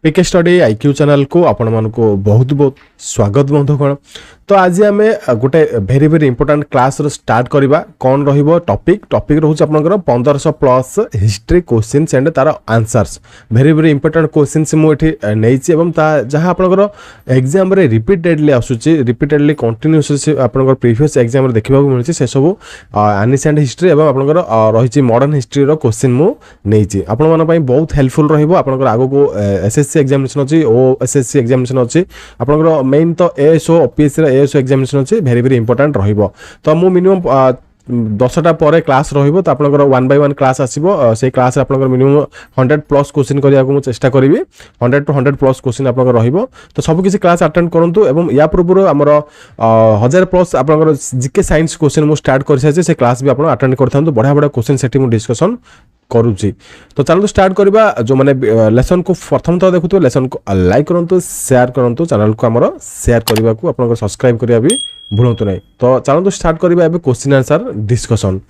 पीके study IQ channel को आपण मानको बहुत बहुत स्वागत बंधुगण। तो आज आम गोटे भेरी भेरी इंपोर्टाट क्लास स्टार्ट करवा कौन रहिबो टॉपिक रोचे आपनकर 1500 प्लस हिस्ट्री क्वेश्चंस एंड तार आंसर्स भेरी भेरी इंपोर्टाट क्वेश्चंस मुझे नहीं एवं जहाँ आपनकर एग्जाम रे रिपीटेडली आसुची रिपीटेडली कंटिन्यूअसली आपनकर प्रीवियस एग्जाम रे देखिबा को मिलछि से सब एनिसेंट हिस्ट्री एवं आपनकर रहिछि मॉडर्न हिस्ट्री रो क्वेश्चन मु नेछि आपन मन पई बहुत हेल्पफुल रहिबो। आपनकर आगो को एसएससी एग्जामिनेशन अछि ओएसएससी एग्जामिनेशन अछि आपनकर मेन तो एएसओ ओपीएससी ASO एग्जामिनेशन अच्छे भेरी भेरी इंपोर्टाट रहिबो। तो मु मिनिमम 10टा पर क्लास रहिबो तो आपनकर 1 बाय 1 क्लास आसीबो से क्लास आपनकर मिनिमम 100 प्लस क्वेश्चन करिया को मु चेष्टा करिवि 100 to 100 प्लस क्वेश्चन आपनकर रहिबो। तो सब किसी क्लास अटेंड करंतु एवं या पूर्व हमर 1000 प्लस आपनकर जीके साइंस क्वेश्चन मु स्टार्ट कर से क्लास भी आपन अटेंड करथांतु बढ़िया बढ़िया क्वेश्चन सेठी मु डिस्कशन करूची। तो चलो स्टार्ट करवा जो माने लेसन को प्रथम तो देखुतो लेसन को लाइक करंतु शेयर करंतु चैनल को हमर शेयर करबा को आपन सब्सक्राइब करिया भी भूलंतु नहीं। तो चलो स्टार्ट करवा एबे क्वेश्चन आंसर डिस्कशन।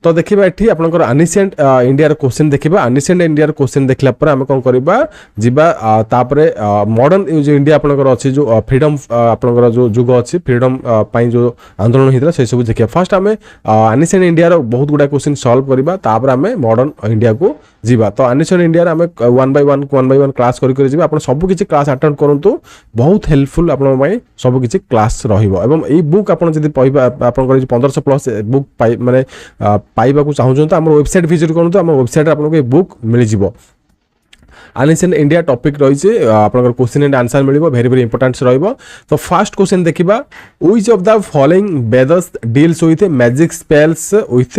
तो देखिबा एठी आपनकर एनिसेंट इंडिया रो क्वेश्चन देखिबा एनिसेंट इंडिया रो क्वेश्चन देखला पर हम कोन करबा जिबा तापरे मॉडर्न जो इंडिया आपनकर अछि जो फ्रीडम आपनकर जो जुग अछि फ्रीडम पई जो आंदोलन हितला से सब देखिबा। फर्स्ट हमें एनिसेंट इंडिया रो बहुत गुडा क्वेश्चन सॉल्व करबा तापर हमें मॉडर्न इंडिया को जिबा। तो एनिसेंट इंडिया रे हमें 1 बाय 1 क्लास करि जिबा आपन सब किछि क्लास अटेंड करंतु बहुत हेल्पफुल आपन पई सब किछि क्लास रहिबो। एवं ए बुक आपन जदी पइबा आपनकर 1500 प्लस बुक पाइ माने पाइबा को चाहूँ तो आम वेबसाइट विजिट करूँ आम वेबसाइट आपको बुक मिल जाव। एनिसेंट इंडिया टॉपिक रही आपन क्वेश्चन एंड आंसर मिल भेरी भेरी इंपोर्टेंट रहिबो। तो फर्स्ट क्वेश्चन देखिबा which of the following Vedas deals with magic spells with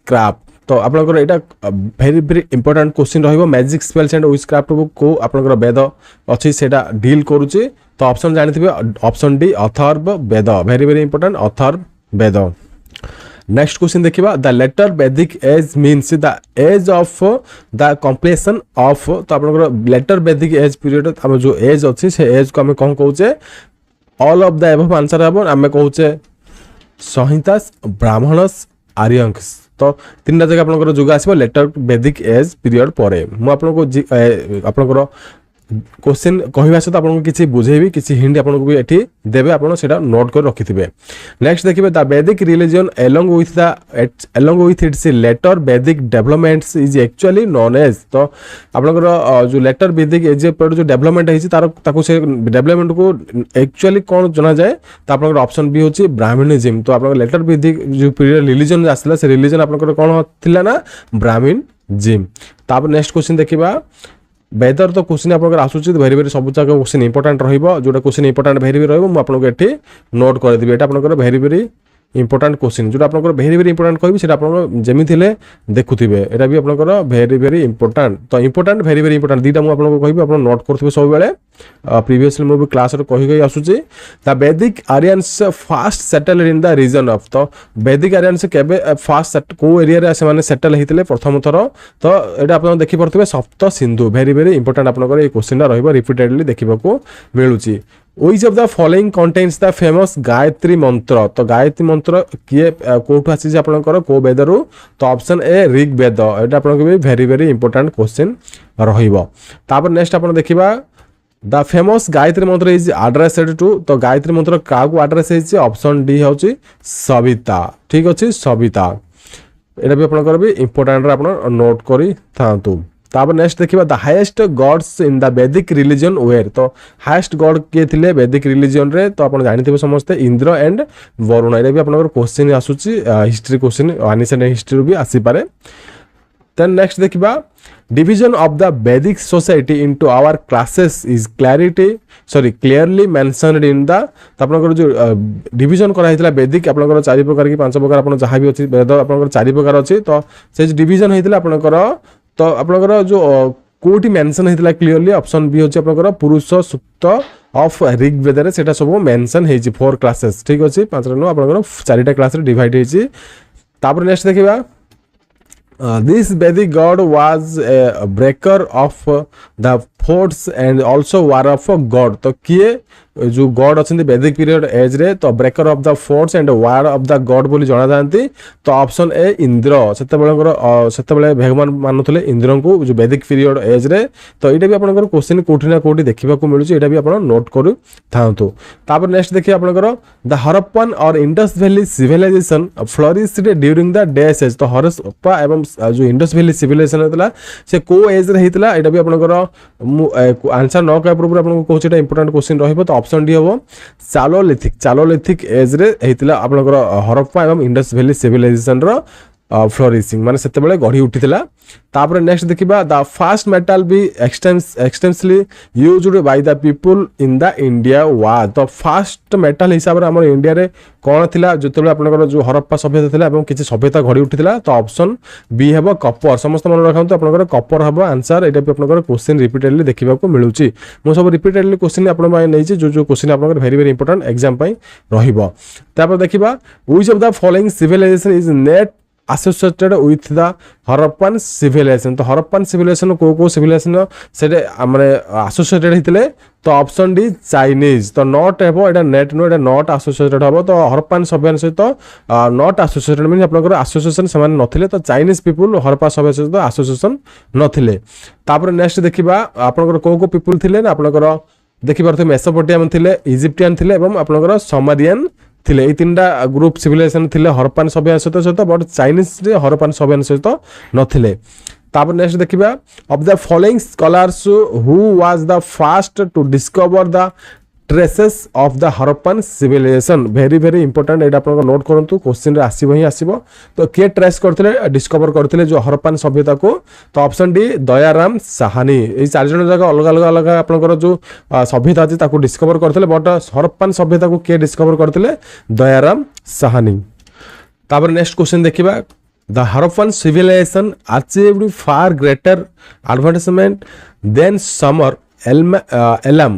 craft. तो आपनकर एटा भेरी भेरी इंपोर्टेंट क्वेश्चन रहिबो मैजिक स्पेल्स एंड क्राफ्ट को आपनकर वेद अछि सेटा डील करूची। तो ऑप्शन जानिथिबे option D Atharva Veda very very important Atharva Veda. Next question देखिबा the later Vedic age means the age of the completion of. तो आपनकर लेटर वैदिक एज पीरियड हम जो एज अछि से एज को हम कोन कहउचे all of the above answer हबो हम कहउचे संहितास ब्राह्मणस आर्यंस। तो तीनटा जगह आपनकर जुग आसीबो लेटर वैदिक एज पीरियड परे मु आपनको आपनकर क्वेश्चन कहवा सहित आपको किसी बुझेबी किसी हिंट आपको भी एठी देबे आपन सेटा नोट कर रखिथिबे। नेक्स्ट देखिबे the Vedic religion along with its later Vedic developments is actually known as. तो आपनकर जो लेटर वैदिक एज पर जो डेवलपमेंट है तार ताको से डेवलपमेंट को एक्चुअली कौन जाना जाए तो आपनकर ऑप्शन बी होची ब्राह्मणिज्म। तो आपनकर लेटर वैदिक जो पीरियड रिलीजन आसला से रिलीजन आपनकर कौन थिला ना ब्राह्मणिज्म। तापर नेक्स्ट क्वेश्चन देखिबा वेदर। तो क्वेश्चन आपनकर आसुची भेरी भेरी सब जगह क्वेश्चन इंपोर्टेंट रहिबो जोटा क्वेश्चन इंपोर्टेंट भेरी भेरी रहिबो मु आपनको एठी नोट कर देबी। एटा आपनकर भेरी भेरी इंपोर्टेंट क्वेश्चन जोटा आपनकर भेरी भेरी इंपोर्टेंट कहबी सेटा आपन जेमि थिले देखुथिबे एटा भी आपनकर भेरी भेरी इंपोर्टेंट। तो इंपोर्टेंट भेरी भेरी इंपोर्टेंट दीटा मु आपनको कहबी आपन नोट करथिबे सब बेले प्रीवियसली मु भी क्लास रे कहि गई आसुची। The Vedic Aryans first settle in the region of. तो वैदिक आर्यंस केबे फास्ट को एरिया रे से माने सेटल हितले प्रथम थर। तो एटा आपन देखि परथिबे सप्त सिंधु भेरी भेरी इंपोर्टेंट आपनकर ए क्वेश्चन रहइबो रिपीटेडली देखिबा को मिलुची। Which of the following contains the famous Gayatri मंत्र। तो गायत्री मंत्र किए कोठु आसी जे आपनकर को वेदरु। तो ऑप्शन ए ऋग वेद एटा आपन भी भेरी भेरी इंपोर्टेंट क्वेश्चन रहिबो। तापर नेक्स्ट आपन देखिबा द फेमस गायत्री मंत्र इज एड्रेस्ड टू। तो गायत्री मंत्र का को एड्रेस है ऑप्शन डी होची सविता। ठीक अछि सविता एटा भी आपनकर भी इंपोर्टेंट रे आपन नोट करी थांतु। तापर नेक्स्ट देखिबा the highest gods in the Vedic religion where. तो हाईएस्ट गॉड के थिले वैदिक रिलीजन रे। तो आपण जानिथिबे समस्त इंद्र एंड वरुण एरे भी आपनकर क्वेश्चन आसुची हिस्ट्री क्वेश्चन एनिसेंट हिस्ट्री भी आसी पारे। देन नेक्स्ट देखिबा division of the Vedic society into four classes is clearly mentioned in the. तो आपनकर जो डिवीजन करा हितला वैदिक आपनकर 4 प्रकार की 5 प्रकार आपन जहां भी अछि वेद आपनकर 4 प्रकार अछि। तो से डिवीजन हितला आपनकर तो आपनकर जो कोटी मेंशन हितला क्लियरली ऑप्शन बी होची आपनकर पुरुष सूक्त ऑफ ऋग वेद रे सेटा सब मेंशन हेची 4 क्लासेस। ठीक अछि 5 नो आपनकर 4टा क्लास रे डिवाइड हेची। तापर नेक्स्ट देखिबा दिस वैदिक God was a breaker of the forts and also war of God तो किए जो गॉड अच्छा वैदिक पीरियड एज रे तो breaker of the forts and war of the God बोली जाना जाती तो ऑप्शन ए इंद्र से भगवान मानुले इंद्र को जो वैदिक पीरियड एज रे तो यहाँ भी आपंकर क्वेश्चन कोठी ना कोठी देखा मिलूँ यहाँ भी आप नोट करू था नेक्स्ट देखिए आपंकर द हरप्पन और Indus valley civilisation flourished during the डेस एज तो हरप्पा एवं जो इंडस वैली सिविलाइजेशन होता से को एज रे होता यहाँ भी आपंकर आंसर न कह पूर्व आपको कौन इंपोर्टेंट क्वेश्चन रही तो ऑप्शन डी हम चालोलिथिक एज रे होता आपंकर हरप्पा एवं इंडस वैली सिविलाइजेशन फ्लोरिशिंग माने सेते बेले गढ़ी उठिथिला तापर नेक्स्ट देखिबा the first metal be extensively used by the people in the India वा तो फास्ट मेटल हिसाब रे हमर इंडिया रे कोन थिला जतबे आपनकर जो हरप्पा सभ्यता थिला एवं किछि सभ्यता गढ़ी उठिथिला तो ऑप्शन बी हेबो कपर समस्त मन रखंतु आपनकर कपर हेबो आंसर एटा भी आपनकर क्वेश्चन रिपीटेडली देखिबा को मिलुची मो सब रिपीटेडली क्वेश्चन आपन माय नै जो क्वेश्चन आपनकर वेरी वेरी इंपोर्टेंट एग्जाम पई रहिबो तापर देखिबा which of the following civilisation is not associated with the Harappan civilisation तो हरप्पन सिविलाइजेशन को सिविलाइजेशन से माने एसोसिएटेड होते तो ऑप्शन डी चाइनीज तो नॉट हेबो एटा net no Etah not associated हेबो तो हरप्पन सभ्यता सहित नॉट एसोसिएटेड मीन आपनकर एसोसिएशन समान नथिले तो चाइनीज पीपल हरप्पा सभ्यता सहित एसोसिएशन नथिले तापर नेक्स्ट देखिबा आपनकर को पीपल थिले ना आपनकर देखि परथे मेसोपोटामियन थिले इजिप्टियन थिले एवं आपनकर सोमारियन थिले ए तीनटा ग्रुप सिविलाइजेशन थिले हरप्पन सभ्यता सहित बट चाइनीज रे हरप्पन सभ्यता सहित नथिले तापर नेक्स्ट देखिबा of the following scholars who was the first to discover the traces of the Harappan civilisation very very important एटा आपन नोट करंतु क्वेश्चन रे आसीबो ही आसीबो तो के ट्रेस करथिले डिस्कवर करथिले जो हरप्पन सभ्यता को तो ऑप्शन डी दयाराम साहानी ए चार जण जगह अलग आपनकर जो सभ्यता अछि ताको डिस्कवर करथिले बट हरप्पन सभ्यता को के डिस्कवर करथिले दयाराम साहानी तापर नेक्स्ट क्वेश्चन देखिबा the Harappan civilisation achieved far greater advancement than Sumer Elam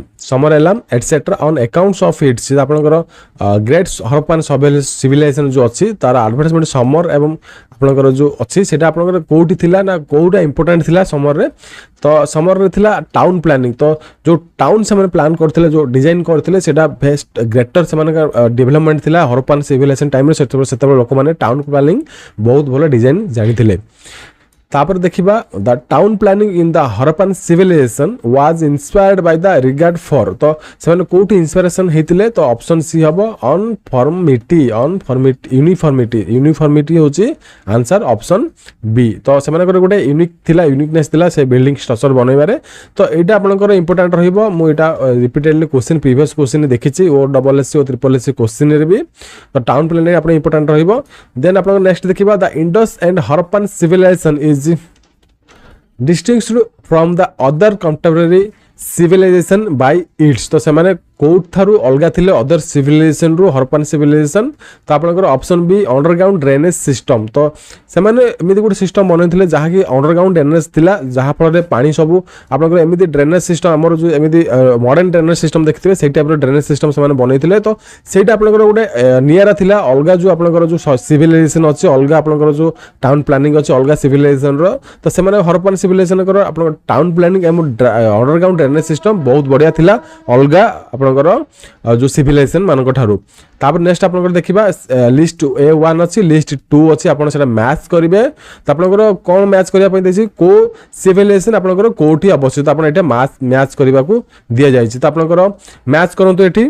etcetera on accounts of its आपनकर ग्रेट हरप्पन सिविलाइजेशन जो अच्छी तार एडवर्टाइजमेंट समर एवं आपनकर जो अच्छी सेटा आपनकर कोठी थिला ना कोटा इंपोर्टेंट थिला समर रे तो समर रे थिला टाउन प्लानिंग तो जो टाउन से प्लान करथिले जो डिजाइन करथिले सेटा बेस्ट ग्रेटर से डेवलपमेंट थिला हरप्पन सिविलाइजेशन टाइम रे सेते लोक माने टाउन प्लानिंग बहुत भलो डिजाइन जानिथिले तापर देखिबा the town planning in the Harappan civilisation was inspired by the regard for तो से कोठी इंस्पिरेशन हेतिले तो ऑप्शन सी हबो यूनिफॉर्मिटी होची आंसर ऑप्शन बी तो से गोटे यूनिक थिला यूनिकनेस थिला से बिल्डिंग स्ट्रक्चर बनैबारे तो एटा आपनकर इंपोर्टेंट रहिबो मु एटा रिपीटेडली क्वेश्चन प्रीवियस क्वेश्चन देखिछि ओ डबल एससी ओ ट्रिपल एससी क्वेश्चन रे भी तो टाउन प्लानिंग आपन इंपोर्टेंट रहिबो देन आपन नेक्स्ट देखिबा the Indus and Harappan civilization is distinguished from the other contemporary civilization by its तो से माने कोट थारु अलगा थिले अदर सिविलाइजेशन रु हरप्पन सिविलाइजेशन तो आपनकर option B underground drainage system तो से माने एमिति गुड सिस्टम बनैथिले जहा कि अंडरग्राउंड ड्रेनेज थिला जहा फल रे पानी सब आपनकर एमिति ड्रेनेज सिस्टम हमर जो एमिति मॉडर्न ड्रेनेज सिस्टम देखथिबे सेही टाइप रो ड्रेनेज सिस्टम से माने बनैथिले तो सेटा आपनकर गुड नियरा थिला अलगा जो आपनकर जो सिविलाइजेशन अछि अलगा आपनकर जो टाउन प्लानिंग अछि अलगा सिविलाइजेशन रो तो से माने हरप्पन सिविलाइजेशन कर आपनकर टाउन प्लानिंग एम अंडरग्राउंड ड्रेनेज सिस्टम बहुत बढ़िया थिला अलगा जो सिविलाइजेशन मानक ठारू तापर नेक्स्ट आपनकर देखिबा लिस्ट A1 अछि लिस्ट 2 अछि आपन सेटा मैच करिवे त आपनकर कोन मैच करिया पय देछि को सिविलाइजेशन आपनकर कोठी अवस्थित आपन एटा मैच करिवा को दिया जाय छि त आपनकर मैच करंतु एठी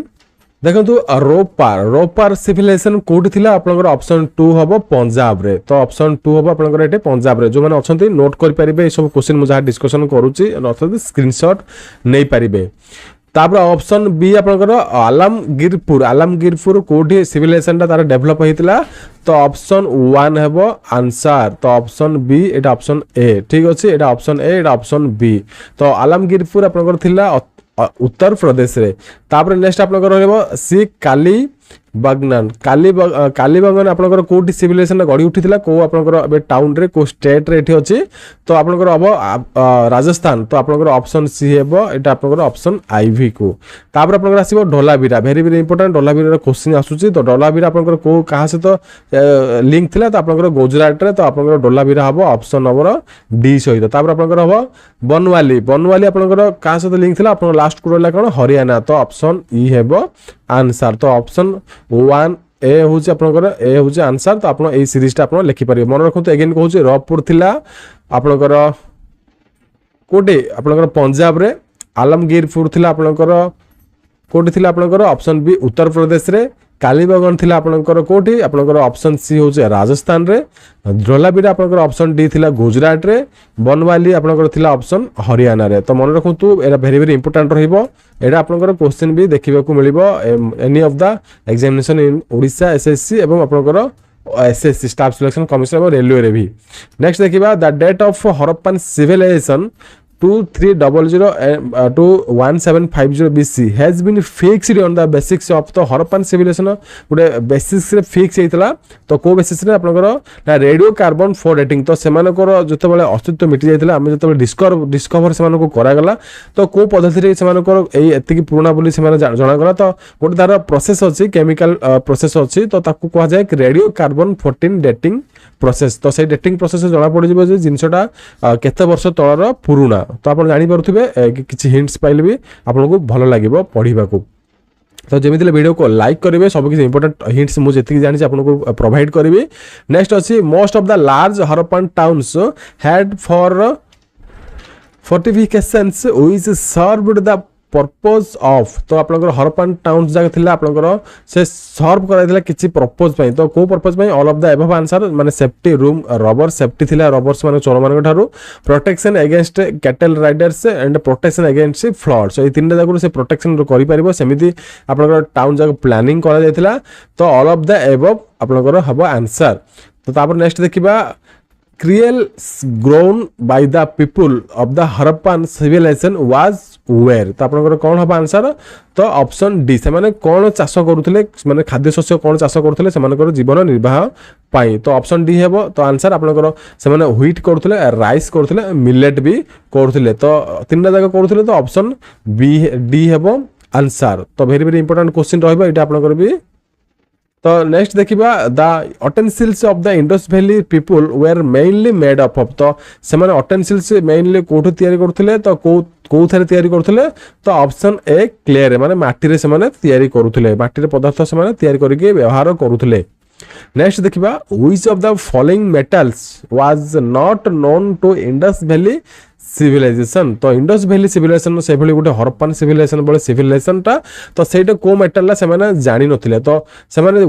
देखंतु रोपार सिविलाइजेशन कोठी थिला आपनकर ऑप्शन 2 हबो पंजाब रे तो ऑप्शन 2 हबो आपनकर एटे पंजाब रे जो माने अछंती नोट करि परिबे ए सब क्वेश्चन मु जहा डिस्कशन करूची अर्थात स्क्रीनशॉट नै परिबे तापर ऑप्शन बी आपनकर आलमगीरपुर कोठी सिविलाइजेशन ता तार डेवलप हेतिला तो ऑप्शन 1 हेबो आंसर तो option B Etah option A ठीक अछि एटा option A Etah option B तो आलमगीरपुर आपनकर थिला उत्तर प्रदेश रे तापर नेक्स्ट आपनकर रहबो सी काली बगनान कालीबंगन आपनकर कोठी सिविलाइजेशन गढ़ी उठिथिला को आपनकर एबे टाउन रे को स्टेट रे एठी अछि तो आपनकर अब राजस्थान तो आपनकर ऑप्शन सी हेबो एटा आपनकर ऑप्शन आईवी को तापर आपनकर आसीबो Dholavira very very important Dholavira question आसुची तो ढोलावीरा आपनकर को कहा से तो लिंक थिला तो आपनकर गुजरात रे तो आपनकर ढोलावीरा हबो ऑप्शन नंबर डी सहित तापर आपनकर हबो बनवाली आपनकर कहा से तो लिंक थिला आपन लास्ट को रहला कोन हरियाणा तो ऑप्शन ई हेबो आंसर तो ऑप्शन 1 ए हूँ आपनकर ए हूँ आंसर तो आप सीरीज आप लिखिपारे मन रखु एगेन कहूँ रवपुर थिला आपनकर कोटे आपनकर पंजाब रे आलमगीरपुर थिला आपनकर कोटे थिला आपनकर ऑप्शन बी उत्तर प्रदेश रे कालीबंगन थिला आपनकर कोठी आपनकर ऑप्शन सी हूँ राजस्थान रे ढोलावीरा आपनकर ऑप्शन डी थिला गुजरात रे बनवाली आपनकर थिला ऑप्शन हरियाणा रे तो मन रखु एरा वेरी वेरी इंपोर्टेंट रहिबो एटा आपनकर क्वेश्चन भी देखिबा को मिलिबो any of the examination in Odisha SSC एवं आपनकर एसएससी स्टाफ सिलेक्शन कमिशन एवं रेलवे रे भी नेक्स्ट देखिबा the date of Harappan civilization 2300 to 1750 BC has been fixed on the basics of the Harappan civilization गोटे बेसिक्स रे फिक्स हेतला तो को बेसिस रे आपनकर ना रेडियो कार्बन 4 डेटिंग तो सेमानकर जते बेले अस्तित्व मिटि जायतला हम जते डिस्कवर सेमानको करा गला तो को पद्धति रे सेमानकर एई एति की पुराना बोली सेमान जणा गला तो गोटे तार प्रोसेस अछि केमिकल प्रोसेस अछि तो ताकू कहा जाय रेडियो कार्बन 14 डेटिंग प्रोसेस तो से डेटिंग प्रोसेस जणा पड़ जिवो जे जिंसटा केते वर्ष तळर पुराना तो आप जानी पारुथिबे किछि हिंट्स पाइले भी आपनको भलो लागिबो पढिबा को तो जेमिति वीडियो को लाइक करेंगे सब किसी इंपोर्टेंट हिंट्स मुझे जी जानी आपको प्रोवाइड करी नेक्स्ट अच्छी most of the large Harappan towns had for fortifications which served the purpose of तो आपनकर हरप्पन टाउन्स जगह थिला आपनकर से सर्व कराइथिला किछि पर्पज पई तो को पर्पज पई all of the above answer माने सेफ्टी रूम रबर सेफ्टी थिला रबर्स माने चोर मानक ठारू protection against cattle raiders and protection against flood so ए तीन जगह से प्रोटेक्शन करि परिबो सेमिति आपनकर टाउन जगह प्लानिंग करा जायथिला तो ऑल ऑफ द एबव आपनकर हबो आंसर तो तापर नेक्स्ट देखिबा Creole grown by the people of the Harappan civilization was where तो आपनकर कौन हम आंसर तो ऑप्शन डी से माने कौन चाष करुथिले माने खाद्य शस्य कौन चाष करुथिले से मानकर जीवन निर्वाह पाई तो ऑप्शन डी हेबो तो आंसर आपनकर से माने व्हीट करुथिले राइस करुथिले मिलेट भी करुथिले तो तीनटा जगह करुथिले तो ऑप्शन बी डी हेबो आंसर तो वेरी वेरी इंपोर्टेंट क्वेश्चन रहबो एटा आपनकर भी तो नेक्स्ट देखिबा the utensils of the Indus valley people were mainly made up of तो से माने अटेंसिल्स मेनली कोठो तयारी करथले तो को थारे तयारी करथले तो ऑप्शन ए क्लियर माने माटी रे से माने तयारी करथले माटी रे पदार्थ से माने तयारी करके व्यवहार करथले नेक्स्ट देखिबा which of the following metals was not known to Indus valley civilisation तो इंडस वैली सिविलाइजेशन से भली गोटे हरप्पन सिविलाइजेशन बोले सिविलाइजेशन टा तो सेटा को मेटल ला से माने जानि नथिले तो से माने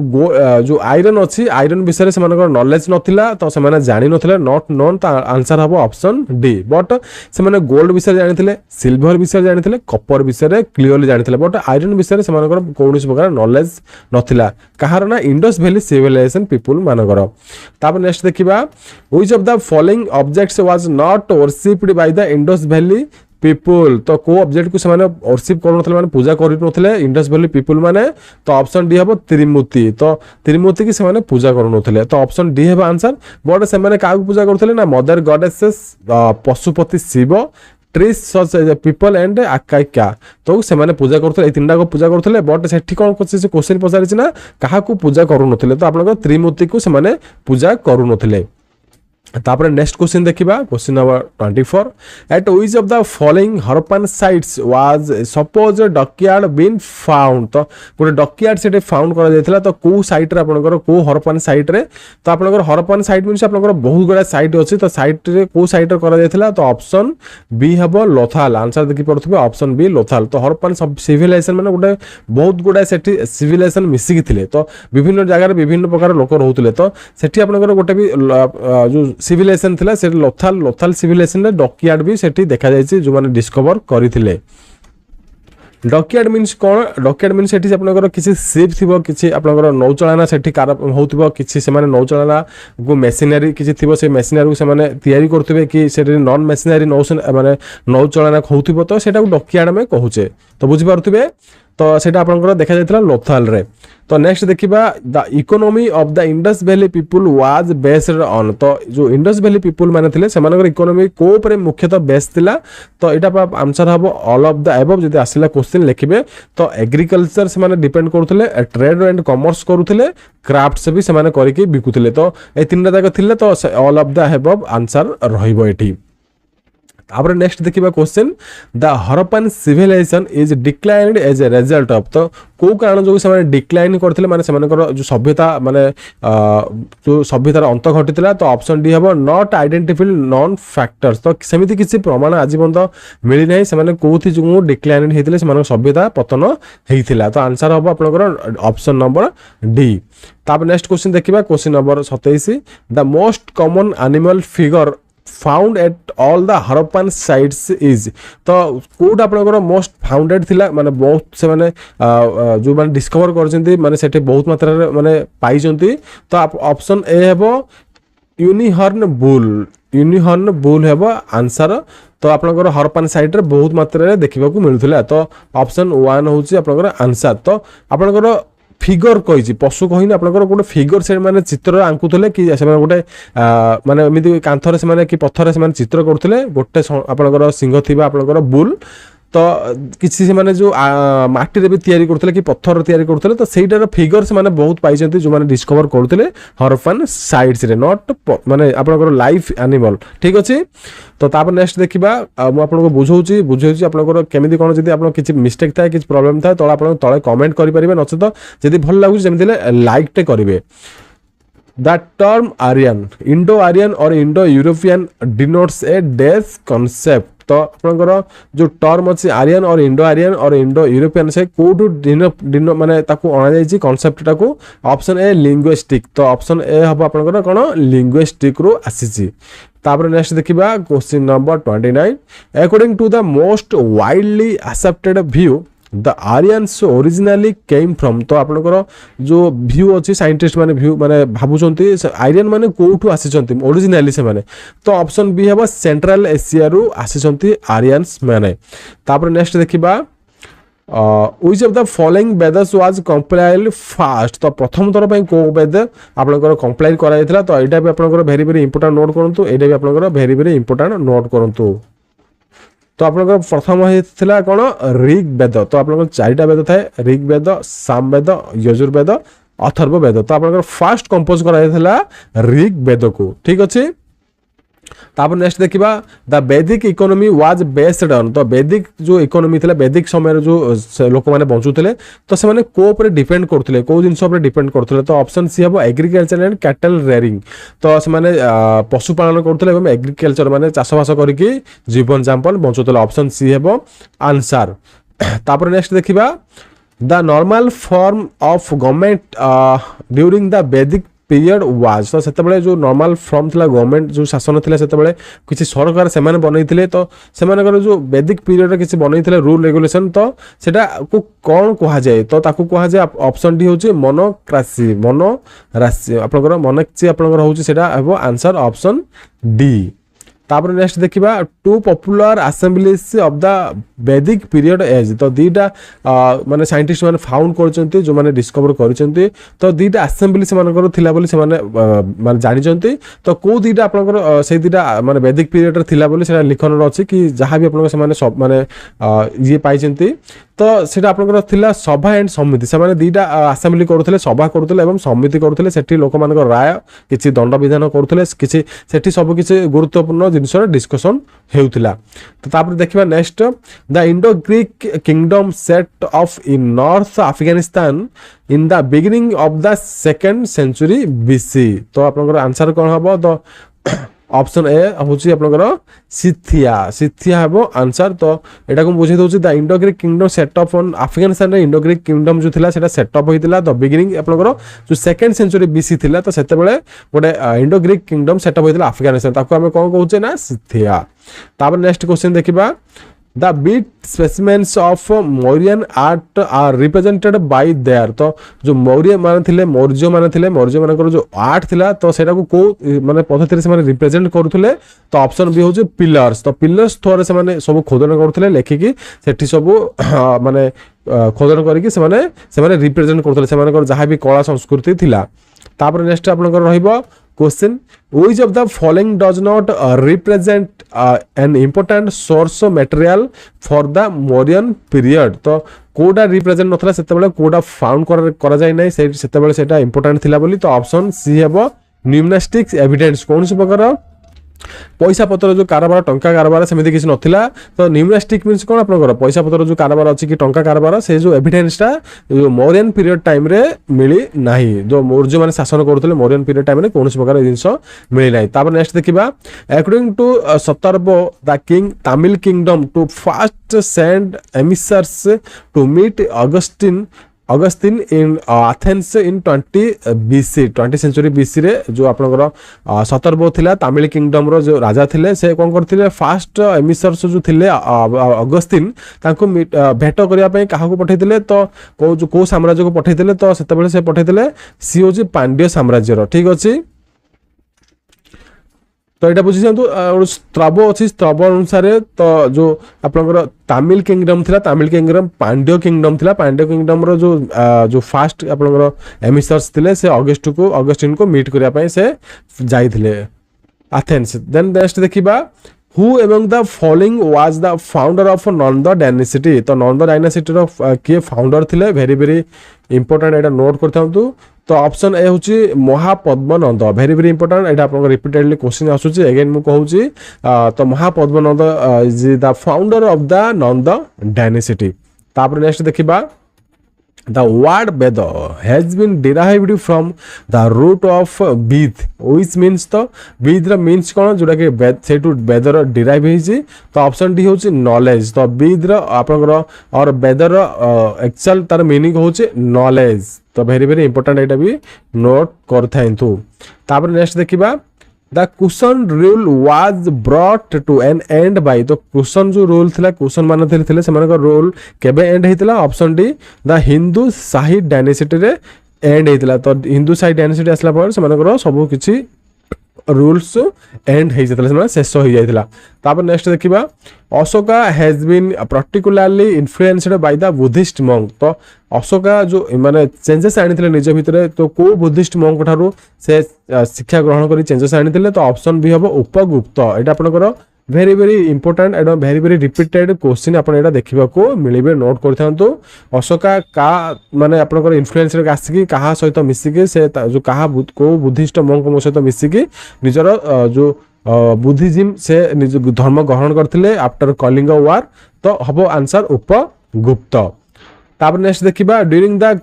जो आयरन अछि आयरन विषय से माने नॉलेज नथिला तो से माने जानि नथिले नॉट नोन तो आंसर हबो ऑप्शन डी बट से माने गोल्ड विषय जानिथिले सिल्वर विषय जानिथिले कॉपर विषय क्लियरली जानिथिले बट आयरन विषय से माने कोनोस प्रकार नॉलेज नथिला कहार ना इंडस वैली सिविलाइजेशन पीपल मानकर तापर नेक्स्ट देखिबा which of the following objects was not worshipped by the Indus valley people तो को ऑब्जेक्ट को से माने वर्शिप करनथले माने पूजा करनथले इंडस वैली पीपल माने तो ऑप्शन डी हबो त्रिमूर्ति तो त्रिमूर्ति की से माने पूजा करनथले तो ऑप्शन डी हबो आंसर बट से माने काକୁ पूजा करथले ना mother goddesses Pashupati Shiva trees such peepal and आकाइका तो से माने पूजा करथले ए तीनटा को पूजा करथले बट सेठी कोन क्वेश्चन पचारिछ ना काକୁ पूजा करनथले तो आपन त्रिमूर्ति को से माने पूजा करनथले तापर नेक्स्ट क्वेश्चन देखिबा question number 24 eight which of the following Harappan sites was suppose dockyard been found तो गोटे डॉकयार्ड सेटे फाउंड करा जायतला तो को साइट रे आपनकर को हरप्पन साइट रे तो आपनकर हरप्पन साइट मींस आपनकर बहुत गुडा साइट अछि तो साइट रे को साइट रे करा जायतला तो ऑप्शन बी हबो लोथाल आंसर देखि पड़थबे ऑप्शन बी लोथाल तो हरप्पन सब सिविलाइजेशन माने गोटे बहुत गुडा सेठी सिविलाइजेशन मिसिक थिले तो विभिन्न जगह रे विभिन्न प्रकार लोक रहउतले तो सेठी आपनकर गोटे भी जो सिविलाइजेशन थिला से लोथाल सिविलाइजेशन रे डॉकयार्ड भी सेठी देखा जायछि जो माने डिस्कवर करिथिले डॉकयार्ड मींस कोन डॉकयार्ड मींस सेठी आपनकर किछि शिप थिबो किछि आपनकर नौचलाना सेठी कार होउथिबो किछि से माने नौचलाना को मशीनरी किछि थिबो से मशीनरी को से माने तयारी करथिबे कि सेठी नॉन मशीनरी नौसन माने नौचलाना होउथिबो तो सेटा को डॉकयार्ड में कहूचे तो बुझि पारथिबे तो सेटा आपनकर देखा जायतिला लोथाल रे। तो नेक्स्ट देखिबा the economy of the Indus valley people was based on. तो जो इंडस वैली पीपल माने थिले सेमानकर इकोनॉमी को ऊपर मुख्यतः बेस थिला। तो एटा आंसर हबो ऑल ऑफ द अबव। जदि आसिला क्वेश्चन लिखिबे तो एग्रीकल्चर से माने डिपेंड करूथिले, ट्रेड एंड कॉमर्स करूथिले, क्राफ्ट से भी से माने करिके बिकुथिले। तो ए तीनटा जाक थिले तो all of the above answer रहिबो एठी। तापर नेक्स्ट देखिबा question the Harappan civilization is declined as a result of. तो को कारण जो से डिक्लाइन करथिले माने सेमानकर जो सभ्यता माने जो सभ्यतार अंत घटितला। तो ऑप्शन डी हबो नॉट आइडेंटिफाइड नॉन फैक्टर्स। तो सेमिति किछि प्रमाण आज बंद मिली नै सेमाने कोथि जो डिक्लाइन हेतिले सेमानकर सभ्यता पतन हेइथिला। तो आंसर हबो आपनकर ऑप्शन नंबर डी। तापर नेक्स्ट क्वेश्चन देखिबा question number 27 the most common animal figure found at all the Harappan sites is. तो कोड आपनकर मोस्ट फाउंडेड थिला माने बहुत से माने जो माने डिस्कवर करजंती माने सेटे बहुत मात्रा रे माने पाइजंती। तो ऑप्शन ए हेबो यूनिहॉर्न बुल। यूनिहॉर्न बुल हेबो आंसर। तो आपनकर हरप्पन साइट रे बहुत मात्रा रे देखिबा को मिलुथिला। तो ऑप्शन 1 होची आपनकर आंसर। तो आपनकर फिगर कही पशु कहीने आपनकर गोटे फिगर से माने चित्र आंकुथले कि से गोटे माने एमिति कांथरे से माने कि पत्थर से माने चित्र करथले गोटे आपनकर सिंह थिबा आपनकर बुल। तो किसी से माने जो माटी रे भी तयारी करथले कि पत्थर तयारी करथले। तो सेटार फिगर से माने बहुत पाइछंती जो माने डिस्कवर करथले हरप्पन साइट्स रे नॉट माने आपनकर लाइफ एनिमल। ठीक अछि। तो तापर नेक्स्ट देखिबा मु आपनको बुझौची आपनकर केमिति कोन जदी आपन किछि मिस्टेक थाए किछि प्रॉब्लम थाए तो आपन तळे कमेंट करि परिबे नचे तो जदी भल लागु जेमिति लाइक टे करिवे। The term Aryan Indo Aryan और Indo European denotes a death concept. तो आपनकर जो टर्म अछि आर्यन और इंडो यूरोपियन से कोठु डिनो माने ताकू अना जायछि कांसेप्ट टाकू। Option A linguistic. तो ऑप्शन ए हबो आपनकर कोन लिंग्विस्टिक रो आसीछि। तापर नेक्स्ट देखिबा question number 29 according to the most widely accepted view the Aryans originally came from. तो आपनकर जो व्यू अछि साइंटिस्ट माने व्यू माने भाबुचंती आर्यन माने कोठु आसीचंती ओरिजिनली से माने। तो ऑप्शन बी हेबो सेंट्रल एशिया रु आसीचंती आर्यन्स माने। तापर नेक्स्ट देखिबा which of the following Vedas was compiled first। तो प्रथम थर पई को वेद आपनकर कंप्लाइल करा जायतिला। तो एटा भी आपनकर वेरी वेरी इंपोर्टेंट नोट करंतु। एटा भी आपनकर वेरी वेरी इंपोर्टेंट नोट करंतु। तो आपनकर प्रथम हेतिला कोन ऋग वेद। तो आपनकर चारिटा वेद थाए ऋग वेद, साम वेद, यजुर्वेद, अथर्व वेद। तो आपनकर फर्स्ट कंपोज करा जायतिला ऋग वेद को। ठीक अछि। तापर नेक्स्ट देखिबा द वैदिक इकोनॉमी वाज बेस्ड ऑन। तो वैदिक जो इकोनॉमी थिला वैदिक समय जो लोक माने बंचुतले तो से माने को ऊपर डिपेंड करथले को जिंस ऊपर डिपेंड करथले। तो ऑप्शन सी हबो एग्रीकल्चर एंड कैटल रेयरिंग। तो से माने पशु पालन करथले एवं एग्रीकल्चर माने चाष बास करिकि जीवन जापन बंचुतले। ऑप्शन सी हबो आंसर। तापर नेक्स्ट देखिबा the normal form of government during the Vedic period was. तो सेते बेले जो नॉर्मल फॉर्म थिला गवर्नमेंट जो शासन थिला सेते बेले किछि सरकार से माने बनैथिले। तो से मानकर जो वैदिक पीरियड रे किछि बनैथिले रूल रेगुलेशन। तो सेटा को कोन कहा जाय। तो ताकू कहा जाय ऑप्शन डी होची मोनोक्रासी। मोनोरासी आपनकर मोनोक्सी आपनकर होची सेटा हेबो आंसर ऑप्शन डी। तापर नेक्स्ट देखिबा two popular assemblies of the Vedic period as. तो दीटा माने साइंटिस्ट माने फाउंड करचंती जो माने डिस्कवर करचंती। तो दीटा असेंबली से मानकर थिला बोली से माने जानिचंती। तो को दीटा आपनकर से दीटा माने वैदिक पीरियड रे थिला बोली सेटा लिखन अछि कि जहां भी आपनकर से माने सब माने ये पाइचंती। तो सेटा आपनकर थिला सभा एंड समिति। से माने दीटा असेंबली करथले सभा करथले एवं समिति करथले। सेठी लोक मानकर राय किछि दंड विधान करथले किछि सेठी सब किछि गुरुत्वपूर्ण जिंस डिस्कशन हेउथिला। तो तापर देखिबा next the Indo Greek kingdom set off in north Afghanistan in the beginning of the 2nd century BC. तो आपनकर आंसर कोन हबो। तो ऑप्शन ए होची आपनकर सिथिया। सिथिया हेबो आंसर। तो एटा को बुझे दोची the Indo Greek kingdom set of on Afghanistan रे इंडो ग्रीक किंगडम जो थिला सेटा सेट अप होइतिला। द बिगिनिंग आपनकर जो 2nd सेंचुरी बीसी थिला। तो सेते बेले गोटे Indo Greek kingdom set up होइतिला अफगानिस्तान ताको हम कोन कहउचे ना सिथिया। तापर नेक्स्ट क्वेश्चन देखिबा the beat specimens of Mauryan art are represented by there. तो जो मौर्य माने थिले मौर्य मानकर जो आर्ट थिला तो सेटा को माने पद्धति से माने रिप्रेजेंट करूथले। तो ऑप्शन बी होचे पिलर्स। तो पिलर्स थोरे से माने सब खोदन करूथले लेखिकी सेठी सब माने खोदन करिकी से माने रिप्रेजेंट करूथले से माने जहाँ भी कला संस्कृति थिला। तापर नेक्स्ट आपनकर रहिबो question which of the following does not represent an important source material for the Mauryan period। तो कोडा रिप्रेजेंट नथला सेते बेले कोडा फाउंड करा जाय नै सेते बेले सेटा इंपोर्टेंट थिला बोली। तो ऑप्शन सी हेबो न्यूमनास्टिक्स एविडेंस। कौन से प्रकार पैसा पत्र जो कारबार टंका कारबार सेमिति किछ नथिला। तो न्यूमनास्टिक मींस कोन आपनकर पैसा पत्र जो कारबार अछि कि टंका कारबार से जो एविडेंसटा मौर्यन पीरियड टाइम रे मिली नाही। जो मौर्य माने शासन करथले मौर्यन पीरियड टाइम रे कोनस प्रकार जिंस मिली नाही। तापर नेक्स्ट देखिबा according to Strabo the king Tamil kingdom to first send emissaries to meet Augustin in Athens in 20 century BC रे जो आपनकर सतर्बो थिला तमिल किंगडम रो जो राजा थिले से कोन करथिले फास्ट एमिसर्स जो थिले अगस्टिन तांको भेट करिया पय काहा को पठैथिले। तो को साम्राज्य को पठैथिले। तो सेते बेले से पठैथिले सी होची पांड्य साम्राज्य रो। ठीक अछि। तो यहाँ बुझी जातु स्त्रब अच्छी स्त्रब अनुसार तो जो आपनकर तमिल किंगडम थिला तमिल किंगडम पांड्य किंगडम थिला। पांड्य किंगडम रो जो फास्ट आपनकर एमिसर्स थिले से अगस्टिन को मीट करिया पय से जाइथिले एथेंस। देन नेक्स्ट देखिबा who among the following was the founder of Nand dynasty. तो नंद डायनेसिटी रो के फाउंडर थिले वेरी वेरी इंपोर्टेंट एटा नोट करथांतु। तो ऑप्शन ए होची महापद्मनंद वेरी वेरी इंपोर्टेंट एटा आपन रिपीटेडली क्वेश्चन आसुची अगेन मु कहूची। तो Mahapadmananda is the founder of the Nanda dynasty. तापर नेक्स्ट देखिबा the word Veda has been derived from the root of Ved which means तो Ved रा means कोन जोटा के से टू Veda रा derive हेछि। तो ऑप्शन डी होछि नॉलेज। तो Ved रा आपनकर और Veda रा एक्चुअल तार मीनिंग होछि नॉलेज। तो वेरी वेरी इंपोर्टेंट एटा भी नोट करथाइंतु। तापर नेक्स्ट देखिबा the Kushan rule was brought to an end by. तो कुशन जो रूल थिला कुशन मान थिले से मानकर रूल केबे एंड हेतिला। Option D the Hindu Shahi dynasty रे एंड हेतिला। तो हिंदू शाही डायनेसिटी असला पर से मानकर सब किछि रूल्स एंड हे जतले से शेष हो जाइतिला। तापर नेक्स्ट देखिबा Ashoka has been particularly influenced by the Buddhist monk. तो अशोका जो माने चेंजेस आनिथिले निज भितरे तो को बुद्धिस्ट मंक ठारू से शिक्षा ग्रहण करी चेंजेस आनिथिले। तो ऑप्शन बी हबो उपगुप्त। एटा आपनकर very very important and very very repeated question आपन एटा देखिबा को मिलिबे नोट करथांतु। अशोका का माने आपनकर इन्फ्लुएंस रे आसीकी कहा सहित मिसिकी से जो कहा को बुद्धिस्ट मंक मो सहित मिसिकी निजर जो बुद्धिज्म से निज धर्म ग्रहण करथिले आफ्टर कलिंग वार। तो हबो आंसर उपगुप्त। तापर नेक्स्ट देखिबा during the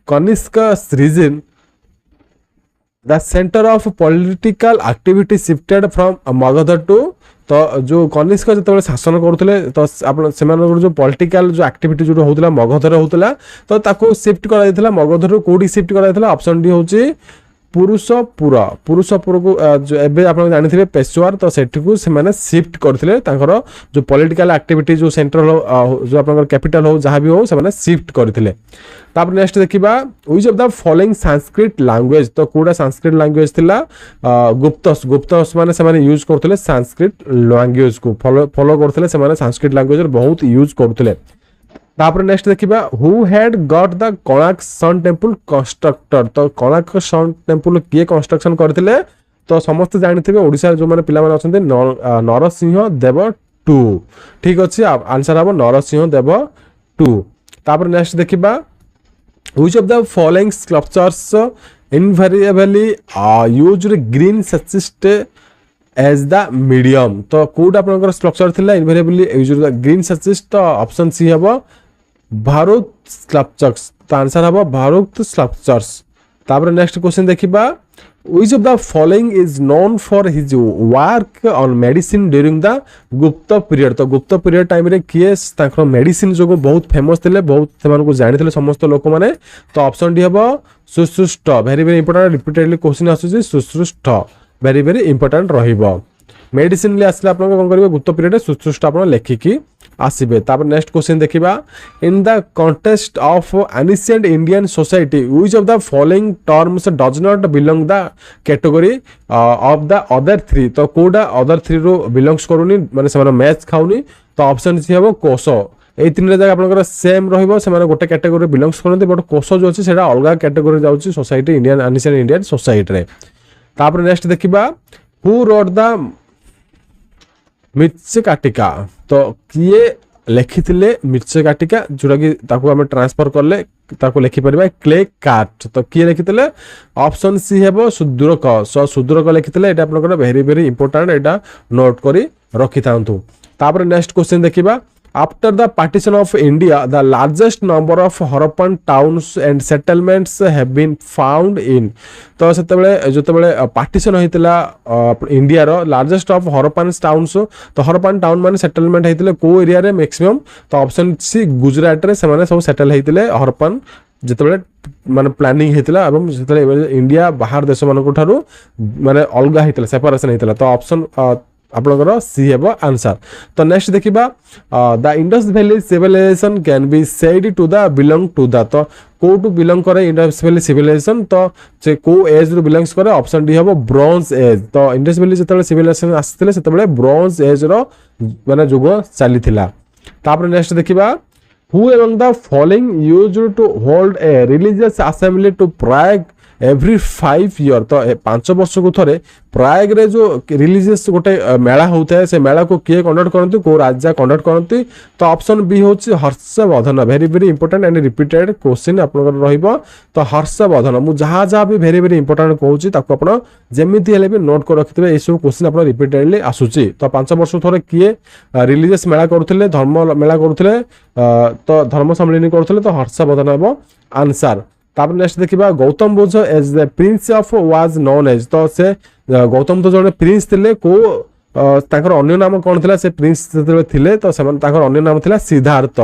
Kanishka region the centre of political activity shifted from Magadha to. तो जो कनिष्क जतबे शासन करथले तो आपण सेमान जो पॉलिटिकल जो एक्टिविटी जो होतला मगध रे होतला तो ताको शिफ्ट करा दितला मगध रो कोडी शिफ्ट करा दितला। ऑप्शन डी होची पुरुषपुर को जो एबे आपण जानिथिबे पेशवार। तो सेठी को से माने शिफ्ट करथिले तांकर जो पॉलिटिकल एक्टिविटी जो सेंट्रल जो आपनकर कैपिटल हो जहां भी हो से माने शिफ्ट करथिले। तापर नेक्स्ट देखिबा which of the following Sanskrit language. तो कोडा संस्कृत लैंग्वेज थिला गुप्तस माने से माने यूज करथिले संस्कृत लैंग्वेज को फॉलो करथिले से माने संस्कृत लैंग्वेज बहुत यूज करथिले। तापर नेक्स्ट देखिबा who had got the Konark sun temple constructor. तो कोणार्क सन टेंपल किए कंस्ट्रक्शन करथिले। तो समस्त जानिथिबे ओडिसा जो माने पिला माने अछन्ते नरसिंह देव 2। ठीक अछि आंसर हबो नरसिंह देव 2। तापर नेक्स्ट देखिबा which of the following sculptures invariably used green schist as the medium. तो कोड आपनकर स्ट्रक्चर थिला invariably used the green schist. तो ऑप्शन सी हबो भारत स्कल्पचर्स। तो आंसर हबो भारत स्कल्पचर्स। तापर नेक्स्ट क्वेश्चन देखिबा which of the following is known for his work on medicine during the गुप्त पीरियड। तो गुप्त पीरियड टाइम रे किए ताकर मेडिसिन जो बहुत फेमस थिले बहुत सेमान को जानि थिले समस्त लोक माने। तो ऑप्शन डी हबो Sushruta. Very very important repeatedly question आसुची सुश्रुष्ट वेरी वेरी इंपोर्टेंट रहिबो। मेडिसिन आसले आप कौन करेंगे गुप्त पीरियड सुश्रुष्ट आप लेखिकी आसबे। नेक्स्ट क्वेश्चन देखिबा in the context of ancient Indian society which of the following terms does not belong the category of the other three. तो कोडा अदर थ्री रो बिलोंग्स करूनी माने से मैच खाउनी। तो ऑप्शन सी हम कोश এই তিনটা জায়গা আপনার সেম রহব সে গোটে ক্যাটেগোরি বিলংস করতে বট কোষ যে আছে সেটা অলগা ক্যাটেগোরি যাচ্ছে সোসাইটি ইন্ডিয়ান এনিশিয়েন্ট ইন্ডিয়ান সোসাইটি। তারপরে নেক্সট देखिबा হু রট দ মৃচ্ছকাটিকা। তো কিয়ে লেখিলে মৃচ্ছকাটিকা जोटा कि ताको हम ट्रांसफर करले ताको लिखि परबा क्ले कार्ट। तो किए लिखिले ऑप्शन सी हेबो शूद्रक। सो शूद्रक लिखिले एटा आपनकर वेरी वेरी इंपोर्टेंट एटा नोट करी रखि थांतु। तापर नेक्स्ट क्वेश्चन देखिबा after the partition of India the largest number of Harappan towns and settlements have been found in. तो जो पार्टीशन होता इंडिया रो लार्जेस्ट ऑफ हरप्पन टाउन्स। तो हरप्पन टाउन मान सेटलमेंट होते को एरिया रे मैक्सिमम। तो ऑप्शन सी गुजरात रे से सब सेटल होते हरप्पन जिते माने प्लानिंग होता इंडिया बाहर देश मान माने अलग होता सेपरेशन होता। तो ऑप्शन आपनकर सी हेबो आंसर। तो नेक्स्ट देखिबा the Indus valley civilization can be said to the belong to the. तो को टू बिलोंग करे इंडस वैली सिविलाइजेशन। तो से को एज रो बिलोंग्स करे ऑप्शन डी हेबो ब्रोंज एज। तो इंडस वैली जतले सिविलाइजेशन आस्थिले सेतबेले ब्रोंज एज रो माने जुग चलीथिला। तापर नेक्स्ट देखिबा who among the following used to hold a religious assembly to Prayag every 5 year. तो 5 वर्ष को थरे प्राग रे जो रिलीजियस गोटे मेला होता है से मेला को किए कंडक्ट करती को राजा कंडक्ट करती। तो ऑप्शन बी होची Harshvardhan. Very very important and repeated question आपनकर रहिबो। तो हर्षवर्धन मु जहा जहा भी वेरी वेरी इंपोर्टेंट कहूची ताको आपण जेमिति हेले भी नोट कर रखितबे। ए सब क्वेश्चन आपण रिपीटेडली आसुची। तो 5 वर्ष थरे किए रिलीजियस मेला करथिले धर्म मेला करथिले तो धर्म सम्मेलन करथिले। तो हर्षवर्धन हेबो आंसर। तापर नेक्स्ट देखिबा Gautam Buddha as the prince of was known as. तो से गौतम तो जने प्रिंस थिले को ताकर अन्य नाम कोन थिला से प्रिंस जते थिले। तो से ताकर अन्य नाम थिला सिद्धार्थ।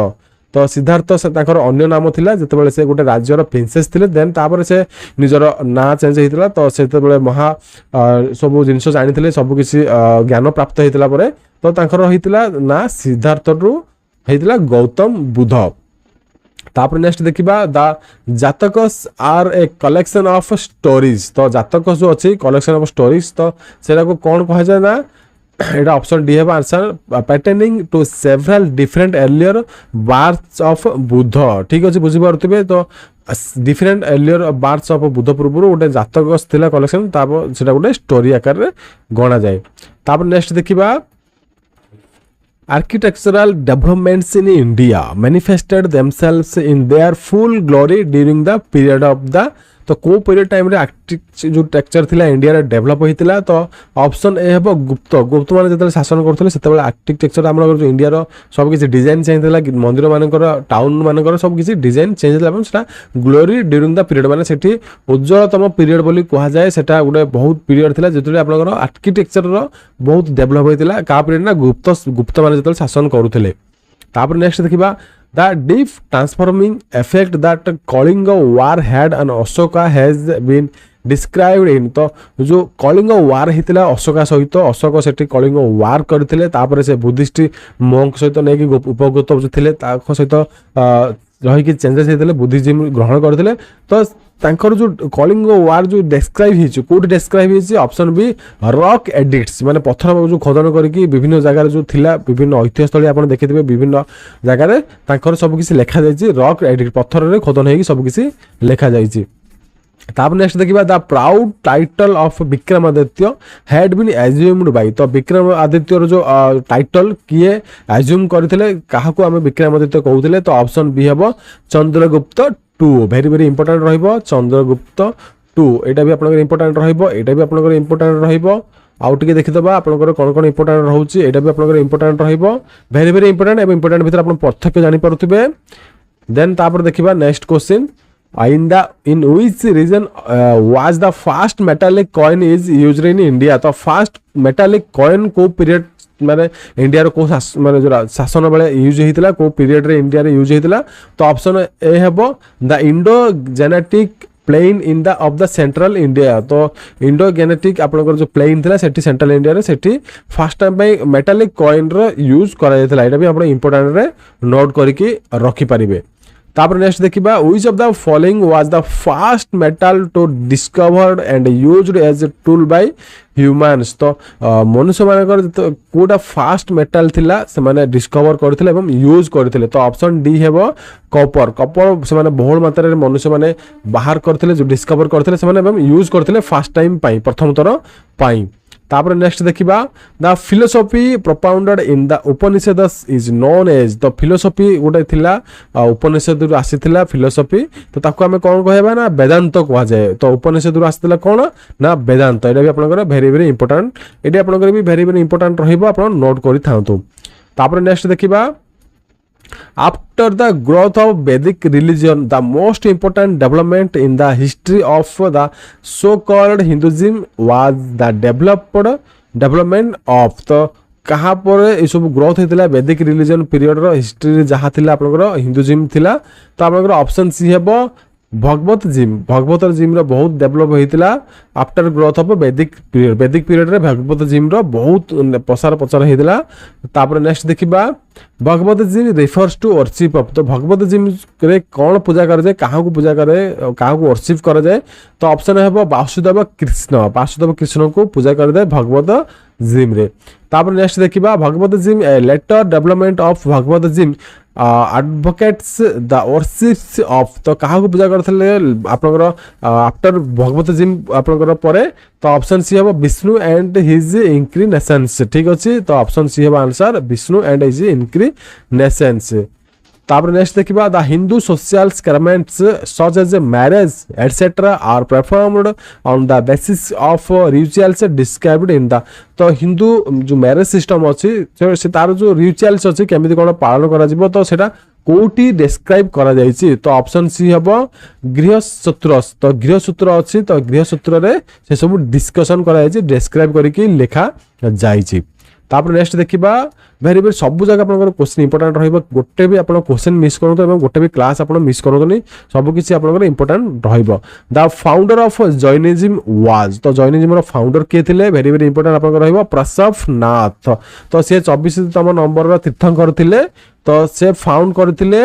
तो सिद्धार्थ से ताकर अन्य नाम थिला जते से गोटे राज्यर प्रिंसेस थिले। देन तापर से निजर ना चेंज हेतिला। तो सेते महा सब जिंस जानि थिले सब किसी ज्ञान प्राप्त हेतिला परे तो ताकर हेतिला ना सिद्धार्थ रु हेतिला गौतम बुद्ध। तापर नेक्स्ट देखिबा the Jatakas are a collection of stories. तो जातकस जो अच्छी कलेक्शन ऑफ स्टोरीज। तो सेरा को कौन कहा जाए ना एटा ऑप्शन डी है answer pertaining to several different earlier births of Buddha. ठीक अच्छे बुझी पारुथिबे। तो different earlier births of Buddha पूर्व गोटे जातकस थिला कलेक्शन तापर सेटा गोटे स्टोरी आकार रे गणा जाए। तापर नेक्स्ट देखिबा architectural developments in India manifested themselves in their full glory during the period of the। तो को पीरियड टाइम रे जो टेक्चर थिला इंडिया रे डेवलप होइतिला। तो ऑप्शन ए हेबो गुप्त। गुप्त माने जतले शासन करथले सेतबेले आर्किटेक्चर हमर जो इंडिया रो सब किछि डिजाइन चेंज थिला मंदिर मानकर टाउन मानकर सब किछि डिजाइन चेंज थिला ଏବଂ सेटा ग्लोरी ड्यूरिंग द पीरियड माने सेठी उज्जवलतम पीरियड बोली कहा जाए। सेटा गुडे बहुत पीरियड थिला जतले आपनकर आर्किटेक्चर रो बहुत डेवलप होइतिला का पीरियड ना गुप्त माने जतले शासन करूथिले। तापर नेक्स्ट देखिबा the deep transforming effect that Kalinga war had on Ashoka has been described in। तो जो कलिंग war हितला अशोका सहित अशोक सेठी कलिंग war करथिले तापर से बुद्धिस्ट monk सहित नै कि उपगत जो थिले ताको सहित रही कि चेंजेस हेतले बुद्धिज्म ग्रहण करथिले। तो तांकर जो कलिंग वार जो describe which code describe which option B rock edicts माने पत्थर जो खोदन करके विभिन्न जगह जो थिला विभिन्न ऐतिह्य स्थली आपण देखिथिबे विभिन्न जगह रे तांकर सब किसी लिखा जायछि रॉक एडिक्ट पत्थर रे खोदन हेकी सब किसी लिखा जायछि। तापर नेक्स्ट देखिबा the proud title of Vikramaditya had been assumed by. तो विक्रमादित्य रो जो टाइटल किए एज्यूम करथिले काहाको हम विक्रमादित्य कहउथिले। तो ऑप्शन बी हेबो चंद्रगुप्त 2। वेरी वेरी इंपोर्टेंट रहिबो चंद्रगुप्त 2 एटा भी आपनकर इंपोर्टेंट रहिबो एटा भी आपनकर इंपोर्टेंट रहिबो। आउ टिके देखिदबा आपनकर कोन कोन इंपोर्टेंट रहउची एटा भी आपनकर इंपोर्टेंट रहिबो। वेरी वेरी इंपोर्टेंट एवं इंपोर्टेंट भीतर आपन पार्थक्य जानि पारुथिबे। देन तापर देखिबा next question in which region was the first metallic coin is used in India। तो फर्स्ट मेटालिक कॉइन को पीरियड माने इंडिया रो को माने जो शासन बेले यूज हेतिला को पीरियड रे इंडिया रे यूज हेतिला। तो ऑप्शन ए हेबो the Indo Gangetic plain in the of the central India तो इंडो गेनेटिक आपनकर जो प्लेन थिला सेठी सेंट्रल इंडिया रे सेठी फर्स्ट टाइम पे मेटालिक कॉइन रो यूज करा जायतला एटा भी आपण इंपोर्टेंट रे नोट करके रखि परिबे तापर नेक्स्ट देखिबा which of the following was the first metal to discovered and used as a tool by humans तो मनुष्य मानकर कोटा फास्ट मेटल थिला से माने डिस्कवर करथिले एवं यूज करथिले तो ऑप्शन डी हेबो कॉपर कॉपर से माने बहुल मात्रा रे मनुष्य माने बाहर करथिले जो डिस्कवर करथिले से माने एवं यूज करथिले फर्स्ट टाइम पाई प्रथम थर पाई तापर नेक्स्ट देखिबा the philosophy propounded in the Upanishads is known as तो फिलोसॉफी गोटे थिला उपनिषद रु आसीथिला फिलोसॉफी तो ताको हमें कोन कहबा ना वेदांत कहा जाय तो उपनिषद रु आसीथिला कोन ना वेदांत एटा भी आपनकर वेरी वेरी इंपोर्टेंट एटा आपनकर भी वेरी वेरी इंपोर्टेंट रहिबो आपन नोट करि थांतु तापर नेक्स्ट देखिबा after the growth of Vedic religion the most important development in the history of the so called Hinduism was the development of the कहा पर ये सब ग्रोथ होता वैदिक रिलीजन पीरियड रो हिस्ट्री जहाँ थिला आपनकर हिंदुइज्म थिला तो आपनकर ऑप्शन सी हेबो भगवत जिम रो बहुत डेवलप होइतिला आफ्टर ग्रोथ ऑफ वैदिक पीरियड रे भगवत जिम रो बहुत प्रसार प्रचार होइतिला तापर नेक्स्ट देखिबा Bhagavatism refers to worship of तो भगवत जिम रे कोन पूजा करे जाय काहा को पूजा करे काहा को वर्शिप करे जाय तो ऑप्शन हेबो वासुदेव कृष्ण को पूजा करे जाय भगवत जिम रे तापर नेक्स्ट देखिबा Bhagavatism later development of Bhagavatism advocates the worships of तो काहा को पूजा करथले आपनकर आफ्टर भगवत जिम आपनकर परे तो ऑप्शन सी हेबो विष्णु एंड हिज इंक्रिनेशंस ठीक अछि तो ऑप्शन सी हेबो answer Vishnu and his incarnations तापर नेक्स्ट देखिबा the Hindu social experiments such as marriage etcetera are performed on the basis of rituals described in the तो हिंदू जो मैरिज सिस्टम अछि से तार जो रिचुअल्स अछि केमिति कोन पालन करा जिवो तो सेटा कोटी डिस्क्राइब करा जायछि तो ऑप्शन सी हेबो गृहसूत्र तो गृहसूत्र अछि तो गृहसूत्र रे से सब डिस्कशन करा जायछि डिस्क्राइब करिकि लेखा जायछि तापर नेक्स्ट देखिबा वेरी वेरी सब जगह आपन क्वेश्चन इंपोर्टेंट रहइबो गोटे भी आपन क्वेश्चन मिस करतो एवं गोटे भी क्लास आपन मिस करतो नहीं सब किछि आपन इंपोर्टेंट रहइबो the founder of Jainism was तो जैनिज्म रो फाउंडर के थिले वेरी वेरी इंपोर्टेंट आपन रहइबो प्रसवनाथ तो से 24तम नंबर रो तीर्थंकर थिले तो से फाउंड करथिले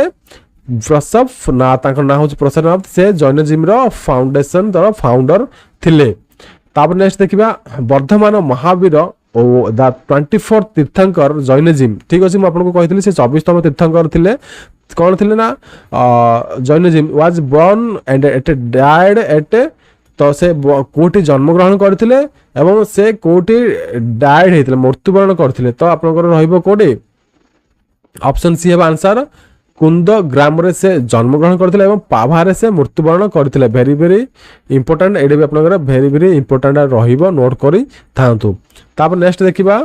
प्रसवनाथ ताकर नाम हो प्रसवनाथ से जैनिज्म रो फाउंडेशन द फाउंडर थिले तापर नेक्स्ट देखिबा वर्धमान महावीर ओ द 24th तीर्थंकर जैनिज्म ठीक अछि म आपन को कहितली से 24तम तीर्थंकर थिले कोन थिले ना Jainism was born and at died at तो से कोठी जन्म ग्रहण करथिले एवं से कोठी डाइड हेतिले मृत्युवरण करथिले तो आपन को रहइबो कोडी ऑप्शन सी है आंसर कुंद ग्राम रे से जन्म ग्रहण करथिले एवं पाभारे से मृत्युवरण करथिले वेरी वेरी इंपोर्टेंट एडे भी आपनकर वेरी वेरी इंपोर्टेंट रहिबो नोट करी थांतु तापर नेक्स्ट देखिबा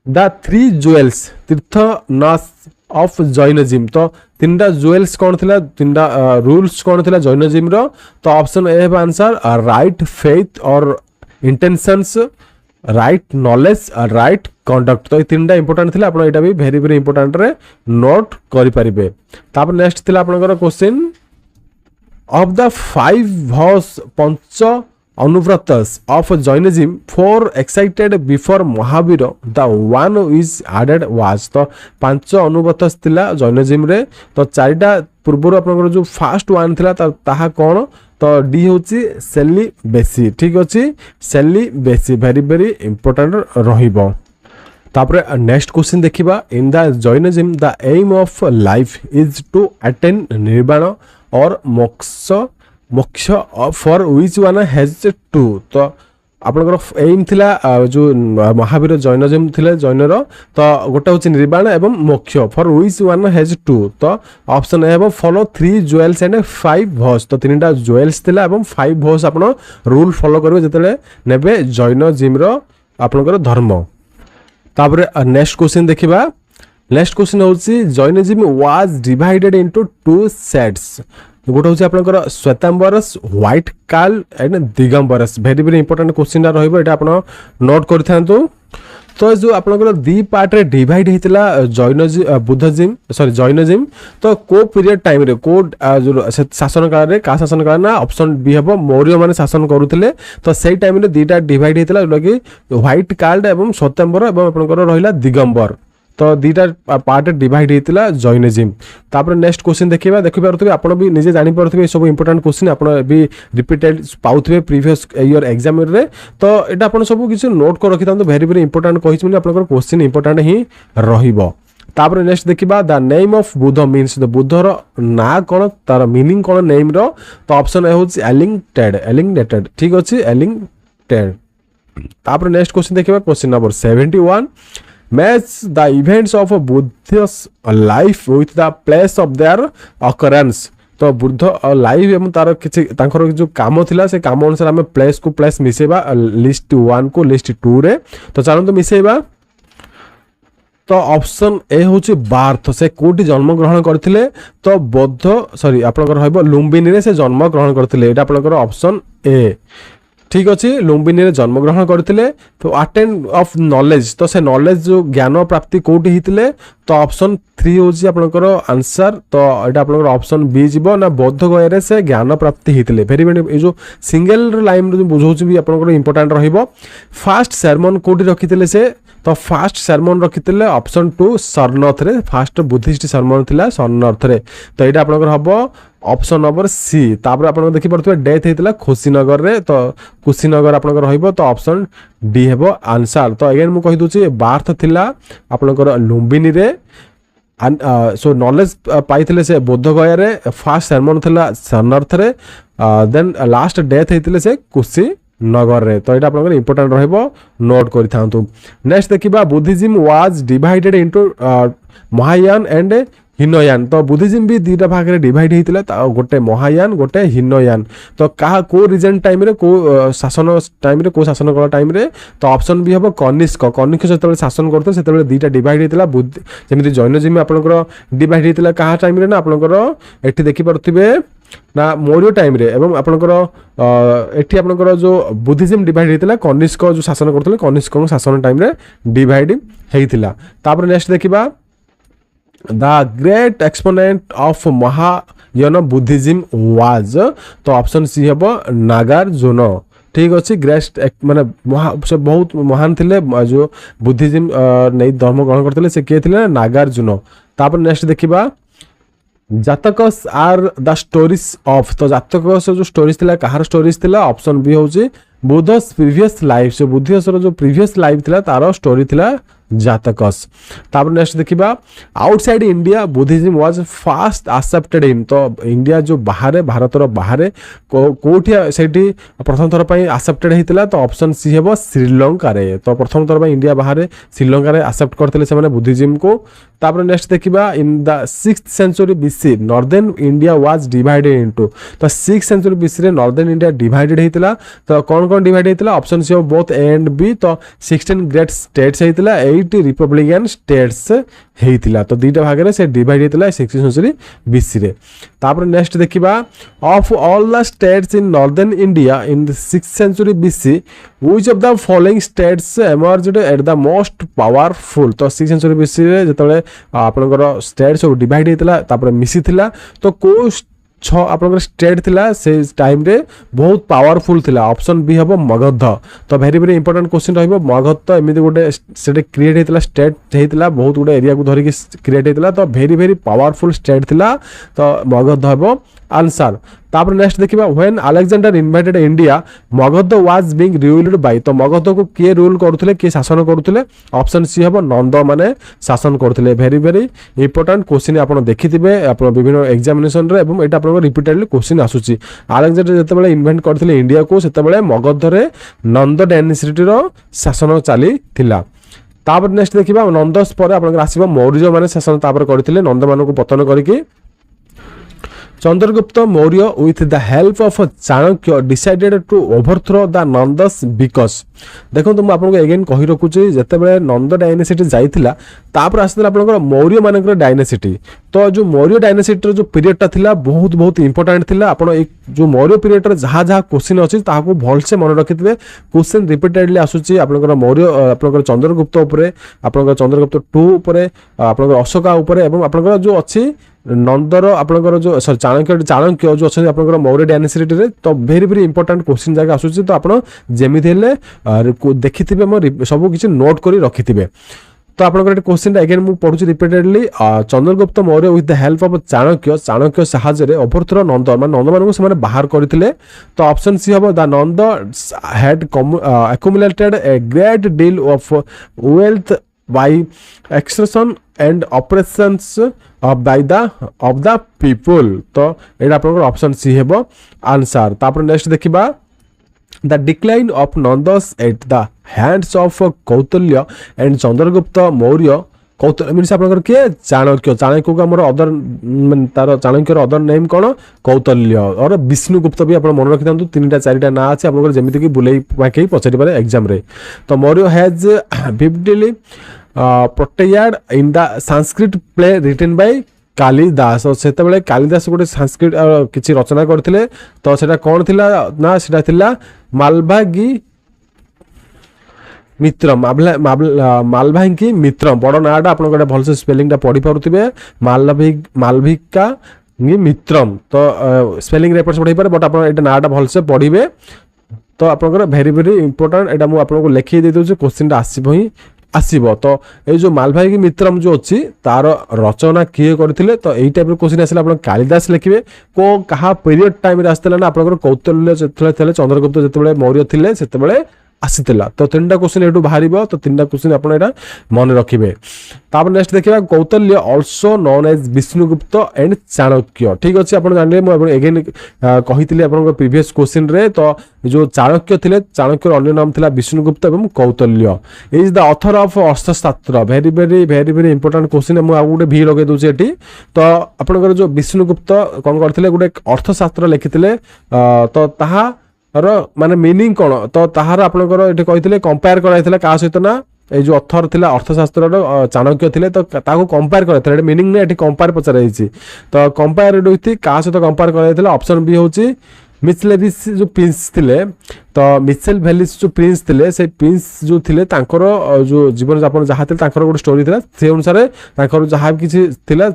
द 3 ज्वेल्स तीर्थ नास ऑफ जैनिज्म तो तीनटा ज्वेल्स कोन थिला तीनटा रूल्स कोन थिला जैनिज्म रो तो ऑप्शन ए है आंसर राइट फेथ और intentions right knowledge right conduct तो तीनटा इंपोर्टेंट थिला आपण एटा भी वेरी वेरी इंपोर्टेंट रे नोट करि परिबे तापर नेक्स्ट थिला आपनकर क्वेश्चन ऑफ द 5 भॉस पंच anuvratas of Jainism 4 excited before Mahavira the one is added was तो 5 अनुव्रतस थिला जैनिज्म रे तो चारिटा पूर्व आपनकर जो फर्स्ट वन थिला ताहा कोन तो डी होची सेलिबेसी ठीक अछि सेलिबेसी वेरी वेरी इंपोर्टेंट रहिबो तापर नेक्स्ट क्वेश्चन देखिबा in the Jainism the aim of life is to attain nirvana और moksha for which one has to तो आपनकर एम थिला जो महावीर जैनिज्म थिले जैनर तो गोटे होची निर्वाण एवं moksha for which one has to तो ऑप्शन ए हेबो फॉलो 3 ज्वेल्स एंड 5 भोस तो तीनटा ज्वेल्स थिला एवं 5 भोस आपन रूल फॉलो करबे जतले नेबे जैनिज्म रो आपनकर धर्म तापर नेक्स्ट क्वेश्चन देखिबा नेक्स्ट क्वेश्चन होची Jainism was divided into 2 sets गोटे होची आपनकर Svetambaras white clad and Digambaras very very important question रहइबो एटा आपन नोट करथांतु तो जो आपनकर दी पार्ट रे डिवाइड हेतिला जैनिज्म तो को पीरियड टाइम रे को जो शासन काल रे का शासन काल ना ऑप्शन बी हबो मौर्य माने शासन करूथिले तो सेही टाइम रे दीटा डिवाइड हेतिला जो कि व्हाइट कार्ड एवं सत्यम्बर एवं आपनकर रहिला दिगंबर तो दीटा पार्ट डिवाइड हेतिला जैनिज्म तापर नेक्स्ट क्वेश्चन देखिबा देखि पारथबे आपण भी निजे जानि पारथबे सब इंपोर्टेंट क्वेश्चन आपण भी रिपीटेड पाउथबे प्रीवियस ईयर एग्जाम रे तो एटा आपण सब किछ नोट कर रखितांतो वेरी वेरी इंपोर्टेंट कहिछ माने आपनकर क्वेश्चन इंपोर्टेंट ही रहिबो तापर नेक्स्ट देखिबा the name of Buddha means the बुद्धर ना कोन तार मीनिंग कोन नेम रो तो ऑप्शन ए होछि एलिंगटेड ठीक अछि एलिंगटेड तापर नेक्स्ट क्वेश्चन देखिबा question number 71 match the events of a Buddha's life with the place of their occurrence तो बुद्ध लाइफ एवं तार किछि तांकर जो काम थिला से काम अनुसार हमें प्लेस को प्लेस मिसेबा लिस्ट 1 को लिस्ट 2 रे तो चलन तो मिसेबा तो ऑप्शन ए होछि बार्थ से कोठी जन्म ग्रहण करथिले तो बौद्ध सॉरी आपनकर होइबो लुम्बिनी रे से जन्म ग्रहण करथिले एटा आपनकर ऑप्शन ए ठीक अच्छे लुम्बिनी रे जन्म ग्रहण करथिले तो अटेंड ऑफ नॉलेज तो से नॉलेज जो ज्ञान प्राप्ति कोठी हितले तो ऑप्शन 3 होछि आपनकर आंसर तो एटा आपनकर ऑप्शन बी जिवो ना बौद्ध गया रे से ज्ञान प्राप्ति हितले वेरी वेरी ए जो सिंगल लाइन जो बुझौछि भी आपनकर इंपोर्टेंट रहिबो फास्ट सरमन कोठी रखितले से तो फास्ट सरमन रखितले ऑप्शन 2 सरनाथ रे फास्ट बुद्धिस्ट सरमन थिला सरनाथ रे तो एटा आपनकर हबो ऑप्शन नंबर सी तापर आपन देखि परथबे डेथ हेतला खुशीनगर रे तो कुशीनगर आपनकर रहइबो तो ऑप्शन डी हेबो आंसर तो अगेन मु कहि दोछि बार्थ थिला आपनकर लुम्बिनी रे सो नॉलेज पाइथिले से बोध गया रे फास्ट सरमन थिला सरनाथ रे देन लास्ट डेथ हेतले से कुशी नगर रे तो एटा आपनकर इंपोर्टेंट रहइबो नोट करि थांतु नेक्स्ट देखिबा Buddhism was divided into Mahayana and Hinayana तो बुद्धिज्म भी दीटा भाग रे डिवाइड हेतिला गोटे महायान गोटे हिनयान तो कहा को रीजन टाइम रे को शासन टाइम रे को शासन कला टाइम रे तो ऑप्शन भी हबो कनिष्क सेतबे शासन करते सेतबे दीटा डिवाइड हेतिला बुद्धि जेमिति जैनिज्म आपनकर डिवाइड हेतिला कहा टाइम रे ना आपनकर एठी देखि परथिबे ना मौर्य टाइम रे एवं आपनकर एठी आपनकर जो बुद्धिज्म डिवाइड हेतिला कनिष्क जो शासन करथले कनिष्क शासन टाइम रे डिवाइड हेतिला तापर नेक्स्ट देखिबा The great exponent of Mahayana Buddhism was तो ऑप्शन सी हेबो नागार्जुन ठीक अच्छे ग्रेट माने से बहुत महान थिले जो बुद्धिज्म नै धर्म ग्रहण करथिले से के थिले नागार्जुन तापर नेक्स्ट देखिबा जातकस आर द स्टोरीज ऑफ तो जातकस जो स्टोरीज थिला कहार स्टोरीज थिला ऑप्शन बी होची बुद्धस प्रीवियस लाइफ से बुद्धिसर जो प्रीवियस लाइफ थिला तारो स्टोरी थिला जातकस तापर नेक्स्ट देखिबा outside India Buddhism was fast accepted in तो इंडिया जो बाहर भारतर बाहर कोठी सेठी प्रथम थर पई एक्सेप्टेड हेतिला तो ऑप्शन सी हेबो श्रीलंका रे तो प्रथम थर पई इंडिया बाहर श्रीलंका रे एक्सेप्ट करथिले से माने बुद्धिज्म को तापर नेक्स्ट देखिबा in the 6th century BC northern India was divided into तो 6th सेंचुरी बीसी रे नॉर्दर्न इंडिया डिवाइडेड हेतिला तो कोन डिवाइड हेतिला option C both A and B तो 16 ग्रेट स्टेट्स हेतिला 8 रिपब्लिकन स्टेट्स हेतिला तो दीटा भाग रे से डिवाइड हेतिला 6th सेंचुरी बीसी रे तापर नेक्स्ट देखिबा of all the states in northern India in the 6th century BC which of the following states emerged at the most powerful तो 6th सेंचुरी बीसी रे जतले आपनकर स्टेट सब divide हेतिला तापर मिसी थिला तो को छ आपनकर स्टेट थिला से टाइम रे बहुत पावरफुल थिला ऑप्शन बी हबो मगध तो वेरी वेरी इंपोर्टेंट क्वेश्चन रहइबो मगध तो एमिति गोटे सेटे क्रिएट हेतिला स्टेट हेतिला बहुत गुडे एरिया को धरि के क्रिएट हेतिला तो वेरी वेरी पावरफुल स्टेट थिला तो मगध हबो आंसर तापर नेक्स्ट देखिबा when Alexander invited India Magadh was being ruled by तो मगध को के रूल करथले के शासन करथले ऑप्शन सी हबो नंद माने शासन करथले वेरी वेरी इंपोर्टेंट क्वेश्चन आपण देखिथिबे आपण विभिन्न एग्जामिनेशन रे एवं एटा आपण रिपीटेडली क्वेश्चन आसुची अलेक्जेंडर जते बेले इन्वेंट करथले इंडिया को सेते बेले मगध रे नंद डायनेस्टी रो शासन चली थिला तापर नेक्स्ट देखिबा नंदस पर आपण आसीबा मौर्य माने शासन तापर करथिले नंद मानको पतन करिके Chandragupta Maurya with the help of Chanakya decided to overthrow the Nandas because देखो तुम आपको अगेन कहि रखुची जते बेले नंद डायनेसिटी जाइथिला तापर आस्ते आपनकर मौर्य मानकर डायनेसिटी तो जो मौर्य डायनेसिटी जो पीरियड टा थिला बहुत बहुत इंपोर्टेंट थिला आपण एक जो मौर्य पीरियड रे जहा जहा क्वेश्चन अछि ताको भल से मन रखितबे क्वेश्चन रिपीटेडली आसुची आपनकर मौर्य आपनकर चंद्रगुप्त ऊपर आपनकर चंद्रगुप्त 2 ऊपर आपनकर अशोका ऊपर एवं आपनकर जो अछि नंदर आपनकर जो सॉरी चाणक्य जो अछि आपनकर मौर्य डायनेसिटी रे तो वेरी वेरी इंपोर्टेंट क्वेश्चन जागा आसुची तो आपण जेमिति हेले देखिथिबे म सब किछि नोट करी रखिथिबे तो आपनकर क्वेश्चन अगेन मु पढुची repeatedly Chandragupta Maurya with the help of Chanakya सहायता रे ओभरथ्रो नंद मान नंद मानकु से बाहर करथिले तो ऑप्शन सी हबो the Nand had accumulated a great deal of wealth by extortion and oppressions of the people तो एटा आपनकर ऑप्शन सी हेबो आंसर तापर नेक्स्ट देखिबा the decline of Nandas at the hands of Kautilya and Chandragupta Maurya Kautilya means आपनकर के चाणक्य को हमर अदर तार चाणक्यर अदर नेम कोन कौतल्य और विष्णुगुप्त भी आपण मन रखि थांतु तीनटा चारिटा ना अछि आपनकर जेमिति कि बुलाई पाके पछाडी पारे एग्जाम रे तो Maurya has vividly protected in the Sanskrit play written by Kalidas और सेते बेले कालिदास गोटे संस्कृत किछि रचना करथिले तो सेटा कोन थिला ना सेटा थिला मालभागी मित्रम मालभागी मित्रम बड़ नाटा आपन गोटे भल से स्पेलिंग टा पढ़ी पारुथिबे मालभिका मित्रम तो स्पेलिंग रेपर्स पढ़ी पारे बट आपन एटा नाटा भल से पढ़िबे तो आपन वेरी वेरी इंपोर्टेंट एटा मु आपन को लिखि दे दोछु क्वेश्चन टा आसीबो ही आसीबो तो ए जो मालभागी मित्रम जो अछि तार रचना किए करथिले तो एई टाइप रो क्वेश्चन आसिला आपन कालिदास लिखिबे को कहा पीरियड टाइम रे आस्तला ना आपन कौतल्य जेतले चंद्रगुप्त जेतबेले मौर्य थिले सेतबेले आसीतिला तो तीनटा क्वेश्चन एटू बाहरिबो तो तीनटा क्वेश्चन आपण एटा मन रखिबे तापर नेक्स्ट देखिबा Kautilya also known as Vishnugupta and Chanakya ठीक अछि आपण जानले म अगेन कहितले आपण प्रीवियस क्वेश्चन रे तो जो चाणक्य थिले चाणक्यर अन्य नाम थिला विष्णुगुप्त एवं Kautilya is the author of Arthashastra very very very very important question म आ गुटे भी लगे दोचे एटी तो आपनकर जो विष्णुगुप्त कोन करथिले गुटे अर्थशास्त्र लिखिथिले तो ताहा र माने मीनिंग कोन तो ताहार आपनकर एठी कहिथिले कंपेयर कराइथिला का सहित ना ए जो अथर थिला अर्थशास्त्र रो चाणक्य थिले तो ताको कंपेयर कराइथिला मीनिंग ने एठी कंपेयर पचराइछि तो कंपेयर होइथि का सहित कंपेयर कराइथिला ऑप्शन बी होछि मिचलेविस जो प्रिंस थिले तो मिचेल वैलिस जो प्रिंस थिले से प्रिंस जो थिले तांकर जो जीवन यापन जहा थिले तांकर गोटे स्टोरी थिला से अनुसार तांकर जहा किछि थिला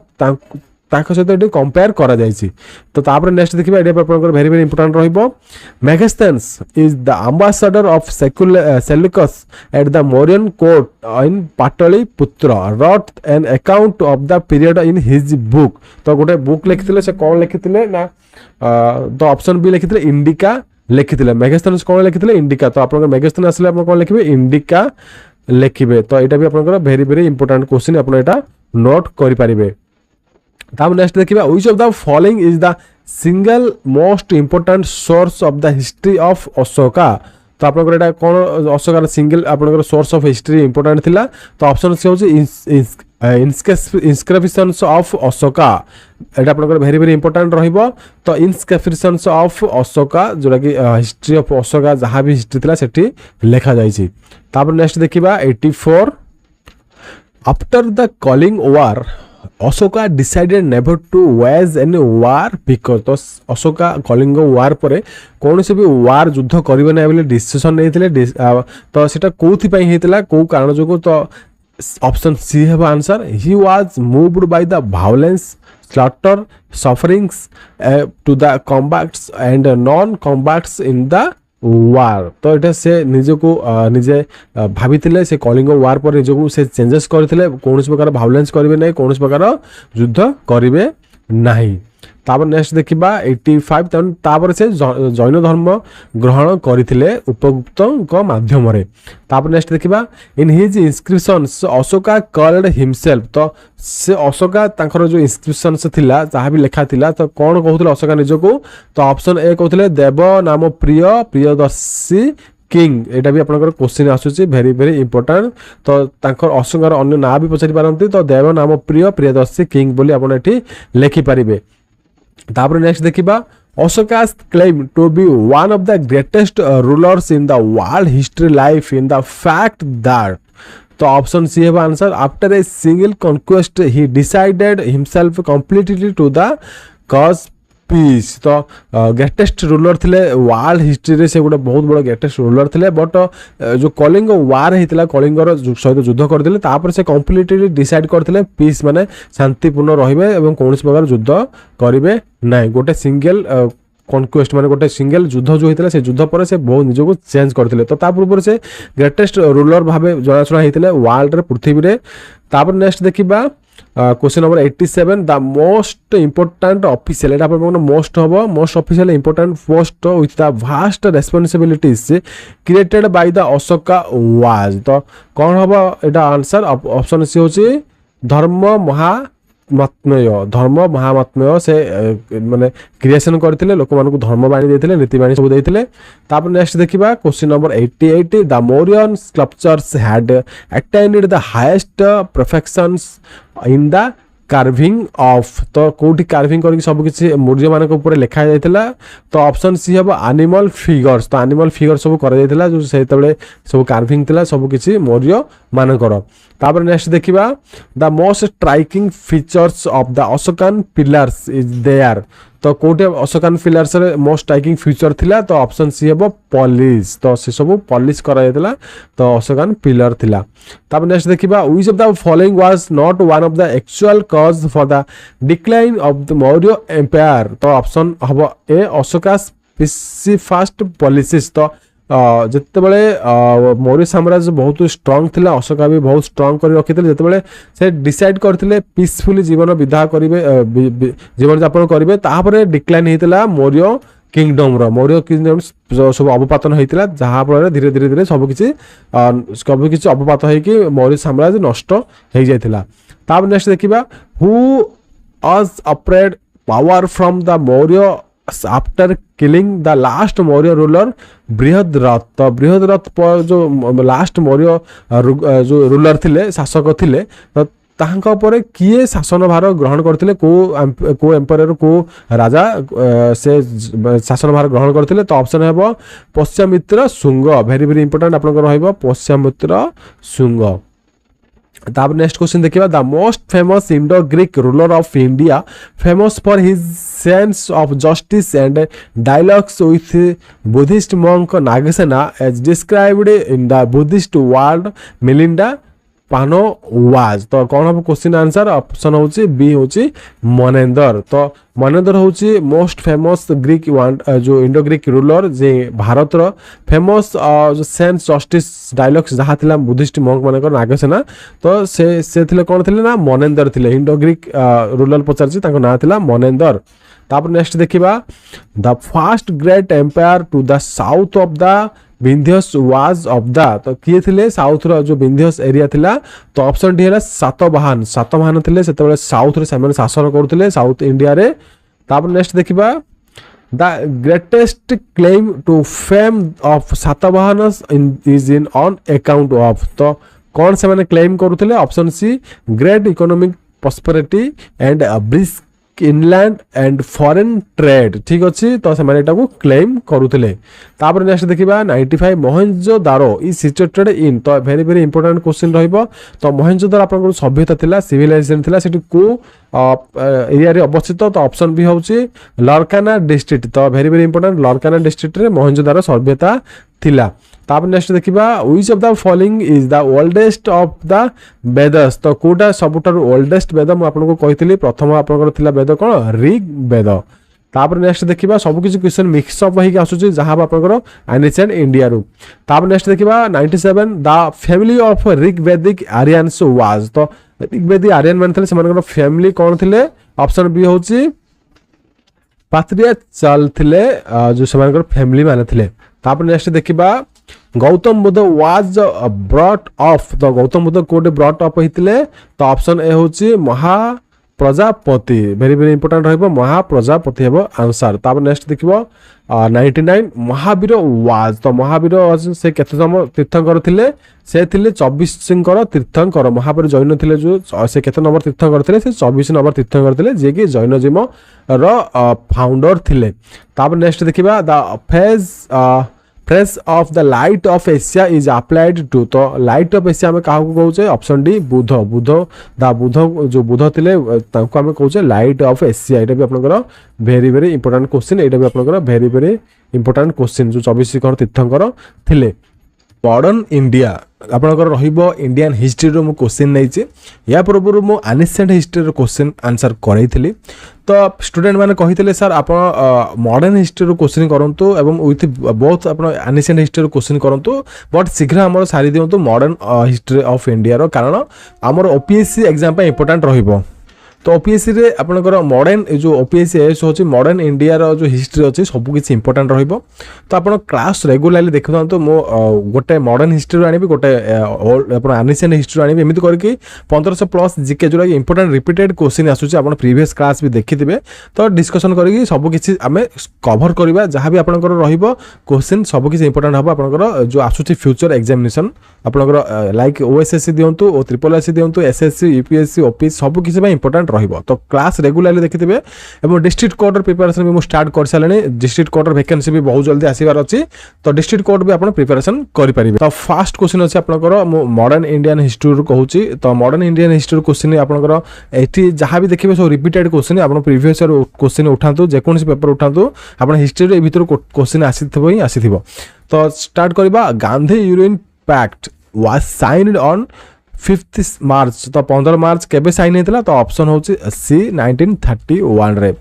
ताको सहित एटी कंपेयर करा जायछि तो तापर नेक्स्ट देखिबा एटी आपनकर वेरी वेरी इंपोर्टेंट रहइबो Megasthenes is the ambassador of Seleucus at the Mauryan court in Pataliputra wrote an account of the period in his book तो गोटे बुक लिखिथिले से कोन लिखिथिले ना तो ऑप्शन बी लिखिथिले इंडिका लिखिथिले मेगास्थेन्स कोन लिखिथिले इंडिका तो आपनकर मेगास्थेन आसले आपन कोन लिखिबे इंडिका लिखिबे तो एटा भी आपनकर वेरी वेरी इंपोर्टेंट क्वेश्चन आपन एटा नोट करि परिबे ताप नेक्स्ट देखिबा which of the following is the single most important source of the history of Ashoka तो आपनकर एटा कोन अशोका सिंगल आपनकर सोर्स ऑफ हिस्ट्री इंपोर्टेंट थिला तो ऑप्शन सी होची इंस्क्रिप्शंस ऑफ अशोका एटा आपनकर वेरी वेरी इंपोर्टेंट रहइबो तो इंस्क्रिप्शंस ऑफ अशोका जोरा कि हिस्ट्री ऑफ अशोका जहां भी हिस्ट्री थिला सेठी लिखा जाईछि तापर नेक्स्ट देखिबा 84 after the Kalinga war Ashoka decided never to wage any war because तो अशोका कलिंग वार पर कौन से भी वार युद्ध करिवे ना बोले डिसीजन नेथिले तो सेटा कोथि पई हेतिला को कारण जो तो ऑप्शन सी है answer he was moved by the violence slaughter sufferings to the combats and non combats in the war तो एटा से निजे को निजे भाबितिले से कलिंग वार पर निजे को से चेंजेस करथिले कोनस प्रकार वायलेंस करिवे नै कोनस प्रकार युद्ध करिवे नाही तापर नेक्स्ट देखिबा 85 तापर से जैन धर्म ग्रहण करथिले उपगुप्त को माध्यम रे तापर नेक्स्ट देखिबा in his inscriptions Ashoka called himself तो से अशोका तांकर जो इंस्क्रिप्शंस थिला जहा भी लिखा थिला तो कोन कहउथिले अशोका निजे को तो ऑप्शन ए कहउथिले देव नाम प्रिय प्रियदर्शी किंग एटा भी आपनकर क्वेश्चन आसुची वेरी वेरी इंपोर्टेंट तो तांकर अशोकार अन्य ना भी पछारी पारंती तो देव नाम प्रिय प्रियदर्शी किंग बोली आपन एठी लिखि परिबे तापर नेक्स्ट देखिबा Ashoka's claim to be one of the greatest rulers in the world history life in the fact that तो ऑप्शन सी है answer after a single conquest he decided himself completely to the cause peace तो greatest ruler थिले world history रे से गोटे बहुत बड़ greatest ruler थिले बट जो कलिंग वार होता कलिंगर सहित युद्ध करते तापर से कंप्लीटली डिसाइड करते पीस माने शांतिपूर्ण रहिबे एवं कौन प्रकार युद्ध करेंगे ना गोटे सिंगल कॉन्क्वेस्ट माने गोटे सिंगल युद्ध जो होता है युद्ध पर से बहुत निजक चेंज करते तो पूर्व से ग्रेटेस्ट रूलर भाव जनाशुना होते वर्ल्ड रे पृथ्वी रे तापर नेक्स्ट देखिबा question number 87 the most important official एटा पर मोस्ट हबो most official important post with the vast responsibilities created by the Ashoka was तो कौन हबो एटा आंसर ऑप्शन सी होची धर्म महात्म्य से माने क्रिएशन करथिले लोक मानकु धर्म बाणी देथिले नीति बाणी सब देथिले तापर नेक्स्ट देखिबा question number 88 the Mauryan sculptures had attend the highest perfections in the carving of तो कोठी कार्विंग करके सब किछि मौर्य मानक ऊपर लिखा जायतिला तो ऑप्शन सी हबो एनिमल फिगर्स तो एनिमल फिगर सब कर जायतिला जो सेतबे सब कार्विंग थिला सब किछि मौर्य मानकर तापर नेक्स्ट देखिबा the most striking features of the Ashokan pillars is there तो कोटे अशोकन पिलर्स रे मोस्ट स्ट्राइकिंग फीचर थिला तो ऑप्शन सी हबो पॉलिश तो से सब पॉलिश करा जायतिला तो अशोकन पिलर थिला तापर नेक्स्ट देखिबा which of the following was not one of the actual cause for the decline of the Maurya empire तो ऑप्शन हबो ए अशोकास फास्ट पॉलिसिस तो जिते बड़े मौर्य साम्राज्य बहुत स्ट्रांग थिला अशोका भी बहुत स्ट्रांग कर रखी जिते बड़े से डिसाइड करथिले पीसफुली जीवन विवाह करेंगे जीवन यापन करेंगे तापर डिक्लाइन होता मौर्य किंगडम मौर्य किंगडम सब अवपातन होता जहाँ फल धीरे धीरे धीरे सबकि अवपात होगी मौर्य साम्राज्य नष्ट हो जाता तापर नेक्स्ट देखा who was afraid power from the Maurya after killing the last Maurya ruler Brihadratha तो बृहद्रथ जो लास्ट मौर्य जो रूलर थिले शासक थिले तो तांका परे किए शासन भार ग्रहण करथिले को एम्पायर को राजा से शासन भार ग्रहण करथिले तो ऑप्शन है Pushyamitra Shunga very very important आपन रहइबो पुष्यमित्र शुंग तापर नेक्स्ट क्वेश्चन देखिबा the most famous Indo Greek ruler of India famous for his sense of justice and dialogues with Buddhist monk Nagasena as described in the Buddhist world Milinda Panho was तो कौन हम question answer option होची B होची Menander तो Menander होची most famous Greek जो Indo Greek ruler जे भारत रो फेमस जो सेंस जस्टिस डायलॉग्स जहाँ थिला बुद्धिस्ट monk मानकर नागसेना तो से थिले कौन थिले ना मनेंदर थिले इंडो ग्रीक रूलर पचारछि ताको ना थिला मनेंदर तापर नेक्स्ट देखिबा the first great empire to the south of the Vindhyas was of the तो किए थिले साउथ रो जो विंध्यस एरिया थिला तो ऑप्शन डी हैला सातवाहन थिले सेतेबेले साउथ रे सामने शासन करथिले साउथ इंडिया रे तापर नेक्स्ट देखिबा the greatest claim to fame of Satavahanas is in on account of तो कौन से माने क्लेम करूथिले option C great economic prosperity and brisk inland and foreign trade ठीक अच्छे तो से माने को क्लेम करूथिले तापर नेक्स्ट देखिबा 95 मोहेंजोदारो इज सिचुएटेड इन तो वेरी वेरी इंपोर्टेंट क्वेश्चन रहइबो तो मोहेंजोदारो आपन सभ्यता थिला सिविलाइजेशन थिला सेठी को एरिया रे अवस्थित तो ऑप्शन बी होची लरकाना डिस्ट्रिक्ट तो very very important Larkana district रे मोहेंजोदारो सभ्यता थिला तापर नेक्स्ट देखिबा which of the following is the oldest of the Vedas तो कोटा सबुठार ओल्डेस्ट वेद मु आपन को कहितली प्रथम आपन थिला वेद कोन ऋग वेद तापर नेक्स्ट देखिबा सब किछि क्वेश्चन मिक्स अप होई आसुची जहां आपन एनिसेंट इंडिया रु तापर नेक्स्ट देखिबा 97 द फैमिली ऑफ ऋग वैदिक आर्यन्स वाज तो ऋग वैदिक आर्यन मान थिले सेमानकर फैमिली कोन थिले ऑप्शन बी होची पात्रिया चल थिले जो सेमानकर फैमिली मान थिले तापर नेक्स्ट देखिबा Gautam Buddha was brought of तो गौतम बुद्ध कोटे ब्रॉट ऑफ होइतिले तो ऑप्शन ए होची प्रजापति वेरी वेरी इंपोर्टेंट रहिबो महाप्रजापति हेबो आंसर। तापर नेक्स्ट देखिबो 99 महावीर वाज तो महावीर से केतम तीर्थंकर थिले से थिले 24 तीर्थंकर महावीर जैन थिले जो से केते नंबर तीर्थंकर थिले से 24 नंबर तीर्थंकर थिले जे कि जैनिज्म रो फाउंडर थिले। तापर नेक्स्ट देखिबा the phrase of the light of Asia is applied to तो लाइट ऑफ एशिया में काहू कहउचे option D Buddha Buddha the Buddha जो बुध थिले तांको हमें कहउचे लाइट ऑफ एशिया। एटा भी आपनकर वेरी वेरी इंपोर्टेंट क्वेश्चन एटा भी आपनकर वेरी वेरी इंपोर्टेंट क्वेश्चन जो 24 तीर्थंकर थिले। मॉडर्न इंडिया आपनकर रहिबो इंडियन हिस्ट्री रो मु क्वेश्चन नैचे या पूर्व मु एनिसेंट हिस्ट्री रो क्वेश्चन आंसर करैथिली तो स्टूडेंट माने कहिथिले सर आपण मॉडर्न हिस्ट्री रो क्वेश्चन करंतु एवं विथ बोथ आपण एनिसेंट हिस्ट्री रो क्वेश्चन करंतु बट शीघ्र हमर सारी दियंतु मॉडर्न हिस्ट्री ऑफ इंडिया रो कारण हमर ओपीएससी एग्जाम पे इंपोर्टेंट रहिबो। तो ओपीएससी रे आपनकर मॉडर्न जो ओपीएससी एएस होची मॉडर्न इंडिया रो जो हिस्ट्री अछि सब किछि इंपोर्टेंट रहिबो। तो आपण क्लास रेगुलरली देखथांतो मो गोटे मॉडर्न हिस्ट्री आनिबि गोटे आपण एनिसेंट हिस्ट्री आनिबि एमिति करके 1500 प्लस जीके जोरा इंपोर्टेंट रिपीटेड क्वेश्चन आसुची आपण प्रीवियस क्लास भी देखिथिबे तो डिस्कशन करके सब किछि हमें कवर करबा जहां भी आपनकर रहिबो क्वेश्चन सब किछि इंपोर्टेंट हबो आपनकर जो आसुची फ्यूचर एग्जामिनेशन आपनकर लाइक ओएसएससी दियंतु ओ ट्रिपल एससी दियंतु एसएससी यूपीएससी ओपीएस सब किछि में इंपोर्टेंट रहिबो। तो क्लास रेगुलरली देखिथिबे एवं डिस्ट्रिक्ट कोर्ट प्रिपरेशन भी मु स्टार्ट कर सालेनी डिस्ट्रिक्ट कोर्ट वैकेंसी भी बहुत जल्दी आसीबार अछि तो डिस्ट्रिक्ट कोर्ट भी आपण प्रिपरेशन करि परिबे। तो फर्स्ट क्वेश्चन अछि आपनकर मॉडर्न इंडियन हिस्ट्री रो कहूची तो मॉडर्न इंडियन हिस्ट्री क्वेश्चन आपनकर एठी जहां भी देखिबे सो रिपीटेड क्वेश्चन आपण प्रीवियस क्वेश्चन उठांतु जे कोनसी पेपर उठांतु आपण हिस्ट्री रे भीतर क्वेश्चन आसीथिबो ही आसीथिबो। तो स्टार्ट करबा Gandhi union pact was signed on 5th March तो 15 मार्च केबे साइन हेतला तो ऑप्शन होची सी 1931 रे।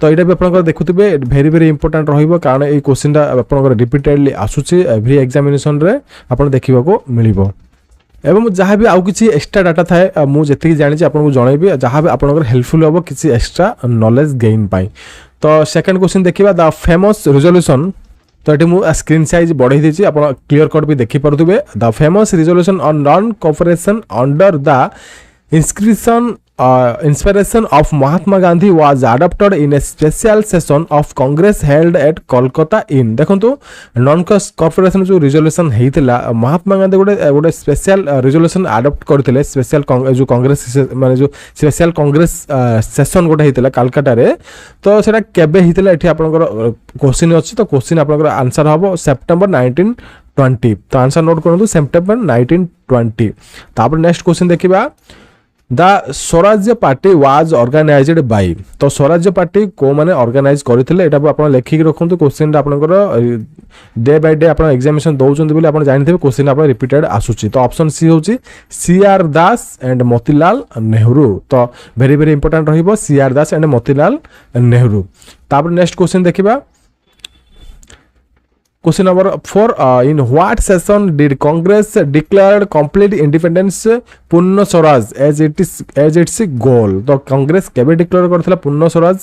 तो एटा भी आपनकर देखुथिबे वेरी वेरी इंपोर्टेंट रहिबो कारण ए क्वेश्चनटा आपनकर रिपीटेडली आसुची एवरी एग्जामिनेशन रे आपण देखिबा को मिलिबो। एवं जहाँ भी आउ किसी एक्स्ट्रा डाटा थाए मु जेतिकी जानि छी आपनको जणाइबी जहाँ भी आपनकर हेल्पफुल होबो किसी एक्स्ट्रा नॉलेज गेन पाई। तो सेकंड क्वेश्चन देखिबा द फेमस रिजोल्यूशन तो ये मुझे स्क्रीन साइज बढ़ाई देछि आप क्लियर कट भी देखि पारुथिबे the famous resolution on non cooperation under the inspiration of Mahatma Gandhi was adopted in a special session of Congress held at Kolkata in देखंतु नॉन कॉर्पोरेशन जो रिजोल्यूशन हेतिला महात्मा गांधी गोटे special resolution adopt करथिले special जो कांग्रेस माने जो special Congress session गोटे हेतिला कलकत्ता रे तो सेटा केबे हेतिला एठी आपनकर क्वेश्चन अछि तो क्वेश्चन आपनकर आंसर हबो सेप्टेम्बर 1920 तो आंसर नोट करंतु सेप्टेम्बर 1920। तापर नेक्स्ट क्वेश्चन देखिबा द स्वराज्य पार्टी वाज ऑर्गेनाइज्ड बाय तो स्वराज्य पार्टी को माने ऑर्गेनाइज करथिले एटा आपण लेखिक रखंतु क्वेश्चन आपनकर डे बाय डे आपण एग्जामिनेशन दउचंती बोली आपण जानिथिबे क्वेश्चन आपण रिपीटेड आसुची तो ऑप्शन सी होची सीआर दास एंड मोतीलाल नेहरू तो वेरी वेरी इंपोर्टेंट रहिबो सीआर दास एंड मोतीलाल नेहरू। तापर नेक्स्ट क्वेश्चन देखिबा Question number 4 in what session did Congress declared complete independence पूर्ण स्वराज as its goal तो कांग्रेस केबे डिक्लेयर करथिला पूर्ण स्वराज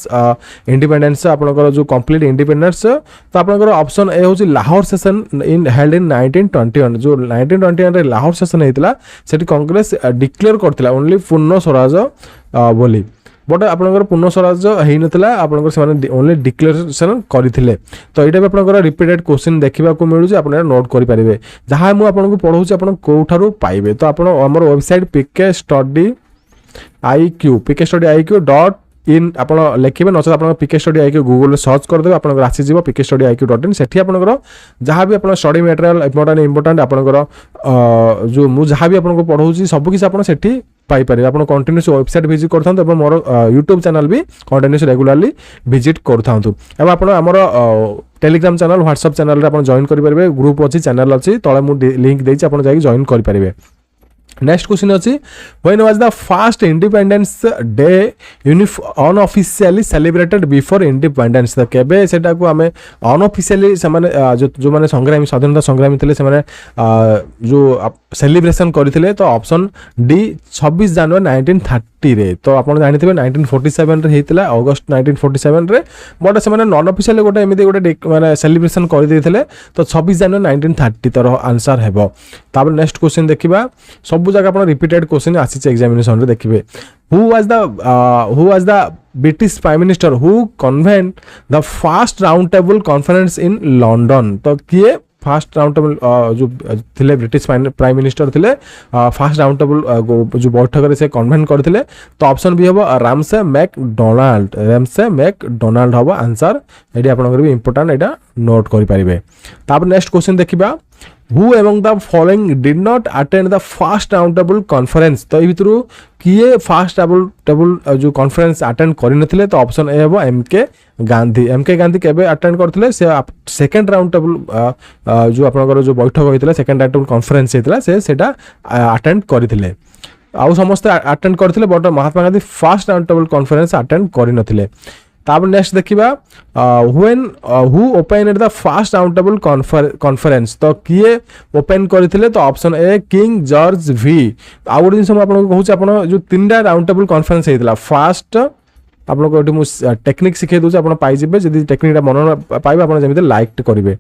इंडिपेंडेंस आपनकर जो कंप्लीट इंडिपेंडेंस तो आपनकर ऑप्शन ए होची Lahore session in held in 1921 जो 1921 रे लाहौर सेशन हेतिला सेठी कांग्रेस डिक्लेयर करथिला ओनली पूर्ण स्वराज बोली बट आपनकर पूर्ण स्वराज हेइ नथिला आपनकर से ओनली डिक्लेरेशन करथिले तो एटा भी आपनकर रिपीटेड क्वेश्चन देखिबा को मिलु जे आपन नोट करि परिबे जहां मु आपनको पढौछि आपन कोठारु पाइबे तो आपन हमर वेबसाइट pkstudy.iq आपण लिखिबे नचत आपण पीके स्टडी आईक्यू गूगल रे सर्च कर देबे आपण राशि जीवो pkstudy.iq.in सेठी आपनकर जहां भी आपण स्टडी मटेरियल इंपोर्टेंट आपनकर जो मु जहां भी आपनको पढौछि सब किछ आपण सेठी पाई पारे आपण कंटीन्यूअस वेबसाइट विजिट करथांत एवं मोर YouTube चैनल भी कंटीन्यूअस रेगुलरली विजिट करथांतु एवं आपण हमर टेलीग्राम चैनल व्हाट्सएप चैनल रे आपण जॉइन करि परिबे ग्रुप अछि चैनल अछि तळे मु लिंक देछि आपण जाई जॉइन करि परिबे। नेक्स्ट क्वेश्चन अछि when was the first independence day unofficially celebrated before independence तो केबे सेटा को हमें अनऑफिशियली से माने जो माने संग्रामी स्वाधीनता संग्रामी थिले से माने जो सेलिब्रेशन करथिले तो ऑप्शन डी 26 जनवरी 1930 रे तो आपण जानिथिबे 1947 रे हेतिला अगस्त 1947 रे बट से माने नॉन ऑफिशियल गोटे एमिति गोटे माने सेलिब्रेशन कर देथिले तो 26 जनवरी 1930 तर आंसर हेबो। तापर नेक्स्ट क्वेश्चन देखिबा सब सब जगह आप रिपीटेड क्वेश्चन आसी एग्जामिनेशन रे देखिए who was the British prime minister who convened the first round table conference in London तो किए फास्ट राउंड टेबल जो थिले ब्रिटिश प्राइम मिनिस्टर थिले फास्ट राउंड टेबल जो बैठक रे से कन्वेंट करथिले तो ऑप्शन बी हबो रामसे मैकडोनाल्ड हबो आंसर एडी आपन भी इंपोर्टेंट एटा नोट करि परिबे तापर नेक्स्ट क्वेश्चन देखिबा who among the following did not attend the first round table conference तो भितरु किए फास्ट टेबल जो कॉन्फ्रेंस अटेंड करि नथिले तो ऑप्शन ए हबो एमके गांधी केबे अटेंड करथिले से सेकंड राउंड टेबल जो आपनकर जो बैठक होइतला सेकंड राउंड टेबल कॉन्फ्रेंस हेतला से सेटा अटेंड करथिले आउ समस्त अटेंड करथिले but Mahatma Gandhi fast round table conference attend करि नथिले तापर नेक्स्ट देखिबा who open the first round table conference तो किए ओपन करथिले तो option a king George we आउ गोटे जिनस आपन कहूछ आपन जो तीनटा राउंड टेबल कॉन्फ्रेंस हेतला फर्स्ट आपन को एटी मु टेक्निक सिखे दोछ आपन पाई जिबे जदी टेक्निकटा मन पाइबे आपन जेमिते लाइक करिवे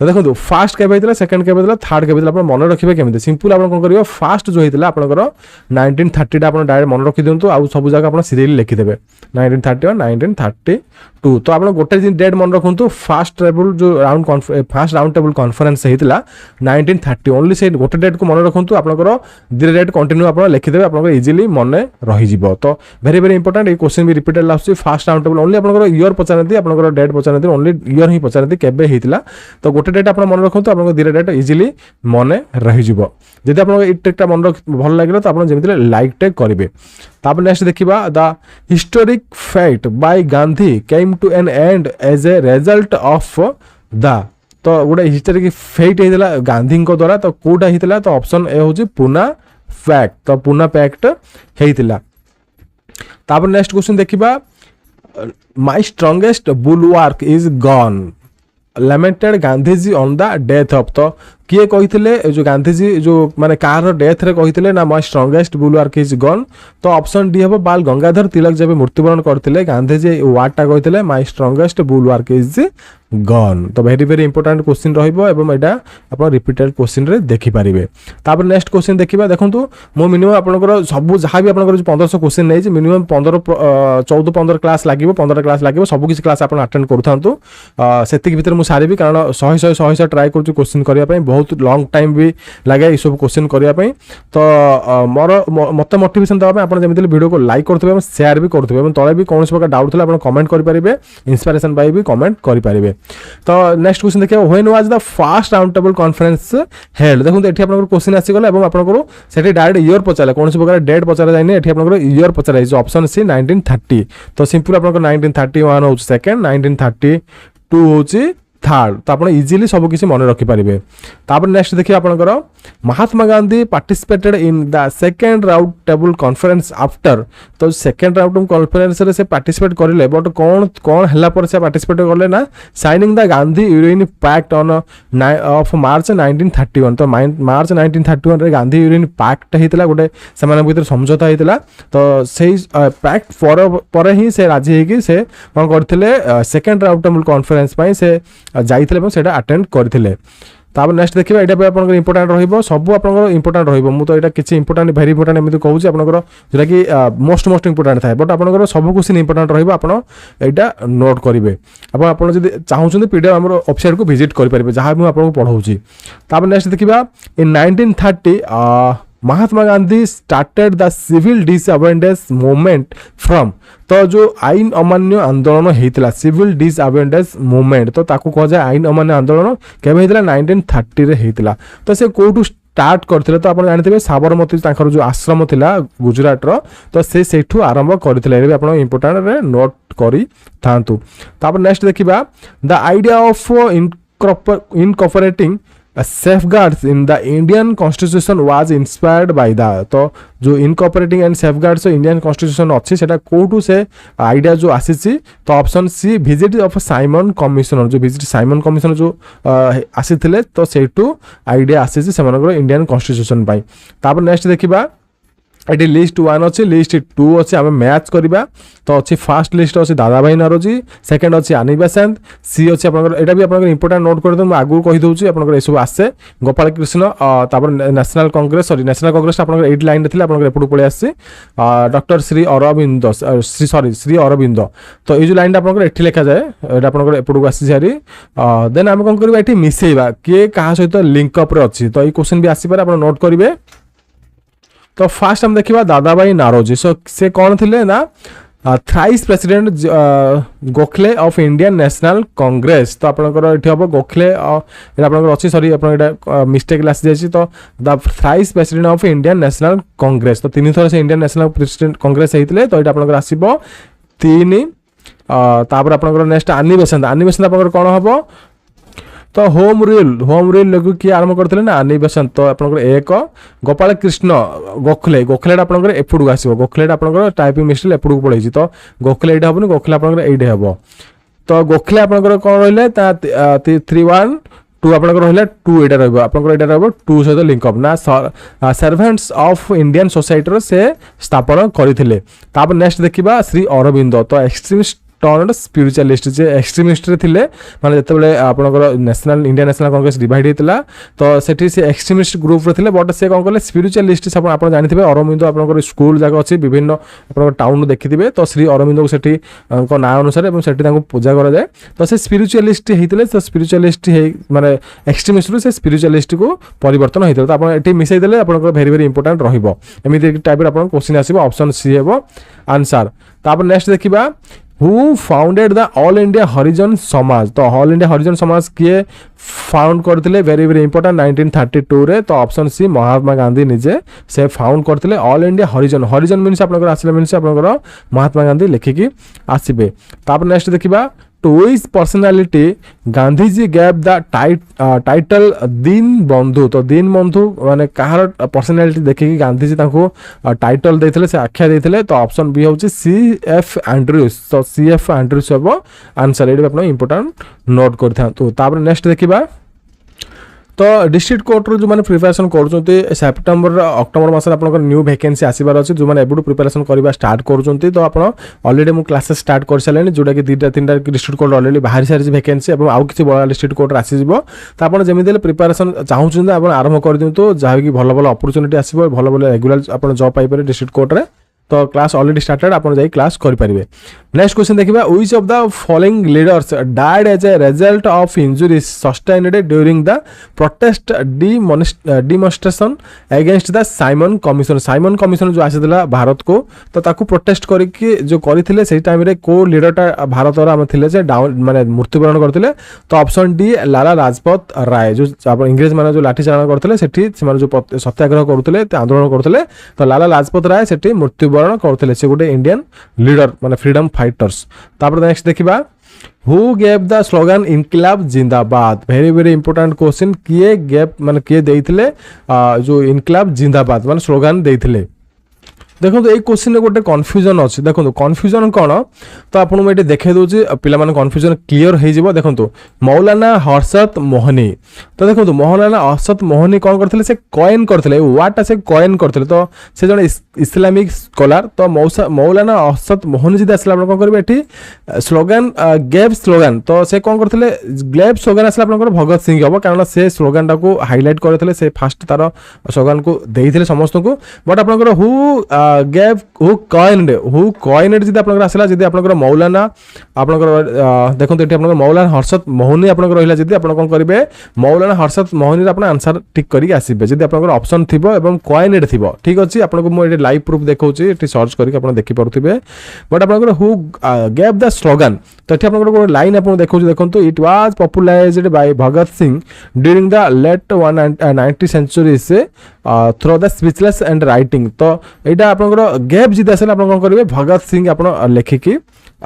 तो देखो फास्ट केबे हेतला सेकंड केबे हेतला थर्ड केबे हेतला आपन मन रखिबे केमिते सिंपल आपन कोन करियो फास्ट जो हेतला आपनकर 1930 टा आपन डायरेक्ट मन रखि दियंतु आ सब जगह आपन सीरियल लिखि देबे 1931 1932 तो आपन गोटे दिन डेट मन रखंतु फास्ट टेबल जो फास्ट राउंड टेबल कॉन्फ्रेंस हेतला 1930 ओनली से गोटे डेट को मन रखंतु आपनकर दिरे डेट कंटिन्यू आपन लिखि देबे आपनकर इजीली मन रहि जिवो तो वेरी वेरी इंपोर्टेंट ए क्वेश्चन भी repeated last fast round table only आपनकर ईयर पचारती आपनकर डेट पचारती ओनली ईयर ही पचारती केबे हेतला तो गोटे डेट आपन मन रखंतु आपन दिरे डेट इजीली मन रहि जिवो जदि आपन ई ट्रिकटा मन रख भल लागिला तो आपन जेमिति लाइक टेक करिवे तापर नेक्स्ट देखिबा the historic fact by Gandhi came to an end as a result of the तो गोटे हिस्टोरिक फैक्ट हेतला गांधी को द्वारा तो कोटा हेतला तो ऑप्शन ए होची पुना फैक्ट तो पुना फैक्ट हेतला तापर नेक्स्ट क्वेश्चन देखिबा my strongest bulwark is gone lamented Gandhiji on the death of तो किए कहिथिले जो गांधीजी जो माने कार डेथ रे कहिथिले ना my strongest bulwark is gone तो ऑप्शन डी हबो बाल गंगाधर तिलक जब मृत्युवरण करथिले गांधीजी वार्डटा कहिथिले my strongest bulwark is gone तो वेरी वेरी इंपोर्टेंट क्वेश्चन रहिबो एवं एटा आपण रिपीटेड क्वेश्चन रे देखि परिबे तापर नेक्स्ट क्वेश्चन देखिबा देखंतु मो मिनिमम आपनकर सब जहां भी आपनकर 1500 क्वेश्चन नै जे मिनिमम 14 क्लास लागिबो 15 क्लास लागिबो सब किछ क्लास आपण अटेंड करथांतु सेति भीतर मु सारिबी कारण 100 ट्राई करछु क्वेश्चन करिया पई बहुत लॉन्ग टाइम भी लगे ई सब क्वेश्चन करिया पई तो मोर मत मोटिवेशन दबा पई आपण जेमिति वीडियो को लाइक करथबे एवं शेयर भी करथबे एवं तळे भी कोनोस प्रकार डाउट थला आपण कमेंट करि परिबे इंस्पिरेशन पाई भी कमेंट करि परिबे तो नेक्स्ट क्वेश्चन देखिए when was the first round table conference held देखो एठी आपन क्वेश्चन आसी गला एवं आपन को सेठी डायरेक्ट ईयर पचाले कोनोस प्रकार डेट पचारा जायने एठी आपन को ईयर पचारा इज ऑप्शन सी 1930 तो सिंपल आपन को 1931 हो सेकंड 1932 होची थर्ड तो आप इजिली सब किसी मन रखि पारिबे तापर नेक्स्ट देखिए आपनकर Mahatma Gandhi participated in the second round table conference after तो सेकंड राउंड कॉन्फ्रेंस रे से पार्टिसिपेट करले बट कोन हल्ला पर से पार्टिसिपेट करले ना signing the Gandhi Irwin pact on of March 1931 तो मार्च 1931 रे गांधी यूरेन पैक्ट हेतला गोटे समान भीतर समझौता हेतला तो सेही पैक्ट पर ही से राजी हे कि से कोन करथिले सेकंड राउंड टेबल कॉन्फ्रेंस पई से जाइथिले सेटा अटेंड करथिले तापर नेक्स्ट देखिबा एटा पे आपन इंपोर्टेंट रहिबो सब आपन इंपोर्टेंट रहिबो मु तो एटा किछि इंपोर्टेंट वेरी इंपोर्टेंट एमिति कहूछि आपन जेटा कि मोस्ट इंपोर्टेंट थाए बट आपन सब क्वेश्चन इंपोर्टेंट रहिबो आपन एटा नोट करिवे आपन जदि चाहउछन पीडीएफ हमर वेबसाइट को विजिट करि परिबे जहा मु आपन को पढाउछि तापर नेक्स्ट देखिबा in 1930 Mahatma Gandhi started the civil disobedience movement from तो जो आईन अमान्य आंदोलन हेतला सिविल डिसअबेंडेंस मूवमेंट तो ताकू कह जाय आईन अमान्य आंदोलन केबे हेतला 1930 रे हेतला तो से कोठू स्टार्ट करथिले तो आपण जानथिबे साबरमती तांकर जो आश्रम थिला गुजरात रो तो से सेठू आरंभ करथिले रे आपण इंपोर्टेंट रे नोट करी थांतु तापर नेक्स्ट देखिबा the idea of incorporating safeguards in the Indian Constitution was inspired by the तो जो incorporating and safeguards Indian constitution अच्छी सेटा कोठू से आइडिया जो आसीची तो option C visit of Simon commissioner जो विजिट साइमन कमिशनर जो आसीथिले तो सेटू आइडिया आसीची सेमानकर इंडियन कॉन्स्टिट्यूशन पाई तापर नेक्स्ट देखिबा ये लिस्ट 1 अच्छी लिस्ट 2 अच्छी आम मैच करवा तो अच्छी फास्ट लिस्ट अच्छी दादा भाई नारोजी सेकेंड अच्छी आनी बेसेंत सी अच्छी यहाँ भी आप इंपोर्टाट नोट कर मैं आगू कहीदे आप सब आसे Gopal Krishna national Congress sorry national Congress आप 8 लाइन थे आपको पलि आसी डॉक्टर श्री अरविंद श्री अरविंद तो ये लाइन आप लिखा जाए यहाँ एपटू आसी सारी देन आम कौन करवा ये मिसेवा किए क्या सहित लिंकअप अच्छी तो ये क्वेश्चन भी आसपे आप नोट करेंगे तो फास्ट हम देखा दादा भाई नारोजी सो से कौन थे ना thrice president Gokhale of Indian national Congress तो आपंकर ये हम गोखले अच्छी सॉरी आप मिस्टेक आसी जाए तो the thrice president of Indian national Congress तो 3 थर से इंडियन नेशनल प्रेसिडेंट कांग्रेस होते तो ये आपंकर आसो 3 तापर आपंकर नेक्स्ट आनी बेसेंत आपंकर कौन हम तो होम रूल लोग किए आरंभ करते ना आनी बेसेंत तो आप एक गोपाल कृष्ण गोखले गोखले आपंकर एपटू आसो गोखले आपंकर टाइपिंग मिस्टेक एपटू पड़े तो गोखले ये हेनी गोखले आपंकर ये हम तो गोखले आपंकर कौन रही 3-1-2 आपंकर रहा 2 यहाँ रहा 2 सहित लिंकअप ना सर्वेंट्स ऑफ इंडियन सोसाइटी से स्थापन करते नेक्स्ट देखा श्री अरविंद तो एक्सट्रीमिस्ट टर्न स्पिरिचुअलिस्ट जे एक्सट्रीमिस्ट थे माने जिते आपंकर national Indian national Congress divide होता तो सेठी से एक्सट्रीमिस्ट ग्रुप रे थे बट से कौन कले स्पिरिचुअलिस्ट आप जानते अरविंद आपंकर स्कूल जगह अच्छी विभिन्न आप टाउन देखिथे तो श्री अरविंद को सेठी ना अनुसार पूजा कराए तो से स्पिरिचुअलिस्ट होते तो स्पिरिचुअलिस्ट माने एक्सट्रीमिस्ट से स्पिरिचुअलिस्ट को परिवर्तन होता तो आप मिसई देले आपंकर वेरी वेरी इंपोर्टेंट रही टाइप आप क्वेश्चन आसो ऑप्शन सी हे आंसर तापर नेक्स्ट देखा who founded the all India Harijan Samaj तो ऑल इंडिया हरिजन समाज किए फाउंड करते वेरी वेरी इंपोर्टेंट 1932 रे तो ऑप्शन सी महात्मा गांधी निजे से फाउंड करते ऑल इंडिया हरिजन हरिजन मीन्स आप आसला मीन्स आप महात्मा गांधी लिखिकी आसबे तापर नेक्स्ट देखा to his personality Gandhiji gave the title Deen Bandhu तो दीन बंधु माने कहार पर्सनालिटी देखिए गांधीजी टाइटल देते से आख्या देते तो ऑप्शन बी हूँ CF एंड्रूज तो CF एंड्रूज हम आंसर ये आप इंपोर्टेंट नोट कर नेक्स्ट देखा तो डिस्ट्रिक्ट कोर्ट जो मैंने प्रिपरेशन कर सेप्टेम्बर अक्टोबर मस आप न्यू वैकेंसी आसबार अच्छे जो मैंने एबुटू प्रिपरेशन करवा स्टार्ट कर तो आप अलरेडी मुझे क्लासेस स्टार्ट कर सारे जोटा कि 2-3टा डिस्ट्रिक्ट कोर्ट अलरेडी बाहरी सारी वैकेंसी और आउ किसी बड़ा डिस्ट्रिक्ट कोर्ट आसीज तो आप जमी प्रिपरेशन चाहूँ आप आरंभ कर दिंतु जहाँकि भल भल अपॉर्चुनिटी आसो भल भल रेगुलर आप जॉब पाइपर डिस्ट्रिक्ट कोर्ट में तो क्लास ऑलरेडी स्टार्टेड आप क्लास करेंगे नेक्स्ट क्वेश्चन देखा which of the following leaders died as a result of injuries sustained during the protest demonstration against the Simon commission जो आसाला भारत को तो ताकू प्रोटेस्ट करके जो करते से टाइम रे को लीडरटा भारत आम थे डाउन माने मृत्युवरण करते तो ऑप्शन डी लाला लाजपत राय जो इंग्रेज मैंने जो लाठीचारण करते जो सत्याग्रह करते आंदोलन करते तो लाला लाजपत राय से मृत्युवरण करते से गोटे इंडियन लीडर माने फ्रीडम फाइटर्स तापर नेक्स्ट देखा हु गेव द स्लोगन इनकलाब जिंदाबाद वेरी वेरी इंपोर्टेंट क्वेश्चन किए गेव माने किए देइथिले जो इनकलाब जिंदाबाद माने स्लोगन देइथिले देखो ये क्वेश्चन में गोटे कन्फ्यूजन अच्छी देखो कन्फ्यूजन कौन तो आपको मुझे देखे दूसरी पे कन्फ्यूजन क्लीयर हो देखो मौलाना हर्षद मोहनी तो देखो मौलाना हर्षद मोहनी कौन करते से कॉइन करते वार्डटा से कॉइन करते तो से जन इस्लामिक स्कॉलर तो मौलाना हर्षद मोहनी जी आसला कौन करेंगे ये स्लोगान गेव स्लोगान तो से कौन करते गेव स्लोगान आसला भगत सिंह हम कारण से स्लोगान टाक हाइलाइट करते से फास्ट तार स्लोगान को देते समस्त को बट आप हु गेव हु कॉइनेड जब आप आसला जब आप मौलाना आपंकर देखो ये आप मौलाना हर्षद मोहनी आप रहा जब आप कौन करेंगे मौलाना हर्षद मोहनी आप आंसर ठीक करके आसबे जब आप ऑप्शन थी और कॉइनेड थी ठीक अच्छे आपको मुझे लाइव प्रूफ देखा सर्च करके देखिपे बट आप हु गेव द स्लोगान तो ये आप लाइन आप देखो it was popularised by Bhagat Singh during the late 19th century से through the speeches and writing तो यहाँ आप गेप जिद आसे आप कौन करेंगे भगत सिंह आप लिखिकी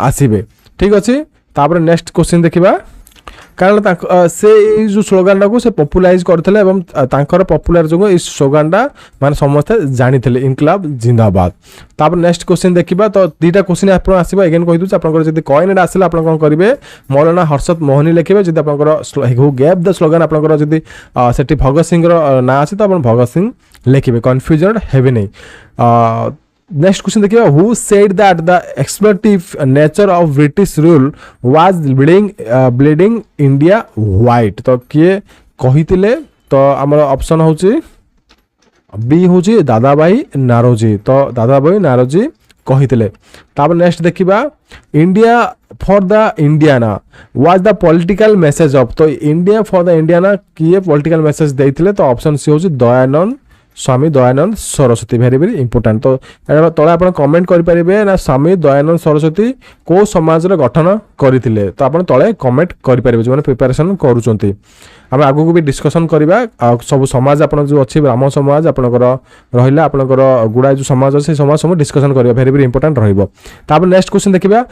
आसबे ठीक अच्छे तापर नेक्स्ट क्वेश्चन देखा कारण से जो स्लोगान को से पॉपुलराइज करते पॉपुलर जो इस स्लोगानटा माने समस्ते जानी इनकलाब जिंदाबाद तापर नेक्स्ट क्वेश्चन देखा तो 2टा क्वेश्चन आप आसो एगेन कही दूसरे आप कॉइन आसला आप कौन करेंगे मौलाना हर्षद मोहनी लिखे जब आप गेव द स्लोगान आप भगत सिंह ना आसे तो आप भगत सिंह लिखिए कन्फ्यूजन हेबे नहीं। नेक्स्ट क्वेश्चन देखिए who said that the exploitative nature of British rule was bleeding India white. तो किए कहितिले तो आमर ऑप्शन होची बी होची दादाबाई नारोजी। तो दादाबाई नारोजी कहितिले। तापर नेक्स्ट देखिबा India for the Indians was the political message of. तो इंडिया फॉर द इंडियाना किए पॉलिटिकल मैसेज देइथिले तो ऑप्शन सी होची Dayanand Swami Dayanand Saraswati. Very very important. तो तले आप कमेंट करेंगे ना स्वामी दयानंद सरस्वती को समाज गठन करते तो आप तले कमेंट करेंगे जो प्रिपेरेसन करुँच। आम आगू भी डिस्कसन करवा सब समाज आप जो अच्छी ब्राह्मण समाज आपंकर रहा आपंकर गुड़ाए जो समाज अच्छे समाज सब डिस्कसन करवा वेरी वेरी इंपोर्टेंट रहा। नेक्स्ट क्वेश्चन देखा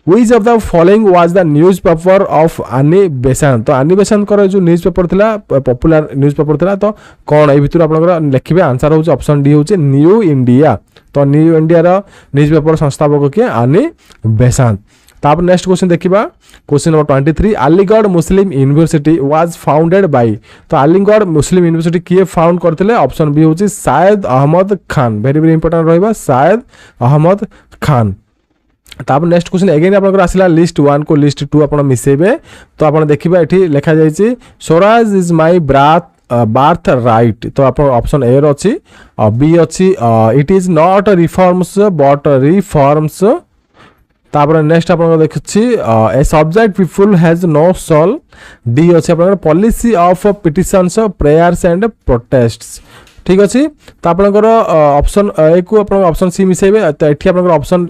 Which of the following was the newspaper of Annie Besant। तो आनी बेसांत कर जो न्यूज पेपर थिला पॉपुलर न्यूज पेपर थिला तो कौन ए भितर आपनकर लिखिबे आंसर होचे ऑप्शन डी होचे न्यू इंडिया। तो न्यू इंडिया रो न्यूज पेपर संस्थापक के आनी बेसांत। तापर नेक्स्ट क्वेश्चन देखिबा question number 23 Aligarh Muslim University was founded by. तो अलीगढ़ मुस्लिम यूनिवर्सिटी किए फाउंड करथिले ऑप्शन बी होचे Syed Ahmad Khan. Very very important रहइबा शायद अहमद खान। तापर नेक्स्ट क्वेश्चन अगेन आपनकर आसिला लिस्ट 1 को लिस्ट 2 आपण मिसेबे। तो आपण देखिबा एठी लिखा जायछि Swaraj is my birth right. तो आप ऑप्शन ए अछि बी अछि it is not reforms but reforms. तापर नेक्स्ट आपन देखछि a subject people has no soul. D अछि आपन policy of petitions prayers and protests. ठीक अच्छे। तो आपंकर ऑप्शन ए को ऑप्शन सी मिसेबे। तो ये आप ऑप्शन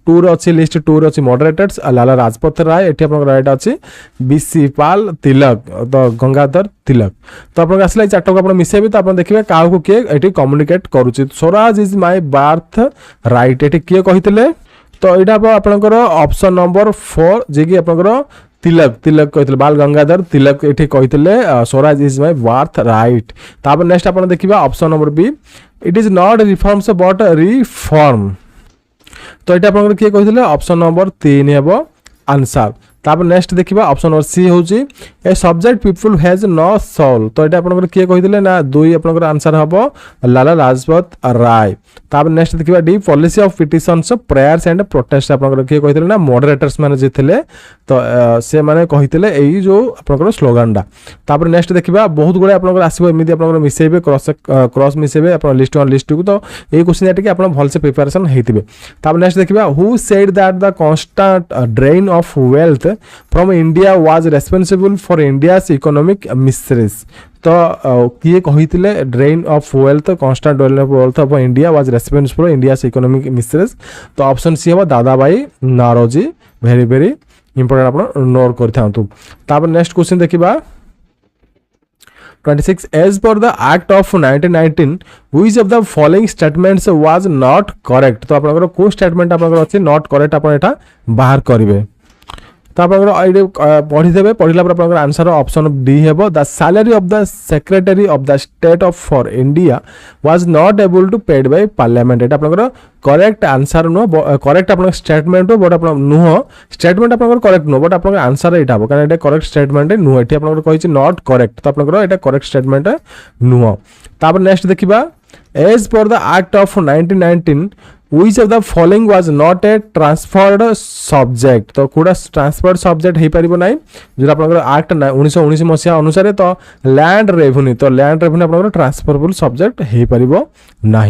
2 अच्छी लिस्ट 2 अच्छी मॉडरेटर्स लाला राजपथ राय। ये आप राइट अच्छी बीसी पाल तिलक तो गंगाधर तिलक। तो आप आसला 4 को आप मिसेबे। तो आप देखिए क्या किए ये कम्युनिकेट करुच्ची Swaraj is my birth right ये किए कही। तो यहाँ आपंकर ऑप्शन नंबर 4 जी कि आपंकर तिलक तिलक कहते बाल गंगाधर तिलक ये कहते swaraj is my birth right. तापर नेक्स्ट आप देखिए option number B it is not reforms but reform. तो ये आप किए कहते ऑप्शन नंबर 3 हे आंसर। तापर नेक्स्ट देखिए ऑप्शन नंबर सी होची a subject people has no soul. तो ये आप किए कहते ना 2 आप आंसर हम लाला राजपथ राय। तापर नेक्स्ट देखिए D policy of petitions prayers and protest आप किए कहते ना मॉडरेटर्स माने जे थिले। तो से माने कहितले एई जो आपनकर स्लोगन डा। तापर नेक्स्ट देखिबा बहुत गुडे आपनकर आसीबो एमिति आपनकर मिसेबे क्रॉस मिसेबे आपन लिस्ट 1 लिस्ट 2 को। तो एई क्वेश्चन एटा कि आपन भल से प्रिपरेशन हेतिबे। तापर नेक्स्ट देखिबा who said that the constant drain of wealth from India was responsible for India's economic miseries. तो किए कहितले drain of wealth constant drain of wealth of India was responsible for India's economic miseries. तो option C हो Dadabhai Naoroji. Very very important आप note कर। Next question देखिबा 26 as पर the act of 1919 which of the following statements was not correct. तो आपनकर को statement आपनकर अछि नॉट करेक्ट आपन एटा बाहर करिवे। तो आप पढ़ीदेवे पढ़ला पर आंसर ऑप्शन डी हे the salary of the secretary of the state of for India was not able to paid by parliament. एटा आपनकर करेक्ट आंसर नुह करेक्ट आप स्टेटमेंट बट आप नुह स्टेटमेंट आप करेक्ट नुह बट आप आंसर यहाँ हम कारण करेक्ट स्टेटमेंट नुह ये आप नॉट करेक्ट। तो आप करेक्ट स्टेटमेंट नुह। तापर नेक्स्ट देखिबा एज पर the act of 1919 which of the following was not a transferred subject। तो कूड़ा ट्रांसफर्ड सब्जेक्ट हो पार ना जो आप एक्ट 1919 मसीहा अनुसार। तो लैंड रेवेन्यू तो लैंड रेवेन्यू आप ट्रांसफरेबल सब्जेक्ट हो पार ना।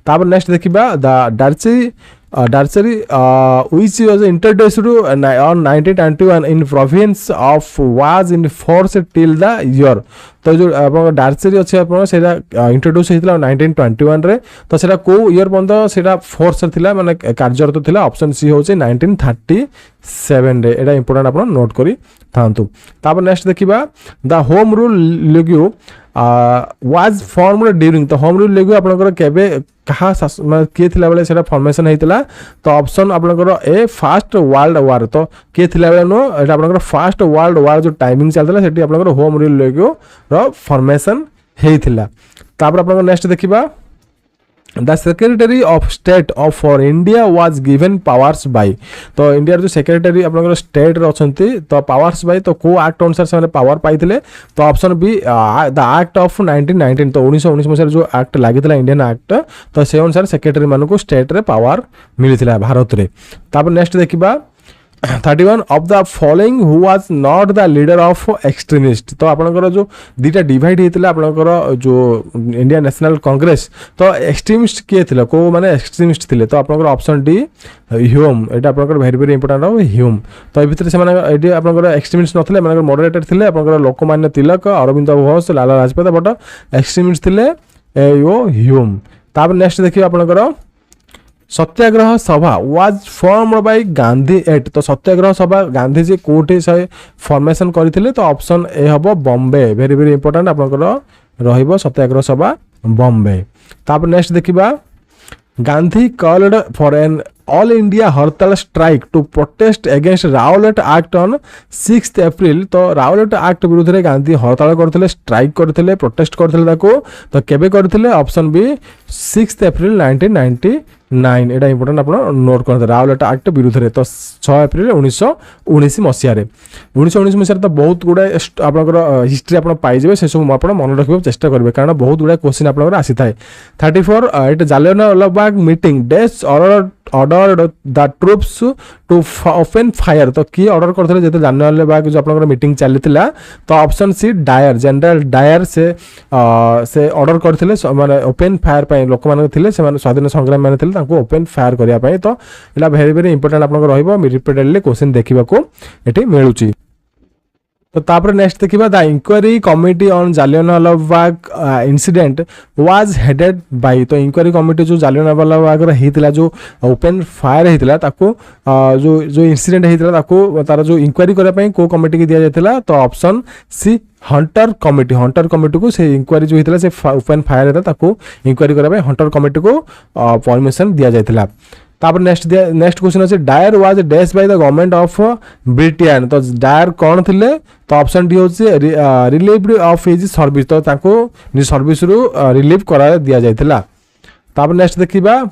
तापर नेक्स्ट देखिबा the डार्चरी which was introduced on 1921 in province of was in force till the year। तो जो आप डार्चरी अच्छे आपड़ा इंट्रोड्यूस होता 1921 रे। तो सेटा को ईयर पर्यंत सेटा फोर्स थिला माने कार्यरत थिला ऑप्शन सी होचे 1937 रे। एटा इंपोर्टेंट आप नोट करी थांतु। तापर नेक्स्ट देखिबा the home rule league was formed during. तो होम रूल लीग आपनकर केबे कहा किए थिला बेले सेटा फॉर्मेशन हेतिला। तो ऑप्शन आपनकर ए फर्स्ट वर्ल्ड वार। तो किए थिला बेले नो एटा आपनकर फर्स्ट वर्ल्ड वार जो टाइमिंग चलतला सेठी आपनकर होम रूल लीग रो फॉर्मेशन हेतिला। तापर आपनकर नेक्स्ट देखिबा the secretary of state of for India was given powers by. तो इंडिया जो सेक्रेटरी आपनकर स्टेट रे अछंती तो पावर्स बाय तो को एक्ट अनुसार से पावर पाइथिले तो option B the act of 1919 तो 1919 मसिया जो एक्ट लागितला इंडियन एक्ट तो से अनुसार सेक्रेटरी मानको स्टेट रे पावर मिलिथिला भारत रे। तापर नेक्स्ट देखिबा 31 of the following who was not the leader of extremist. तो आपनकर जो दीटा डिवाइड हेतिला आपनकर जो इंडियन नेशनल कांग्रेस तो एक्सट्रीमिस्ट किए थिला को माने एक्सट्रीमिस्ट थिले तो आपनकर ऑप्शन डी ह्यूम एटा आपनकर वेरी वेरी इंपोर्टेंट हो ह्यूम। तो ए भितर से माने एडी आपनकर एक्सट्रीमिस्ट नथिले माने मॉडरेटर थिले आपनकर लोकमान्य तिलक अरविंद घोष लाला लाजपत बट एक्सट्रीमिस्ट थिले यो ह्यूम। तापर नेक्स्ट देखियो आपनकर Satyagraha Sabha was formed by Gandhi at. तो सत्याग्रह सभा गांधी जी कोठी से फॉर्मेशन करथिले तो ऑप्शन ए हबो बॉम्बे वेरी वेरी इंपोर्टेंट आपनकर रहिबो सत्याग्रह सभा बॉम्बे। तापर नेक्स्ट देखिबा Gandhi called for an all India hartal strike to protest against Rowlatt Act on 6 April. तो राउलेट एक्ट विरुद्ध रे गांधी हड़ताल करथिले स्ट्राइक करथिले प्रोटेस्ट करथिले ताको तो केबे करथिले ऑप्शन बी 6 अप्रैल 1999 एटा इंपोर्टेंट आपण नोट करते राउलेट एक्ट विरुद्ध रे तो 6 अप्रैल 1919 मसिया रे 1919 मसिया तो बहुत गुडा आपनकर हिस्ट्री आपण पाइ जेबे से सब आपण मन रखिबो चेष्टा करबे कारण बहुत गुडा क्वेश्चन आपनकर आसी थाए। 34 एट जालियानवाला बाग मीटिंग डेस order the troops to open fire. तो की ऑर्डर करथिले जेते जालियानवाला बाग जो आपनकर मीटिंग चलिथिला तो option C Dyer general Dyer से ऑर्डर करथिले माने ओपन फायर पय लोक मान थिले से माने स्वाधीन संग्राम माने थिले ताको ओपन फायर करिया पय। तो एला वेरी वेरी इंपोर्टेंट आपनकर रहिबो रिपीटेडली क्वेश्चन देखिबा को एठी मिलुची। तो तापर नेक्स्ट देखिबा the inquiry committee on Jallianwala Bagh incident was headed by. तो इंक्वायरी कमिटी जो जालियानवाला बाग रे हेतिला जो ओपन फायर हेतिला ताको जो इंसिडेंट हेतिला ताको तार जो इंक्वायरी करे पय को कमिटी की दिया जायतिला तो ऑप्शन सी हंटर कमिटी को से इंक्वायरी जो हेतिला से ओपन फायर हेता ताको इंक्वायरी करे पय हंटर कमिटी को परमिशन दिया जायतिला। तापर नेक्स्ट क्वेश्चन अछि Dyer was dash by the government of Britain. तो डायर कौन थिले तो ऑप्शन डी होछि रिलीव्ड ऑफ हिज सर्विस तो ताको नि सर्विस रु रिलीव करा दिया जायतिला। तापर नेक्स्ट देखिबा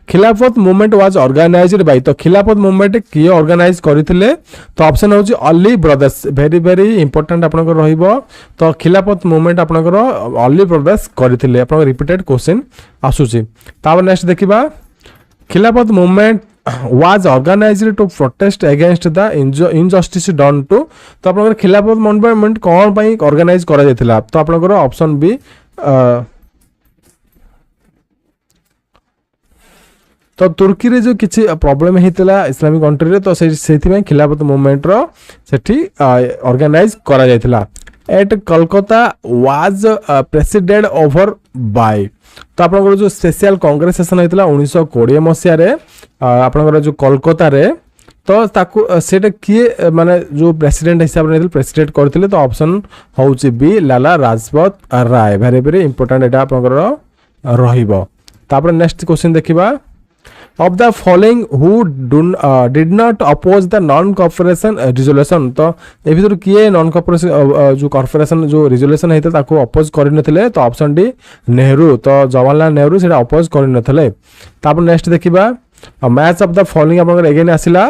Khilafat movement was organised by. तो खिलाफत मूवमेंट किए ऑर्गेनाइज करथिले तो ऑप्शन होछि Ali brothers very very important आपनकर रहिबो। तो खिलाफत मूवमेंट आपनकर अली ब्रदर्स करथिले आपन रिपीटेड क्वेश्चन आसुछि। तापर नेक्स्ट देखिबा Khilafat movement was organised to protest against the injustice done to. तो आपनकर खिलाफत मूवमेंट कोन पई ऑर्गेनाइज करा जायतिला तो आपनकर ऑप्शन बी तो तुर्की रे जो किछि प्रॉब्लम हेतिला इस्लामिक कंट्री रे तो सेथि में खिलाफत मूवमेंट रो सेठी ऑर्गेनाइज करा जायतिला। At Kolkata was president over by. तो आपनकर जो स्पेशल कांग्रेस सेशन हेतिला 1920 मसिया रे आपनकर जो कोलकाता रे तो ताकू सेटा किए माने जो प्रेसिडेंट हिसाब रे प्रेसिडेंट करथिले तो ऑप्शन होउची बी लाला लाजपत राय वेरी वेरी इंपोर्टेंट एटा आपनकर रहिबो। तापर नेक्स्ट क्वेश्चन देखिबा of the following who did not oppose the non cooperation resolution। तो ए भीतर किए नॉन कॉर्पोरेशन जो कॉर्पोरेशन जो रिजोल्यूशन हेते ताको अपोज करि नथिले तो ऑप्शन डी नेहरू। तो जवाहरलाल नेहरू सेटा अपोज करि नथिले। तापर नेक्स्ट देखिबा मैच ऑफ द फॉलोइंग आपनकर अगेन आसिला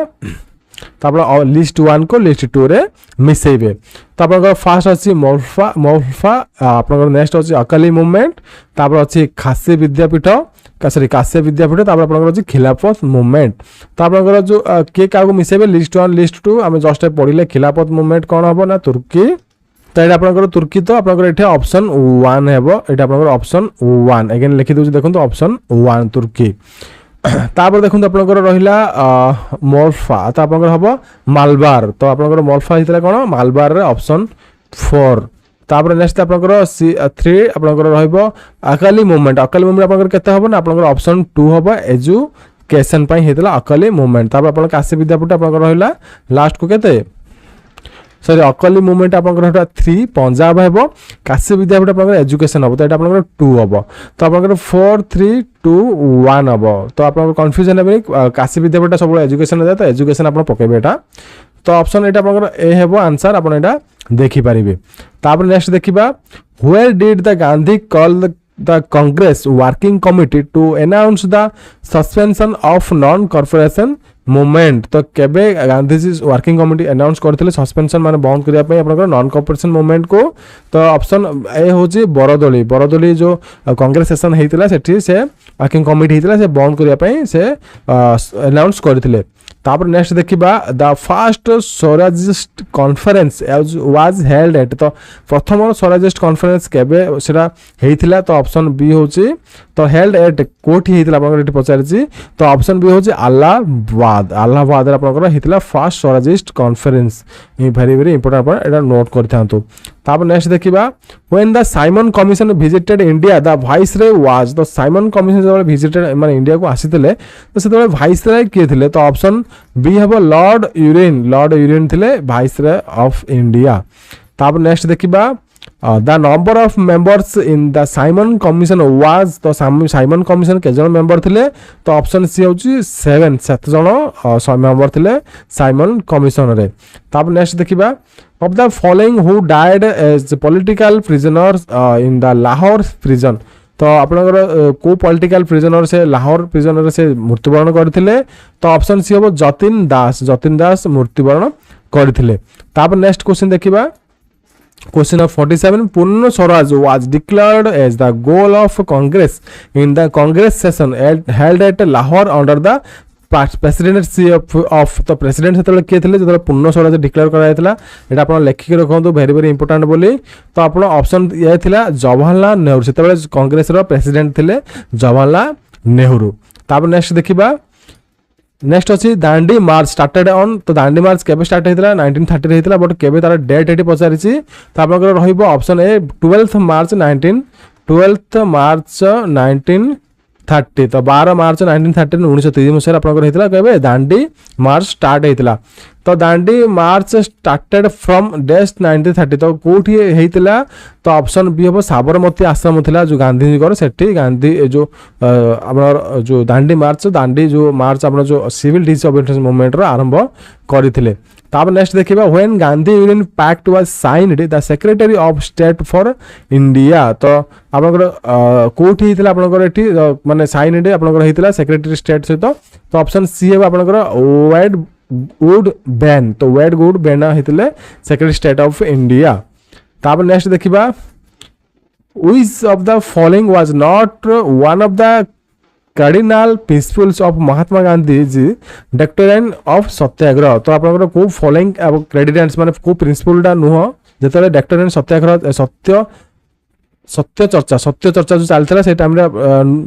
तापर लिस्ट 1 को लिस्ट 2 रे मिसेबे। तो आपनकर फर्स्ट अछि मौलफा आपनकर नेक्स्ट अछि अकाली मूवमेंट तापर अछि खासी विद्यापीठ काश्य विद्यापीठ तापर आपनकर अछि खिलाफत मूवमेंट। तो आपनकर जो के कागो मिसेबे लिस्ट 1 लिस्ट 2 हम जस्ट पढिले खिलाफत मूवमेंट कोन हबो ना तुर्की। तो एटा आपनकर तुर्की तो आपनकर एठे ऑप्शन 1 हेबो एटा आपनकर ऑप्शन 1 अगेन लिखि दोछि देखंतु ऑप्शन 1 तुर्की। तापर देखंतु आपनकर रहिला मोल्फा तो आपनकर हबो मालबार। तो आपनकर मोल्फा हितला कोन मालबार रे ऑप्शन 4। तापर नेक्स्ट आपनकर 3 आपनकर रहइबो अकाली मूवमेंट आपनकर केते हबो ना आपनकर ऑप्शन 2 हबो एजुकेशन पई हेतला अकाली मूवमेंट। तापर आपन काशी विद्यापीठ आपनकर रहिला लास्ट को केते सॉरी अकाली मूवमेंट आपनकर हटा 3 पंजाब हेबो काशी विद्यापीठ आपनकर एजुकेशन हबो तो एटा आपनकर 2 हबो। तो आपनकर 4 3 2 1 हबो। तो आपनकर कंफ्यूजन हेबे काशी विद्यापीठ सब एजुकेशन दे तो एजुकेशन आपन पकेबे एटा तो ऑप्शन एटा आपनकर ए हेबो आंसर आपन एटा देखि परिबे। तापर नेक्स्ट देखिबा where did the Gandhi call the the Congress working committee to announce the suspension of non-corporation movement तो केबे Gandhi ji working committee announce करथिले सस्पेंशन माने बंद करिया पय आपनकर नॉन कॉर्पोरेशन मूवमेंट को तो ऑप्शन ए होची बरदोली जो कांग्रेस सेशन हेतिला सेठी से वर्किंग कमिटी हेतिला से बंद करिया पय से अनाउंस करथिले तापर नेक्स्ट देखिबा the first Swarajist conference was held at तो प्रथम स्वराजिस्ट कॉन्फ्रेंस केबे सेटा हेतिला तो ऑप्शन बी होची तो हेल्ड एट कोठी हेतिला आपनकर एटी पचारची तो ऑप्शन बी होची अलाहाबाद आपनकर हेतिला फर्स्ट स्वराजिस्ट कॉन्फ्रेंस ये वेरी इंपोर्टेंट पर एटा नोट करथांतु तापर नेक्स्ट देखिबा when the Simon commission visited India the viceroy was तो साइमन कमिशन जब विजिटेड माने इंडिया को आसीतले तो सेतबे वाइसरॉय के थिले तो ऑप्शन बी हेबो लॉर्ड यूरेन थिले वाइसरॉय ऑफ इंडिया तापर नेक्स्ट देखिबा the number of members in the Simon commission was तो साइमन कमिशन के जन मेंबर थिले तो ऑप्शन सी होची 7 जन मेंबर थिले साइमन कमिशन रे तापर नेक्स्ट देखिबा of the following who died as political prisoners in the Lahore prison तो आपनकर को पॉलिटिकल प्रिजनर से लाहौर प्रिजनर से मृत्युवरण करथिले तो ऑप्शन सी हो जतिन दास मृत्युवरण करथिले तापर नेक्स्ट क्वेश्चन देखिबा question of 47 Purna Swaraj was declared as the goal of Congress in the Congress session held at Lahore under the presidency of तो प्रेसिडेंट सेतले के थिले जतले पूर्ण स्वराज डिक्लेयर करा जायतला एटा आपण लेखि के रखंतु वेरी इंपोर्टेंट बोली तो आपण ऑप्शन ये थिला जवाहरलाल नेहरू सेतले कांग्रेस रो प्रेसिडेंट थिले जवाहरलाल नेहरू तापर नेक्स्ट देखिबा नेक्स्ट अछि दांडी मार्च स्टार्टेड ऑन तो दांडी मार्च केबे स्टार्ट हेतिला 1930 हेतिला बट केबे तार डेट एटी पचारिछि तो आपनकर रहिबो ऑप्शन ए 12th मार्च 1930 तो 12 मार्च 1930 1930 मसिया आपनकर हेतिला केबे दांडी मार्च स्टार्ट हेतिला तो दांडी मार्च स्टार्टेड फ्रॉम डेस्ट 1930 तो कोठी हेतिला तो ऑप्शन बी हो साबरमती आश्रम थिला जो गांधी जी को सेठी गांधी जो हमर जो दांडी जो मार्च अपन जो सिविल डिसोबीडियंस मूवमेंट रो आरंभ करथिले तापर नेक्स्ट देखिबा when Gandhi union pact was signed the secretary of state for India तो आपनकर कोठी हेतिला आपनकर एठी माने साइन्ड आपनकर हेतिला सेक्रेटरी स्टेट से तो ऑप्शन सी है आपनकर वुड बैन तो वेड गुड बैन हेतिले सेक्रेटरी स्टेट ऑफ इंडिया तापर नेक्स्ट देखिबा which of the following was not one of the cardinal principles of Mahatma Gandhi ji doctrine of Satyagraha तो आपनकर को फॉलोइंग क्रेडिटेंट्स माने को प्रिंसिपलटा नुह जेतले डॉक्ट्रिन सत्याग्रह सत्य चर्चा जो चलतला से टाइम रे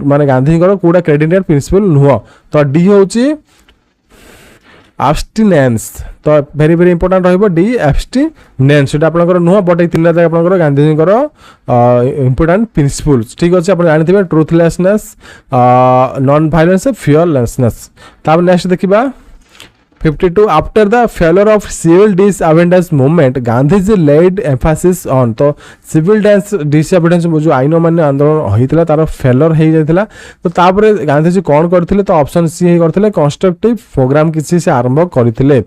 माने गांधी को कोडा क्रेडिटेड प्रिंसिपल नुह तो डी होची abstinence तो वेरी इंपोर्टेंट रहिबो डी abstinence सेटा आपनकर नुह बट ए तीनटा जगह आपनकर गांधी जी को इंपोर्टेंट प्रिंसिपल्स ठीक अछि आपण जानिथिबे ट्रुथलेसनेस नॉन वायलेंस फियरलेसनेस तापर नेक्स्ट देखिबा 52 after the failure of civil disobedience movement Gandhi ji laid emphasis on तो सिविल डिसअबेंडेंस जो आईन मान्य आंदोलन होइतला तार फेलियर हे जाइतला तो तापर गांधी जी कोन करथिले तो ऑप्शन सी हे करथिले कंस्ट्रक्टिव प्रोग्राम किछि से आरंभ करथिले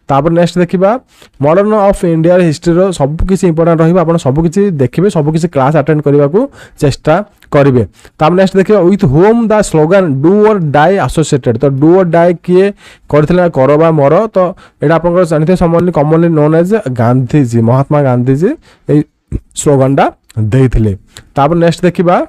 तापर नेक्स्ट देखिबा मॉडर्न ऑफ इंडिया हिस्ट्री रो सब किछि इंपोर्टेंट रहिबा आपण सब किछि देखिबे सब किछि क्लास अटेंड करबा को चेष्टा करिवे तापर नेक्स्ट देखिबा with home the slogan do or die associated तो डू और डाई किए करथिला करबा मर तो एडा आपण जानिथे commonly known as Gandhi ji Mahatma Gandhi जी ए स्लोगनटा देइथिले तापर नेक्स्ट देखिबा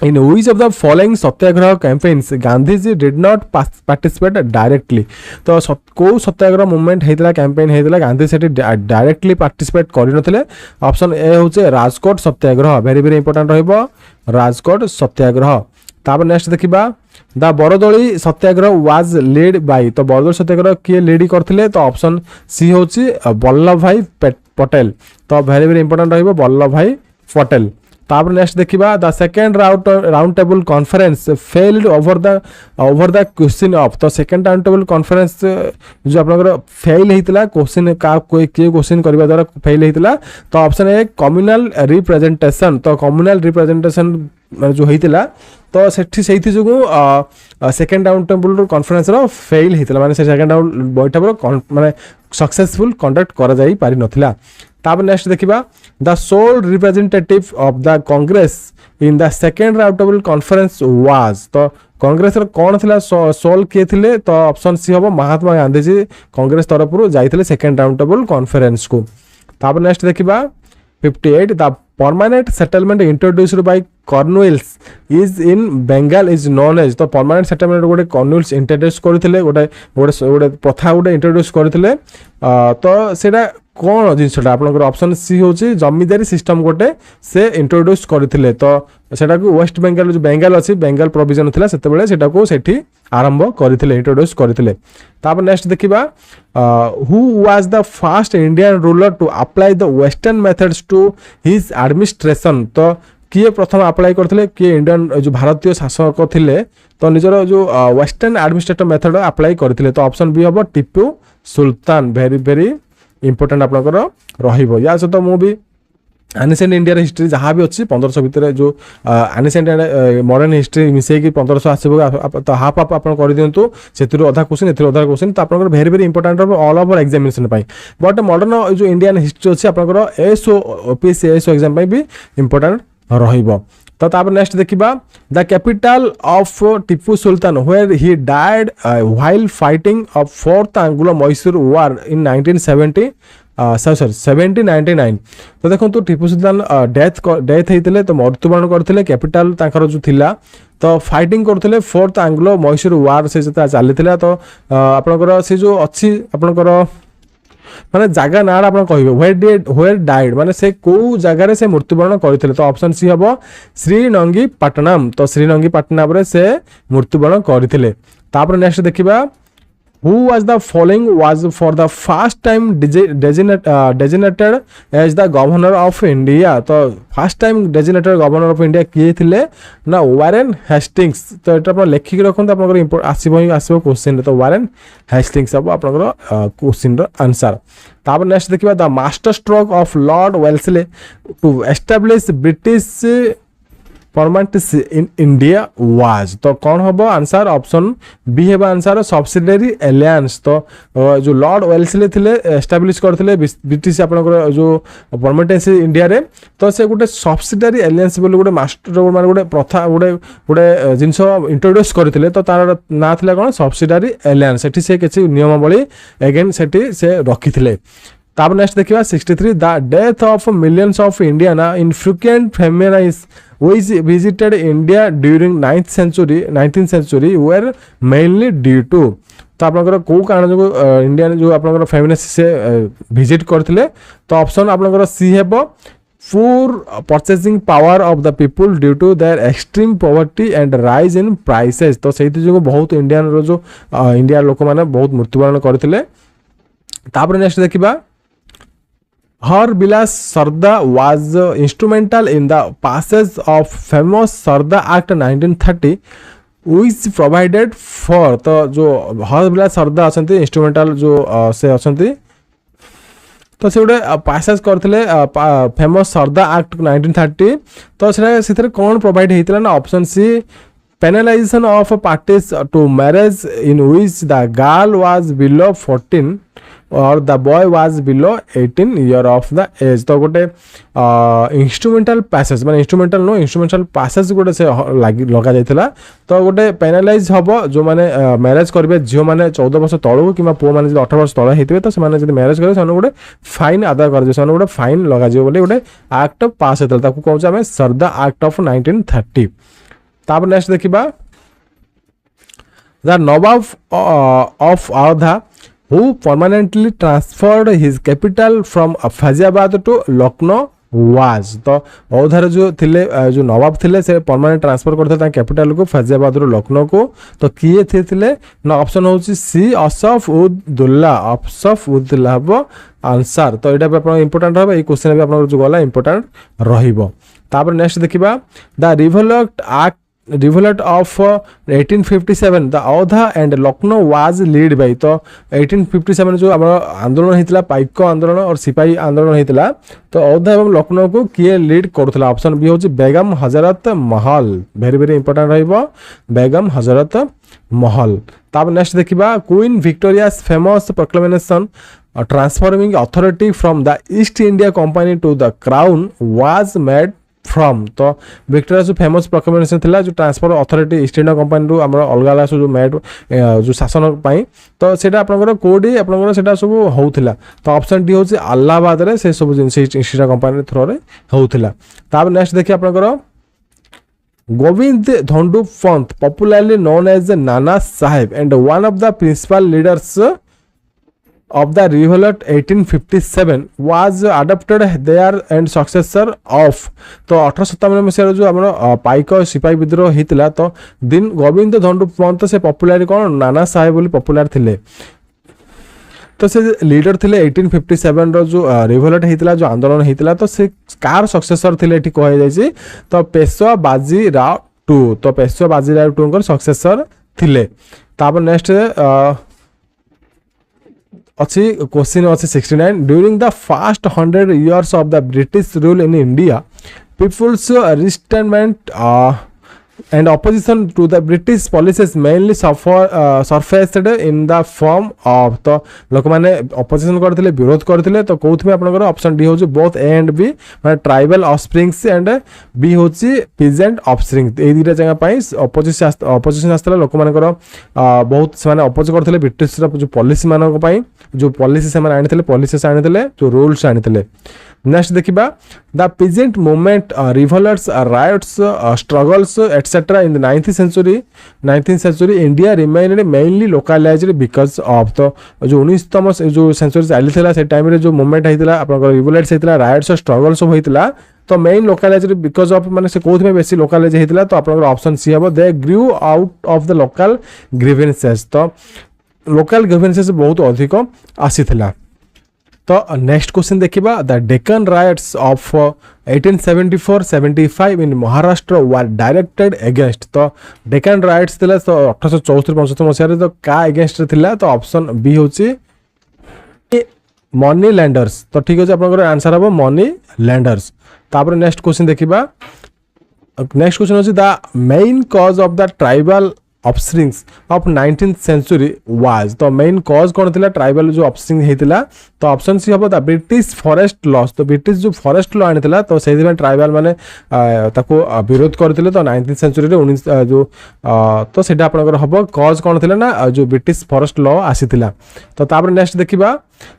In which of the following Satyagraha campaigns Gandhi ji did not participate directly तो को सत्याग्रह मूवमेंट हेतिला कैंपेन हेतिला गांधी सेठी डायरेक्टली पार्टिसिपेट करि नथिले ऑप्शन ए होचे राजकोट सत्याग्रह वेरी इंपोर्टेंट रहइबो राजकोट सत्याग्रह तापर नेक्स्ट देखिबा the Bardoli Satyagraha was lead by तो बरदोली सत्याग्रह के लीड करथिले तो ऑप्शन सी होची वल्लभ भाई पटेल तो वेरी इंपोर्टेंट रहइबो वल्लभ भाई पटेल तापर नेक्स्ट देखिबा the second round table conference failed over the question of तो सेकंड राउंड टेबल कॉन्फ्रेंस जो आपनकर फेल हेतिला क्वेश्चन का कोई के क्वेश्चन करबा द्वारा फेल हेतिला तो ऑप्शन ए कम्युनल रिप्रेजेंटेशन तो कम्युनल रिप्रेजेंटेशन जो हेतिला तो सेठी सेठी जो सेकंड राउंड टेबल कॉन्फ्रेंस रो फेल हेतिला माने सेकंड राउंड बैठक माने सक्सेसफुल कंडक्ट करा जाई पारि नथिला तापर नेक्स्ट देखिबा the sole representative of the Congress in the second round table conference was. तो कांग्रेस कौन थिला सोल किए थिले तो ऑप्शन सी हम महात्मा गांधी जी कांग्रेस तरफ जाइथिले सेकेंड राउंड टेबल कॉन्फ्रेंस को। तापर नेक्स्ट देखिबा 58 the permanent settlement introduced by Cornwallis is in Bengal is known as. तो परमानेंट सेटलमेंट गोटे कॉर्नवेल्स इंट्रोड्यूस करथिले गोटे गोटे गोटे प्रथा गोटे इंट्रोड्यूस करथिले। तो सेटा कौन जिनसटा आपनकर ऑप्शन सी होची जमीदारी सिस्टम गोटे से इंट्रोड्यूस करथिले। तो सेटा को वेस्ट बेंगल जो बेंगल अछि बेंगल प्रोविजन थिला सेते बेले सेटा को सेठी आरंभ करथिले इंट्रोड्यूस करथिले। तापर नेक्स्ट देखिबा who was the first Indian ruler to apply the western methods to his administration. तो किए प्रथम अप्लाई करथिले किए इंडियन जो भारतीय शासक थिले तो निजर जो वेस्टर्न एडमिनिस्ट्रेटिव मेथड अप्लाई करथिले। तो ऑप्शन बी हबो टिपू सुल्तान। वेरी वेरी इंपोर्टेंट आपनकर रहिबो। या सहित मु भी एनिसेंट इंडिया हिस्ट्री जहाँ भी अच्छी 1500 भितर जो एनिसेंट मॉडर्न हिस्ट्री मिसेक 1500 आसो तो हाफ हाफ आप कर दिंतु से अधा क्वेश्चन ए अधा क्वेश्चन तो आप very very important all over examination but modern जो इंडियन हिस्ट्री अच्छी आप एसओ ओपीएससी एसओ एग्जाम भी इंपोर्टेंट रहिबो। तो तापर नेक्स्ट देखिबा the capital of Tipu Sultan where he died while fighting of fourth Anglo Mysore war in 1970 1799। तो देखो टिपू सुल्तान डेथ होते तो मृत्युवरण करते कैपिटल तांकर जो थिला तो फाइटिंग करते फोर्थ एंग्लो मैसूर वार से चली तो आपनकर से जो अच्छी आपनकर माने जगह ना आप कहे वेयर डाइड माने से को जगार से मृत्युवरण करते। तो ऑप्शन सी हम श्रीनंगी पटनाम। तो श्रीनंगी पटनाम से मृत्युवरण करते। तापर नेक्स्ट देखिबा who was the following was for the first time designated as the governor of India। तो first time designated governor of India किए थिले ना वारेन हेस्टिंग्स। तो एटा अपन लेखिक रखन आपनकर आसीबो क्वेश्चन। तो वारेन हेस्टिंग्स अब आपनकर क्वेश्चन रो आंसर। तापर नेक्स्ट देखिबा the master stroke of lord Wellesley to establish British permanent in India was. तो कौन हम आंसर ऑप्शन बी है आंसर सब्सिडियरी एलायंस। तो जो लॉर्ड वेल्सले थिले एस्टाब्लिश करथिले ब्रिटिश आपनकर जो परमानेंट इंडिया रे तो से गोटे सब्सिडियरी एलायंस बोली गोटे मास्टर माने गोटे प्रथा गोटे गोटे जिंस इंट्रोड्यूस करथिले। तो तार ना थिला कोन सब्सिडियरी एलायंस सेठी से किछि नियमावली अगेन सेठी से रखिथिले। तापर नेक्स्ट देखिबा 63 the death of millions of Indian infrequent famines which visited India during 19th century were mainly due to। तो आपनकर को कारण जो इंडियन जो आपनकर फेमिनिस्ट से विजिट करथिले। तो ऑप्शन आपनकर सी हेबो poor purchasing power of the people due to their extreme poverty and rise in prices। तो सेहि जो बहुत इंडियन रो जो इंडिया लोक माने बहुत मृत्युवरण करथिले। तापर नेक्स्ट देखिबा Her Bilas Sarda was instrumental in the passage of famous Sarda Act 1930 which provided for। तो जो हर बिलास सरदा असंती इंस्ट्रूमेंटल जो से असंती तो से गोटे पासेज करथिले फेमस सरदा एक्ट 1930। तो से कौन प्रोवाइड होता ना option C penalization of parties to marriage in which the girl was below 14 or the boy was below 18 year of the age। तो गोटे इंस्ट्रूमेंटल पैसेज माने इंस्ट्रूमेंटल नो इंस्ट्रूमेंटल पैसेज गोटे से लगा जाइथिला। तो गोटे पेनालाइज हबो जो माने मैरिज करबे झियो माने 14 वर्ष तळो किबा पो माने 18 वर्ष तळ हेतिबे तो से माने जदि मैरिज करे सने गोटे फाइन अदा कर जे सने गोटे फाइन लगा जियो बोले गोटे एक्ट पास हेतल ताकू कहू हमें सरदा एक्ट ऑफ 1930। तापर नेक्स्ट देखिबा the Nawab of Awadh who permanently transferred his capital from Faizabad to Lucknow was। तो अवधार जो थिले जो नवाब थिले से परमानेंट ट्रांसफर करते कैपिटल को फैजाबाद रो लखनऊ को। तो किए थिले ना ऑप्शन होची सी असफ उद्दुल्ला। असफ उद्दुल्ला हबो आंसर। तो एटा पे इंपोर्टेंट हबो ए क्वेश्चन भी आपन जो गला इंपोर्टेंट रहिबो। तापर नेक्स्ट देखिबा the revolt of 1857 the Awadh and Lucknow was lead by. तो 1857 जो आंदोलन होता पाइक आंदोलन और सिपाही आंदोलन होता तो अवधा एवं लखनऊ को किए लीड करुला। ऑप्शन बी होची Begum Hazrat Mahal. Very very important रहिबो बेगम हजरत महल। तापर नेक्स्ट देखिबा Queen Victoria's famous proclamation transforming authority from the East India Company to the crown was made from तो विक्टोरिया जो फेमस प्रोक्लेमेशन थिला जो transfer authority East India Company रु हमर अलग अलग जो मेड जो शासन पई तो सेटा आपनकर कोडी आपनकर सेटा सब होउथिला तो ऑप्शन डी होची इलाहाबाद रे से सब जिन ईस्ट इंडिया कंपनी थ्रो रे होउथिला ताब नेक्स्ट देखि आपनकर Govind Dhondu Pant popularly known as Nana Sahib and one of the principal leaders of the revolt 1857 was adopted there and successor of तो 1857 मसीह जो हमर पाइक सिपाही विद्रोह हितला तो दिन गोविंद धोंडू पंत से पॉपुलर कोन नाना साहेब बोली पॉपुलर थिले तो से लीडर थिले 1857 रो जो रिवोल्ट हितला जो आंदोलन हितला तो से कार सक्सेसर थिले एठी कहै जाय छी तो पेशवा बाजी राव 2 तो पेशवा बाजी राव 2 को सक्सेसर थिले तापर नेक्स्ट अच्छी क्वेश्चन अच्छी 69 during the first 100 years of the British rule in India people's resentment and opposition to the British policies mainly surfaced in the form of तो लोक माने opposition करथिले विरोध करथिले तो कोउथ में आपनकर ऑप्शन डी होची बोथ ए एंड बी माने ट्राइबल ऑफस्प्रिंग्स एंड बी होची पीजेंट ऑफस्प्रिंग ए दीटा जगह पाई ऑपोजिशन आस्तला लोक मानकर बहुत से माने अपोज करथिले ब्रिटिश रा जो पॉलिसी मानक पाई जो पॉलिसी से माने आनिथिले पॉलिसीस आनिथिले जो रूल्स आनिथिले नेक्स्ट देखिबा the peasant movement revolts riots struggles etcetera in the 19th century India remained mainly localised because of तो जो 19th जो सेंचुरी चली थिला से टाइम रे जो मूवमेंट हितला आपन रिवोल्ट्स हितला राइट्स स्ट्रगल्स सब हितला तो मेन लोकलाइज्ड बिकॉज ऑफ माने से कोथ में बेसी लोकलाइज हितला तो आपन ऑप्शन सी हबो they grew out of the local grievances तो लोकल ग्रीवेंसेस बहुत अधिक आसीथिला तो नेक्स्ट क्वेश्चन देखिबा the Deccan riots of 1874-75 in Maharashtra were directed against तो डेक्कन राइट्स थिला तो 1874-75 मसिया तो का अगेंस्ट थिला तो ऑप्शन बी होची मनी लैंडर्स तो ठीक अछि आपनकर आंसर हबो मनी लैंडर्स तापर नेक्स्ट क्वेश्चन देखिबा नेक्स्ट क्वेश्चन होची the main cause of the tribal offsprings of 19th century was तो मेन कॉज कोन थिला ट्राइबल जो ऑफस्प्रिंग हेतिला तो ऑप्शन सी हबो द ब्रिटिश फॉरेस्ट लॉस तो ब्रिटिश जो फॉरेस्ट लॉ आनिथिला तो सेहि में ट्राइबल माने ताको विरोध करथिले तो 19th century रे 19 जो तो सेटा आपनकर हबो कॉज कोन थिला ना जो ब्रिटिश फॉरेस्ट लॉ आसीथिला तो तापर नेक्स्ट देखिबा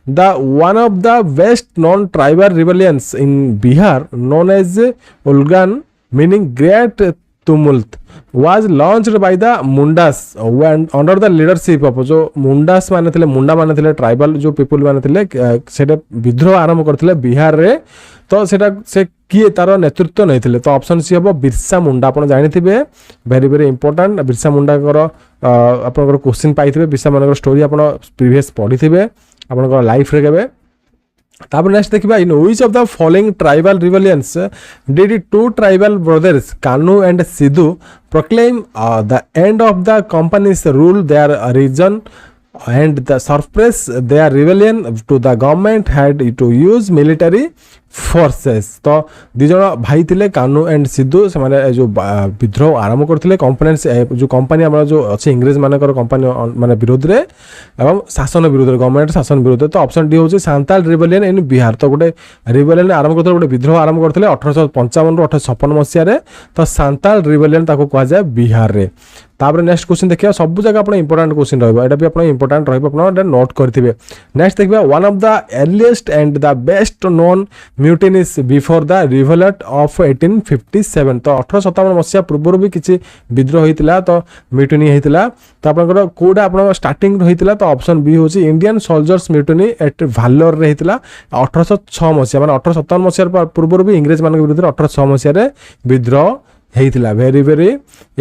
the one of the best non tribal rebellions in Bihar known as Ulgulan meaning great tumult was launched by the mundas when under the leadership of जो मुंडास माने थिले मुंडा माने थिले ट्राइबल जो पीपल माने थिले सेटा विद्रोह आरंभ करथिले बिहार रे तो सेटा से किए तार नेतृत्व नै थिले तो ऑप्शन सी हबो बिरसा मुंडा आपण जानिथिबे very very important Birsa Munda कर आपनकर क्वेश्चन पाइथिबे बिरसा मानकर स्टोरी आपण प्रीवियस पढिथिबे आपनकर लाइफ रे केबे तापर नेक्स्ट देखिबा in which of the following tribal rebellions did two tribal brothers Kanhu and Sidhu proclaim the end of the company's rule there region and the suppress their rebellion to the government had to use military forces तो दि जण भाई थिले Kanhu and Sidhu से माने जो विद्रोह आरंभ करथिले कंपोनेंट्स जो कंपनी हमरा जो अछि इंग्लिश मानकर कंपनी माने विरोध रे एवं शासन विरोध रे गवर्नमेंट शासन विरोध तो ऑप्शन डी होछि सांताल रिबेलियन इन बिहार तो गोटे रिबेलियन आरंभ करथिले गोटे विद्रोह आरंभ करथिले 1855 रो 1856 मसिया रे तो सांताल रिबेलियन ताको कहा जाय बिहार रे तापर नेक्स्ट क्वेश्चन देखिया सब जगह आपण इंपोर्टेंट क्वेश्चन रहबो एटा भी आपण इंपोर्टेंट रहबो आपण नोट करथिबे नेक्स्ट देखिबा one of the earliest and the best known mutinies before the revolt of 1857 तो 1857 मसिया पूर्व भी किछि विद्रोह होइतिला तो म्यूटिनी होइतिला तो आपनकर कोडा आपण स्टार्टिंग होइतिला तो ऑप्शन बी होछि Indian soldiers mutiny at Vellore रे होइतिला 1806 मसिया माने 1857 मसिया पूर्व भी इंग्रेज मान विरुद्ध 1806 मसिया रे विद्रोह हेइतिला वेरी वेरी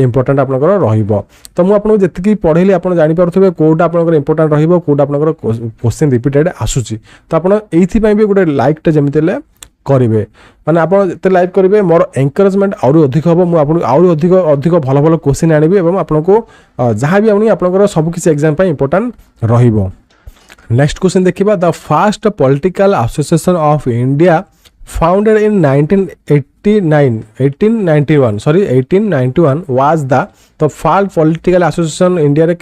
इंपोर्टेंट आपनकर रहिबो तो मु आपन जति पढेली आपन जानि परथबे कोडा आपनकर इंपोर्टेंट रहिबो कोडा आपनकर क्वेश्चन रिपीटेड आसुची तो आपन एथि पय भी गुटे लाइक टे जमितेले करिवे माने आपन जते लाइक करिवे मोर एनकरेजमेंट और अधिक हबो मु आपन और अधिक अधिक भलो भलो क्वेश्चन आनिबे एवं आपन को जहां भी आउनी आपनकर सब किछि एग्जाम पय इंपोर्टेंट रहिबो नेक्स्ट क्वेश्चन देखिबा the first political association of India founded in 1891 was the तो फर्स्ट पॉलिटिकल एसोसिएशन इंडिया रे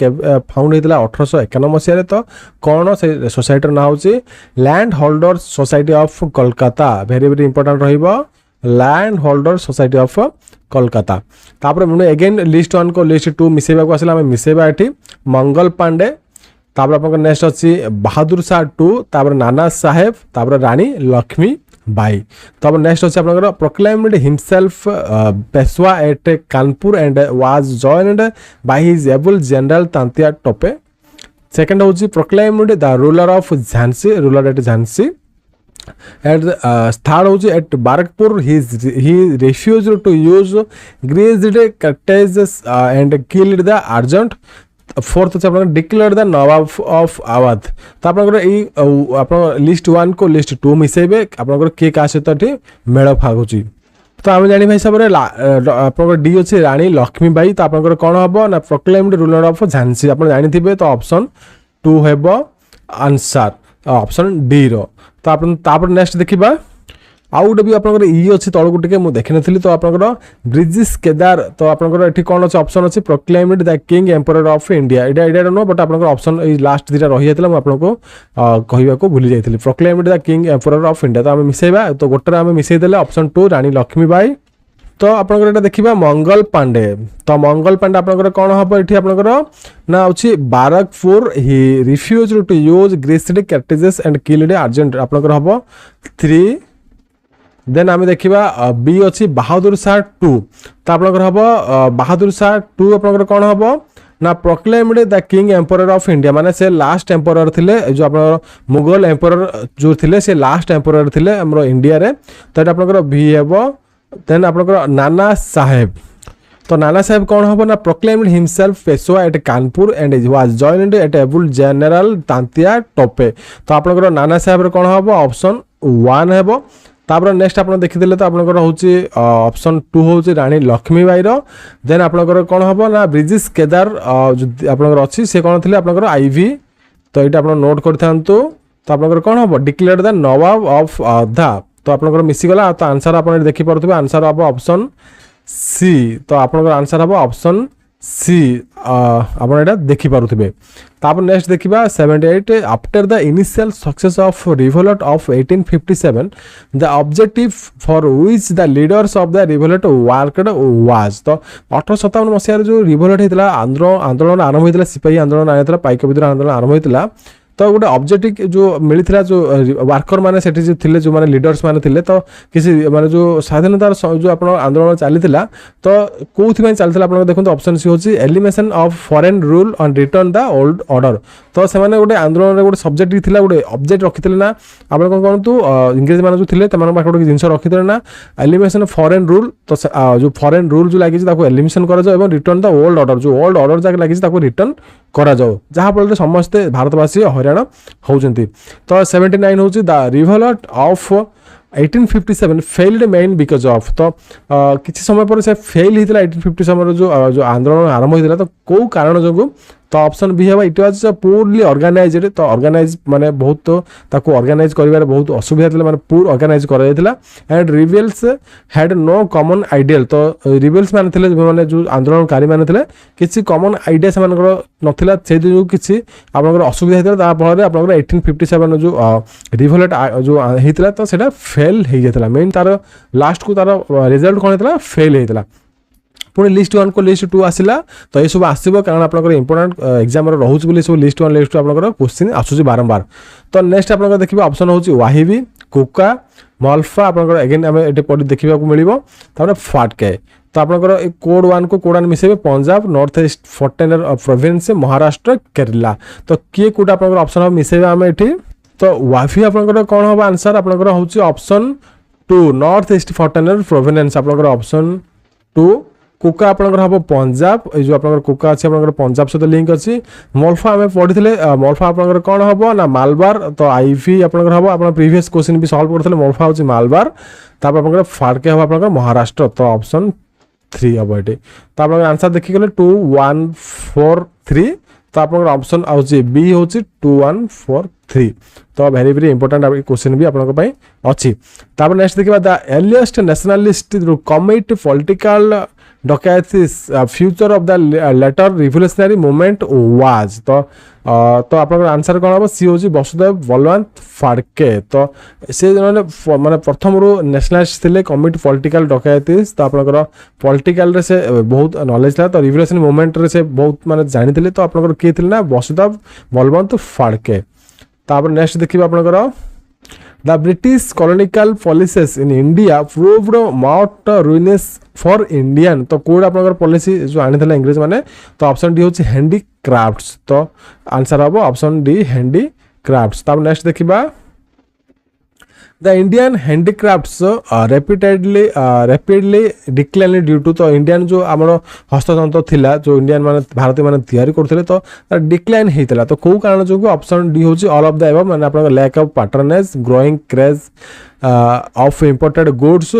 फाउंड हेतला 1851 मसिया रे तो कोन से सोसाइटी ना होची landholders society of Kolkata very very important रहिबो landholder society of Kolkata. तापर मुझे अगेन लिस्ट 1 को लिस्ट 2 मिसेबा को आसला मिसेबा एठी मंगल पांडे तापर आपन नेक्स्ट अछि बहादुर शाह 2 तापर नाना साहेब तापर रानी लक्ष्मी बाई। तब नेक्स्ट अच्छे आप proclaimed himself Peshwa at Kanpur and was joined by his able general Tantia Tope. Second who proclaimed the ruler of Jhansi ruler at Jhansi. At third who at Barrackpore he refuse to use greased cartridges and killed the adjutant. Fourth अच्छे declare the Nawab of Awadh. तो आप list 1 को list 2 मिसेबे आप किए क्या सहित mail फागुची। तो आम जानी हिसाब से आप डी अच्छे रानी लक्ष्मी बाई। तो आप कौन हम ना प्रोक्लेम्ड रूलर ऑफ झांसी आप जानी तो ऑप्शन 2 हेब आंसर ऑप्शन डी रो। तो आप नेक्स्ट देखा आउ गोटे भी आपंकर इ अच्छी तौक टे मुझे देखी नी। तो आपंकर ब्रिजिस केदार तो आपंकर ये कौन अच्छे ऑप्शन अच्छे proclaimed the king emperor of India Etah no but आपंकर ऑप्शन ये लास्ट दुटा रही जाता आपको कहवाक भूली जाइए proclaimed the king emperor of India. तो आम मिसेबा तो गोटे आम मिसेदेले ऑप्शन 2 रानी लक्ष्मी बाई। तो आपंकर देखा मंगल पांडे। तो मंगल पांडे आपंकर कौन हम ये आपंकर ना अच्छी Barrackpore he refuse to use greased cartridges and killed adjutant आपंकर हम 3। देन आम देखा बी अच्छी बहादुर शाह 2। तो आप हम बहादुर शाह 2 आप कौन हम ना proclaimed the king emperor of India माने से लास्ट एम्परर थिले जो आप मुगल एम्परर जो थिले से लास्ट एम्परर थिले हमरो इंडिया रे। तो ये आप बी हेब। देन आप नाना साहेब। तो नाना साहेब कौन हम ना proclaimed himself Peshwa at Kanpur and was joined at able general Tantia Tope. तो आप नाना साहेब कौन हम ऑप्शन 1 हेब। तापर नेक्स्ट आप देखीदे तो आपंकर हूँ ऑप्शन 2 हूँ रानी लक्ष्मी बाई। देन आपंकर कौन हम ना ब्रिजिस केदार आपंकर अच्छी से कौन थे आपंकर आईवी। तो ये आप नोट कर था। तो आपंकर कौन हम डिक्लेयर द नवाब ऑफ धा। तो आपंकर मिसीगला। तो आंसर आप देखिपे आंसर हम ऑप्शन सी। तो आपंकर आंसर हम ऑप्शन सी आप देखिपे। तापर नेक्स्ट देखा 78 after the initial success of revolt of 1857 the objective for which the leaders of the revolt worked was. तो 1857 मसीह जो रिवोल्ट होता आंदोलन आरंभ होता सिपाही आंदोलन आया पाइक विद्रोह आंदोलन आरंभ होता। तो गोटे ऑब्जेक्टिव जो मिलता जो वर्कर मैंने से थे जो मैंने लीडर्स मैंने थे तो किसी माने जो स्वाधीनतार जो आप आंदोलन चली तो कौन चलता आप देखते ऑप्शन सी हूँ elimination of foreign rule on return the old order. तो से गोटे आंदोलन गोटे सब्जेक्ट थी गोटे ऑब्जेक्ट रखी ना आप कौन कहतु इंग्रेज मैंने जो थे गोटे जिन रखी ना एलिमिनेशन फॉरेन रूल। तो जो फॉरेन रूल जो लगी एलिमिनेशन कर रिटर्न द ओल्ड ऑर्डर जो ओल्ड ऑर्डर जगह लगी रिटर्न करा जहाँफल समस्ते भारतवासी हईराण होती। तो 79 हूँ the revolt of 1857 failed main because of. तो किसी समय पर से फेल होता 1857 जो आंदोलन आरंभ होता तो कौ कारण जो। तो ऑप्शन बी है इट वाज पूर्ली ऑर्गेनाइज्ड। तो ऑर्गेनाइज माने बहुत तो ताको ऑर्गेनाइज करिवार बहुत असुविधा थिला माने पूर ऑर्गेनाइज करा जायतिला and rebels had no common ideal. तो रिबेल्स माने थिले माने जो आंदोलनकारी माने थिले किसी कॉमन आइडिया से मानकर नथिला से जो किसी आपनकर असुविधा हितला ता फल रे आपनकर 1857 जो रिवोल्ट जो हितला तो सेटा फेल हे जायतिला मेन तार लास्ट को तार रिजल्ट कोन हितला फेल हेतला। पुणी लिस्ट 1 को लिस्ट 2 आसला। तो ये सब आसो कारण आप इंपोर्टाट एग्जाम रोच सब लिस्ट 1 लिस्ट 2 आप क्वेश्चन आसूँ बारंबार। तो नेक्स्ट आप देखिए ऑप्शन हूँ वाहिबी कुका मल्फा आप अगेन आम ये देखा मिल फाटके। तो आपंकर कोड 1 को कोड 1 मिसेबे Punjab north east 14 province Maharashtra Kerala. तो किए कोटा आप ऑप्शन हम मिसेबे आम ये। तो वाफी आपंकर कौन हम आंसर आपंकर हूँ ऑप्शन 2 नॉर्थ ईस्ट 14 प्रोविंस आपंकर ऑप्शन 2। कुका आपंकर हम पंजाब जो आप कुका अच्छे आप पंजाब सहित लिंक अच्छी। मल्फा आम पढ़ी मल्फा आपंकर कौन हम ना मालबार। तो आईवी आपंकर हम आप प्रीवियस क्वेश्चन भी सॉल्व करते मल्फा हूँ मालबार। तो आप फाड़के हम आप महाराष्ट्र। तो ऑप्शन 3 हम ये। तो आप आंसर देखिए 2 1 4 3। तो आप ऑप्शन आउे बी हूँ 2 1 4 3। तो वेरी वेरी इंपोर्टेंट क्वेश्चन भी आपंप अच्छी। नेक्स्ट देखा the earliest nationalist commit political dacoities future of the later revolutionary movement was तो आपन आंसर कौन हम सी हूँ वसुदेव बलवंत फाड़के तो से माने प्रथम रू नेशनलिस्ट थे कमिट पॉलिटिकल डकैतीज तो आपनकर पॉलिटिकल रे से बहुत नॉलेज था तो रिवोल्यूशनरी मूवमेंट रे से बहुत माने जानी थे तो आपनकर किए थे ना वसुदेव बलवंत फाड़के तापर नेक्स्ट देखिए आपनकर The British colonial policies in India proved not ruinous for Indian तो कोड आपनकर पॉलिसी जो आनी था इंग्लिश माने तो ऑप्शन डी होची हैंडीक्राफ्ट्स तो आंसर हम ऑप्शन डी हैंडीक्राफ्ट्स तापर नेक्स्ट देखिबा The Indian handicrafts rapidly declined due to तो इंडियन जो आमर हस्ततंत्र थिला जो इंडियन माने भारतीय माने तैयारी करथिले तो डिक्लाइन हेतिला तो को कारण जो ऑप्शन डी होची ऑल ऑफ द अबव माने आपन lack of patronage growing craze of imported goods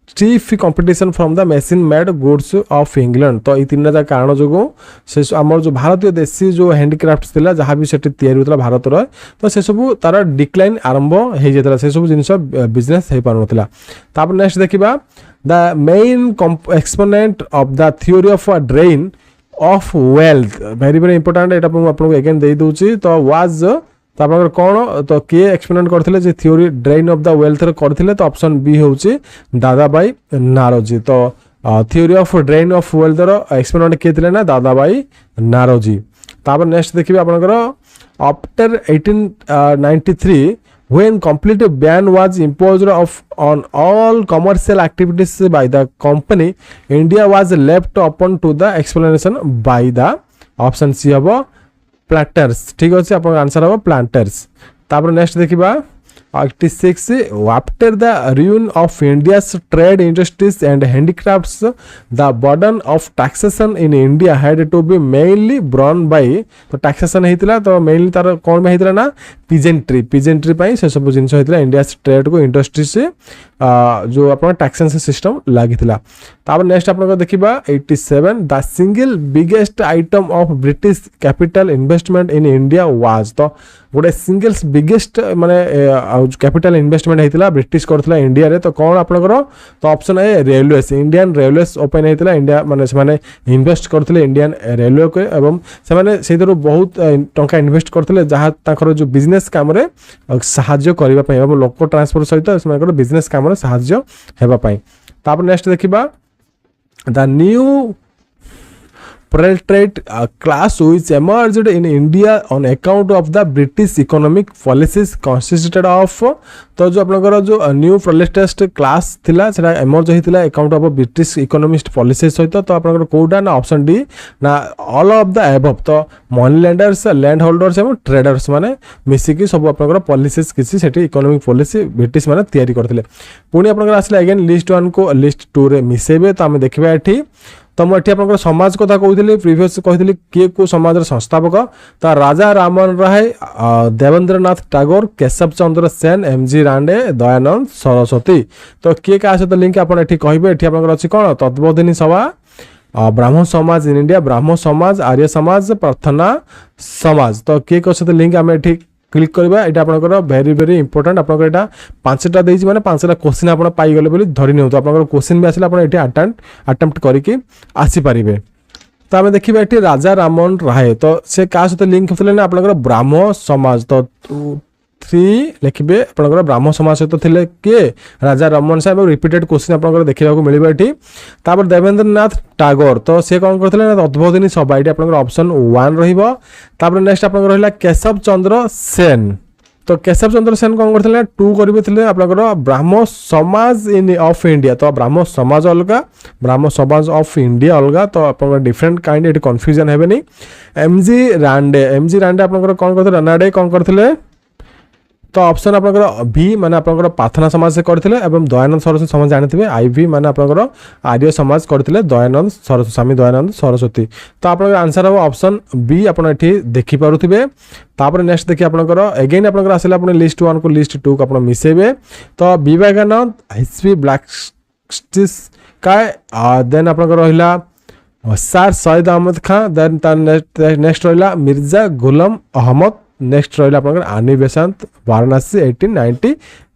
stiff competition from the machine made goods of England तो ये तीन जा कारण जो से आमर जो भारतीय देशी जो हैंडीक्राफ्ट्स थिला जहाँ भी सेठी तैयारी होतला भारत रो तो से सब तार डिक्लाइन आरंभ हे जेतला से सब जिंस बिजनेस हे पारनतला तापर नेक्स्ट देखिबा the main exponent of the theory of drain of wealth very very important एटा आपन अगेन दे दूची तो वाज तो आप कौन तो किए एक्सपेरिमेंट करथिले जे theory drain of the wealth रे करथिले तो ऑप्शन बी होची दादाबाई नारोजी तो theory of drain of wealth रो एक्सपेरिमेंट किए थिले ना दादाबाई नारोजी तापर नेक्स्ट देखिबे आपनकर after 1893 when complete ban was imposed on all commercial activities by the company India was left open to the explanation by the option C हबो planters ठीक अच्छे आप आंसर हम प्लांटर्स तापर नेक्स्ट देखिबा 86 after the ruin of India's trade industries and handicrafts the burden of taxation in India had to be mainly borne by तो taxation हेतिला तो mainly तार कौन में हेतिला ना peasantry पाई से सब जिंस हेतिला इंडिया ट्रेड को इंडस्ट्री से जो अपन टैक्सेशन सिस्टम लागिथिला तापर नेक्स्ट आपन देखिबा 87 the single biggest item of British capital investment in India was तो गोटे सिंगल्स बिगेस्ट माने कैपिटल इन्वेस्टमेंट हेतिला ब्रिटिश करथिला इंडिया रे तो कौन आपनकर तो option A railways Indian railways open हेतिला इंडिया माने से माने इन्वेस्ट करथिले इंडियन रेलवे को एवं से माने सेदरो बहुत टंका इन्वेस्ट करथिले जहा ताकर जो बिजनेस काम रे सहाय्य करबा पय एवं लोक ट्रांसपोर्ट सहित से बिजनेस काम रे सहाय्य हेबा पय तापर नेक्स्ट देखिबा the new proletariat class which emerged in India on account of the British economic policies consisted of तो जो आपनकर जो न्यू प्रोलेटारिएट क्लास थिला सेटा एमर्ज हेतिला account of British economist policy सहित तो आपनकर कोडा ना ऑप्शन डी ना ऑल ऑफ द अबव तो मनी लेंडर्स लैंड होल्डर्स एवं ट्रेडर्स माने मिसी की सब आपनकर पॉलिसीज किसी सेठी इकोनॉमिक पॉलिसी ब्रिटिश माने तयारी करथिले पुनी आपनकर आसले अगेन लिस्ट 1 को लिस्ट 2 रे मिसेबे तो हम देखिबा एठी तो मुझे आप समाज कथा कहते प्रिवियस कही किए को समाज संस्थापक तो राजा रामन राय देवेंद्रनाथ टागोर केशव चंद्र सेन एमजी रांडे दयानंद सरस्वती तो किए क्या सहित लिंक आपड़ ये कहे ये अच्छी कौन तत्वोधिनी सभा ब्राह्मण समाज इन इंडिया ब्राह्मण समाज आर्य समाज प्रार्थना समाज तो किए सहित लिंक आम ये क्लिक करबा एटा आपनकर वेरी वेरी इंपोर्टेंट आपनकर एटा पांचटा देछि माने पांचटा क्वेश्चन आपन पाई गेले बोली धरि नेउ तो आपनकर क्वेश्चन भी आसिला आपन एटा अटेम्प्ट करिकि आसी परिबे तो आमे देखिबा एटी राजा रामन राय तो से का सहित लिंक होतले ना आपनकर ब्राह्मण समाज तो 3 लिखिबे आपनकर ब्राह्मण समाज सहित थिले के राजा रामन साहेब रिपीटेड क्वेश्चन आपनकर देखिबा को मिलिबा एटी तापर देवेंद्रनाथ टागोर तो से कोन करथिले ना तत्वोधिनी सभा एटी आपनकर ऑप्शन 1 रहिबो तापर नेक्स्ट आपनकर रहला केशव चंद्र सेन तो केशव चंद्र सेन कौन करथिले 2 करबे थिले आपनकर ब्राह्मण समाज इन ऑफ इंडिया तो ब्राह्मण समाज अलगा ब्राह्मण समाज ऑफ इंडिया अलगा तो आपनकर डिफरेंट काइंड एटी कंफ्यूजन हेबेनी एमजी रांडे आपनकर कौन करथिले रानाडे कौन करथिले तो ऑप्शन आपनकर बी माने आपनकर प्रार्थना समाज से करथिले एवं दयानंद सरस्वती समाज जानिथिबे आईवी माने आपनकर आर्य समाज करथिले दयानंद सरस्वती स्वामी दयानंद सरस्वती तो आपनकर आंसर हो ऑप्शन बी आपन एठी देखि पारुथिबे तापर नेक्स्ट देखि आपनकर अगेन आपनकर आसिला आपन लिस्ट 1 को लिस्ट 2 को आपन मिसेबे तो विवेकानंद एचपी ब्लैकस्टिस का देन आपनकर रहिला sir Syed Ahmad Khan then next रहिला मिर्जा गुलाम अहमद नेक्स्ट रहा आपनकर आनी बेसांत वाराणसी 1890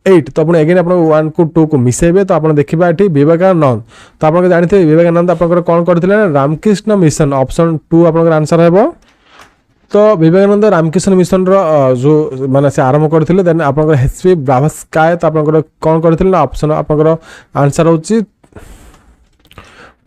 8 तो आपण अगेन आपण 1 को 2 को मिसेबे तो आपण देखिबा एठी विवेकानंद तो आपण जानते विवेकानंद आपण कोन करथिले रामकृष्ण मिशन ऑप्शन 2 आपण आंसर हेबो तो विवेकानंद रामकृष्ण मिशन रो जो माने से आरंभ करथिले देन आपण एचपी ब्रावस्काय तो आपण कोन करथिले ऑप्शन आपण आंसर होची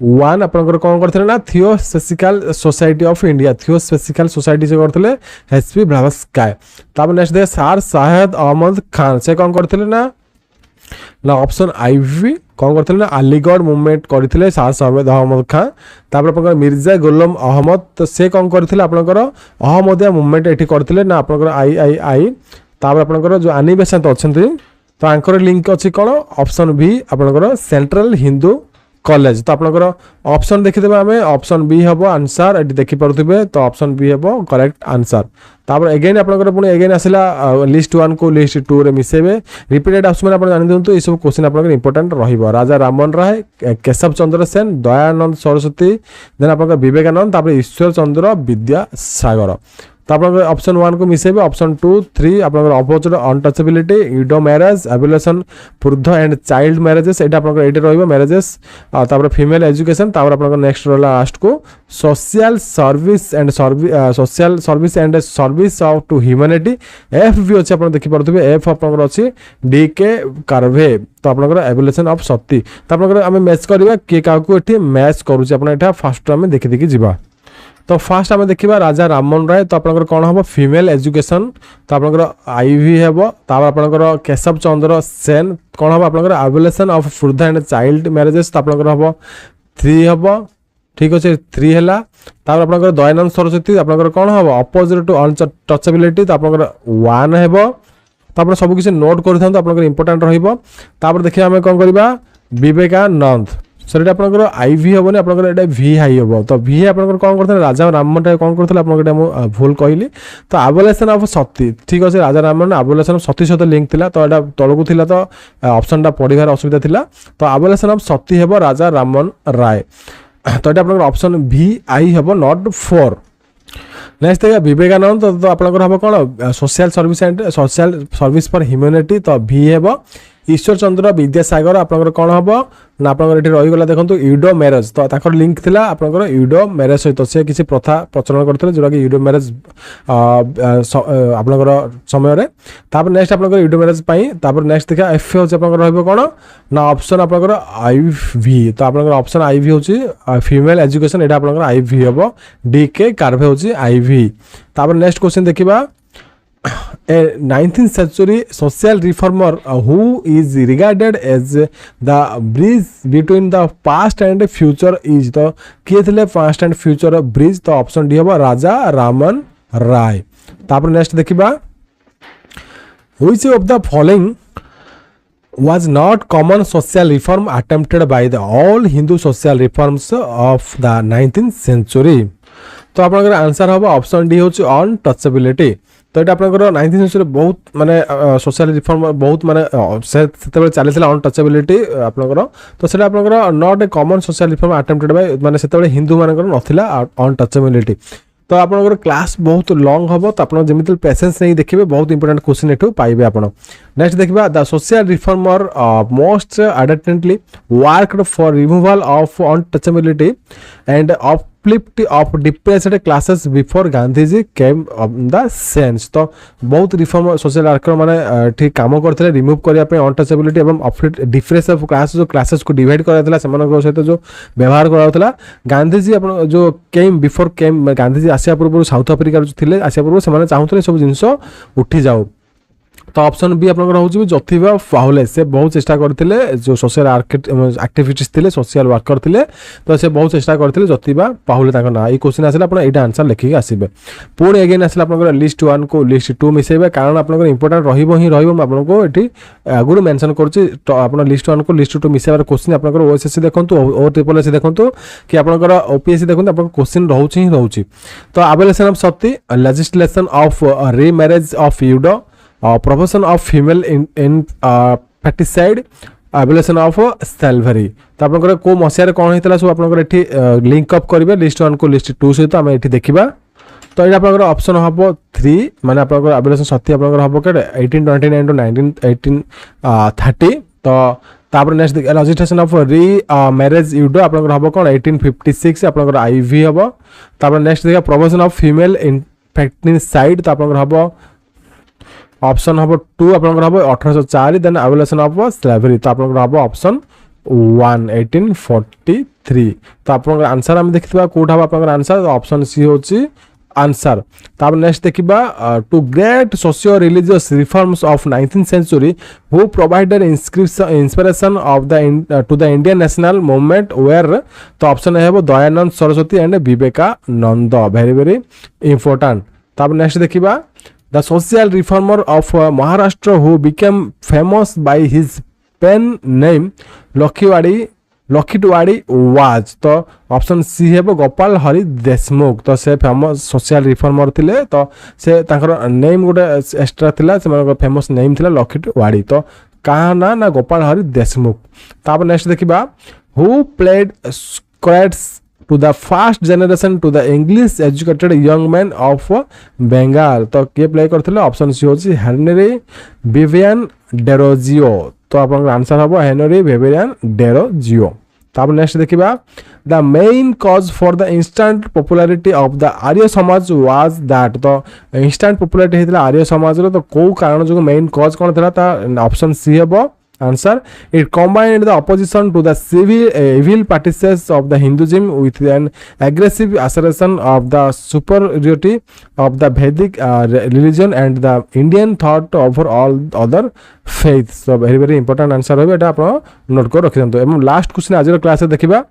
1 आपण कोन करथिले ना theosophical society of India theosophical society से करथिले एचपी ब्रावस्काय तब नेक्स्ट दे सर शाहिद अहमद खान से कोन करथिले ना ऑप्शन आईवी कोन करथिले ना अलीगढ़ मूवमेंट करथिले सर शाहिद अहमद खान तापर आपण मिर्जा गुलाम अहमद तो से कोन करथिले आपण अहमदिया मूवमेंट एठी करथिले ना आपण आई तापर आपण जो आनी बेसंत अछंती तो आंकर लिंक अछि कोन ऑप्शन बी आपण सेंट्रल हिंदू कॉलेज तो आपनकर ऑप्शन देखिदेबे हमें ऑप्शन बी हबो आंसर एटी देखि परथिबे तो ऑप्शन बी हबो करेक्ट आंसर तापर अगेन आपनकर पुनी अगेन आसिला लिस्ट 1 को लिस्ट 2 रे मिसेबे रिपीटेड ऑप्शन आपण जानि दियंतु ए सब क्वेश्चन आपनकर इंपोर्टेंट रहिबो राजा राममोहन राय केशव चंद्र सेन दयानंद सरस्वती देन आपनकर विवेकानंद तापर ईश्वर चंद्र विद्यासागर तो आप ऑप्शन 1 को मिसेबे ऑप्शन 2 3 आप opposite untouchability widow marriage abolition वृद्ध एंड चाइल्ड मैरेजेस एटा आप एटे रहइबो मैरेजेस तापर फीमेल एजुकेशन तापर आप नेक्स्ट रहला लास्ट को social service and service of to humanity एफ भी अछि आप देखि परथबे एफ आप अछि डी के कार्वे तो आप एबुलेशन ऑफ सती तो आप आम मैच करबा के का को एठी मैच करूची आपण एटा फर्स्ट आम देखि देखि जिबा तो फास्ट आम देखा राजा राममोहन राय तो आप कौन हम फीमेल एजुकेशन तो आप आईवी हे आप केशव चंद्र सेन कौन हम आप एबुलेशन ऑफ वृद्ध एंड चाइल्ड मैरेजेस तो आप हम 3 हम ठीक अच्छे 3 है आप दयानंद सरस्वती आप कौन हम अपोजिट टू अनटचेबिलिटी तो आप 1 है तो आप सब किसी नोट कर इंपोर्टेंट रहा देखिए आम कौन करवा विवेकानंद सर आपंकर आईवी हेनी आप भि हाई हम तो भि आप कौन करते राजा राममोहन राय कौन करते आप भूल कहली तो एबुलेशन ऑफ सती ठीक अच्छे राजा राममोहन एबुलेशन ऑफ सती सहित लिंक थिला तो यहाँ तलू थी तो ऑप्शन पढ़ार असुविधा थिला तो एबुलेशन ऑफ सती हेब राजा राममोहन राय तो यहाँ ऑप्शन भि आई हेब नॉट 4 नेक्स्ट देखिए विवेकानंद तो आपंकर हम कौन social service and social service for humanity तो भि हेब ईश्वर चंद्र विद्यासागर आपंकर कौन हम ना आप रहीगला देखो यूडो मैरेज तो लिंक थिला आपंकर यूडो मैरेज सहित से किसी प्रथा प्रचलन करते जोटा कि यूडो मैरेज आपंकर समय नेक्स्ट आप यूडो मैरेज नेक्स्ट देखा एफ हूँ कौन ना ऑप्शन आपंकर आईवी तो आप ऑप्शन आईवी हूँ फीमेल एजुकेशन यहाँ आप आईवी हम डी के कार्वे हूँ आईवी नेक्स्ट क्वेश्चन देखा a 19th century social reformer who is regarded as the bridge between the past and future is तो किए थे past and future bridge तो ऑप्शन डी हम राजा राममोहन राय तापर नेक्स्ट देखिबा which of the following was not common social reform attempted by the all Hindu social reforms of the 19th century तो आप answer हम ऑप्शन डी हूँ अनटचेबिलिटी तो ये आपंकर 19th सेंचुरी बहुत माने सोशल रिफॉर्म बहुत माने से चली अनटचेबिलिटी आपंकर तो से not a common social reform attempted by माने से हिंदू मानकर नथिला अनटचेबिलिटी तो आपंकर क्लास बहुत लॉन्ग हम तो आप जमी पेसेंस नहीं देखिए बहुत इंपोर्टेंट क्वेश्चन एठू पाइबे आप नेक्स्ट देखा the social reformer most ardently worked for removal of untouchability and uplift of depressed classes before Gandhiji came on the scenes तो बहुत रिफॉर्म सोशल वर्कर माने ठीक काम करते रिमूव करने अनटचेबिलिटी एवं अपलिफ्ट डिफरेंस ऑफ क्लास जो क्लासेस को डिवाइड कराला सहित जो व्यवहार कराला गांधीजी जो केम बिफोर केम गांधीजी आसिया पूर्व साउथ अफ्रिका थे आसिया पूर्व से चाहते सब जिन उठी जाऊ तो ऑप्शन बी आप ज्योतिबा फाहुले से बहुत चेष्टा करते जो सोशल एक्टिविटीज थे सोशल वर्कर थे तो से बहुत चेष्टा करते ज्योतिबा फाहुले ना ये क्वेश्चन आसला आप आंसर लिखिक आसबे पुणी एगेन आसला आप लिस्ट 1 को लिस्ट 2 मिसेबे कारण आप इंपोर्टेंट आपको ये आगुरी मेंशन कर लिस्ट 1 को लिस्ट 2 मिसेबार क्वेश्चन आप ओएसएससी देखो ओ ट्रिपल एससी देखो कि आप ओपीएससी देखो आप क्वेश्चन रोचे ही रोचे तो abolition of sati legislation of remarriage of widow prohibition of female infanticide abolition of slavery तो आपंकर को मसीह कौन होता सब आप लिंक अप करेंगे लिस्ट 1 को लिस्ट 2 सहित आम ये देखा तो ये आपनकर ऑप्शन हम 3 माने आपनकर एबोलिशन शक्ति आपनकर हम के 1829 टू 1830 तो तापर next legislation of remarriage widow आपनकर हम कोन 1856 आपनकर आईवी हम तापर नेक्स्ट देखा प्रोविजन ऑफ फीमेल इनफेक्टिसाइड तो आपनकर हम ऑप्शन हम 2 आपनकर हम 1804 देन एबोलिशन ऑफ स्लेवरी तो आपनकर हम ऑप्शन 1 1843 तो आपनकर आंसर हम देखिबा कोठा आपनकर आंसर ऑप्शन सी होची आंसर ताप नेक्स्ट देखिबा two great socio religious reforms of 19th century who provided inspiration of the to the Indian national movement were तो ऑप्शन है वो Dayanand Saraswati and Vivekananda very very important ताप नेक्स्ट देखिबा the social reformer of Maharashtra who became famous by his pen name Lokhitwadi was तो option C है गोपाल हरि देशमुख तो से famous social reformer थिले तो से तांकर नेम गोटे एक्स्ट्रा थिला से फेमस नेम थिला लखीटवाड़ी तो कहा ना गोपाल हरि देशमुख तापर नेक्स्ट देखिबा who played squads to the first generation to the English educated young man of Bengal तो के प्ले करथिले ऑप्शन सी होची हेनरी विवियन डेरोजियो तो आपन आंसर हबो हेनरी विवियन डेरोजियो तापर नेक्स्ट देखिबा the main cause for the instant popularity of the Arya Samaj was that तो इंस्टेंट पॉपुलैरिटी हेतला आर्य समाज रो तो को कारण जो मेन कॉज कोन थला ता ऑप्शन सी हबो answer it combined the opposition to the evil practices of the Hinduism with an aggressive assertion of the superiority of the Vedic religion and the Indian thought over all other faiths so very very important answer होबे एटा आपण note कर रखि दंतो एवं last question आज रो class रे देखिबा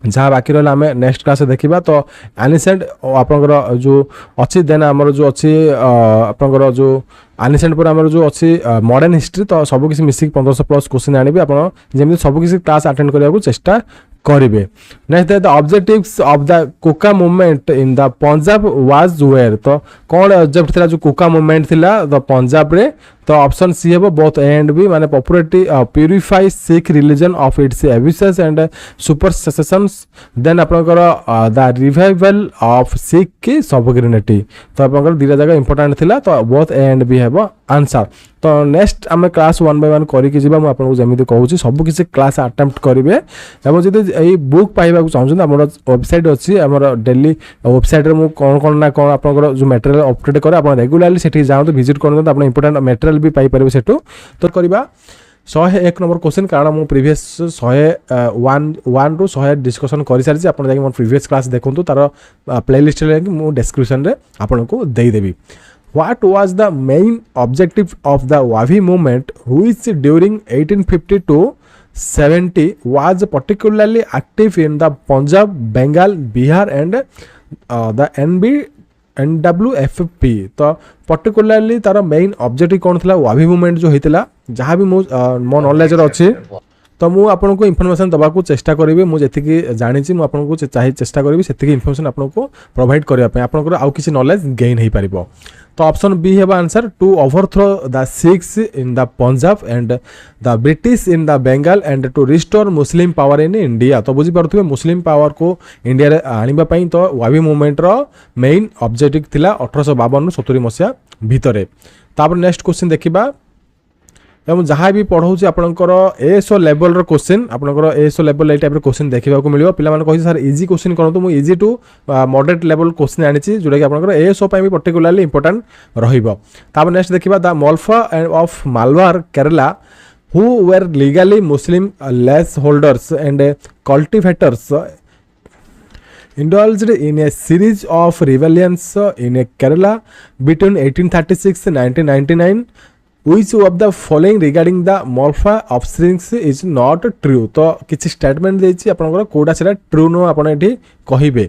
जहाँ बाकी रहा आम नेक्स्ट क्लास देखा तो एनिसेंट आपंकर जो अच्छी देन आमर जो अच्छी आपंकर जो एनिसेंट पर आमर जो अच्छी मॉडर्न हिस्ट्री तो सब किसी मिसिक 1500+ क्वेश्चन आने आप जमी सब किसी क्लास अटेंड करने चेष्टा करेंगे next the objectives of the Kuka movement in the Punjab was where तो कौन ऑब्जेक्ट थिला जो कोका मूवमेंट थिला द पंजाब रे तो ऑप्शन सी है बोथ ए एंड बी माने popularity purify Sikh religion of its abuses and superstitions then आपनकर द रिवाइवल ऑफ सिख की सॉवरेनिटी तो आपनकर दिरा जगह इंपोर्टेंट थिला तो बोथ ए एंड बी है आंसर तो नेक्स्ट आम क्लास 1 by 1 करिके जिबा मु आपन जमिति कहूची सब किसी क्लास अटेम्प्ट करिवे एवं जदि एई बुक पाइबा को चाहछन हमर वेबसाइट अछि हमर डेली वेबसाइट रे मु कोन ना कोन आपनकर जो मटेरियल अपडेट करे आपन रेगुलरली सेठी जाउ विजिट करन तो आपन इंपोर्टेंट मटेरियल भी पाई परिबे सेटू तो करबा 101 नंबर क्वेश्चन कारण मु प्रीवियस 101 टू 100 डिस्कशन करि सारि आपन जाके मोर प्रीवियस क्लास देखंतु तार प्लेलिस्ट रे मु डिस्क्रिप्शन रे आपन को देई देबी What was the main objective of the Wavi movement, which during 1850 to 70 was particularly active in the Punjab, Bengal, Bihar and the NWFP? तो particularly तारा main objective कौन थला वावी मूवमेंट जो होइतला जहाँ भी मो नॉलेज रे अछि तो मु आपन को इन्फॉर्मेशन दबा को चेष्टा करिवे मु जेतिकी जानि छि मु आपन को चाहि चेष्टा करिवे सेतिकी इन्फॉर्मेशन आपन को प्रोवाइड करिया पे आपन को आउ किछि नॉलेज गेन हेइ परिबो तो ऑप्शन बी है answer to overthrow the Sikhs in the Punjab and the British in the Bengal and to restore Muslim power in India तो बुझी पारुथबे मुस्लिम पावर को इंडिया रे आनिबा पई तो वावी मूवमेंट रो मेन ऑब्जेक्टिव थिला 1852 70 मसिया भितरे तापर नेक्स्ट क्वेश्चन देखिबा एवं जहाँ भी पढ़ाऊँ आपंकर ASO लेवल क्वेश्चन आपंकर ASO लेवल टाइप क्वेश्चन देखा मिले पिला कही सर इजी क्वेश्चन करूँ मुझे easy to moderate level question आनी जोटा कि आपंकर ASO भी पर्टिकुलारली इंपोर्टेंट रहा नेक्स्ट देखा द मोल्फा of Malabar Kerala who were largely Muslim lease holders and cultivators indulged in a series of rebellions in Kerala between 1836 and 1999 which of the following regarding the Malfa offsprings is not true तो किसी statement देछि आपनकर कोडा सेटा true no आपन एठी कहिबे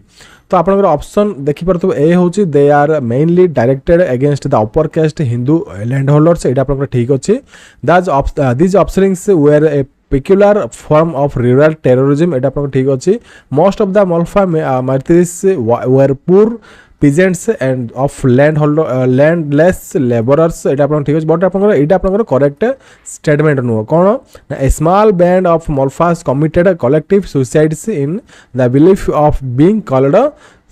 तो आपनकर ऑप्शन देखि परतो ए होछि they are mainly directed against the upper caste Hindu land holders एटा आपनकर ठीक अछि this offsprings were a peculiar form of rural terrorism एटा आपन ठीक अछि most of the Malfa martyrs were poor peasants and of landless laborers एटा आपन ठीक अछि बट आपन एटा आपन करेक्ट स्टेटमेंट नो कोन a small band of Malfas committed collective suicides in the belief of being called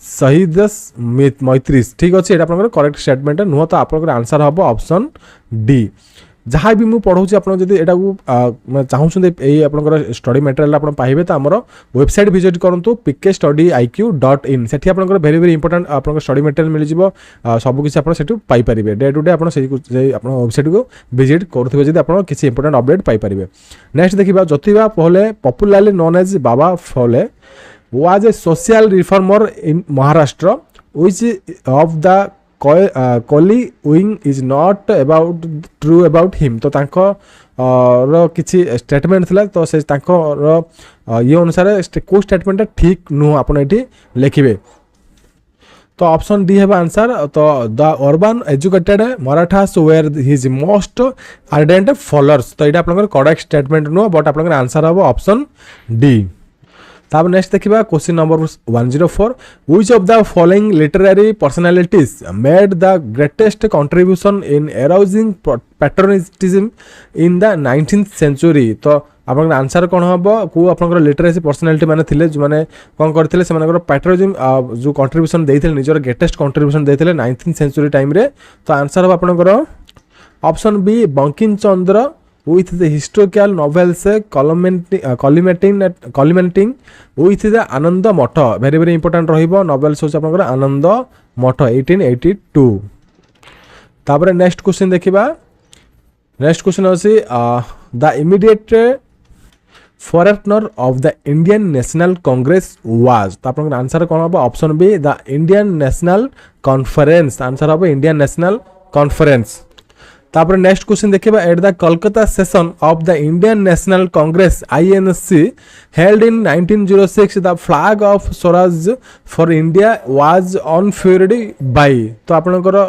शहीदस मैत्रीस ठीक अच्छे ये आप करेक्ट स्टेटमेंट नुह तो आप आंसर हम ऑप्शन डी जहाँ भी मुझे पढ़ाऊँ आप चाहूँ ये आप स्टडी मटेरियल आप पाइबे तो आम वेबसाइट विजिट करूँ pkstudiiq.in से आप भेरी भेरी इंपोर्टेंट आप स्टडी मटेरियल मिल जाव सबकिछ आप पाइपर डे टू डे आप वेबसाइट को विजिट करुवे जब आप किसी इंपोर्टेंट अपडेट पाइपर। नेक्स्ट देखा Jyotiba Phule popularly known as Baba Phule was a social reformer in Maharashtra which of the following is not about true about him तो किसी स्टेटमेंट थिला तो से ये अनुसार को स्टेटमेंट ठीक नुह आप लिखे तो ऑप्शन डी है आंसर तो the urban educated Marathas were his most ardent followers तो ये आप करेक्ट स्टेटमेंट नुह बट आप आंसर हम ऑप्शन डी। तब नेक्स्ट देखा question number 104 which of the following literary personalities made the greatest contribution in arousing patriotism in the 19th century तो आप आंसर कौन हम को आप लिटरेसी पर्सनालिटी मैंने थे जो मैंने कौन करते पैट्रोनिज्म जो कंट्रीब्यूशन देते निजर ग्रेटेस्ट कंट्रीब्यूशन देते 19th सेंचुरी टाइम रे तो आंसर हम आपंकर option B Bankim Chandra with the historical novels culminating with the Anand Math very very important रहिबो novels होछ आपनकर आनंद मठ 1882। तापर नेक्स्ट क्वेश्चन देखिबा नेक्स्ट क्वेश्चन होछि the immediate forerunner of the Indian national Congress was तो आपनकर आंसर कोन हो option B the Indian National Conference answer हो इंडियन नेशनल कॉन्फ्रेंस। तापर नेक्स्ट क्वेश्चन देखिबा at the Kolkata session of the Indian national Congress INC held in 1906 the flag of Swaraj for India was unfurled by तो आपनकर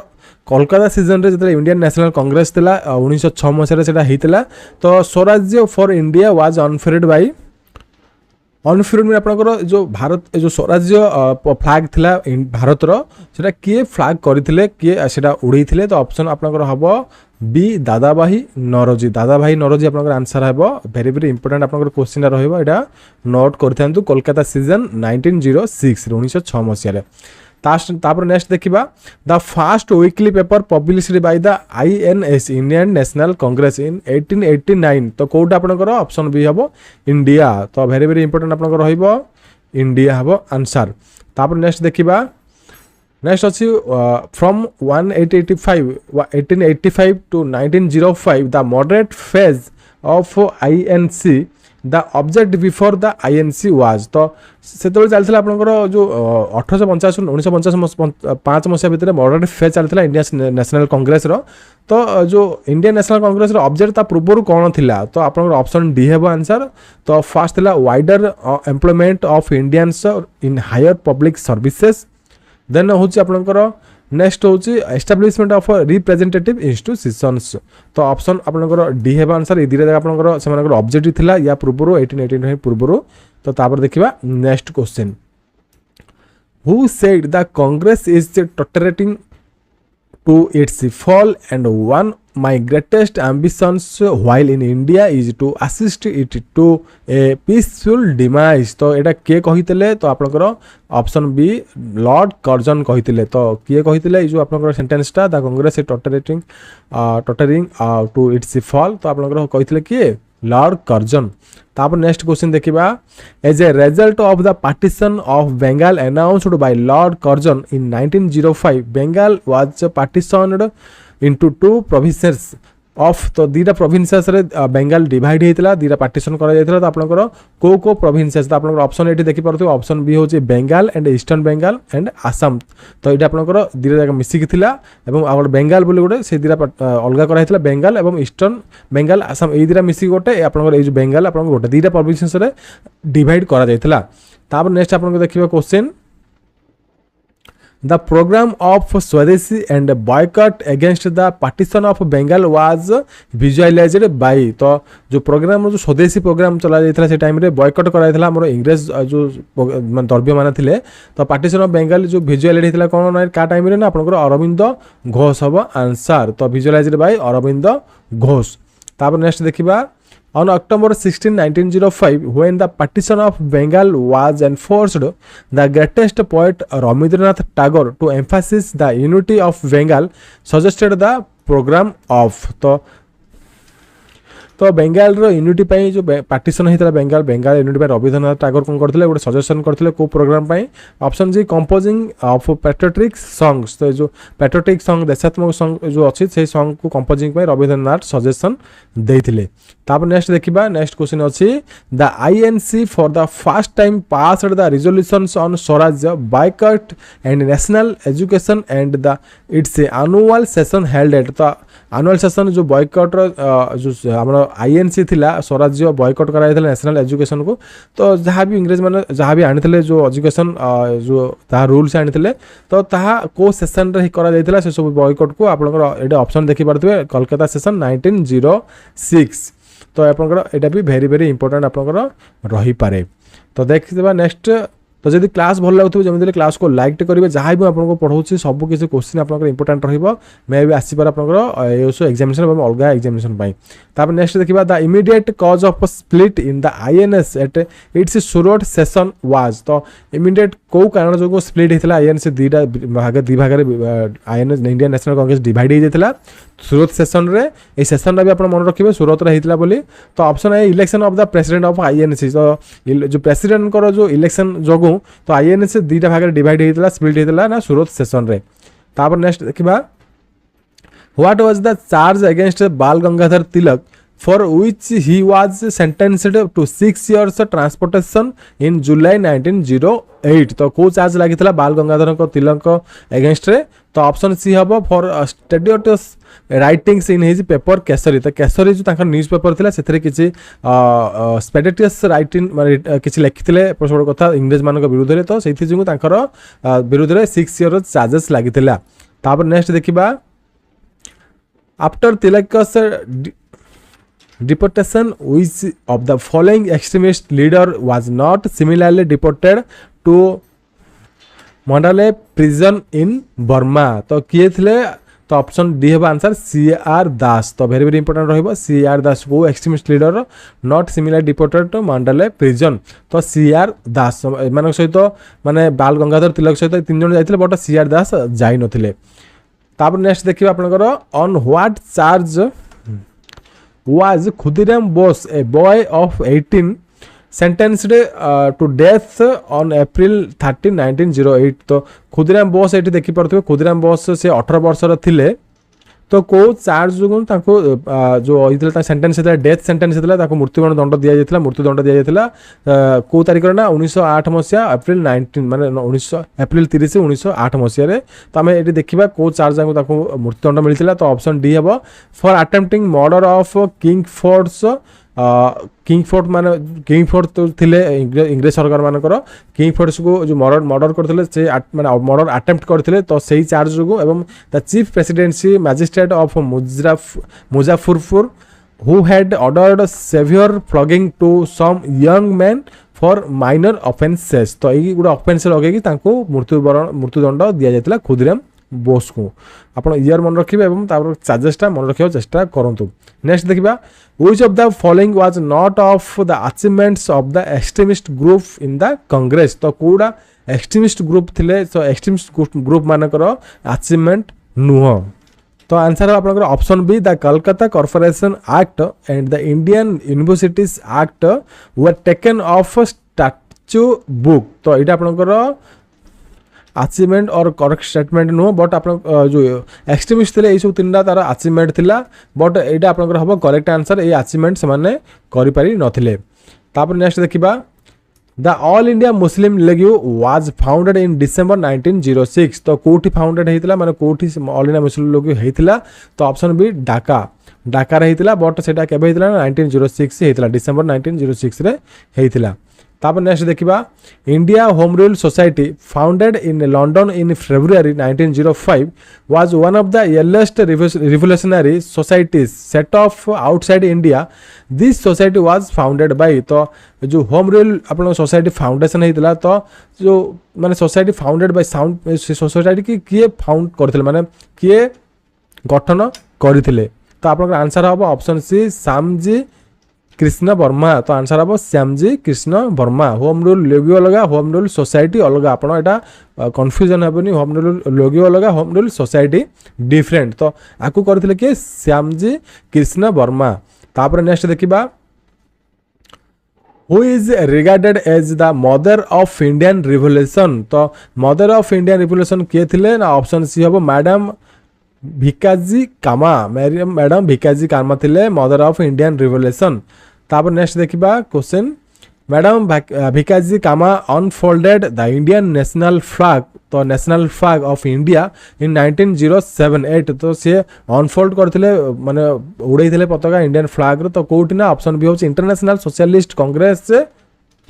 Kolkata season रे जतले Indian national Congress थिला 1906 मसिया सेटा हितला तो स्वराज्य for India was unfurled bye अनफ्यूर्ड में आपनकर जो भारत जो स्वराज्य फ्लैग थिला भारत रो सेटा किए फ्लैग करथिले किए सेटा उड़ैथिले तो ऑप्शन आपनकर हबो बी दादाभाई नौरोजी आपनकर आंसर है वेरी वेरी इंपोर्टेंट आपनकर क्वेश्चन रहइबो एटा नोट करथांतु कोलकाता सीजन 1906 1906 मसिया तापर नेक्स्ट देखिबा the first weekly paper published by the INS Indian national Congress in 1889 तो कोड आपनकर ऑप्शन बी हबो इंडिया तो वेरी वेरी इंपोर्टेंट आपनकर रहइबो इंडिया हबो आंसर। तापर नेक्स्ट देखिबा नेक्स्ट अच्छी from 1885 to 1905 the moderate phase of INC the object before the INC was तो से चलता आपंकर जो 1885 1955 मसीहा भितर मॉडरेट फेज चलता इंडियन नेशनल कांग्रेस रो तो जो इंडियन नेशनल कांग्रेस रो ऑब्जेक्ट ता पूर्व कौन थिला तो आपंकर ऑप्शन डी है आंसर तो फर्स्ट थिला wider employment of Indians in higher public services then होची आपनकर नेक्स्ट होची एस्टाब्लिशमेंट ऑफ रिप्रेजेंटेटिव इंस्टीट्यूशंस तो ऑप्शन आपनकर डी है आंसर ए दिरे जगह आपनकर सेमानकर ऑब्जेक्टिव थिला या पूर्व 1889 पूर्व तो तापर देखिबा next question who said the Congress is tolerating to its fall and one my greatest ambitions while in India is to assist it to a peaceful demise तो एटा के कहितले तो आपनकर ऑप्शन बी लॉर्ड कर्जन कहितले तो के कहितले जो आपनकर सेंटेंस ता the Congress tottering to its fall तो आपनकर कहितले के लॉर्ड कर्जन। तापर नेक्स्ट क्वेश्चन देखिबा as a result of the partition of Bengal announced by Lord Curzon in 1905 Bengal was partitioned into two provinces of तो दीटा प्रोविंसेस रे बेंगल डिवाइड हेतला दीटा पार्टीशन करा जायतला तो आपनकर को प्रोविंसेस तो आपनकर ऑप्शन एठी देखि परथि ऑप्शन बी होचे Bengal and eastern Bengal and Assam तो एटा आपनकर दीटा जगह मिसिक थिला एवं आवर बेंगल बोली गोटे से दीटा अलगा करा हेतला बेंगल एवं ईस्टर्न बेंगल आसाम ए दीटा मिसिक गोटे आपनकर ए जो बेंगल आपनकर गोटे दीटा प्रोविंसेस रे डिवाइड करा जायतला। तापर नेक्स्ट आपनकर देखिबा question The program of Swadeshi and boycott against the partition of Bengal was visualized by तो जो प्रोग्राम जो स्वदेशी प्रोग्राम चला जाइथला से टाइम रे बॉयकॉट करा जाइथला हमर इंग्लिश जो द्रव्य मान थिले तो पार्टीशन ऑफ बेंगल जो विजुअलाइज हेतला कोन ना का टाइम रे ना आपनकर अरविंद घोष हबो आंसर तो विजुअलाइज्ड बाय अरविंद घोष। तापर नेक्स्ट देखिबा On October 16, 1905, when the partition of Bengal was enforced, the greatest poet Rabindranath Tagore, to emphasize the unity of Bengal, suggested the program of तो बेंगाल यूनिटी जो पार्टीशन होता बेंगाल बेंगाल यूनिटी रवींद्रनाथ टागोर कौन करते गोटे suggestion करते को programme option G composing of patriotic songs तो जो पैट्रियोटिक सॉन्ग देशात्मक सॉन्ग जो अच्छी से सॉन्ग को कंपोजिंग रवींद्रनाथ सजेसन देते तापर नेक्स्ट देखा नेक्स्ट क्वेश्चन अच्छी the INC for the first time passed the resolutions on swarajya boycott and national education and the its annual session held at तो एनुअल सेशन जो बॉयकॉट जो आम आईएनसी थिला स्वराज्य बॉयकॉट कराई नेशनल एजुकेशन को तो जहाँ भी इंग्रेज मैंने जहाँ भी आनी जो एजुकेशन जो ता रूल्स आनी तो ताहा को सेशन रे करा से सब बॉयकॉट को आपनकर ऑप्शन देखि पारथिबे कोलकाता सेशन 1906 तो आपनकर एटा भी वेरी वेरी इंपोर्टेंट आपनकर रही पारे तो देखिबा नेक्स्ट तो जब क्लास भल लगुव जमी क्लास को लाइक करेंगे जहाँ भी आपको पढ़ाऊँ सब किसी क्वेश्चन आप इंपोर्टेंट मे भी आसपार आप एग्जामिनेशन अलग एग्जामिनेशन तापर नेक्स्ट देखा द इमीडिएट कज of split in the INS at its Surat session was तो इमीडिएट कौ कारण जो स्प्लिट होता आईएनएस दी भाग INS Indian national Congress divide हो जाता सूरत सेशन रे ए सेशन भी आप मन रखिए सूरत रे होता बोली तो ऑप्शन है election of the president of INS तो जो प्रेसिडेंट जो इलेक्शन जो तो आईएनएस दीटा भाग डिवाइड होता स्प्लिट होता ना सूरत सेशन रे तापर नेक्स्ट देखा what was the charge against बाल गंगाधर तिलक for which he was sentenced to 6 years transportation in July 1908 तो को चार्ज लगी बाल गंगाधर तिलक अगेंस्ट रे तो ऑप्शन सी हम for seditious writings in his paper Kesari तो केसरी जो न्यूज पेपर थिला से किसी स्पेडिटियस राइटिंग किसी लिखिले कथा इंग्रेज मान विरुद्ध में तो से विरुद्ध में 6 years चार्जेस लगी तापर नेक्स्ट देखा after तिलकस deportation which of the following extremist leader was not similarly deported to Mandalay prison in Burma तो किए थिले तो ऑप्शन डी है आंसर सीआर दास तो वेरी वेरी इंपोर्टेंट रहिबो सीआर दास को extremist leader not similar deported to Mandalay prison तो C R Das मान सहित माने बाल गंगाधर तिलक सहित 3 जन जाइथिले बट सीआर दास जाई नथिले तापर नेक्स्ट देखिबा आपनकर on what charge was Khudiram Bose, a boy of 18, sentenced to death on April 13, 1908 तो खुदीराम बोस ये देखी पारे खुदीराम बोस से 18 वर्षर थिले तो को चार्ज जो जो होता सेंटेंस होता डेथ सेंटेंस होता मृत्युवरण दंड दि जाता मृत्युदंड दि जाता कौ तारीख ना 1908 मसीहा एप्रिल 19 माने 19 एप्रिल 30 1908 मसीह तो आम ये देखा कौ चार्ज मृत्युदंड मिलता तो ऑप्शन डी हम for attempting murder of king fort माने किंग फोर्ट तो थिले इंग्रेज सरकार मानकर किंग फोर्ट्स को जो मर्डर करते से माने मर्डर अटेम्प्ट करते तो सही चार्ज जो एवं the chief presidency magistrate of Muzaffarpur who had ordered severe flogging to some young man for minor offences तो ये गोटे ऑफेंस लगे मृत्युदंड दि जाता खुदीराम बोस को आप इयर मन रखिए और चार्जेसटा मन रखा चेष्टा करूँ नेक्स्ट देखा which of the following was not of the achievements of the extremist group in the Congress तो कौड़ा एक्सट्रीमिस्ट ग्रुप थिले तो एक्सट्रीमिस्ट ग्रुप मानकर अचीवमेंट नुह तो आंसर आपनकर option B the Calcutta corporation act and the Indian universities act were taken of statue book तो यहाँ आपनकर अचीवमेंट और करेक्ट स्टेटमेंट नुह बट आप जो एक्सट्रीमिस्ट थे यही सब 3टा तार अचीवमेंट थिला बट यहाँ आपनकर हम करेक्ट आंसर ये अचीवमेंट से करि पारि नथिले तापर नेक्स्ट देखिबा the all India Muslim league was founded in December 1906 तो कोठी फाउंडेड होता माने कोठी ऑल इंडिया मुस्लिम लीग होता तो ऑप्शन बी ढाका ढाका होता बट से केबे होता 1906 होता डिसेंबर 1906 रे होता तापर नेक्स्ट देखिबा India Home rule society founded in London in February 1905 was one of the earliest revolutionary societies set up outside India this society was founded by तो जो होम रूल अपन सोसाइटी फाउंडेशन होता तो जो माने सोसाइटी फाउंडेड बाय साउंड society की किए फाउंड करथिले माने किए गठन करथिले तो आपन आंसर हम ऑप्शन सी सामजी कृष्ण वर्मा तो आंसर हम श्यामजी कृष्ण वर्मा होम रूल लोगी अलग होम रूल सोसाइटी अलग आपण एटा कन्फ्यूजन हेबनी होम रूल लोगी अलग होम रूल सोसाइटी डिफरेंट तो आकु करथिले कि श्यामजी कृष्ण वर्मा तापर नेक्स्ट देखिबा who is regarded as the mother of Indian revolution तो मदर ऑफ इंडियन रिवोल्यूशन किए थिले ना ऑप्शन सी हम मैडम भिकाजी कामा मैडम भिकाजी कामा थिले मदर ऑफ इंडियन रिवोल्यूशन तापर नेक्स्ट देखिबा question madam Bhikaji Cama unfolded the Indian national flag तो national flag of India in 1978 तो सी अनफोल्ड करथिले माने उड़ैथिले पताका इंडियन फ्लैग रो तो कोठी ना ऑप्शन बी होची इंटरनेशनल सोशलिस्ट कांग्रेस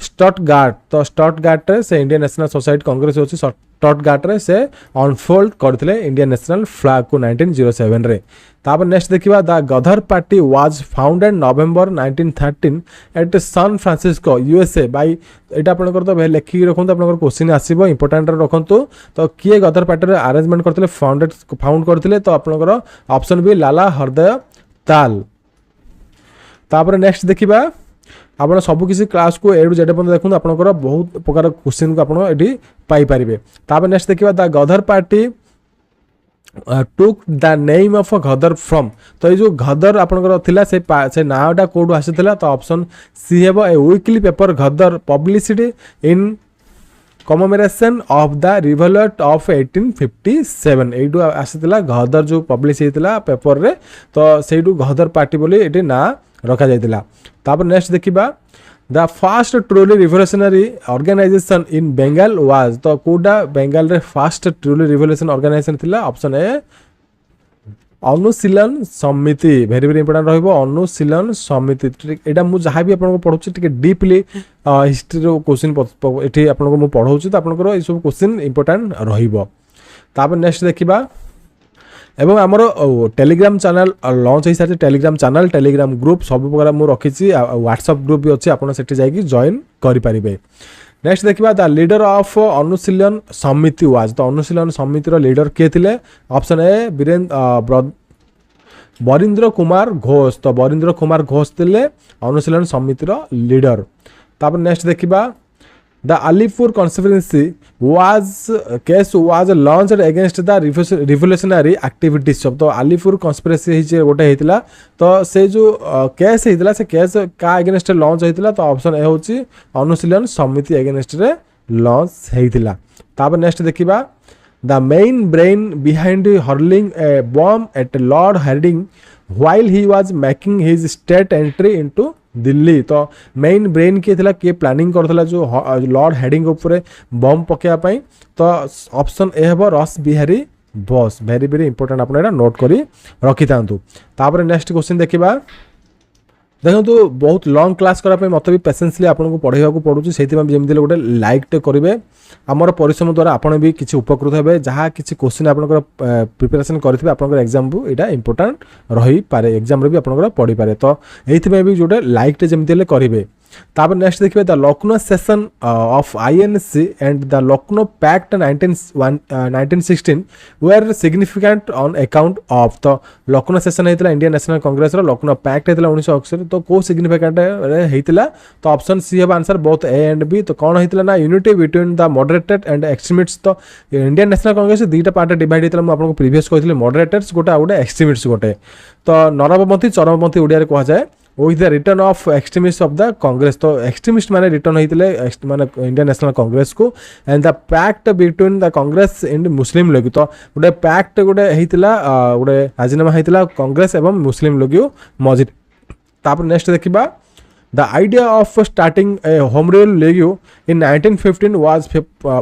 स्टटगार्ट तो स्टटगार्ट रे से इंडियन नेशनल सोसाइटी कांग्रेस होची स्टटगार्ट रे से अनफोल्ड करथिले इंडियन नेशनल फ्लैग को 1907 रे तापर नेक्स्ट देखिबा the Ghadar party was founded November 1913 at San Francisco U S A by एटा आपनकर तो लेखि रखंतु आपनकर क्वेश्चन आसीबो इंपोर्टेंट रखंतु तो किए गदर पार्टी रे अरेंजमेंट करथिले फाउंड करथिले तो आपनकर ऑप्शन बी लाला हरदय ताल तापर नेक्स्ट देखिबा आपण सब किसी क्लास को एडू जेड पर्यंत देखु आपनकर बहुत प्रकार क्वेश्चन को आपण एडी पाई परिबे तापर नेक्स्ट देखिबा the Ghadar party took the name of Ghadar from तो ये जो गदर आपनकर थिला से नाटा कोड आसीथिला तो ऑप्शन सी हेबो a weekly paper Ghadar publicity in commemoration of the revolt of 1857 एडू आसीथिला गदर जो पब्लिश हेतिला पेपर रे तो सेडू गदर पार्टी बोली एटी ना रखा जाइतिला तापर नेक्स्ट देखिबा the first truly revolutionary organisation in Bengal was तो कोडा बेंगल रे फर्स्ट ट्रूली रिवोल्यूशन ऑर्गेनाइजेशन थिला option A Anushilan Samiti very very important रहइबो अनुशीलन समिति एटा मु जहा भी आपन को पढौछि टिके डीपली हिस्ट्री रो क्वेश्चन एठी आपन को मु पढौछि तो आपन को ए सब क्वेश्चन इंपोर्टेंट रहइबो तापर नेक्स्ट देखिबा एवं आमर टेलीग्राम चैनल लॉन्च हो सारी टेलीग्राम चैनल टेलीग्राम ग्रुप सब प्रकार मुझे रखी व्हाट्सएप ग्रुप भी अच्छे आपड़ से जाकि जॉइन करेंगे नेक्स्ट देखा द लीडर ऑफ अनुशीलन समिति वाज तो अनुशीलन समितिर लीडर किए थे ऑप्शन ए बरिंद्र कुमार घोष तो बरिंद्र कुमार घोष थे अनुशीलन समितिर लीडर तापर नेक्स्ट देखा the Alipur constituency case was launched against the revolutionary activities तो अलीपुर कॉन्स्पिरेसी गोटे होता तो से जो केस होता से केस का अगेंस्ट लॉन्च होता तो ऑप्शन ए होची अनुशीलन समिति अगेंस्ट रे लॉन्च होता तापर नेक्स्ट देखिबा the main brain behind hurling a bomb at lord Hardinge while he was making his state entry into Delhi तो मेन ब्रेन किए थिला किए प्लानिंग करथिला जो लॉर्ड हेडिंग ऊपर बम पकेया पई तो ऑप्शन ए हेबो रस Bihari Bose very very important आपन एटा नोट करी रखि थांतु तापर नेक्स्ट क्वेश्चन देखिबा देखो तो बहुत लॉन्ग क्लास करा मत भी पेसेंसली आपको पढ़ाई को पड़ूँ से जमी गोटे लाइक टे करेंगे आमर परिश्रम द्वारा आपड़ भी किसी उपकृत हे जहाँ किसी क्वेश्चन आप प्रिपेरेसन करेंगे आप एग्जाम को यहाँ इंपोर्टाट रही पारे एग्जाम भी आप पढ़ी पारे तो ये भी जो लाइक टे जमी करेंगे तापर नेक्स्ट देखिए the Lucknow session of INC and the Lucknow pact 1916 were significant on account of तो लखनऊ सेशन होता Indian national Congress Lucknow pact होता 1961 तो कौ सिग्निफिकेंट होता तो ऑप्शन सी है answer both A and B तो कौन होता ना unity between the moderated and extremist तो इंडियन नेशनल कांग्रेस दुईटा पार्ट डिवाइड होता मुझे प्रीवियस कहते मॉडरेटर्स गोटे गोटे एक्सट्रीमिस्ट गोटे तो नरमपंथी चरमपंथी ओडिया कह जाए with the return of extremists of the Congress तो extremist माने रिटर्न होते माने इंडियन नेशनल कांग्रेस को and the pact between the Congress and Muslim League तो गोटे पैक्ट गोटे होता गोटे राजीनामा होता कांग्रेस एवं मुस्लिम लीग मझी तापर नेक्स्ट देखिबा The idea of starting a home rule league in 1915 was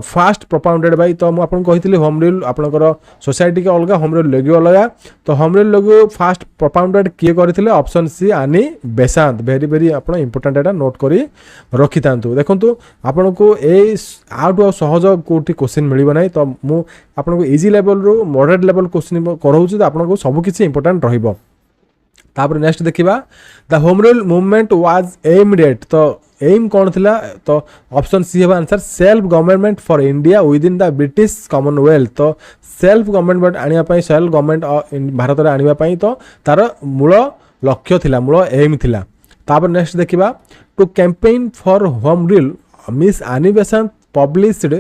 first propounded by तो मुझे आपको कही होम रूल आपंकर सोसाइटी के अलग होम रूल लेगी अलग तो होम रूल लेगी फास्ट propounded किए करते ऑप्शन सी आनी बेसांत वेरी वेरी आप इंपोर्टेंट एटा नोट करी रखी था देखो आपन को आउट सहज कौटी क्वेश्चन मिल ना तो मुझे आपको इजी लेवल रू मॉडरेट लेवल क्वेश्चन कराऊँ तो आपको सबकि इंपोर्टेंट रहिबो तापर नेक्स्ट देखिबा the home rule movement was aimed at तो एम कौन थिला तो ऑप्शन सी है answer self government for India with in the British Commonwealth तो सेल्फ गवर्नमेंट आनिया पई सेल्फ गवर्नमेंट भारत रे आनिया पई तो तार मूल लक्ष्य थिला मूल एम थिला तापर नेक्स्ट देखिबा to campaign for home rule Mrs Annie Besant published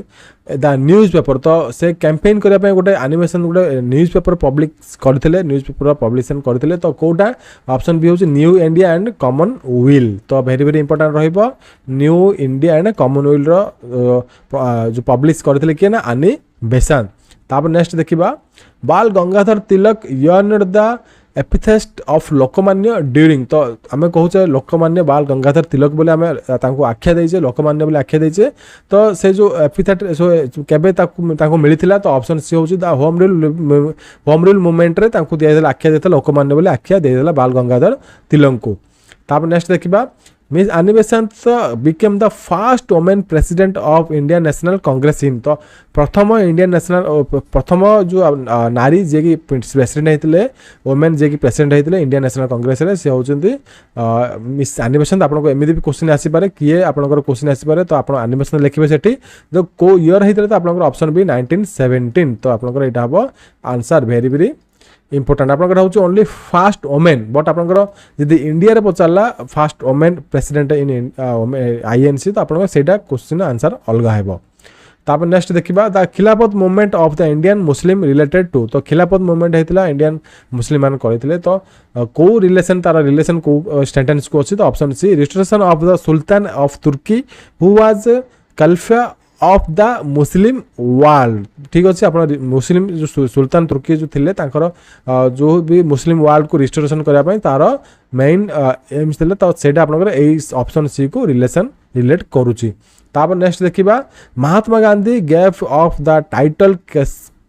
the newspaper तो से कैंपेन करने गोटे एनिमेशन गोटे न्यूज पेपर पब्लिश करथिले न्यूज पेपर पब्लिशन करथिले तो कोटा ऑप्शन बी होची New India and Commonweal तो वेरी वेरी इंपोर्टेंट रहइबो New India and Commonweal रो जो पब्लिश करथिले के ना एनिमेशन तापर नेक्स्ट देखिबा Bal Gangadhar Tilak earned the epithet of Lokmanya during तो आम कहूचे लोकमान्य बाल गंगाधर तिलक बोले आम आख्या देचे लोकमान्य बोले आख्या देचे तो से जो एपिथेट केबे ताको मिलिथिला तो ऑप्शन सी होची द होम रूल मूवमेंट रे ताको दिया आख्या देता लोकमान्य बोले आख्या देला बाल गंगाधर तिलक को तापर नेक्स्ट देखिबा Mrs Annie Besant became the first women president of Indian national Congress in तो प्रथम इंडियन नेशनल प्रथम जो नारी जे कि प्रेसिडेंट होते वुमेन जे कि प्रेसिडेंट होते इंडियन नेशनल कांग्रेस रे से होचंती मिस एनिमेशन आपको एमती भी क्वेश्चन आसीपारे किए आपंकर क्वेश्चन आसीपारे तो आप एनिमेशन लिखे सेठी जो को ईयर होते तो आप ऑप्शन बी 1917 तो आपंकर यहाँ हम आंसर वेरी वेरी इंपोर्टेंट आपंकर हूँ ओनली फास्ट वुमेन बट आपंकर जदि इंडिया रे पचारला fast women president in INC तो आपंकर सेटा क्वेश्चन आंसर अलग हेबो तापर नेक्स्ट देखिबा the Khilafat movement of the Indian Muslim related to तो खिलाफत मूवमेंट हेतिला इंडियन मुस्लिम मान करथिले तो को रिलेशन तार रिलेशन को सेंटेंस को अछि तो option C restoration of the sultan of Turkey who was khalifa of the Muslim world ठीक अच्छे आप मुस्लिम जो सुल्तान तुर्की जो थिले तांकर जो भी मुस्लिम वर्ल्ड को रिस्टोरेशन करने तार मेन एम्स थिले तो सेटा आपनकर एई ऑप्शन सी को रिलेशन रिलेट करूची तापर नेक्स्ट देखिबा Mahatma Gandhi gave off the title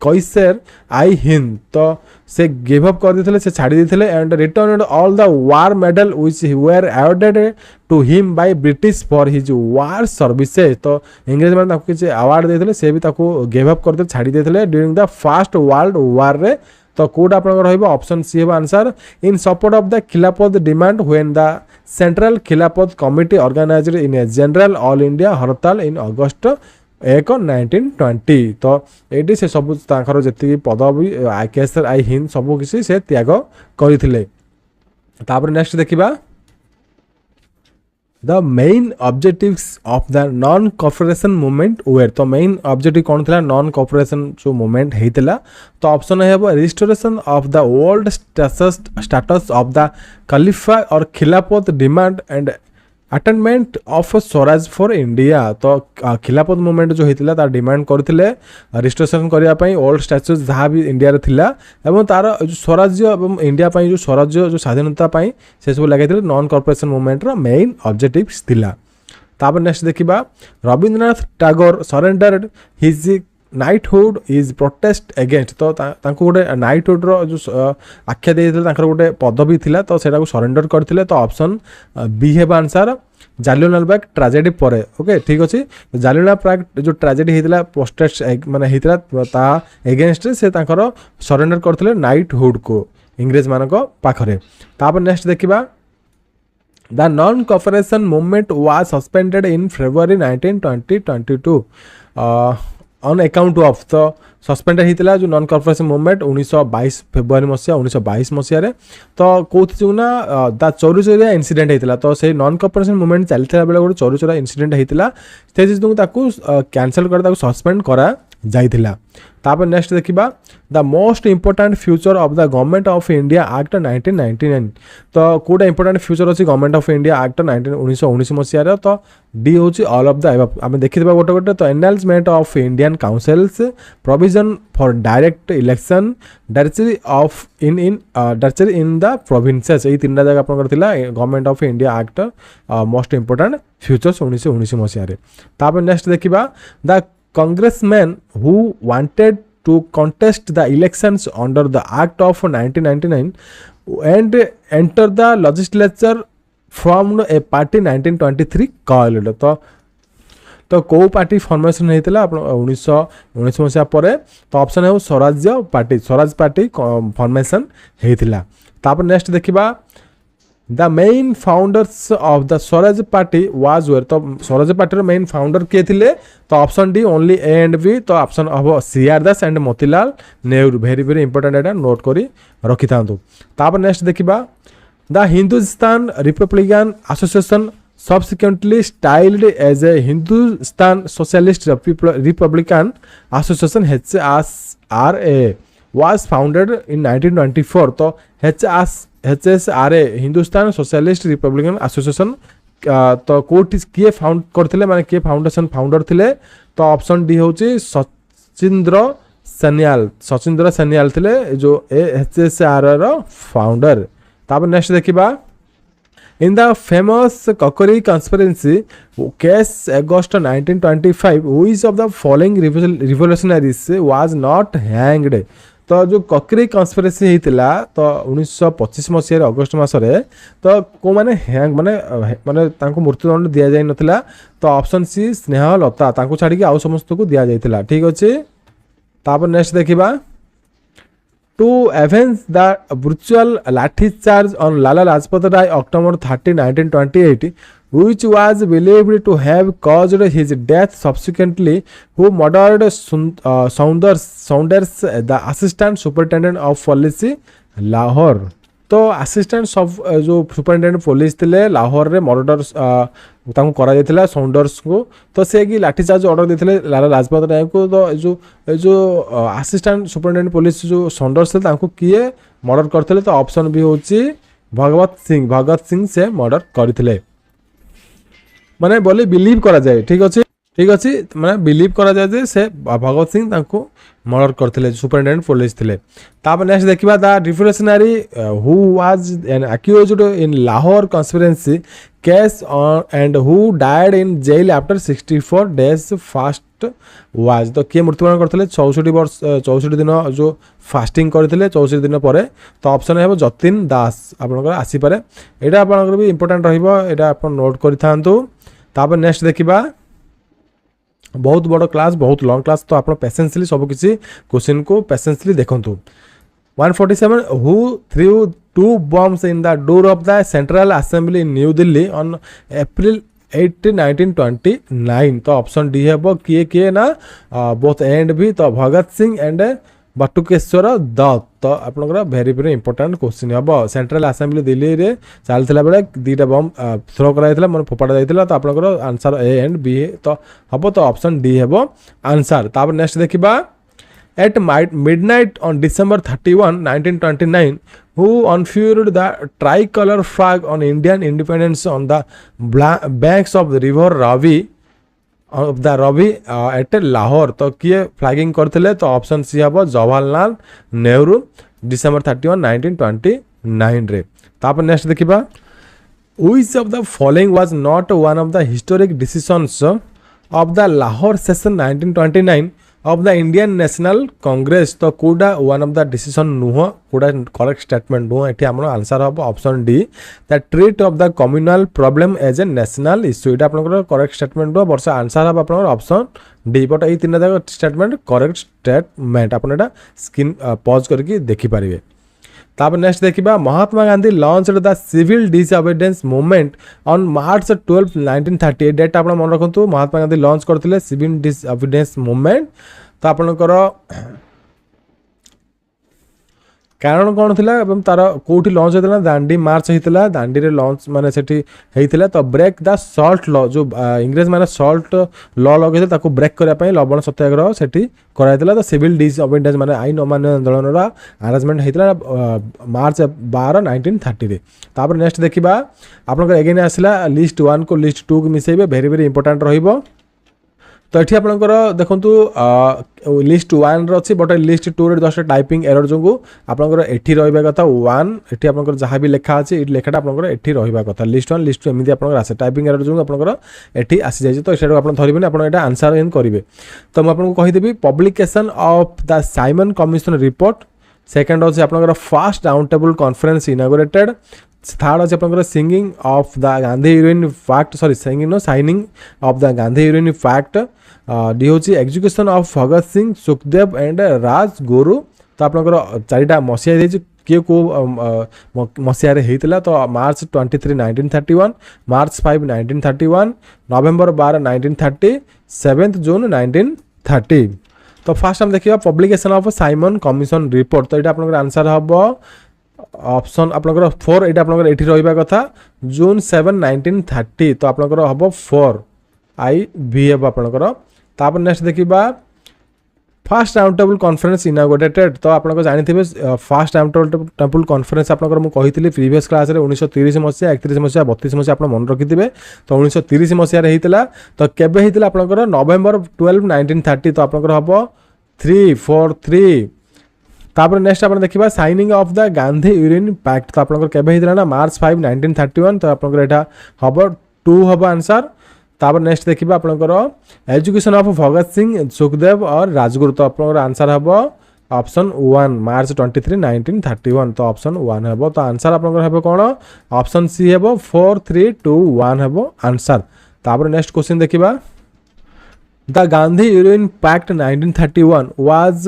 Kaisar i Hind तो से गिव अप कर देथिले से छाड़ी देथिले and returned all the war medal which were awarded to him by British for his war services तो इंग्रेज माने ताको किछ अवार्ड देथिले से भी ताको गिव अप कर दे छाड़ी देथिले during the first world war रे तो कोड आपनकर रहइबो ऑप्शन सी हेबो answer in support of the Khilafat demand when the central Khilafat committee organised in a general all India hartal in अगस्त 1920 तो ये से सब जी पदवी कैसर आई हिंद सब किसी से त्याग करथिले तापर नेक्स्ट देखिबा the main objectives of the non corporation movement were तो मेन ऑब्जेक्टिव कौन थिला नॉन कॉर्पोरेशन जो मूवमेंट हेतिला तो ऑप्शन है restoration of the old status of the Khalifa और Khilafat demand and attainment of Swaraj for India तो खिलाफत मूवमेंट जो होता तार डिमांड करथिले रिस्टोरेशन करने ओल्ड स्टैचूज जहाँ भी इंडिया रे थिला एवं तार जो स्वराज्य एवं इंडिया पाई जो स्वराज्य जो स्वाधीनता पाई से सब लगे नॉन कॉर्पोरेशन मूवमेंट रो मेन ऑब्जेक्टिव्स थिला तापर नेक्स्ट देखिबा Rabindranath Tagore surrendered his knighthood is protest against तो गोटे नाइटहुड रो जो आख्या देइथिले गोटे पदवी थिला तो सेटा को सरेंडर करथिले तो ऑप्शन बी है आंसर जालियनवाला बाग ट्रेजेडी परे ओके ठीक अच्छे जालियनवाला बाग जो ट्रेजेडी होता प्रोटेस्ट माने होता ता एगेंस्ट से सरेंडर करथिले नाइटहुड को इंग्रेज मानक पाखरे तापर नेक्स्ट देखिबा the non corporation movement was suspended in February 1922 on account of तो सस्पेंडेड होता जो नॉन कॉर्पोरेशन मूवमेंट 1922 फेब्रुआरी मसीहा 1922 मसीह तो कौन ना द चोरी चोरिया इनसीडेंट होता तो से नॉन कॉर्पोरेशन मूवमेंट चलता बेले गोटे चोरी चोरिया इनसीडेंट होता से कैंसल कर सस्पेंड करा जाइथिला तापर नेक्स्ट देखिबा the most important future of the government of India act 1999 तो कोटा इंपोर्टेंट फ्यूचर अच्छी गवर्नमेंट ऑफ इंडिया एक्ट 1919 मसीह तो डी होची ऑल ऑफ द एबव आम देखिबा गोटे गोटे तो enlargement of Indian councils provision for direct election directory in the provinces ये तीन जगह आपन थिला government of India act most important futures 1919 मसीह तापर नेक्स्ट देखिबा the congressmen who wanted to contest the elections under the act of 1999 and enter the legislature from a party 1923 called तो को पार्टी फॉर्मेशन होता 1919 मसीहा पर तो ऑप्शन है स्वराज पार्टी फॉर्मेशन होता तापर नेक्स्ट देखिबा the main founders of the Swaraj party was where तो स्वराज पार्टी मेन फाउंडर किए थे तो option D only A and B तो ऑप्शन हम C R Das and Motilal Nehru very very important एटा नोट करी रखि था तापर नेक्स्ट देखिबा the Hindustan republican association subsequently styled as a Hindustan Socialist Republican Association HSRA was founded in 1924. तो HSRA Hindustan socialist Republican association तो कोठी किए फाउंड करथिले माने किए फाउंडेशन फाउंडर थिले तो ऑप्शन डी होची सचिंद्र सन्याल थिले जो HSRA रो फाउंडर। तापर नेक्स्ट देखिबा In the famous Kokori conspiracy case August 1925, which of the following revolutionaries was not hanged? तो जो ककरी कन्स्पिरेसी होता तो 1925 मसीह अगस्ट मसरे तो को माने हैंग माने माने तांको मृत्युदंड दिया जाय नथिला तो ऑप्शन सी स्नेहलता तांको छाड़ी आउ समस्त को दिया जायतिला। ठीक अछि तापर नेक्स्ट देखिबा To avenge the brutal lathi charge on Lala Lajpat Rai October 30, 1928, which was believed to have caused his death subsequently, who murdered Saunders, the assistant superintendent of police, Lahore. तो असिस्टेंट सब जो superintendent police थे लाहौर रे murder करा जाइथिला sounders को तो से कि lathi charge order देथिले लाला लाजपत राय को तो जो असिस्टेंट सुपरिटेडेंट पुलिस जो साउंडर्स थे तांको किए मर्डर करथिले तो ऑप्शन बी होची भगत सिंह से मर्डर करथिले माने बोली बिलीव करा जाए। ठीक अछि माने बिलीव करा जाए जे से भगत सिंह तांको मर्डर करथिले सुपरिटेंडेंट पुलिस थिले। तापर नेक्स्ट देखिबा the revolutionary who was an accused in Lahore conspiracy case and who died in jail after 64 days fast was तो किए मृत्युवरण करथिले 64 दिन जो फास्टिंग करथिले 64 दिन परे तो ऑप्शन है जतिन दास आपनकर आसी पारे एटा आपनकर भी इंपोर्टेंट रहिबो एटा आपन नोट करिथांतु। तापर नेक्स्ट देखिबा बहुत बड़ क्लास बहुत लॉन्ग क्लास तो आप पेशेंसली सब किसी क्वेश्चन को पेशेंसली देखंतु। 147 who through 2 bombs in the door of the Central Assembly in New Delhi on April 8, 1929 तो ऑप्शन डी है किए ना बोथ एंड भी तो भगत सिंह एंड बटुकेश्वर दत्त तो आपनकर वेरी वेरी इंपोर्टेंट क्वेश्चन हम सेंट्रल असेंबली दिल्ली रे चलता बेले दुईटा बम थ्रो कराइला मन फोपाड़ा जाइला तो आपनकर आंसर ए एंड बी तो हम तो ऑप्शन डी है आंसर। तापर नेक्स्ट देखिबा eight midnight on December 31, 1929 who unfurled the tricolor flag on Indian independence on the banks of the river Ravi of the Ravi at Lahore तो किए फ्लैगिंग करथिले तो ऑप्शन सी हम जवाहरलाल नेहरू December 31, 1929 रे। तापर नेक्स्ट देखिबा which of the following was not one of the historic decisions of the Lahore session 1929 of the Indian national Congress तो कोडा वन ऑफ द डिसीजन नुह कोडा करेक्ट स्टेटमेंट नुह एठी हमर आंसर हम option D the treat of the communal problem as a national issue एटा आपनकर करेक्ट स्टेटमेंट वर्ष आंसर हम आपनकर ऑप्शन डी बट ए तीन जाक स्टेटमेंट करेक्ट स्टेटमेंट आपन एटा स्क्रीन पॉज करके देखि परिबे। तापर नेक्स्ट देखिबा Mahatma Gandhi launched the civil disobedience movement on March 12, 1930 date आपन मन रखंतु महात्मा गांधी लॉन्च करथिले सिविल डिसओबीडियंस मूवमेंट तो आपनकर कारण कौन थिला एवं तार कोठी लॉन्च होता दांडी मार्च होता दांडी रे लॉन्च माने सेठी होता तो ब्रेक द सॉल्ट लॉ जो इंग्रेज माने सॉल्ट लॉ लगे ताको ब्रेक करने पे लवण सत्याग्रह सेठी कराइला तो सिविल डिसओबीडियंस माने आईन अमान्य आंदोलन रा अरेंजमेंट होता March 12, 1930 रे। तापर नेक्स्ट देखिबा आपनकर अगेन आसला लिस्ट 1 को लिस्ट 2 को मिसेबे वेरी वेरी इंपोर्टेंट रहिबो तो ये आपंकर देखो लिस्ट 1 अच्छी बट लिस्ट 2 रे जस्ट टाइपिंग एरर जो आपंकर एठी रहिबा कथा 1 एठी आपंकर जहाँ भी लेखा अच्छी लेखाटा आपंकर एठी रहिबा कथा लिस्ट 1 लिस्ट 2 एमती आपंकर आसे टाइपिंग एरर जो आपंकर एठी आसी जाय तो सेटा आपन धरिबेनी आपन एटा आंसर इन करिवे तो मैं आपन को कहि देबी publication of the Simon commission report second अच्छे आपंकर first round table conference inaugurated third अच्छे आपंकर singing of the Gandhi Irwin pact sorry singing no signing of the Gandhi Irwin pact D हूँ education of Bhagat Singh Sukhdev and Rajguru तो आपंकर चारिटा मसीहा किए को मसीह होता तो March 23, 1931 March 5, 1931 November 12, 1930 7th June 1930 तो फास्ट हम देखिए publication of Simon commission report तो ये आपंकर आंसर हम ऑप्शन आपनकर 4 एटा आपनकर एठी रहइबा कथा जून 7 1930 तो आपनकर हबो 4 आई भी हे आपनकर तापर नेक्स्ट देखिबा first round table conference inaugurated तो आपन जानी फर्स्ट राउंड टेबल कॉन्फ्रेंस आपन मु कही प्रीवियस क्लास रे 1930 मसीहा 31 मसीहा 32 मसीहा आप मन रखिथे तो 1930 मसीहा रे हेतिला तो केबे हेतिला आपन नवेम्बर 12 1930 तो आपन हम 343 तापर नेक्स्ट आपन देखिबा signing of the Gandhi union pact तो आपन केबे हेतिला ना मार्च 5 1931 तो आपन एटा हम 2 हम आंसर तापर नेक्स्ट देखिबा आपनकर एजुकेशन ऑफ भगत सिंह सुखदेव और राजगुरु तो आपनकर आंसर हबो ऑप्शन 1 मार्च 23 1931 तो ऑप्शन 1 हबो तो आंसर आपनकर हबो कोन ऑप्शन सी हबो 4 3 2 1 हबो आंसर तापर नेक्स्ट क्वेश्चन देखिबा the Gandhi union pact 1931 was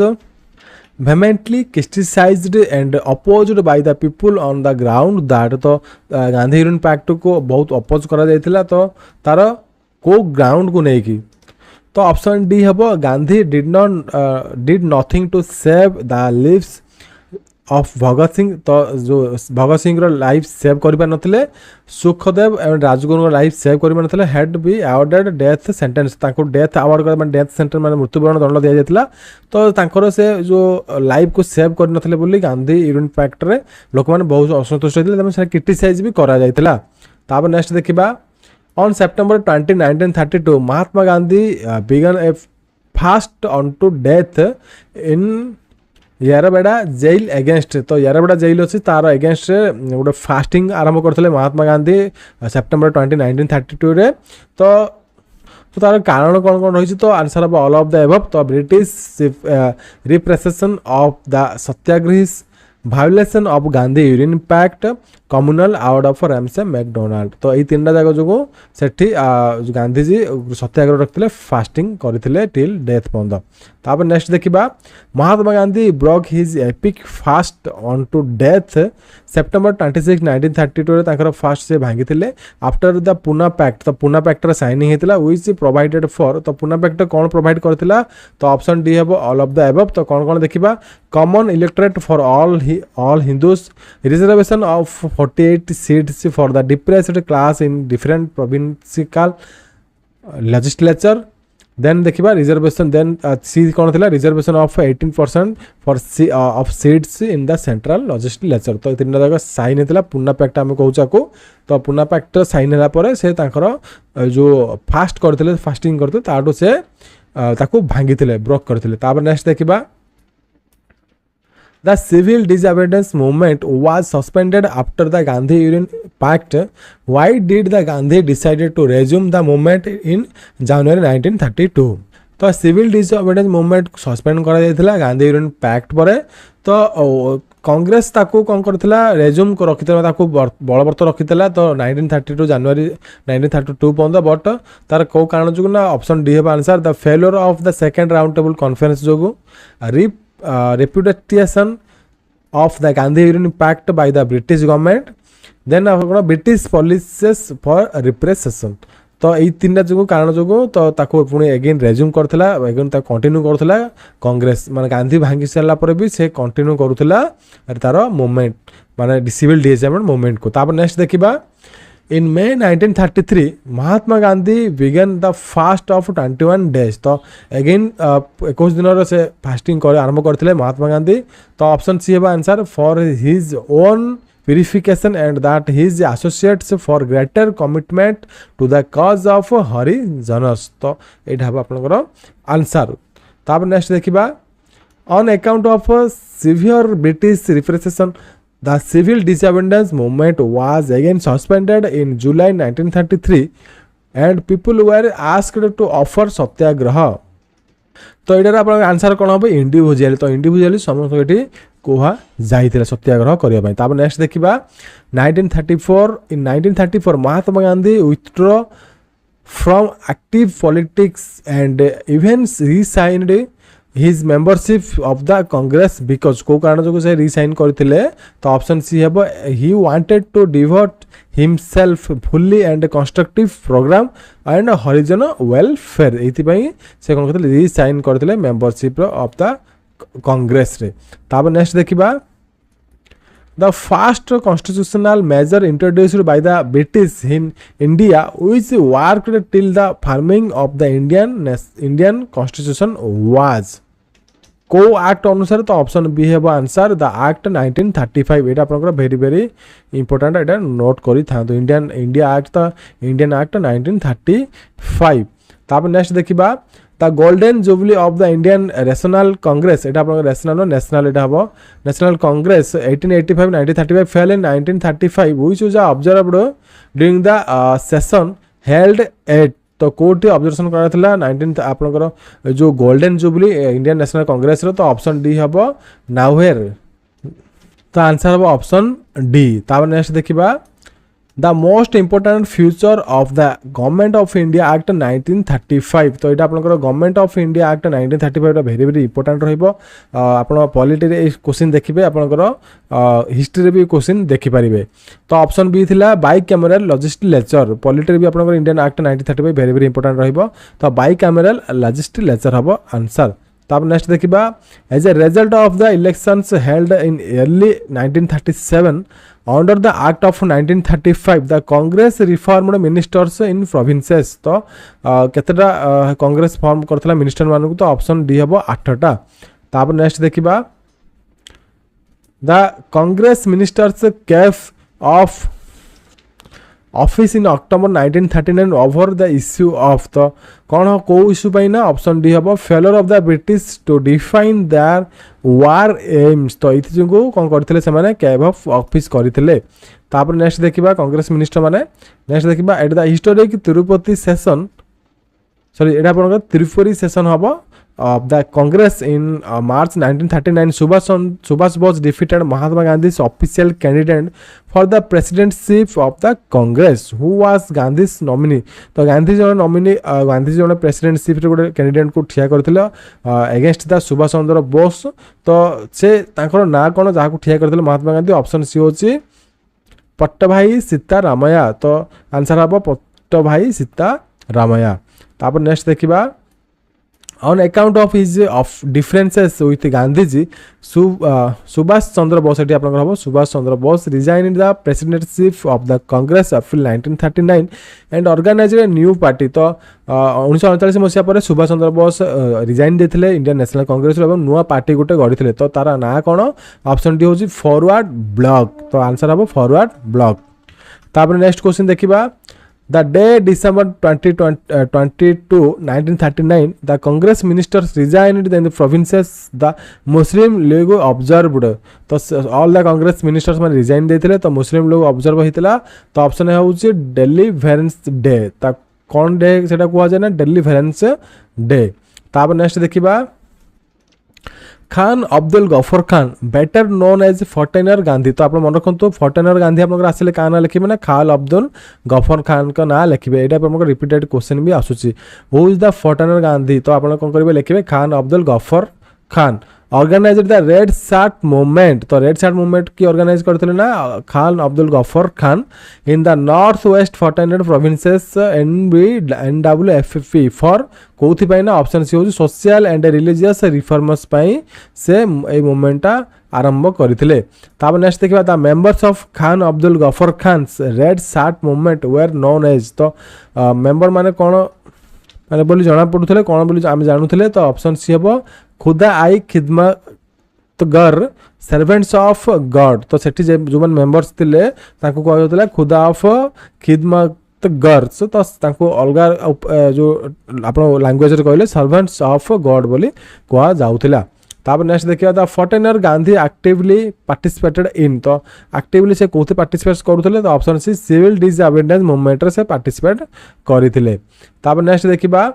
vehemently criticized and opposed by the people on the ground that तो गांधी यूनियन पैक्ट को बहुत अपोज करा जायतिला तो तार को ग्राउंड को नहीं की तो ऑप्शन डी हबो Gandhi did nothing to save the lives of Bhagat Singh तो जो भगत सिंह रो लाइफ सेव करि पार नथिले सुखदेव एवं राजगुरु रो लाइफ सेव करि पार नथिले had be awarded death sentence ताको डेथ अवार्ड कर माने डेथ सेंटेंस माने मृत्युवरण दंड दिया जायतिला तो तांकर से जो लाइफ को सेव करि नथिले बोली गांधी यूनियन पैक्ट रे लोक माने बहुत असंतुष्ट होइतिले तमे से क्रिटिसाइज भी करा जायतिला तापर नेक्स्ट देखिबा On September 20, 1932, Mahatma Gandhi began a fast unto death in Yerwada jail against तो यारबेड़ा जेल अच्छी तार अगेंस्ट गोटे फास्टिंग आरंभ करते महात्मा गांधी सेप्टेम्बर 20 1932 रे तो तार कारण कौन कौन रही तो आंसर हम ऑल ऑफ द एबव तो British repression of the satyagrahis violation of Gandhi union pact communal award of Ramsay MacDonald तो ये तीन जाक जो सेठी गांधीजी सत्याग्रह रखते फास्टिंग करते टिल डेथ पर्यंत तापर नेक्स्ट देखिबा Mahatma Gandhi broke his epic fast on to death September 26 1932 रे तांकर फास्ट से भांगी आफ्टर द पुना पैक्ट तो पुना पैक्ट रे साइनिंग हेतिला व्हिच प्रोवाइडेड फॉर तो पुना पैक्ट कौन प्रोवाइड करथिला तो ऑप्शन डी हेबो ऑल ऑफ द एबव तो कौन कौन देखिबा common electorate for all Hindus reservation of 48 seats for the depressed class in different provincial legislature then देखिबा रिजर्वेशन देन सी कोन थिला reservation of 18% for of seats in the central legislature तो तीन जगह sign हेतिला पुना pact हम कहूचा को तो पुना पैक्ट साइन हला परे से तांकर जो फास्ट करथिले फास्टिंग करथे ताडो से ताको भांगीथिले ब्रोक करथिले तापर नेक्स्ट देखिबा The civil disobedience movement was suspended after the Gandhi Union Pact. Why did the Gandhi decided to resume the movement in January 1932? तो सिविल डिसओबेडियंस मूवमेंट सस्पेंड करा जायतिला गांधी यूनियन पैक्ट परे तो कांग्रेस ताको कोन करथिला रेज्यूम को रखितला ताको बलबर्त रखितला तो 1932 जनवरी 1932 पर्यंत बट तार को कारण जो ना ऑप्शन डी है answer the failure of the second round table conference जो repudiation of the Gandhi Union Pact by the British government then British policies for repression तो ये तीन जो कारण जो तो ताको पुणी अगेन रेज्यूम करथिला अगेन ता कंटिन्यू करथिला कांग्रेस माने गांधी भांगी सारा पर भी से कंटिन्यू करूथिला तार मूवमेंट माने सिविल डिसोबेडियंस मूवमेंट को तापर नेक्स्ट देखिबा In May 1933, Mahatma Gandhi began the fast of 21 days. तो अगेन 21 दिन से फास्टिंग कर आरंभ करते महात्मा गांधी तो ऑप्शन सी है answer for his own purification and that his associates for greater commitment to the cause of harijanas तो एटा हम आपनकर आंसर तापर नेक्स्ट देखिबा on account of severe British repression the civil disobedience movement was again suspended in July 1933 and people were asked to offer satyagraha तो एटार आपन answer कोन हो इंडिविजुअल तो इंडिविजुअली समस्त एटी कोहा जाइतिला सत्याग्रह करिया पय तापर नेक्स्ट देखिबा 1934 Mahatma Gandhi withdraw from active politics and even resigned his membership of the Congress because को कारण जो से रिसाइन करथिले तो ऑप्शन सी हेबो he wanted to devote himself fully and constructive program and harijan welfare एथि पई से कोन करथिले रिसाइन करथिले मेंबरशिप ऑफ द कांग्रेस रे तापर नेक्स्ट देखिबा The first constitutional measure introduced by the British in India which worked till the forming of the Indian constitution was को act अनुसार तो ऑप्शन बी है आंसर द एक्ट 1935 एटा आपनकर very very important एटा note करी था तो इंडिया एक्ट तो इंडियन एक्ट 1935 तापर नेक्स्ट देखिबा the golden jubilee of the Indian national Congress एटा आपनकर नेशनल एटा हबो national Congress 1885 1935 fail in 1935 which was observed during the session held at तो कोर्ट ऑब्जर्वेशन करा 19 आपनकर जो golden jubilee Indian national Congress रो तो ऑप्शन डी हबो नाउहेर तो आंसर हबो ऑप्शन डी तापर नेक्स्ट देखिबा the most important future of the government of India act 1935 तो एटा आपनकर गवर्नमेंट ऑफ इंडिया एक्ट 1935 टा वेरी वेरी इंपोर्टेंट रहइबो आपण पॉलिटी रे क्वेश्चन देखिबे आपनकर हिस्ट्री रे भी क्वेश्चन देखि परिबे तो ऑप्शन बी थिला बाई कैमरल लेजिस्लेचर पॉलिटी रे भी आपनकर Indian act 1935 very very important रहइबो तो बाई कैमरल लेजिस्लेचर हबो आंसर तब नेक्स्ट देखिबा as a result of the elections held in early 1937 under the act of 1935 the Congress reformed ministers in provinces तो केतेटा कांग्रेस फॉर्म करथला मिनिस्टर मानकु तो ऑप्शन डी हबो 8टा तब नेक्स्ट देखिबा the Congress ministers Kaif of office in October 1939 over the issue of तो कौन को इश्यू पाई ना ऑप्शन डी हबो failure of the British to define their war aims तो इति जंगु कोन करथिले से माने कैब ऑफ ऑफिस करथिले तापर नेक्स्ट देखिबा कांग्रेस मिनिस्टर माने नेक्स्ट देखिबा at the historic Tirupati session sorry एटा आपन त्रिपुरी सेशन हबो of the Congress in March 1939 Subhash was defeated Mahatma Gandhi's official candidate for the presidency of the Congress who was Gandhi's nominee तो गांधी जो nominee Gandhi जो presidentship रे गोटे candidate को ठिया करथिले अगेंस्ट द सुभाष चंद्र बोस तो से तांकर ना कोन जाहा को ठिया करथिले महात्मा गांधी ऑप्शन सी होची पट्टभाई सीता रामया तो आंसर हबो पट्टभाई सीता रामया तापर नेक्स्ट देखिबा on account of his of differences with Gandhi ji Subhash Chandra Bose eighty आपन हबो Subhash Chandra Bose resigned the presidency of the Congress April 1939 and organized a new party तो 1948 मसिया पर सुभाष चंद्र बोस रिजाइन देथिले Indian national Congress रो एवं नुवा party गोटे गढिथिले तो तारा ना कोन ऑप्शन डी होची फॉरवर्ड ब्लॉक तो आंसर हबो फॉरवर्ड ब्लॉक तापर नेक्स्ट क्वेश्चन देखिबा The day December 22, 1939, the Congress ministers resigned in the provinces. The Muslim League observed. तो all the Congress ministers man resign देथिले तो Muslim लोग observe हितला तो ऑप्शन है होची डेलीवरेंस डे ता कोन डे सेटा कुआ जाय ना डेलीवरेंस डे तापर नेक्स्ट देखिबा Khan Abdul Ghaffar Khan better known as frontier Gandhi तो आप मन रखु फोर्टेनर गांधी आप आसिले क्या ना लिखे ना खान अब्दुल गफर खान का ना लिखे यहाँ रिपीटेड क्वेश्चन भी आसूसी who is the frontier Gandhi तो आप कौन करेंगे लिखे Khan Abdul Ghaffar Khan organised the red shirt movement तो रेड शार्ट मूवमेंट की ऑर्गेनाइज करते ना Khan Abdul Ghaffar Khan in the north west frontier provinces NWFP for कौन ना ऑप्शन सी हूँ सोशल एंड रिलीजियस रिफॉर्मर्स से मूवमेंटा आरंभ करते नेक्स्ट देखा the members of Khan Abdul Ghaffar Khan red shirt movement were known as तो मेंबर माने कौन माने बोली जना पड़ुले कौन बोली आम जानूले तो ऑप्शन सी हम खुदा आई खिदमत गर सर्वेंट्स ऑफ गॉड तो सेठी जो मेंबर्स थिले तांको कह जाउतला खुदा ऑफ खिदमत गर्स तो तांको अलगा जो आपण लैंग्वेज रे कहले सर्वेंट्स ऑफ गॉड बोली कह जाउतला तापर नेक्स्ट देखिया the frontier Gandhi actively participated in तो एक्टिवली से कोथे पार्टिसिपेट करूथले तो option C civil disobedience movement रे से पार्टिसिपेट करिथिले तापर नेक्स्ट देखिबा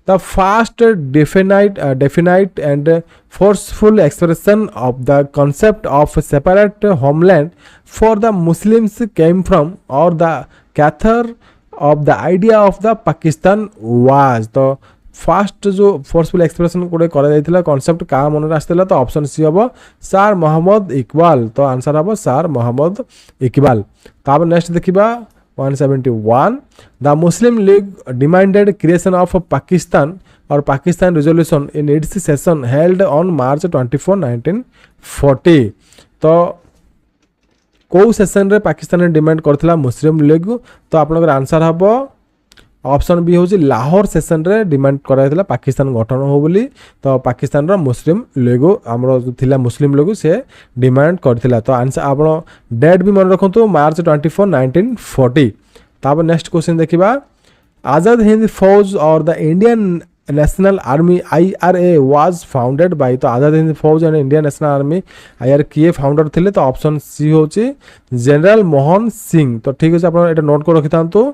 the first definite and forceful expression of the concept of separate homeland for the Muslims came from or the author of the idea of the Pakistan was तो fast जो forceful expression गोटे करा concept क्या मन आसला तो option C हम सार मोहम्मद इकबाल तो आंसर हम सार मोहम्मद इकबाल तापर नेक्स्ट देखिबा 171 the Muslim League demanded creation of Pakistan or Pakistan resolution in its session held on March 24 1940 तो कौ सेशन रे पाकिस्तान डिमांड करथिला मुस्लिम लीग तो आपनकर आंसर हबो ऑप्शन बी होची लाहौर सेशन रे डिमांड कराइथिला पाकिस्तान गठन हो बोली तो पाकिस्तान रो मुस्लिम लीग हमरो जो थिला मुस्लिम लीग से डिमांड करथिला तो आंसर आपण डेट भी मन रखंतु मार्च 24 1940 तापर नेक्स्ट क्वेश्चन देखिबा आजाद हिंद फौज और the Indian national army IRA was founded by तो आजाद हिंद फौज and Indian national army IRA किए फाउंडर थिले तो ऑप्शन सी होची जनरल मोहन सिंह तो ठीक अछि आपण एटा नोट को रखि थांतु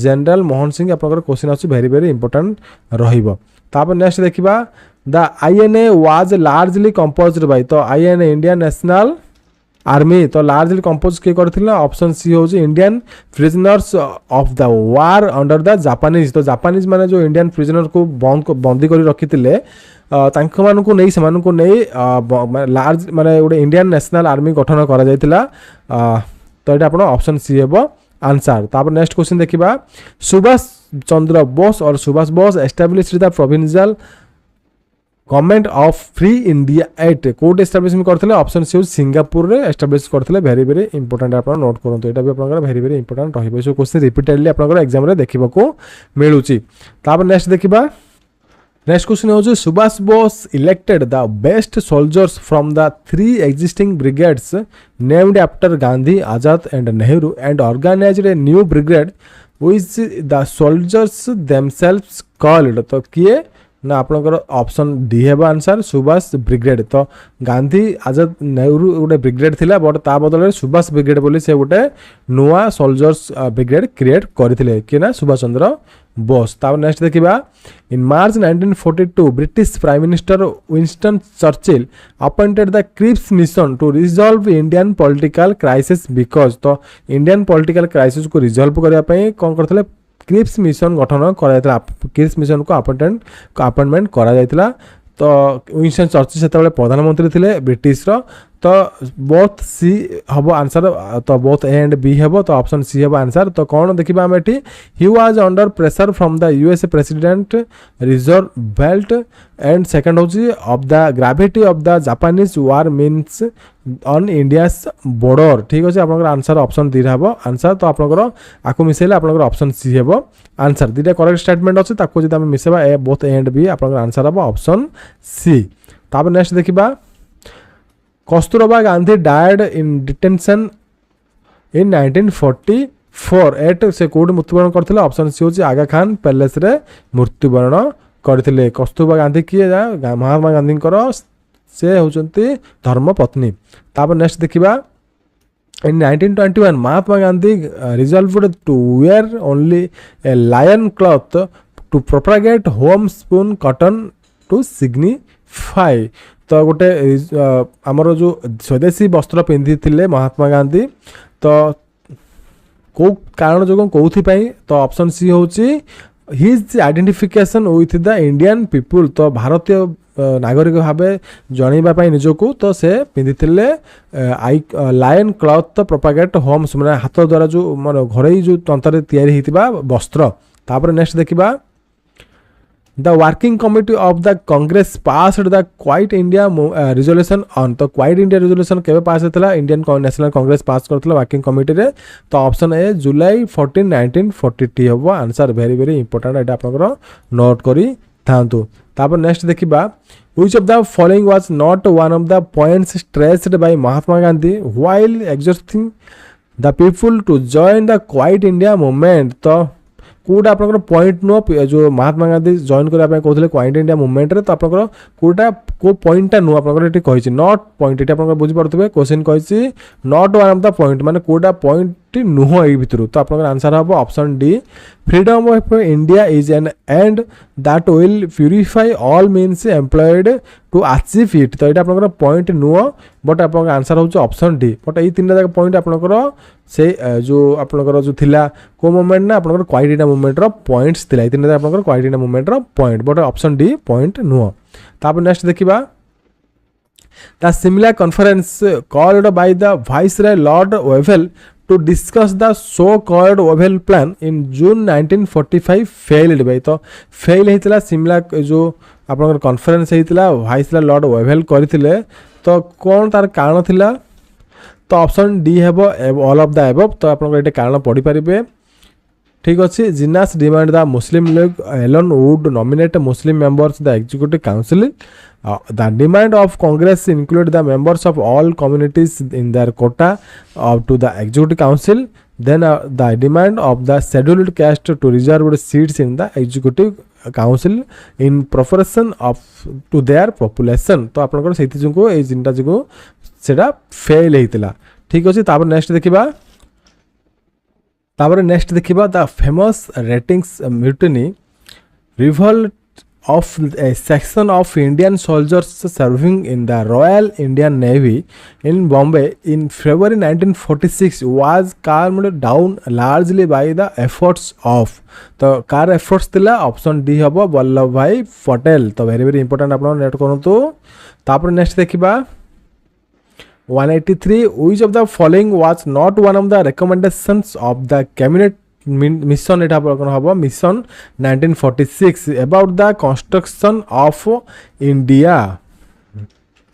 जनरल मोहन सिंह आपनकर क्वेश्चन अछि वेरी वेरी इंपोर्टेंट रहिबो तापर नेक्स्ट देखिबा the INA was largely composed bye तो INA इंडियन नेशनल आर्मी तो लार्जली कंपोज के करथिला ऑप्शन सी होची Indian prisoners of the war under the Japanese तो जापानीज माने जो इंडियन प्रिजनर को बंदी करी रखिथिले तांको मान को नै समान को नै लार्ज माने गोटे इंडियन नेशनल आर्मी गठन करा जायतिला तो एटा आपण ऑप्शन सी हेबो आंसर तापर नेक्स्ट क्वेश्चन देखिबा सुभाष चंद्र बोस और Subhash Bose established the provincial government of free India at code establishment करथिले ऑप्शन सी सिंगापुर रे एस्टाब्लिश करथिले वेरी वेरी इंपोर्टेंट आपण नोट करंतु एटा भी आपनकर वेरी वेरी इंपोर्टेंट रहिबो सो क्वेश्चन रिपीटेडली आपनकर एग्जाम रे देखिबा को मिलुची तापर नेक्स्ट देखिबा नेक्स्ट क्वेश्चन हो Subhash Bose elected the best soldiers from the 3 existing brigades named after Gandhi Azad and Nehru and organised a new brigade which the soldiers themselves called तो किए ना आपनकर ऑप्शन डी है आंसर सुभाष ब्रिगेड तो गांधी आजाद नेहरू गोटे ब्रिगेड थिला बट ता बदल सुभाष ब्रिगेड बोली से गोटे नुआ सोल्जर्स ब्रिगेड क्रिएट करथिले कि ना सुभाष चंद्र बोस ता नेक्स्ट देखिबा in March 1942 British prime minister Winston Churchill appointed the Cripps mission to resolve Indian political crisis because तो इंडियन पॉलिटिकल क्राइसिस को रिजॉल्व करबा पई कोन करथिले क्रिप्स मिशन गठन करा क्रिप्स मिशन को अपॉइंटमेंट करा जायतिला तो विंस्टन चर्चिल सेतबेले प्रधानमंत्री थिले ब्रिटिश रो तो बोथ सी हबो आंसर तो बोथ ए एंड बी हबो तो ऑप्शन सी हबो आंसर तो कोन देखिबा हम एठी he was under pressure from the US president Roosevelt and second होची of the gravity of the Japanese war means on India's border ठीक अछि आपनकर आंसर ऑप्शन डी हबो आंसर तो आपनकर आको मिसेले आपनकर ऑप्शन सी हबो आंसर दिटा करेक्ट स्टेटमेंट अछि ताको जदि हम मिसेबा A both A and B आपनकर आंसर हबो ऑप्शन सी तापर नेक्स्ट देखिबा Kasturba Gandhi died in detention in 1944 at से कोड मृत्युवरण करथिले ऑप्शन सी होची आगा खान पैलेस रे मृत्युवरण करथिले कस्तूरबा गांधी किए महात्मा गांधी करो से होचंती धर्म पत्नी तापर नेक्स्ट देखिबा in 1921 Mahatma Gandhi resolved to wear only a loin cloth to propagate homespun cotton to signify तो गोटे आमर जो स्वदेशी वस्त्र पिंधि थिले महात्मा गांधी तो को कारण जो कौथि पई तो ऑप्शन सी होची his identification with the Indian people तो भारतीय नागरिक भावे जणैबा पई निजको तो से पिंधि थिले लायन क्लॉथ तो प्रोपागेट होम्स माने हाथ द्वारा जो माने घरई जो तंत्र तयारी हितिबा वस्त्र तापर नेक्स्ट देखिबा The working committee of the Congress passed the Quiet India resolution on तो Quiet India resolution केबे पास हेतला इंडियन नेशनल कांग्रेस पास करथला वर्किंग कमिटी रे तो ऑप्शन ए जुलाई 14 1942 हबो आंसर वेरी वेरी इंपोर्टेंट एटा आपनकर नोट करी थांतु तापर नेक्स्ट देखिबा which of the following was not one of the points stressed by Mahatma Gandhi while exhorting the people to join the Quiet India movement तो कोटा आपनकर point no जो Mahatma Gandhi join करा पे कहथले quite India movement रे तो आपनकर कोटा को पॉइंटटा नो आपनकर एटी कहिछि नॉट पॉइंट एटी आपनकर बुझि पड़तबे क्वेश्चन कहिछि not one of the point माने कोटा पॉइंट नुह ए भितरु तो आपनकर आंसर हबो option D freedom of India is an end that will purify all means employed to achieve it तो एटा आपनकर पॉइंट नुह बट आपनकर आंसर होछ ऑप्शन डी बट एई तीनटा जाक पॉइंट आपनकर से जो आपनकर जो थिला को मूवमेंट ना आपनकर क्वाइट इंडिया मूवमेंट रो पॉइंट्स थिला एई तीनटा आपनकर क्वाइट इंडिया मूवमेंट रो point but option D point नुह तापर नेक्स्ट देखिबा the Simla conference called by the viceroy lord Wavell to discuss the so called Wavel plan in June 1945 failed by तो फेल हेतिला सिमला जो आपनकर कॉन्फ्रेंस हेतिला वाइसरॉय लॉर्ड वेवेल करथिले तो कोन तार कारण थिला तो ऑप्शन डी हेबो ऑल ऑफ द अबव। तो आपन एटे कारण पढ़ी पारिबे। ठीक अच्छे Jinnah's demand the Muslim League alone would nominate Muslim members the executive council the demand of Congress include the members of all communities in their quota to the executive council then the demand of the scheduled caste to reserve seats in the executive council in proportion of to their population। तो आपनकर सेति जुको ए जिनटा जुको सेटा fail हेतिला। ठीक अछि तापर next देखिबा the famous ratings mutiny revolt of a section of Indian soldiers serving in the Royal Indian Navy in Bombay in February 1946 was calmed down largely by the efforts of तो car efforts थिला option D हबो वल्लभ भाई पटेल। तो very very important आपण net करंतु। तापर next देखिबा 183 which of the following was not one of the recommendations of the cabinet mission एटा कोन हबो mission 1946 about the construction of India.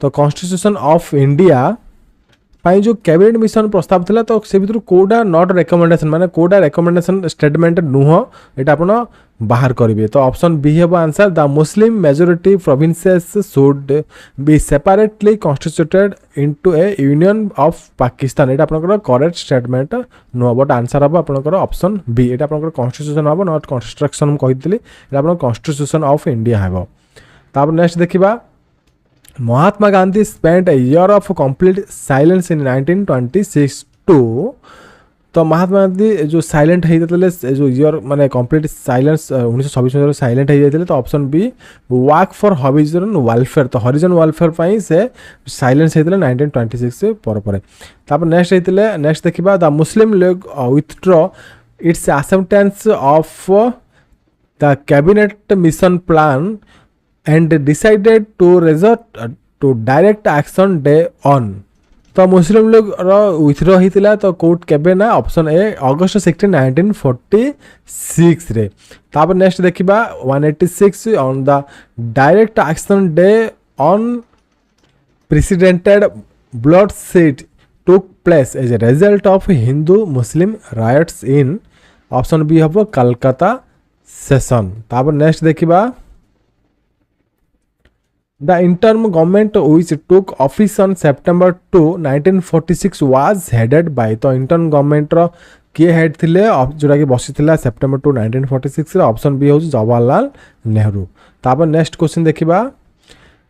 तो कॉन्स्टिट्यूशन ऑफ इंडिया पाई जो कैबिनेट मिशन प्रस्ताव थिला तो से भितर कोडा नॉट रिकमेंडेशन माने कोडा रिकमेंडेशन स्टेटमेंट नुह एटा आपण बाहर करिवे। तो ऑप्शन बी हेबो answer the Muslim majority provinces should be separately constituted into a union of Pakistan एटा आपनकर correct statement no but answer हबो आपनकर ऑप्शन बी एटा आपनकर कॉन्स्टिट्यूशन हबो नॉट कंस्ट्रक्शन हम कहितली एटा आपन कॉन्स्टिट्यूशन ऑफ इंडिया हबो। तापर नेक्स्ट देखिबा Mahatma Gandhi spent a year of complete silence in 1926 to. तो महात्मा गांधी जो साइलेंट होते जो ईयर माने कंप्लीट साइलेंस 1926 साइलेंट हो जाते। तो option B work for Harijan welfare. तो हॉरिजन वेलफेयर पाई से साइलेंस होते 1926 पर। तापर नेक्स्ट देखिबा the Muslim League withdraw its acceptance of the cabinet mission plan and decided to resort to direct action day on। तो मुस्लिम लीग विथड्रॉ होता तो कोर्ट केबे ना ऑप्शन ए अगस्त 16 1946 रे। तापर नेक्स्ट देखिबा 186 on the direct action day on unprecedented bloodshed took place as a result of Hindu Muslim riots in option B हबो Calcutta session. तापर नेक्स्ट देखिबा The interim government which took office on September 2, 1946 was headed by। तो interim government रो किए head थिले जोरा कि बसी थिला सेप्टेम्बर 2 1946 रे ऑप्शन बी हो जवाहरलाल नेहरू। तापर नेक्स्ट क्वेश्चन देखिबा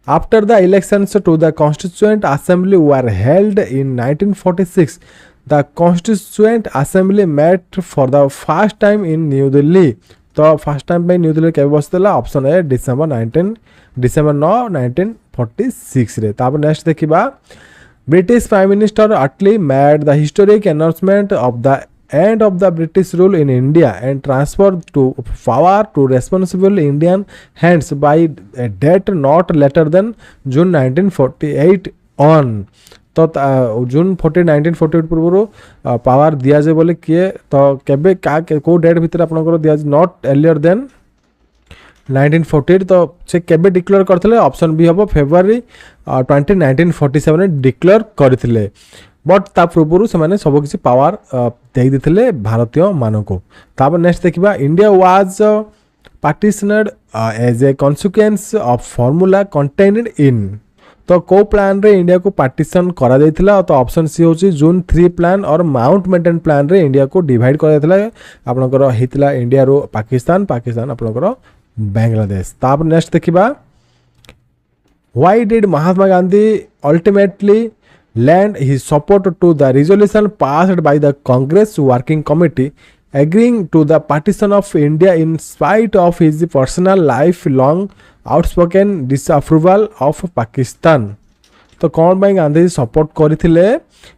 after the elections to the constituent assembly were held in 1946 the constituent assembly met for the first time in new Delhi. तो फर्स्ट टाइम पे न्यू दिल्ली के बसला ऑप्शन ए डिसेंबर 9 1946 रे। तापर नेक्स्ट देखिबा British prime minister Attlee made the historic announcement of the end of the British rule in India and transfer to power to responsible Indian hands by a date not later than June 1948 on. तो June 1948 पूर्व power दिया जाए बोले किए तो केबे को date भितर आपनकर दिया नॉट एर्लियर देन 1948। तो से केबे डिक्लेयर करथिले ऑप्शन बी हबो फेब्रुआरी 20 1947 डिक्लेयर करथिले बट ता पूर्व से माने सब किसी पावर दे दिथिले भारतीय मानको। तापर नेक्स्ट देखिबा India was partitioned as a consequence of formula contained in. तो को प्लान रे इंडिया को पार्टीशन करा जाइथिला। तो ऑप्शन सी होची जून 3 प्लान और माउंट मेंटेन प्लान रे इंडिया को डिवाइड करा जाइथिला आपनकर हितला इंडिया रो पाकिस्तान आपनकर बांग्लादेश। तापर नेक्स्ट देखिबा why did Mahatma Gandhi ultimately lend his support to the resolution passed by the Congress Working Committee agreeing to the partition of India in spite of his personal lifelong outspoken disapproval of Pakistan। तो कौन by Gandhi support करथिले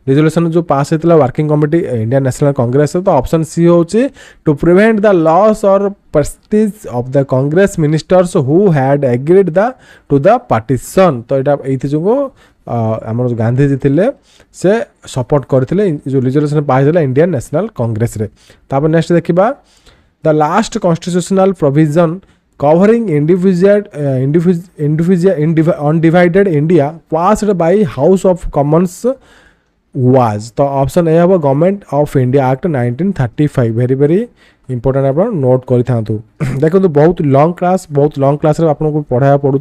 resolution जो पास होता working committee Indian national Congress. तो option C होची to prevent the loss और Prestige of the Congress ministers who had agreed the to the partition. तो एटा एथि जो आमर गांधी जी थिले से सपोर्ट करथिले जो रिजोल्यूशन पास होला इंडियन नेशनल कांग्रेस रे। तापर नेक्स्ट देखिबा the last constitutional provision covering undivided India passed by House of Commons was. तो ऑप्शन ए हम government of India act 1935 very very important आप नोट करूँ। देखो बहुत लंग क्लास आपको पढ़ाया पड़ू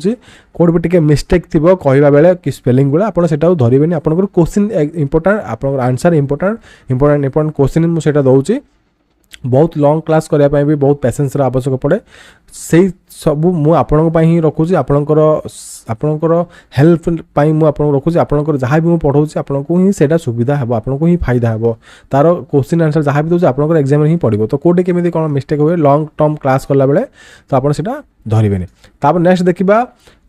कौट भी टे मिस्टेक थी कहवा बेले कि स्पेलिंग गुला आप धरवे आप क्वेश्चन इंपोर्टेंट आप आंसर इंपोर्टेंट क्वेश्चन मुझे दूसरी बहुत लंग क्लास करने भी बहुत पेसेंस आवश्यक पड़े से सब मुझे ही रखुची आपणकर हेल्प मुझे रखुची आपणकर जहाँ भी मुझे पढ़ाऊँ आपको ही से सुविधा हे आपको ही फायदा हे तार क्वेश्चन आंसर जहाँ भी दूसरे आपंकर एग्जाम ही पड़ो। तो कौटे केमी कौन मिस्टेक हुए लंग टर्म क्लास कला बेले तो आपड़ से धरवे। तापर नेक्स्ट देखा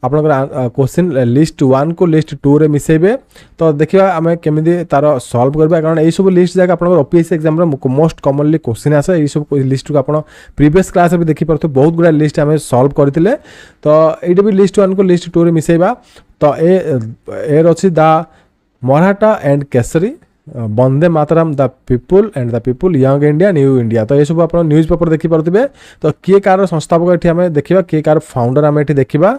आपंकर क्वेश्चन लिस्ट 1 को लिस्ट 2 रे मिसेबे। तो देखा आम केमी तार सल्व करवा कारण यही सब लिस्ट जाक आप OPSC exam most commonly question आसे यही सब लिस्ट को आप प्रीवियस क्लास भी देखिपे बहुत गुड़ा लिस्ट आम सल्व करते। तो ये भी लिस्ट 1 को लिस्ट 2 रे मिसेबा। तो ए अच्छी the Maratha and Kesari Vande Mataram the people and the people young India new India. तो ये सब आप न्यूज पेपर देखिपे। तो किए कार संस्थापक ये आम देखा किए कार फाउंडर आम ये देखा।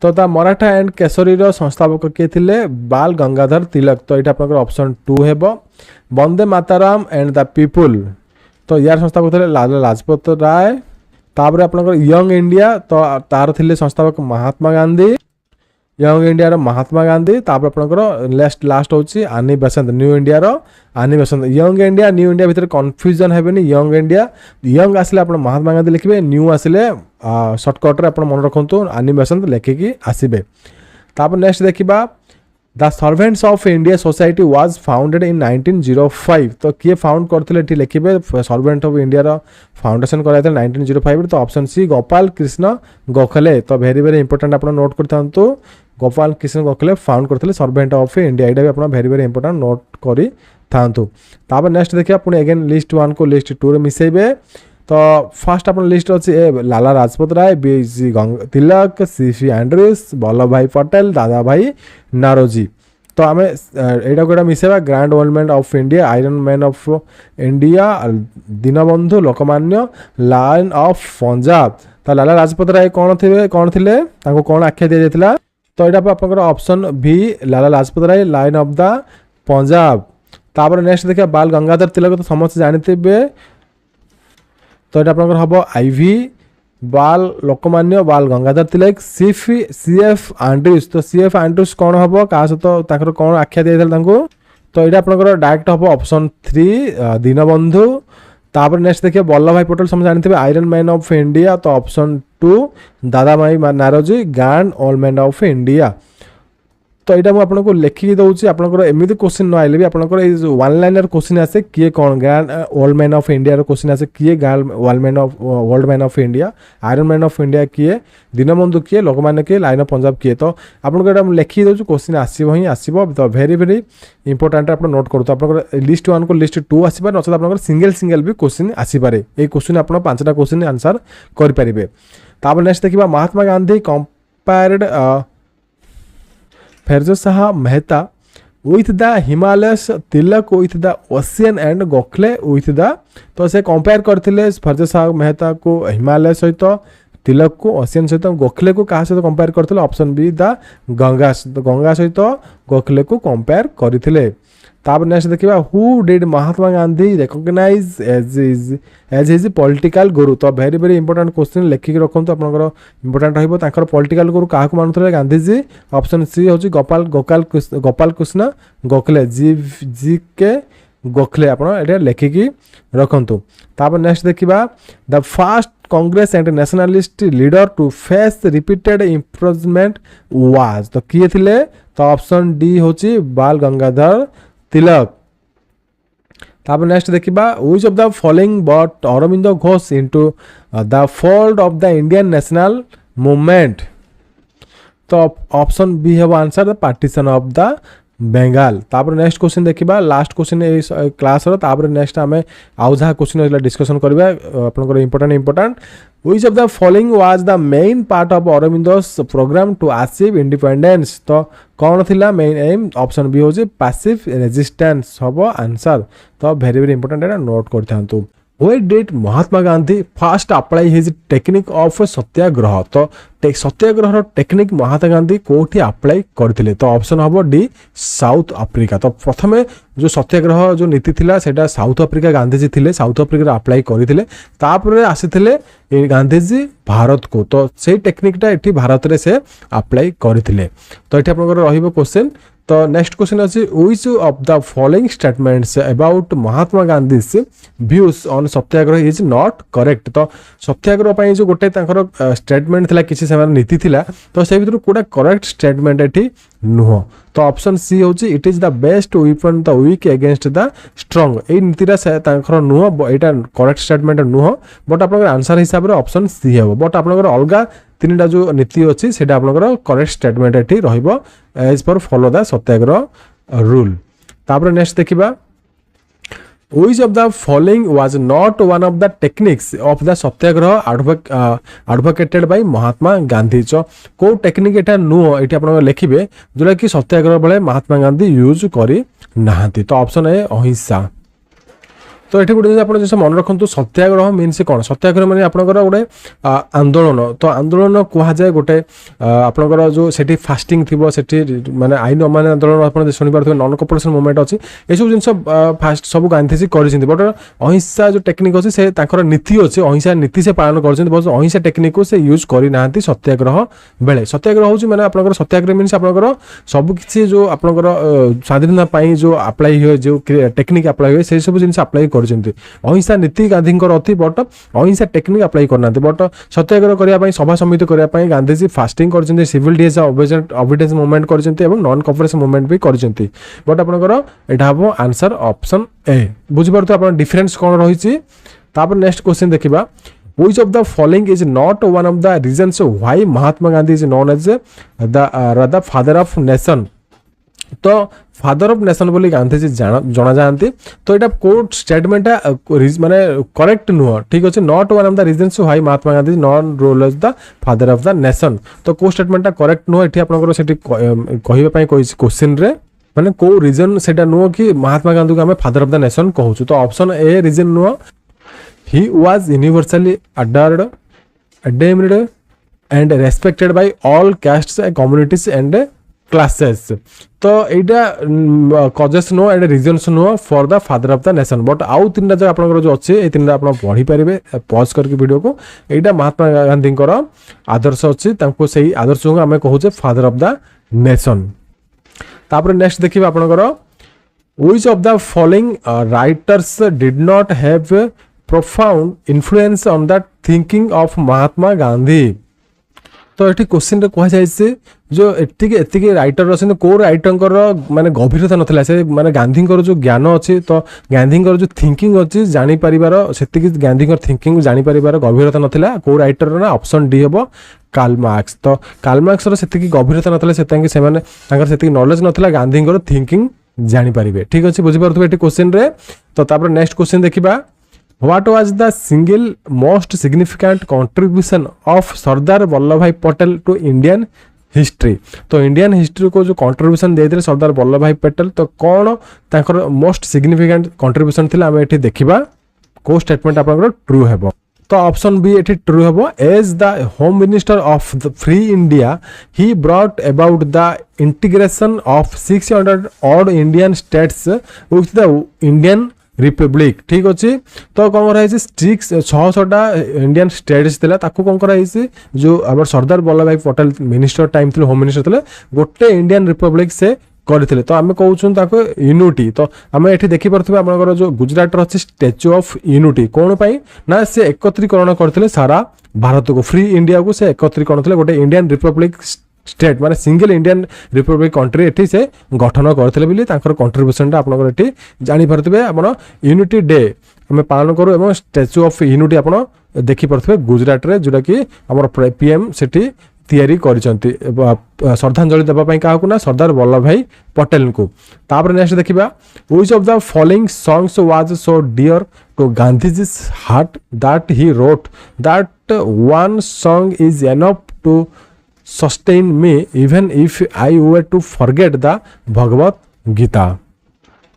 तो द मराठा एंड केसरी संस्थापक किए थे बाल गंगाधर तिलक। तो ये आप ऑप्शन 2 है Vande Mataram and the people. तो यार संस्थापक थे लाला लाजपत राय। तापर आप यंग इंडिया तो तार थे संस्थापक महात्मा गांधी यंग इंडिया महात्मा गांधी। तापर आपंकर लास्ट हूँ आनी बेसंत न्यू इंडिया आनी बेसंत। यंग इंडिया न्यू इंडिया भितर कन्फ्यूजन हेनी यंग इंडिया यंग आसिले आप महात्मा गांधी लिखे न्यू आसिले सर्टकट्रे आप मन रखु आनी बेसंत लेखिकी आसबे। तापर नेक्स्ट देखा the servants of India society was founded इन 1905। तो किए फाउंड करते लिखे सर्वेंट ऑफ इंडिया फाउंडेशन कराई 1905। तो ऑप्शन सी गोपाल कृष्ण गोखले। तो वेरी वेरी इंपोर्टेंट आप नोट करते गोपाल कृष्ण गोखले फाउंड करते सर्वेंट ऑफ इंडिया यहाँ भी आप वेरी वेरी इंपोर्टेंट नोट करी था। नेक्स्ट देखिए पुणी अगेन लिस्ट 1 को लिस्ट 2 रे मिसेबे। तो फास्ट आप लिस्ट अच्छी A Lala Lajpat Rai B C. Tilak C P. Andrews Vallabhbhai Patel Dadabhai Naoroji. तो आम यहाँ को मिसेबा grand old man of India iron man of India Deenbandhu Lokmanya lion of Punjab. तो लाला लाजपत राय कौन थे कौन आख्या दि जाता। तो यहाँ आप option B Lala Lajpat Rai lion of the Punjab. तापर नेक्स्ट देखिए बाल गंगाधर तिलक तो समस्त जानते। तो ये हम आईवी बाल लोकमान्य बाल गंगाधर तिलक सीएफ एंड्रूज। तो सीएफ एंड्रूज कौन हम क्या सहित कौन आख्या दी जाता। तो ये आपंकर डायरेक्ट हम ऑप्शन 3 दीनबंधु। तापर नेक्स्ट देखिए वल्लभ भाई पटेल समझ जानते आयरन मैन ऑफ इंडिया। तो option 2 Dadabhai Naoroji grand old man of India. तो यहाँ मुझे आपको लिखिकी दूसरी आपंकर एमती क्वेश्चन न आइले भी आपंकर वन लाइनर क्वेश्चन आसे किए कौन grand old man of India question आसे किए old man of India iron man of India किए दीनबंधु किए लोकमान्य किए लाइन ऑफ पंजाब किए। तो आपको लिखिकी दूसरी क्वेश्चन आसो ही आसो। तो वेरी वेरी इंपोर्टेंट आप नोट करूँ आप लिस्ट 1 को लिस्ट 2 आसपे नचेत आप सिंगल सिंगल भी क्वेश्चन आसपे ये क्वेश्चन आप 5टा क्वेश्चन आंसर करेंगे। तापर नेक्स्ट देखा Mahatma Gandhi compared Pherozeshah Mehta with the Himalayas Tilak with the ocean and Gokhale with the. तो से कंपेयर करते फैरज शाह मेहता को हिमालय सहित तिलक को ओशियन सहित गोखले को क्या सहित कंपेयर करते ऑप्शन बी द गंगा सहित गोखले को कंपेयर करते। तापर नेक्स्ट देखा who did Mahatma Gandhi recognise as his political guru. तो वेरी वेरी इंपोर्टेंट क्वेश्चन लिखिक रखु आपंकर इंपोर्टेंट रहा पॉलिटिकल गुरु क्या मानुते गांधीजी। ऑप्शन सी हूँ गोपाल कृष्ण गोखले जी के गोखले आप लिखिकी रखु। तापर नेक्स्ट देखा the first Congress and nationalist leader to face repeated imprisonment was. तो किए थे। तो ऑप्शन डी हूँ बाल गंगाधर तिलक। तापर नेक्स्ट देखा which of the following brought Aurobindo Ghosh into the fold of the Indian national movement. तो ऑप्शन बी है answer the partition of the Bengal. तापर नेक्स्ट क्वेश्चन देखा लास्ट क्वेश्चन क्लास तापर नेक्स्ट आम आउ जहाँ क्वेश्चन डिस्कसन करवा आपंकर important which of the following was the main part of Aurobindo's programme to achieve independence. तो कौन थिला मेन एम ऑप्शन बी हूँ पैसिव रेजिस्टेंस हम आंसर। तो वेरी वेरी इंपोर्टेंट नोट करते। Where did Mahatma Gandhi first apply his technique of सत्याग्रह? तो सत्याग्रह technique Mahatma Gandhi कोठी apply करथिले? तो ऑप्शन हबो डी साउथ अफ्रीका। तो प्रथम जो सत्याग्रह जो नीति थिला सेटा साउथ अफ्रीका गांधीजी थिले, साउथ अफ्रीका अप्लाई करथिले, तापर आसीथिले गांधीजी भारत को। तो सेही टेक्निकटा एठी भारत रे से अप्लाई करथिले। तो एठी आपनकर रहिबो क्वेश्चन। तो नेक्स्ट क्वेश्चन अछि which of the following statements about Mahatma Gandhi's views on Satyagraha is not correct? तो सत्याग्रह पई जो गोटे तांकर स्टेटमेंट थिला, किछि समान नीति थिला, तो से भितर कोडा करेक्ट स्टेटमेंट एठी नुह। तो ऑप्शन सी होची it is the best weapon the weak against the strong. ए नीतिरा से तांकर नुह, एटा करेक्ट स्टेटमेंट नुह, बट आपनकर आंसर हिसाब रे ऑप्शन सी हेबो। बट आपनकर अलगा तीनटा जो नीति अछि सेटा आपनकर करेक्ट स्टेटमेंट एठी रहिबो as per follow the satyagraha rule. तापर नेक्स्ट देखिबा which of the following was not one of the techniques of the Satyagraha advocated by Mahatma Gandhi? जो को टेक्निक एटा नुह एठी आपन लिखिबे जोला कि सत्याग्रह बेले महात्मा गांधी यूज करी नाहंती। तो ऑप्शन ए अहिंसा। तो ये गोटे आप मन रखु सत्याग्रह मीन्स कौन? सत्याग्रह माने आपनकर गोटे आंदोलन। तो आंदोलन कह जाए गोटे आपनकर जो सेठी फास्टिंग थिबो, सेठी माने आईन अमान आंदोलन आपन सुनि पारथि, नॉन कॉपरेशन मूवमेंट अछि, ए सब जिंस फास्ट सब गांधीजी करिसेंती। बट अहिंसा जो टेक्निक अछि से तांकर नीति अछि, अहिंसा नीति से पालन करसेंती, बस अहिंसा टेक्निक को से यूज करि नाहंती सत्याग्रह बेले। सत्याग्रह होछि माने आपनकर सत्याग्रह मीन्स आपनकर सब किछि जो आपनकर स्वाधीनता पई जो अप्लाई होय, जो टेक्निक अप्लाई होय, से सब जिंस अप्लाई अहिंसा नीति गांधी अति, बट अहिंसा टेक्निक अप्लाई करना। बट सत्याग्रह करने सभा समिति करने गांधीजी फास्टिंग कर, सिविल डिसोबीडियंस मूवमेंट कर, नॉन कॉपरेशन मूवमेंट भी कर। बट आपनकर एटा हम आंसर ऑप्शन ए। बुझिपार आप डिफरेंस कौन रही। नेक्स्ट क्वेश्चन देखिबा which of the following is not one of the reasons why Mahatma Gandhi is known as the father of nation? तो फादर ऑफ नेशन बोली गांधीजी जाना जानती। तो यहाँ कोर्ट स्टेटमेंट माने करेक्ट नुह, ठीक अच्छे, not one of the reasons why Mahatma Gandhi known role as the father of the nation. तो को स्टेटमेंट करेक्ट नुह एठी आपनकर सेठी कहिबा पई क्वेश्चन रे माने को रीजन सेटा नुह कि महात्मा गांधी को हमें फादर ऑफ द नेशन कहूछु। तो ऑप्शन ए रीजन नुह, he was universally adored, esteemed and respected by all castes communities and classes. तो यहाँ कजेस नो एंड रीजन्स नो for the father of the nation. But आउ तीन जो आप जो अच्छे ये तीन आप पढ़ी पारे पॉज करके वीडियो को। यहाँ महात्मा गांधी आदर्श अच्छी, से आदर्श को आम कहूचे फादर ऑफ द नेशन। तापर नेक्स्ट देखिए आपनकर which of the following writers did not have profound influence on the thinking of Mahatma Gandhi? तो ये क्वेश्चन कह जाए जो एतिक राइटर अच्छे को राइटर माने गभीरता नाला से माने गांधी जो ज्ञान अच्छी, तो गांधी जो थिंकिंग अच्छी जापर से गांधी थिंकिंग जापर गभीरता नाला को राइटर ना ऑप्शन डी हम कार्ल मार्क्स। तो कार्ल मार्क्स से गभीरता नाला से नॉलेज नाला गांधी थिंकिंग जापर, ठीक अच्छे, बुझीपारे ये क्वेश्चन रे। तो नेक्स्ट क्वेश्चन देखा What was the single most significant contribution of Sardar Vallabh भाई पटेल to Indian history? तो इंडियन हिस्ट्री को जो कंट्रीब्यूशन देते सरदार वल्लभ भाई पटेल, तो कौन तांकर मोस्ट सिग्निफिकेंट कंट्रीब्यूशन थिला आम एठी देखिबा को स्टेटमेंट आपनकर ट्रू हेबो। तो ऑप्शन बी एठी ट्रू हेबो, as the home minister of the free India he brought about the integration of 600 odd Indian states with the Indian republic, ठीक अच्छे। तो कौन कराई 600टा इंडियन स्टेट्स थिला ताकू कौन कराई जो आम सरदार वल्लभ भाई पटेल मिनिस्टर टाइम थे, होम मिनिस्टर थे, गोटे इंडियन रिपब्लिक से करते। तो आम कहूँ यूनिटी। तो आम ये देखिपे आम जो गुजरात अच्छे स्टैच्यू ऑफ यूनिटी कौन पाई ना से एकत्रीकरण करते सारा भारत को, फ्री इंडिया को से एकत्रीकरण थे गोटे इंडियन रिपब्लिक स्टेट माने सिंगल इंडियन रिपब्लिक कंट्री एठी से गठन करथिले बिली तांकर कंट्रीब्यूशन आपनकर एठी जानि परथिबे। आपण यूनिटी डे हमें पालन करू एवं स्टैच्यू ऑफ यूनिटी आपण देखि परथिबे गुजरात रे, जोटा कि हमर पीएम सेठी तैयारी करिसंती श्रद्धांजलि देबा पई काहकु ना सरदार वल्लभ भाई पटेल को। तापर नेक्स्ट देखिबा which of the following songs was so dear to Gandhiji's heart that he wrote that one song is enough to sustain me even if I were to forget the Bhagavad Gita?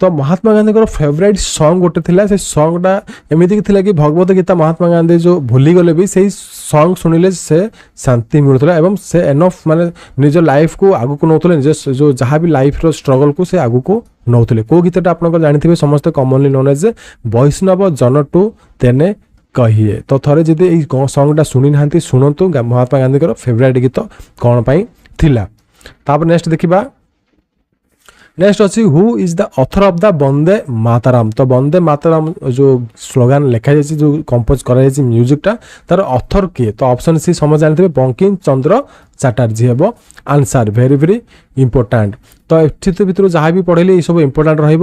तो महात्मा गांधी को favourite song गोटे थिला से सॉन्गटा एमिति थिला कि भगवत गीता महात्मा गांधी जो भूली गले भी सही सॉन्ग सुनिले से शांति मिलुतला एवं से एनफ माने निज लाइफ को आगु को नौतले निज जो जहाँ भी लाइफ रो स्ट्रगल को से आगु को नौतले को गीतटा आपन जानिथिबे समस्त कॉमनली नोन एज वैष्णव जन टू तेने कहिए तो थरे जदि एई सॉन्गटा सुनि नांती सुनंतु महात्मा गांधी को फेवरेट गीत कोन पई थिला। तापर नेक्स्ट देखिबा नेक्स्ट अच्छी who is the author of the Vande Mataram तो वंदे मातरम जो स्लोगान लिखा जाए जो कंपोज करा जाए म्यूजिकटा तार ऑथर किए तो ऑप्शन सी समझ जानते बंकिम चंद्र चैटर्जी हे आंसर वेरी वेरी इंपोर्टेंट तो एठी भितर जहाँ भी पढ़े सब इंपोर्टेंट रही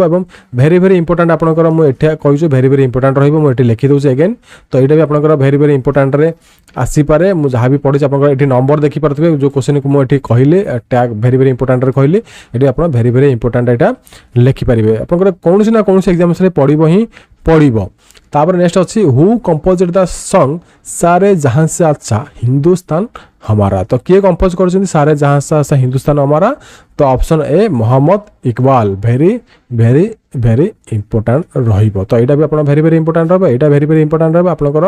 वेरी वेरी इंपोर्टेंट आपंकर मुझे कही वेरी वेरी इंपोर्टेंट रही लिखिदे अगेन तो यहाँ भी आपंकर वेरी वेरी इंपोर्टेंट रे आसीपे मुझे जहाँ भी पढ़ी आप नंबर देखिपे जो क्वेश्चन को मुझे कहली टैग वेरी वेरी इंपोर्टेंट रे कहली ये आप वेरी वेरी इंपोर्टेंट यहाँ लिखिपारे आपंकर कौन ना कौन एग्जाम्स पड़ो ही पड़ो। तापर नेक्स्ट अच्छी हु कंपोज्ड द सॉन्ग सारे जहां से अच्छा हिंदुस्तान हमारा तो किए कंपोज कर सारे जहां से अच्छा हिंदुस्तान हमारा तो option A Mohammad Iqbal very very very important रहिबो तो यहाँ भी आप वेरी वेरी इंपोर्टेंट रहा यहाँ वेरी वेरी इंपोर्टेंट रहा आपंकर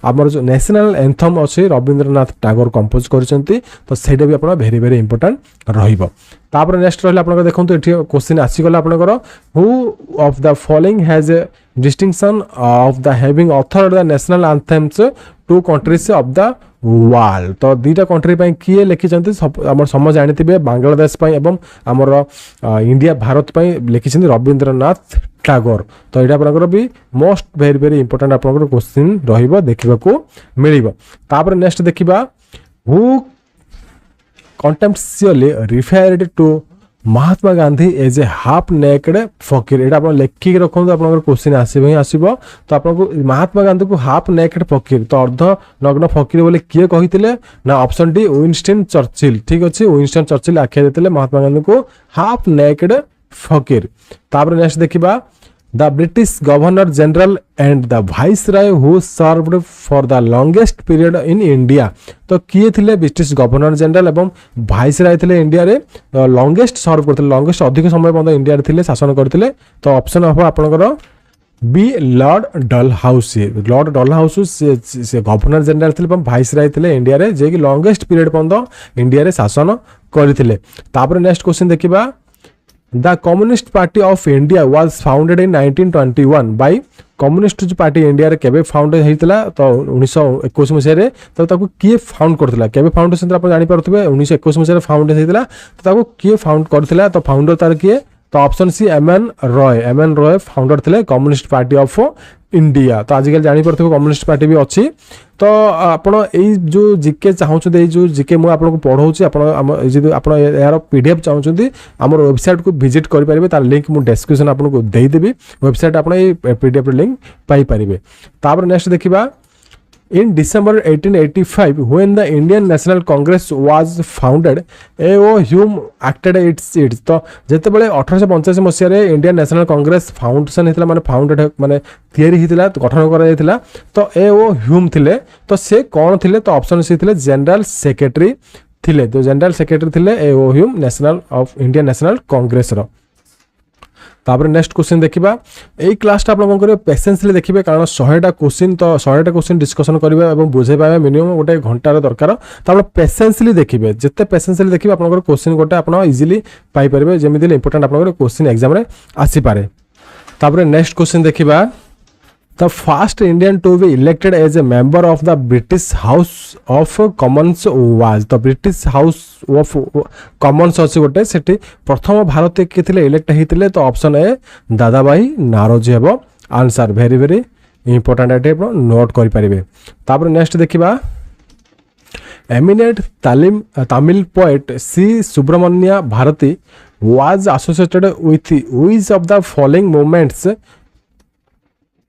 आमर जो नेशनल एंथम अच्छे रवींद्रनाथ टैगोर कंपोज करछंती तो सेटा भी आप वेरी वेरी इंपोर्टेंट रहिबो। तापर नेक्स्ट रहला आपन देखंतु एठी क्वेश्चन आसीगला आपनकर who of the following has a distinction of the having author the national anthems two countries of the world तो दुईटा कंट्री पई किए लिखिछंती हमर समझ जानिथिबे बांग्लादेश पई एवं हमर इंडिया भारत पई लिखिछंती रवींद्रनाथ टैगोर तो यहाँ आपनकर भी मोस्ट वेरी वेरी इंपोर्टेंट आपनकर क्वेश्चन रहिबो देखिबाकू मिलिबो। तापर नेक्स्ट देखिबा who contemptuously referred to Mahatma Gandhi as a half naked fakir यहाँ आप लिखिक रखते आप क्वेश्चन आसो ही आसो तो आपको महात्मा गांधी को हाफ नेकेड फकीर तो अर्ध नग्न फकीर बोले किए कही ना ऑप्शन डी विंस्टन चर्चिल ठीक अच्छे विंस्टन चर्चिल आख्या देते महात्मा गांधी को हाफ नेकेड फकीर। तापर नेक्स्ट देखिबा the British governor general and the viceroy who served for the longest period in India तो किए थिले ब्रिटिश गवर्नर जनरल एवं वाइसराय थिले इंडिया रे लॉन्गेस्ट सर्व करते लॉन्गेस्ट अधिक समय पर्यंत इंडिया रे थिले शासन करते तो ऑप्शन हम आपनकर B lord Dalhousie lord Dalhousie से गवर्नर जनरल थिले एवं वाइसराय थिले इंडिया रे जे कि लॉन्गेस्ट पीरियड पर्यंत इंडिया रे शासन करथिले। तापर नेक्स्ट क्वेश्चन देखिबा the communist party of India was founded in 1921 by communist party India रे केबे फाउंड हेतिला तो 1921 मसिया रे तो ताको किए फाउंड करथिला केबे फाउंडेशन आप जानि पारथबे 1921 मसिया रे फाउंड हेतिला तो ताको किए फाउंड करथिला तो फाउंडर तार किए तो option C M N Roy founder थिले कम्युनिस्ट पार्टी ऑफ इंडिया तो आजिकल जानि पारथबे कम्युनिस्ट पार्टी भी अच्छी तो आपण एई जो जीके चाहउछते एई जो जीके मु आपन को पढौछि आपण यार पीडीएफ चाहउछते हमर वेबसाइट को विजिट करि परिबे तार लिंक मु डिस्क्रिप्शन आपन को देई देबी वेबसाइट आपण एई पीडीएफ लिंक पाई परिबे। तापर नेक्स्ट देखिबा in December 1885 when the Indian National Congress was founded AO Hume acted its seats तो जेते बेले 1885 मसिया रे इंडियन नेशनल कांग्रेस फाउंडेशन हेतला माने फाउंडेड माने तयारी हितला गठन करा जायतिला तो AO ह्यूम थिले तो से कोन थिले तो ऑप्शन सी थिले जनरल सेक्रेटरी थिले तो जनरल सेक्रेटरी थिले AO Hume national of Indian national Congress रो। तापर नेक्स्ट क्वेश्चन देखिबा एई क्लास आप पेशेंसली देखिए कारण 100टा क्वेश्चन तो 100टा क्वेश्चन डिस्कशन करिबा एवं बुझे पाबा मिनिमम गोटे घंटार दरकार तो आप पेशेंसली देखिए जिते पेशेंसली देखिए आप क्वेश्चन गोटे आप इजिली पाई परिबे जेमिति इंपोर्टेंट आप क्वेश्चन एग्जाम रे आसी पारे। तापर नेक्स्ट क्वेश्चन देखिबा The first Indian to be elected as a member of the British House of Commons was the British House of Commons अच्छे गोटे सेठी प्रथम भारतीय के थिले इलेक्ट हेतिले तो ऑप्शन ए दादा भाई नारोजी हेबो आंसर वेरी वेरी इंपोर्टेंट एटे नोट करि परिबे। तापर नेक्स्ट देखिबा eminent Tamil poet C Subramania Bharati was associated with which of the following movements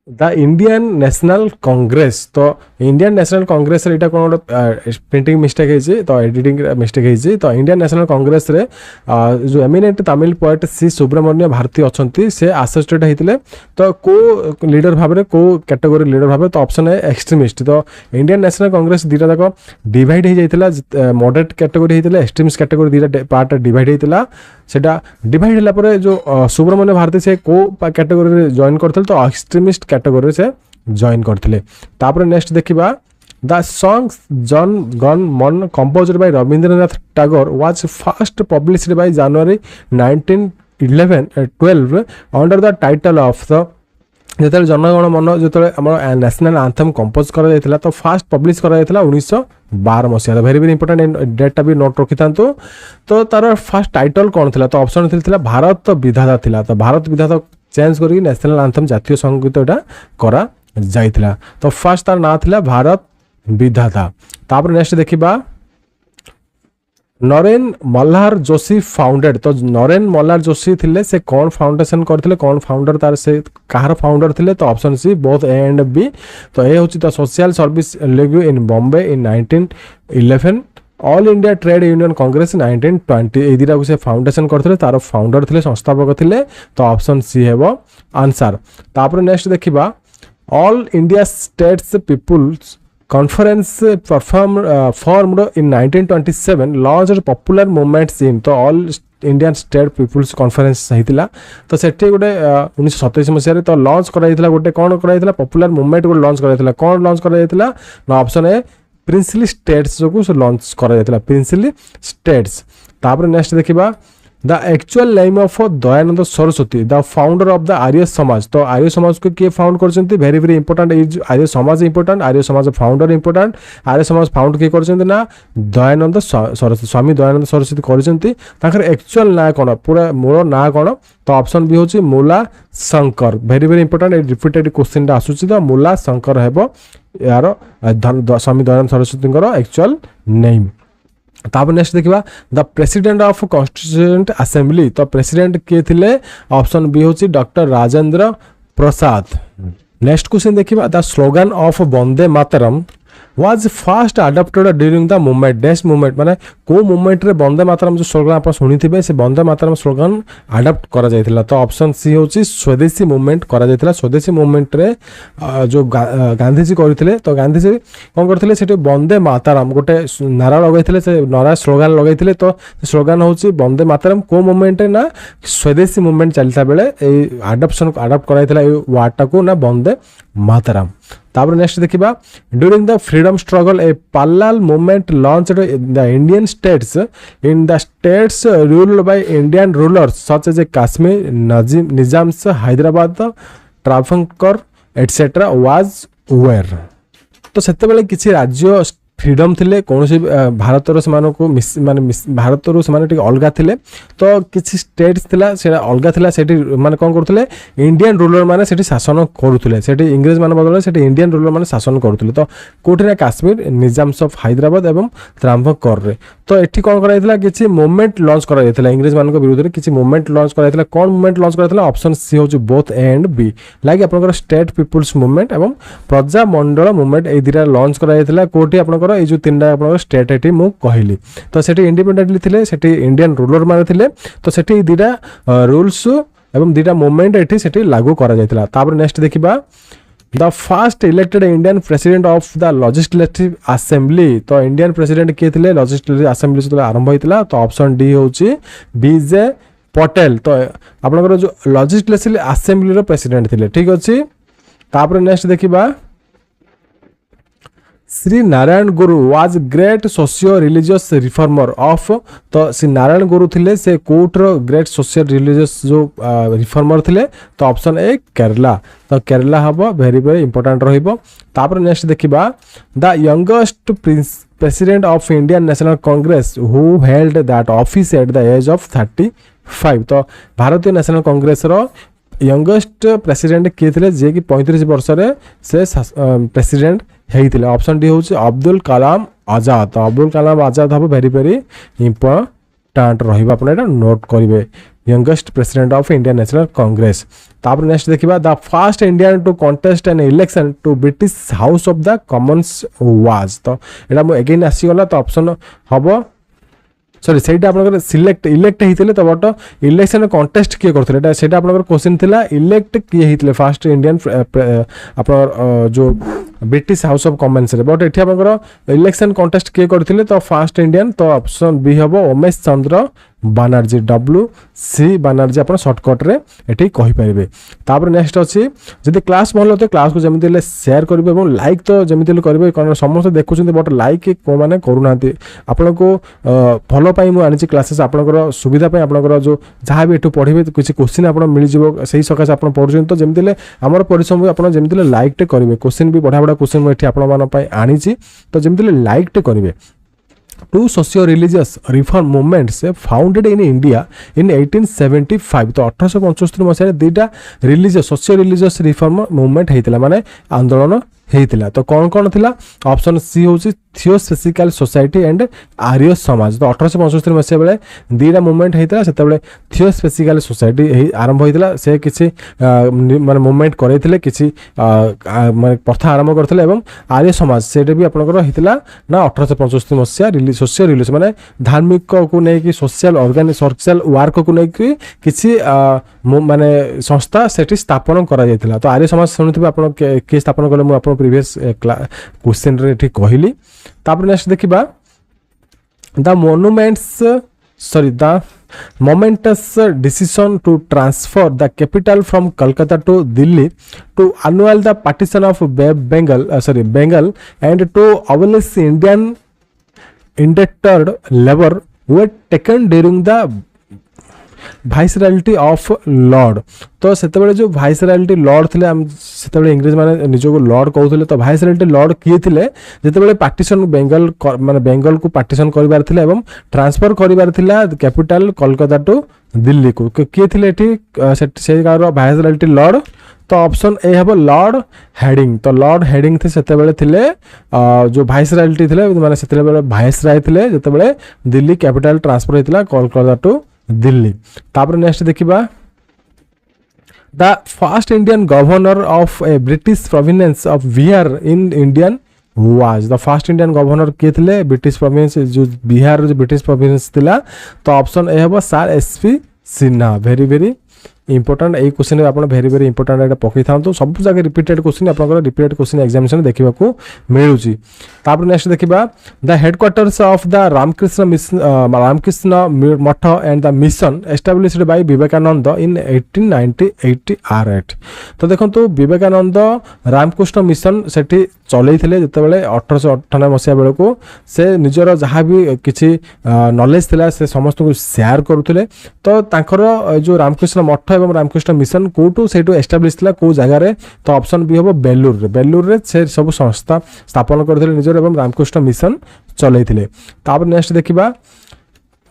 the Indian national Congress तो इंडियन नेशनल कांग्रेस रे कौन प्रिंटिंग मिस्टेक है तो एडिटिंग मिस्टेक है तो इंडियन नेशनल कांग्रेस रे जो eminent Tamil poet C Subramania Bharti अच्छी से एसोसिएट होते तो को लीडर भाव को कैटेगोरी लीडर भाव तो ऑप्शन है एक्सट्रीमिस्ट तो इंडियन नेशनल कांग्रेस दुटा जाक डिवाइड हो जाता मॉडरेट कैटेगोरी होता एक्सट्रीमिस्ट कैटेगोरी दुटा पार्ट डिवाइड होता सेटा डिवाइड होला परे जो सुब्रमण्य भारती से को कैटेगरी रे जॉइन करथले तो एक्सट्रीमिस्ट कैटेगरी से जॉइन करथिले तापर नेक्स्ट देखिबा the songs Jana Gana Mana composed by Rabindranath Tagore was first published by January 1912 under the title of the जेतले जनगण मन जेतले हमर नेशनल एंथम कंपोज करा जायतिला तो फर्स्ट पब्लिश करा जायतिला 1912 मसिया वेरी वेरी इंपोर्टेंट डेटा भी नोट रखितांतु तो तार फर्स्ट टाइटल कोन थिला तो ऑप्शन थिला भारत विधाता थिला तो भारत विधाता चेंज करी नेशनल एंथम जातीय संगीत एटा करा जायतिला तो फर्स्ट तार ना थिला भारत विधाता तापर नेक्स्ट देखिबा नरेन मल्हार जोशी फाउंडेड तो नरेन मल्हार जोशी थिले से कौन फाउंडेशन करथिले कौन फाउंडर तार से कहार फाउंडर थिले तो option C both A and B तो ए होची तो social service league in Bombay in 1911 all India trade union congress 1920 ए दिरा को से फाउंडेशन करथिले तार फाउंडर थिले संस्थापक थिले तो ऑप्शन सी हेबो आंसर तापर नेक्स्ट देखिबा all India states people's Conference formed in 1927 launched popular movements in तो all Indian state people's conference होता तो सेठी गोटे 1927 मसीह तो लॉन्च कराइला गोटे कौन कराइला पॉपुलर मूवमेंट गोटे लॉन्च कराइला कौन लॉन्च कराइला ना ऑप्शन ए प्रिंसली स्टेट्स जो लॉन्च कराइला प्रिंसली स्टेट्स तापर नेक्स्ट देखिबा the actual name of Dayanand Saraswati the founder of the Arya Samaj तो आर्य समाज को किए फाउंड करछंती very very important is Arya Samaj important Arya Samaj founder important Arya Samaj found किए करछंती ना दयानंद सरस्वती स्वामी दयानंद सरस्वती करछंती ताकर एक्चुअल ना कोन पूरा मूल ना कोन तो ऑप्शन बी होची Mula Shankar very very important repeated question आसुची तो मूला शंकर हेबो यार स्वामी दयानंद सरस्वती एक्चुअल नेम तापर नेक्स्ट देखिबा the president of constituent assembly तो प्रेसिडेंट किए थिले ऑप्शन बी होची doctor Rajendra Prasad next question देखिबा the slogan of Vande Mataram was first adopted during the movement dash movement माने को मूवमेंट रे वंदे मातरम जो स्लोगन आप सुनी थिबे से वंदे मातरम स्लोगन अडॉप्ट करा जायतिला तो ऑप्शन सी होची स्वदेशी मूवमेंट करा जायतिला स्वदेशी मूवमेंट रे जो गांधी जी करथिले तो गांधी जी कोन करथिले सेटे वंदे मातरम गोटे नारा लगाइथिले से नारा स्लोगन लगाइथिले तो स्लोगन होची वंदे मातरम को मूवमेंट रे ना स्वदेशी मूवमेंट चलता बेले ए अडॉप्शन अडॉप्ट कराइथिला ए वार्ड को ना वंदे मातरम तापर नेक्स्ट देखिबा during the freedom struggle a parallel movement launched in the Indian states in the states ruled by Indian rulers such as Kashmir Nizam's Hyderabad Travancore etcetera was where तो सेते बेले किछि राज्य फ्रीडम थिले कोनोसी भारत रो समान को माने भारत रो समान टिक अलगा थिले तो किछि स्टेट्स थिला सेटा अलगा थिला सेठी माने कोन करथले इंडियन रूलर माने सेठी शासन करूथले सेठी इंग्लिश माने बदले सेठी इंडियन रूलर माने शासन करूथले तो कोठी ना कश्मीर निजाम्स ऑफ हैदराबाद एवं त्रावणकोर रे तो एठी कोन कराइतला किछि मूवमेंट लॉन्च कराइतला इंग्लिश मान को विरुद्ध रे किछि मूवमेंट लॉन्च कराइतला कोन मूवमेंट लॉन्च कराइतला ऑप्शन सी होज both A and B like आपनकर स्टेट पीपल्स मूवमेंट एवं प्रजा मंडल मूवमेंट ए दिरा लॉन्च कराइतला कोठी आपनकर ए जो तीनटा आपनकर स्टेट एटी मु कहली तो सेठी इंडिपेंडेंटली थिले सेठी इंडियन रूलर माने थिले तो सेठी दिरा रूल्स एवं दिरा मूवमेंट एटी सेठी लागू करा जायतिला तापर नेक्स्ट देखिबा the first elected Indian president of the legislative assembly तो इंडियन प्रेसिडेंट किए थिले लेजिस्लेटिव असेंबली से आरंभ होइतिला तो ऑप्शन डी होची बीजे पटेल तो आपनकर जो लेजिस्लेटिव असेंबली रो प्रेसिडेंट थिले ठीक अछि तापर नेक्स्ट देखिबा श्री नारायण गुरु was great socio religious reformer of तो श्री नारायण गुरु थिले से कोर्ट रो ग्रेट सोशियो रिलीजियस जो रिफॉर्मर थिले तो ऑप्शन ए केरला तो केरला हबो वेरी वेरी इंपोर्टेंट रहिबो तापर नेक्स्ट देखिबा the youngest president of Indian national Congress who held that office at the age of 35 तो भारतीय नेशनल कांग्रेस रो यंगेस्ट प्रेसिडेंट किए थिले जे कि 35 वर्ष रे से प्रेसिडेंट हेइथिले ऑप्शन डी होची अब्दुल कलाम आजाद तो अब्दुल कलाम आजाद हबो वेरी वेरी इंपोर्टेंट रहिबा आपण एटा नोट करिवे youngest president of Indian national Congress तापर नेक्स्ट देखिबा the first Indian to contest an election to British house of the commons was तो एटा मो अगेन आसी गला तो ऑप्शन हबो सॉरी सेटा आपनकर सिलेक्ट इलेक्ट हेतिले तो बट इलेक्शन कॉन्टेस्ट किए करथिले एटा सेटा आपनकर क्वेश्चन थिला इलेक्ट किए हेतिले फर्स्ट इंडियन आपनकर जो ब्रिटिश हाउस ऑफ कॉमन्स रे बट एठी आपनकर इलेक्शन कॉन्टेस्ट किए करथिले तो फर्स्ट इंडियन तो ऑप्शन बी हबो उमेश चंद्र बानर्जी WC बानर्जी आप सर्टकट रे एठी कहि परिबे। तापर नेक्स्ट अछि जदि क्लास भल तो क्लास को जमिति ले शेयर करिवे एवं लाइक तो जमिति ले करिवे कारण समस्त देखुछन बट लाइक को माने करू नांती आपन को फॉलो पाई मु आनिछि क्लासेस आपनकर सुविधा पाई आपनकर जो जहाँ भी एठु पढ़िबे किछि क्वेश्चन आपन मिल जिवो सही सकाश आपन पढुछन तो जमिति ले हमर परिश्रम आपन जमिति ले लाइक टे करिवे क्वेश्चन भी बडा बडा क्वेश्चन मु एठी आपन मान पाई आनिछि तो जमिति ले लाइक टे करिवे। Two socio-religious reform movements founded in India in 1875 तो 1875 मसीह दुईटा religious socio religious reform movement होता माने आंदोलन होता तो कौन कौन थिला ऑप्शन सी होची थियोसॉफिकल सोसाइटी एंड आर्य समाज तो 1875 मसीह बेले दुईटा मूवमेंट होता से थियोसॉफिकल सोसाइटी आरंभ होता से किसी माने मूवमेंट करैथिले किसी माने प्रथा आरंभ करथिले एवं आर्य समाज सेटे भी आपनकर होता ना 1875 मसीह सोशियल रिलीजियस माने धार्मिक को नहीं कि सोशल सोशल वर्क को नहीं कि किसी माने संस्था सेठी स्थापन करा जायतिला तो आर्य समाज सुनिथिबे आपण के स्थापन करले मु आपण प्रीवियस क्वेश्चन रे ठीक कहली। तापर नेक्स्ट देखिबा the momentous decision to transfer the capital from Calcutta to Delhi to annul the partition of Bengal and to abolish Indian indentured labor were taken during the viceroyalty of lord तो सेतेबेले जो भाइसरायल्टी Lord थिले हम सेतेबेले English माने निजो को Lord कहउथिले तो भाइसरायल्टी Lord किए थिले जेतेबेले पार्टीशन बेंगल माने बेंगल को पार्टीशन करिबार थिले एवं ट्रांसफर करिबार थिला कैपिटल कोलकाता टू दिल्ली को किए थिले एठी से गारो भाइसरायल्टी लॉर्ड तो ऑप्शन ए हबो लॉर्ड हेडिंग तो लॉर्ड हेडिंग थे सेतेबेले थिले जो भाइसरायल्टी थिले माने सेतेबेले भाइसराय थिले जेतेबेले दिल्ली कैपिटल ट्रांसफर होइतिला कोलकाता टू दिल्ली। तापर नेक्स्ट देखिबा the first Indian governor of a British province of Bihar in Indian was the first Indian governor के थिले ब्रिटिश प्रोविंस जो बिहार जो ब्रिटिश प्रोविंस थिला तो ऑप्शन ए हबो sir SP Sinha very very important ए क्वेश्चन आप वेरी वेरी इंपोर्टेंट एटा पकई था तो सब जगह रिपीटेड क्वेश्चन आपन रिपीटेड क्वेश्चन एग्जामिनेशन देखिबा को मिलुची। तापर नेक्स्ट देखिबा the headquarters of the Ramakrishna Math and the mission established by Vivekananda in 1888 तो देखंतु विवेकानंद रामकृष्ण मिशन सेठी चलैथिले जेतेबेले 1898 मसिया बेले को से निजर जहाँ भी किछि नॉलेज थिला से समस्त को शेयर करूथिले तो तांकर जो रामकृष्ण मठ एवं रामकृष्ण मिशन कोटू सेटू एस्टैब्लिश थिला को जगह रे तो ऑप्शन बी हबो बेलूर रे से सब संस्था स्थापन करथिले निजर एवं रामकृष्ण मिशन चलैथिले। तापर नेक्स्ट देखिबा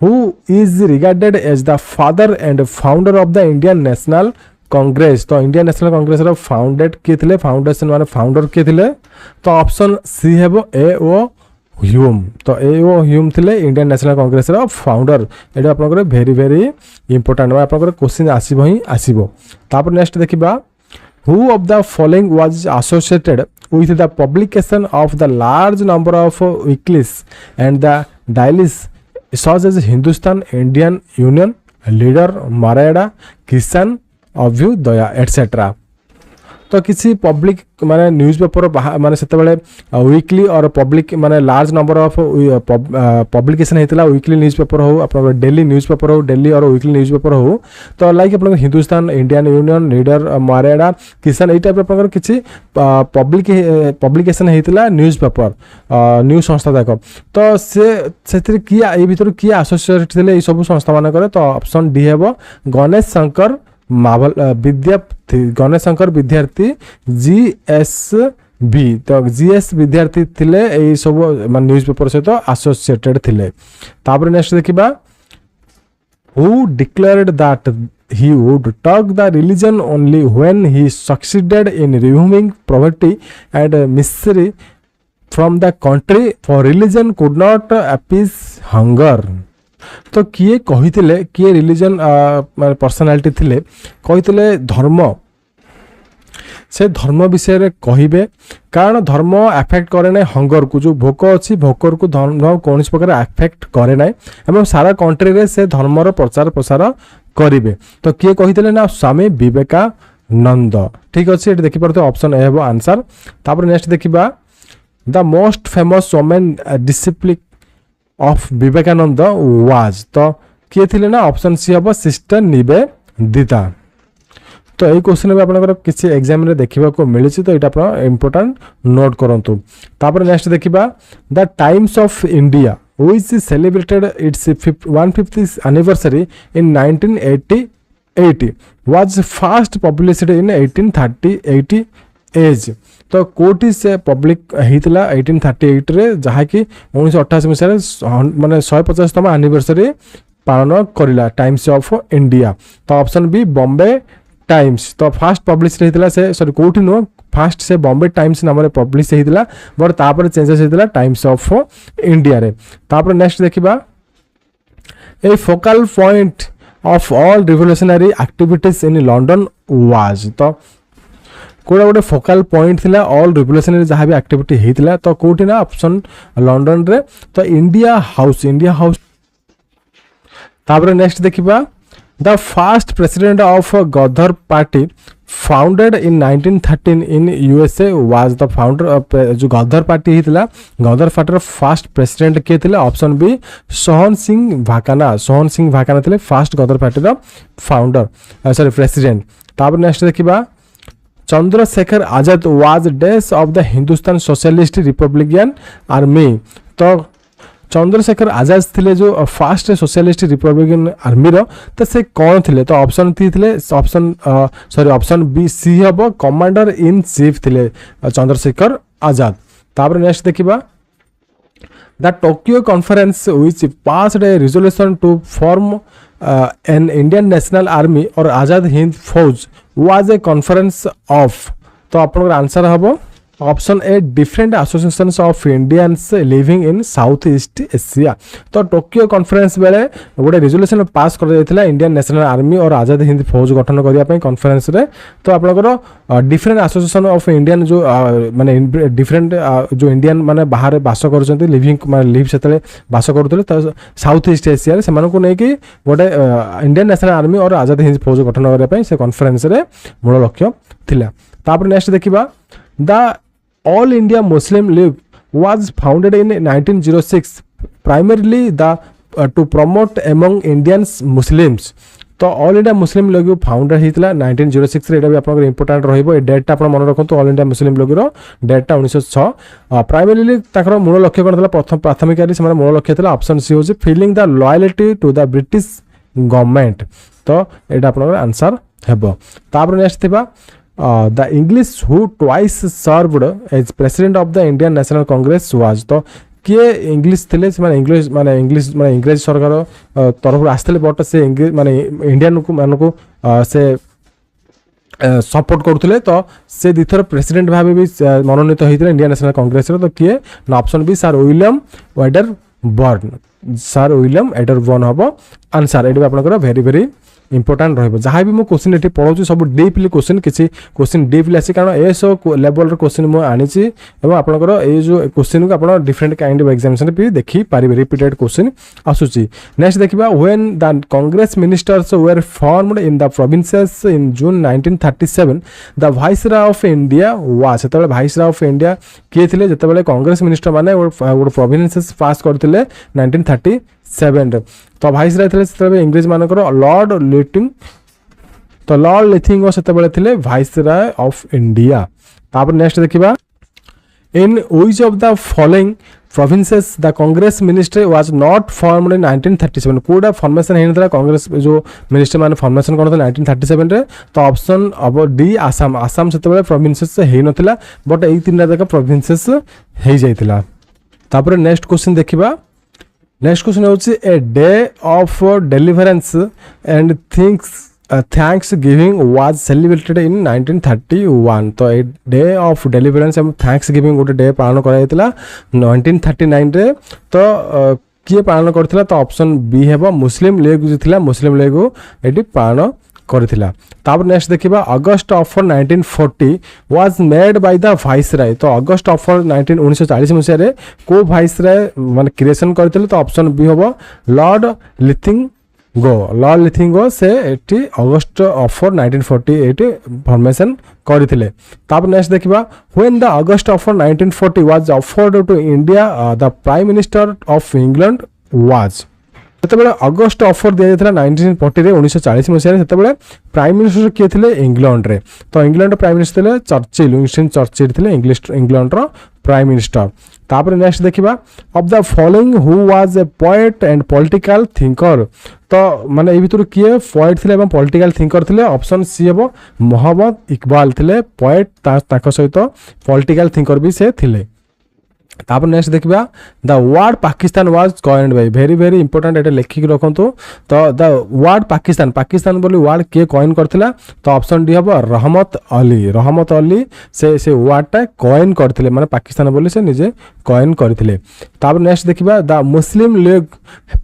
who is regarded as the father and founder of the Indian national Congress तो इंडियन नेशनल कांग्रेस रो फाउंडेड के थिले फाउंडेशन माने फाउंडर के थिले तो ऑप्शन सी हेबो AO ह्यूम तो AO ह्यूम थिले इंडियन नेशनल कांग्रेस रो फाउंडर एटा आपनकर वेरी वेरी इंपोर्टेंट वा आपनकर क्वेश्चन आसीबो ही आसीबो। तापर नेक्स्ट देखिबा who of the following was associated with the publication of the large number of weeklies and the dailies such as Hindustan, Indian Union, Leader, Maurya, Kisan, Abhyudaya etcetera तो किसी public माने newspaper माने सेते बेले वीकली और public माने large number of publication हेतिला weekly newspaper हो आपन डेली न्यूज़पेपर हो डेली और वीकली न्यूज़पेपर हो तो लाइक आपन हिंदुस्तान इंडियन यूनियन लीडर मारेडा किसान एई टाइप आपन किसी पब्लिकेशन हेतिला न्यूज़पेपर न्यूज संस्था देखो तो से किया ए भीतर किया एसोसिएट थिले ए सब संस्था माने करे तो ऑप्शन डी हेबो गणेश शंकर गणेश शंकर विद्यार्थी GSB तो GS विद्यार्थी थिले ए सब मान न्यूज़पेपर सहित एसोसिएटेड थिले। तापर नेक्स्ट देखिबा who declared that he would talk the religion only when he succeeded in removing poverty and misery from the country for religion could not appease hunger तो किए कहिथिले किए रिलीजन पर्सनालिटी थिले कहिथिले धर्म से धर्म विषय रे कहिबे कारण धर्म अफेक्ट करे ना हंगर को जो भोक अछि भोकर को धर्म कौन प्रकार अफेक्ट करे ना एवं सारा कंट्री रे से धर्मर प्रचार प्रसार करिवे तो किए कहिथिले ना स्वामी विवेकानंद ठीक अछि एटी देखि परते ऑप्शन ए हेबो आंसर। तापर नेक्स्ट देखिबा the most famous women disciple of Vivekananda was तो किए थिले ना ऑप्शन सी हम सिस्टर निवेदिता। तो यही क्वेश्चन भी आपनकर किसी एग्जाम रे देखिबा को मिली तो एटा आपण इंपोर्टेंट नोट करंतु। तापर नेक्स्ट देखिबा the times of India which celebrated its 150th anniversary in 1980 was first published in 1838 एज। तो कोटी से पब्लिक होता 1838 रे जहाँ कि 1988 मसीह माने 150तम एनिवर्सरी पालन करला टाइम्स ऑफ इंडिया। तो ऑप्शन बी बॉम्बे टाइम्स। तो फास्ट पब्लिश होता से सॉरी कोठी नुह फास्ट से बॉम्बे टाइम्स नाम पब्लिश होता बट तापर चेंजेस होता टाइम्स ऑफ इंडिया रे। तापर नेक्स्ट देखिबा ए focal point of all revolutionary activities in London was. तो कोड़ा गोटे फोकल पॉइंट थिला ऑल रिवोल्यूशनरी जहाँ भी एक्टिविटी होता तो कोठी ना ऑप्शन लंडन रे। तो इंडिया हाउस। तापर नेक्स्ट देखिबा the first president of Ghadar party founded in 1913 in USA was the founder. जो गदर पार्टी होता गदर पार्टी फर्स्ट प्रेसिडेंट किए थे ऑप्शन बी सोहन सिंह भाकाना थे first Ghadar party founder sorry president. तापर नेक्स्ट देखिबा Chandrashekhar Azad was dash of the Hindustan socialist republican army. तो चंद्रशेखर आजाद थे जो फास्ट सोशलिस्ट रिपब्लिकन आर्मी रो तो से कौन थे तो ऑप्शन थे ऑप्शन बी सी हम कमांडर इन चीफ थे चंद्रशेखर आजाद। तापर नेक्स्ट देखिबा the Tokyo conference which passed a resolution to form an Indian national army और आजाद हिंद फौज वाज ए कॉन्फ्रेंस ऑफ। तो आपन आंसर हम option a different associations of Indians living in south east Asia. तो Tokyo conference बेले गोटे resolution pass कर जाइथिला Indian national army और आजाद हिंद फौज गठन करिया पई कॉन्फ्रेंस रे। तो आपनकर डिफरेंट एसोसिएशन ऑफ इंडियन जो माने डिफरेंट जो इंडियन माने बाहर बास करछन्ती लिविंग माने लिव सेतले बास करथले तो साउथ ईस्ट एशिया रे सेमान को नै कि गोटे इंडियन नेशनल आर्मी और आजाद हिंद फौज गठन करिया पई से कॉन्फ्रेंस रे मूल लक्ष्य थिला। तापर नेक्स्ट देखिबा the All India Muslim League was founded in 1906 primarily to promote among Indians Muslims। तो all India Muslim league founder होता 1906 रे। भी आपन इंपोर्टेंट रहिबो ए डेटटा आपन मन रखंतु ऑल इंडिया मुस्लिम लीग रो डेटटा 1906। प्राइमरीली ताकर मूल लक्ष्य करथला प्रथम प्राथमिकारी से मूल लक्ष्य था ऑप्शन सी होची feeling the loyalty to the British government. तो एटा आपन आंसर हेबो। तापर नेक्स्ट थिबा the English who twice served as president of the Indian National Congress was। तो किए इंग्लिश थे इंग्लिश माने इंग्रेज सरकार तरफ आसते बट से इंग्लिश माने इंडियन को मान को से सपोर्ट करते तो से दुईथर प्रेसिडेंट भाव भी मनोनीत होता इंडियन नेशनल कांग्रेस। तो किए ना ऑप्शन बी सर विलियम एडरबर्न हम आंसर। ये आपंकर वेरी वेरी इंपोर्टेंट रहिबो। जहाँ भी मु क्वेश्चन ये पढ़ाऊँ सब डीपली क्वेश्चन किसी क्वेश्चन डीपली आसी कारण एसओ लेवल क्वेश्चन मुझे आनी आपंकर ये जो क्वेश्चन को आप डिफरेंट काइंड ऑफ एग्जामिनेशन भी देखी पारे रिपीटेड क्वेश्चन आसूची। नेक्स्ट देखिबा when the Congress ministers were formed in the provinces in June 1937 the viceroy of India was. सेतबेले वाइसरॉय ऑफ इंडिया किए थे जितेबाला कांग्रेस मिनिस्टर माने गोटे प्रोविंसेस पास करते 1937 रे। तो वाइसरॉय थे इंग्रेज मानकर लॉर्ड लिटिंग। तो लॉर्ड लिथिंग से वाइसरॉय ऑफ इंडिया। तापर नेक्स्ट देखिबा in which of the following provinces the Congress ministry was not formed in 1937। कोडा फॉर्मेशन होता कांग्रेस जो मिनिस्ट्री मान फॉर्मेशन करते 1937 रे। तो ऑप्शन अब डी आसाम। आसाम से प्रोविंसेस हो नथिला बट एई तीनटा जाक प्रोविंसेस हो जाइतिला। तापर नेक्स्ट क्वेश्चन देखिबा नेक्स्ट क्वेश्चन होची a day of deliverance and thanks giving was celebrated in 1931। तो a day of deliverance and thanks giving गोटे डे पालन करा 1939 रे। तो किए पालन करथिला तो ऑप्शन बी हेबो मुस्लिम लीग जो थिला मुस्लिम लीग एटी पालन करथिला। तापर नेक्स्ट देखिबा August offer 1940 was made by the viceroy. तो अगस्त ऑफर 1940 मसिया रे को वाइसरॉय माने क्रिएशन करथिले तो ऑप्शन बी होबो लॉर्ड लिथिंगो से एटी अगस्त ऑफर 1948 फॉर्मेशन करथिले। तापर नेक्स्ट देखिबा when the August offer 1940 was offered to India the prime minister of England was. ସେତେବେଳେ ଅଗଷ୍ଟ ଅଫର ଦିଆଯାଇଥିଲା 1940 1940 ମସିହାରେ। ସେତେବେଳେ ପ୍ରାଇମ ମିନିଷ୍ଟର କିଏ ଥିଲେ ଇଂଲଣ୍ଡରେ, ତ ଇଂଲଣ୍ଡର ପ୍ରାଇମ ମିନିଷ୍ଟର ଥିଲେ ଚର୍ଚ୍ଚିଲ୍, ୱିନଷ୍ଟନ୍ ଚର୍ଚ୍ଚିଲ୍ ଥିଲେ ଇଂଲଣ୍ଡର ପ୍ରାଇମ ମିନିଷ୍ଟର। ତାପରେ ନେକ୍ସଟ ଦେଖିବା of the following who was A poet and political thinker, ତ ମାନେ ଏଇ ଭିତରୁ କିଏ ପଏଟ୍ ଥିଲେ ଏବଂ ପଲିଟିକାଲ ଥିଙ୍କର ଥିଲେ? ଅପସନ୍ ସି ହେବ ମହମ୍ମଦ ଇକବାଲ ଥିଲେ ପଏଟ୍, ତାଙ୍କ ସହିତ ପଲିଟିକାଲ ଥିଙ୍କର ବି ସେ ଥିଲେ। ତାପରେ ନେକ୍ସଟ ଦେଖିବା the word Pakistan was coined by, very very important, ଏଟା ଲେଖିକି ରଖନ୍ତୁ। ତ ଦ ୱାର୍ଡ ପାକିସ୍ତାନ, ପାକିସ୍ତାନ ବୋଲି ୱାର୍ଡ କିଏ କଏନ୍ କରିଥିଲା? ତ ଅପସନ୍ ଡି ହେବ ରହମତ ଅଲି, ରହମତ ଅଲି ସେ ୱାର୍ଡଟା କଏନ୍ କରିଥିଲେ, ମାନେ ପାକିସ୍ତାନ ବୋଲି ସେ ନିଜେ କଏନ୍ କରିଥିଲେ। ତାପରେ ନେକ୍ସଟ ଦେଖିବା the Muslim League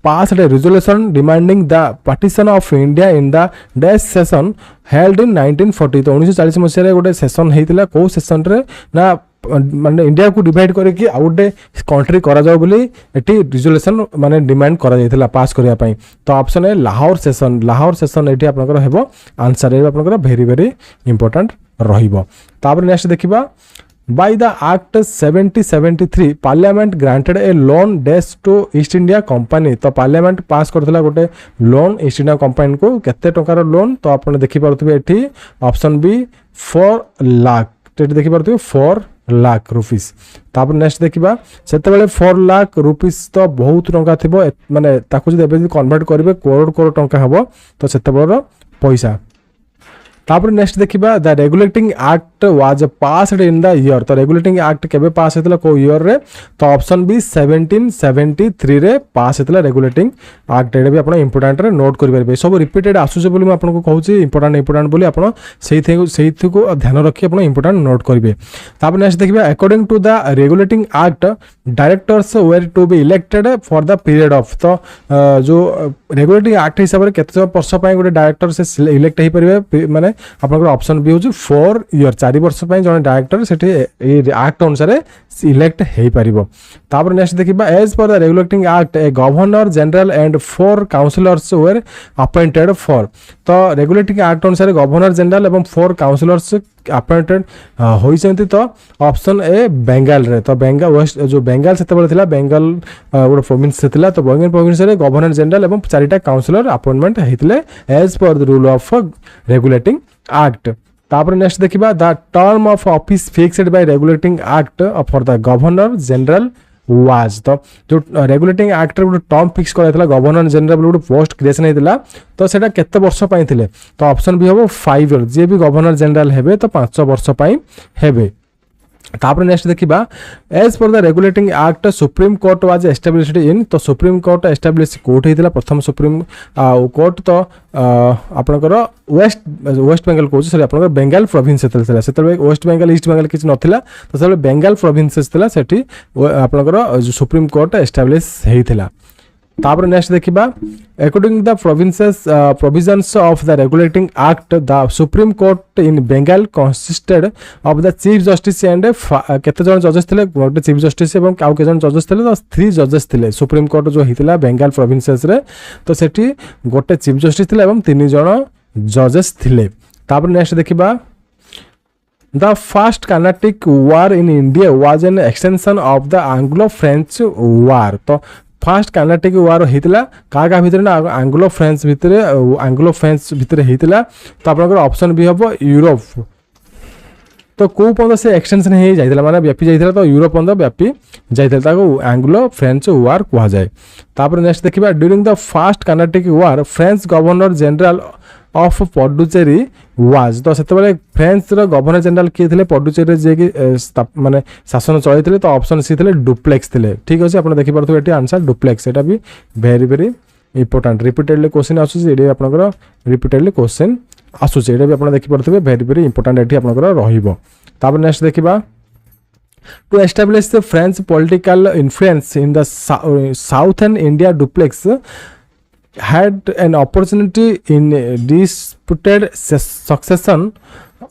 passed a resolution demanding the partition of India in the dash session held in 1940, ତ 1940 ମସିହାରେ ଗୋଟେ ସେସନ ହେଇଥିଲା। କୋଉ ସେସନରେ ନା ମାନେ ଇଣ୍ଡିଆକୁ ଡିଭାଇଡ କରିକି ଆଉ ଗୋଟେ କଣ୍ଟ୍ରି କରାଯାଉ ବୋଲି ଏଠି ରିଜଲ୍ୟୁସନ ମାନେ ଡିମାଣ୍ଡ କରାଯାଇଥିଲା ପାସ୍ କରିବା ପାଇଁ। ତ option A Lahore session, Lahore session ଏଠି ଆପଣଙ୍କର ହେବ ଆନ୍ସର, ଏଠି ଆପଣଙ୍କର ଭେରି ଭେରି ଇମ୍ପୋର୍ଟାଣ୍ଟ ରହିବ। ତାପରେ ନେକ୍ସଟ ଦେଖିବା by the act 1773 parliament granted a loan dash to east India company, ତ ପାର୍ଲିଆମେଣ୍ଟ ପାସ୍ କରିଥିଲା ଗୋଟେ ଲୋନ୍ ଇଷ୍ଟ ଇଣ୍ଡିଆ କମ୍ପାନୀକୁ, କେତେ ଟଙ୍କାର ଲୋନ୍? ତ ଆପଣ ଦେଖିପାରୁଥିବେ ଏଠି ଅପସନ୍ ବି 4 ଲାଖ, ଏଠି ଦେଖିପାରୁଥିବେ 4 लाख रुपीस। तापर नेक्स्ट देखिबा सेतेबेले 4 लाख रुपीस तो बहुत टंका थिबो, माने ताकू जदि एबे कन्वर्ट करिवे करोड़ करोड़ टंका हबो, तो सेतेबेले पैसा। तापर नेक्स्ट देखिबा the regulating act was passed in the year, तो रेगुलेटिंग एक्ट केबे पास हेतला को ईयर रे? तो ऑप्शन बी 1773 रे पास हेतला रेगुलेटिंग एक्ट। एडे भी आपण इंपोर्टेंट रे नोट करि परबे, सब रिपीटेड आसुचे बोली मैं आपन को कहूची इंपोर्टेंट बोली आपण सेही को ध्यान रखी आपण इंपोर्टेंट नोट करिवे। तापर नेक्स्ट देखिबा according to the regulating act directors were to be elected for the period of, तो जो रेगुलेटिंग एक्ट हिसाब रे केते वर्ष पय गोटे डायरेक्टर से इलेक्ट हे परबे, माने आपनकर ऑप्शन बी होची 4 ईयर, 4 वर्ष पय जने डायरेक्टर सेठी एक्ट अनुसार इलेक्ट हे परिबो। तापर नेक्स्ट देखिबा एज पर the regulating act a governor general and 4 councillors were appointed for, तो रेगुलेटिंग एक्ट अनुसार गवर्नर जनरल एवं 4 काउंसिलर्स अपॉइंटेड होइसेंती। तो ऑप्शन ए बेंगाल रे, तो बेंगाल वेस्ट जो बेंगाल सेतेबेले थिला, बेंगाल गोटे प्रोविंस थिला, तो बेंगाल प्रोविंस रे गवर्नर जनरल एवं 4टा काउंसिलर अपॉइंटमेंट हेतिले एज पर the rule of regulating act. तापर नेक्स्ट देखिबा the term of office fixed by regulating act for the governor general was, तो जो रेगुलेटिंग एक्ट रे टर्म फिक्स कराइतला गवर्नर जनरल गोटे पोस्ट क्रिएशन हेतिला, तो सेटा केते वर्ष पय थिले? तो ऑप्शन बी हो 5 ईयर, जे भी गवर्नर जनरल हेबे तो 5 वर्ष पय हेबे। तापर नेक्स्ट देखिबा एज पर the regulating act supreme court was established in, तो सुप्रीम कोर्ट एस्टाब्लिश कोर्ट हेतिला प्रथम सुप्रीम कोर्ट, तो आपनकर वेस्ट बेंगल को सॉरी आपनकर बेंगाल प्रोविंस हेतिला, सेतबे वेस्ट बेंगल ईस्ट बेंगल किछ नथिला, तो सेतबे बेंगाल प्रोविंसेस थिला, सेठी आपनकर सुप्रीम कोर्ट एस्टाब्लिश हेतिला। तापर नेक्स्ट देखिबा according the provisions of the regulating act the supreme court in Bengal consisted of the chief justice and केते जन जजेस थिले? गोटे चीफ जस्टिस एवं काउ के जन जजेस थिले, तो 3 जजेस थिले सुप्रीम कोर्ट जो हितिला बेंगाल प्रोविंसेस रे, तो सेठी गोटे चीफ जस्टिस थिले एवं 3 जन जजेस थिले। तापर नेक्स्ट देखिबा the first Carnatic war in India was an extension of the Anglo French war, तो फास्ट कर्नाटिक वार होता क्या भितर ना आंग्लो फ्रेंच भितर होता, तो आपनकर ऑप्शन भी हम यूरोप, तो कौ पर्यटन से एक्सटेंशन हो जाता माने व्यापी जाता, तो यूरोप पर्यटन व्यापी जाता एंग्लो फ्रेंच वार कह जाए। तापर नेक्स्ट देखिबा during the first Carnatic war French governor general of Puducherry was, तो सेतेबेले फ्रेंच रो गवर्नर जनरल किए थे पडुचेरी जे कि माने शासन चलते, तो ऑप्शन सी थे डुप्लेक्स थे। ठीक अच्छे आप देखिपे ये आंसर डुप्लेक्स, एटा भी very very important repeatedly question आसुचे, आपनकर रिपीटेडली क्वेश्चन आसुचे, एटा भी आप देखिपे वेरी वेरी इंपोर्टेंट एटी आपनकर रहिबो। तापर नेक्स्ट देखिबा to establish the French political influence in the southern India Dupleix had an opportunity in disputed succession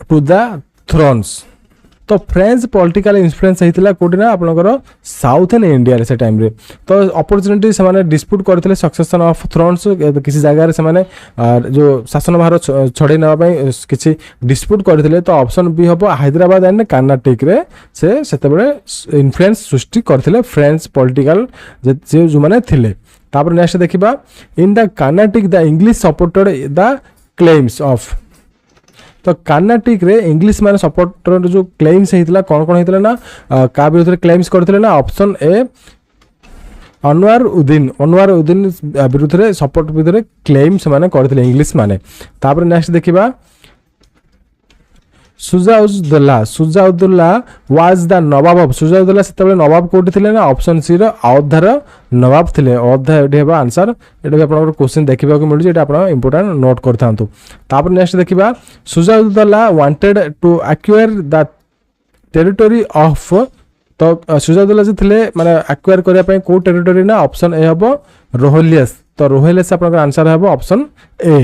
to the thrones, तो फ्रेंच पॉलिटिकल इन्फ्लुएंस होता कोटी ना आपनकर साउथर्न इंडिया रे से टाइम रे, तो अपॉर्चुनिटी से माने डिस्प्यूट करथिले सक्सेशन ऑफ थ्रोन्स, किसी जगह रे से माने जो शासन भार छड़े नबा पई किसी डिस्प्यूट करथिले, तो ऑप्शन बी हबो हैदराबाद एंड कर्नाटक रे से सेतेबेले इन्फ्लुएंस सृष्टि करथिले फ्रेंच पॉलिटिकल जे जो माने थिले। तापर नेक्स्ट देखिबा in the Carnatic the English supported the claims of तो कर्नाटिक रे इंग्लिश माने सपोर्टर जो क्लेम्स हेतिला कोन हेतिला ना का विरुद्ध क्लेम्स करथिले ना ऑप्शन ए अनवर उद्दीन विरुद्ध रे सपोर्ट विरुद्ध रे क्लेम्स माने करथिले इंग्लिश माने तापर नेक्स्ट देखिबा Shujauddaula was the Nawab of Shujauddaula सेतबेले नवाब कोठी थिले ना ऑप्शन सी रो अयोध्यार नवाब थिले अयोध्या एठी हेबा आंसर एटा भी आपन क्वेश्चन देखिबा को मिलु जे एटा आपन इंपोर्टेंट नोट करथांतु तापर नेक्स्ट देखिबा Shujauddaula wanted to acquire the territory of तो सुजाउद्दौला जे थिले माने एक्वायर करिया पय को टेरिटरी ना ऑप्शन ए हबो रोहिलियस तो रोहिलियस आपन आंसर हबो ऑप्शन ए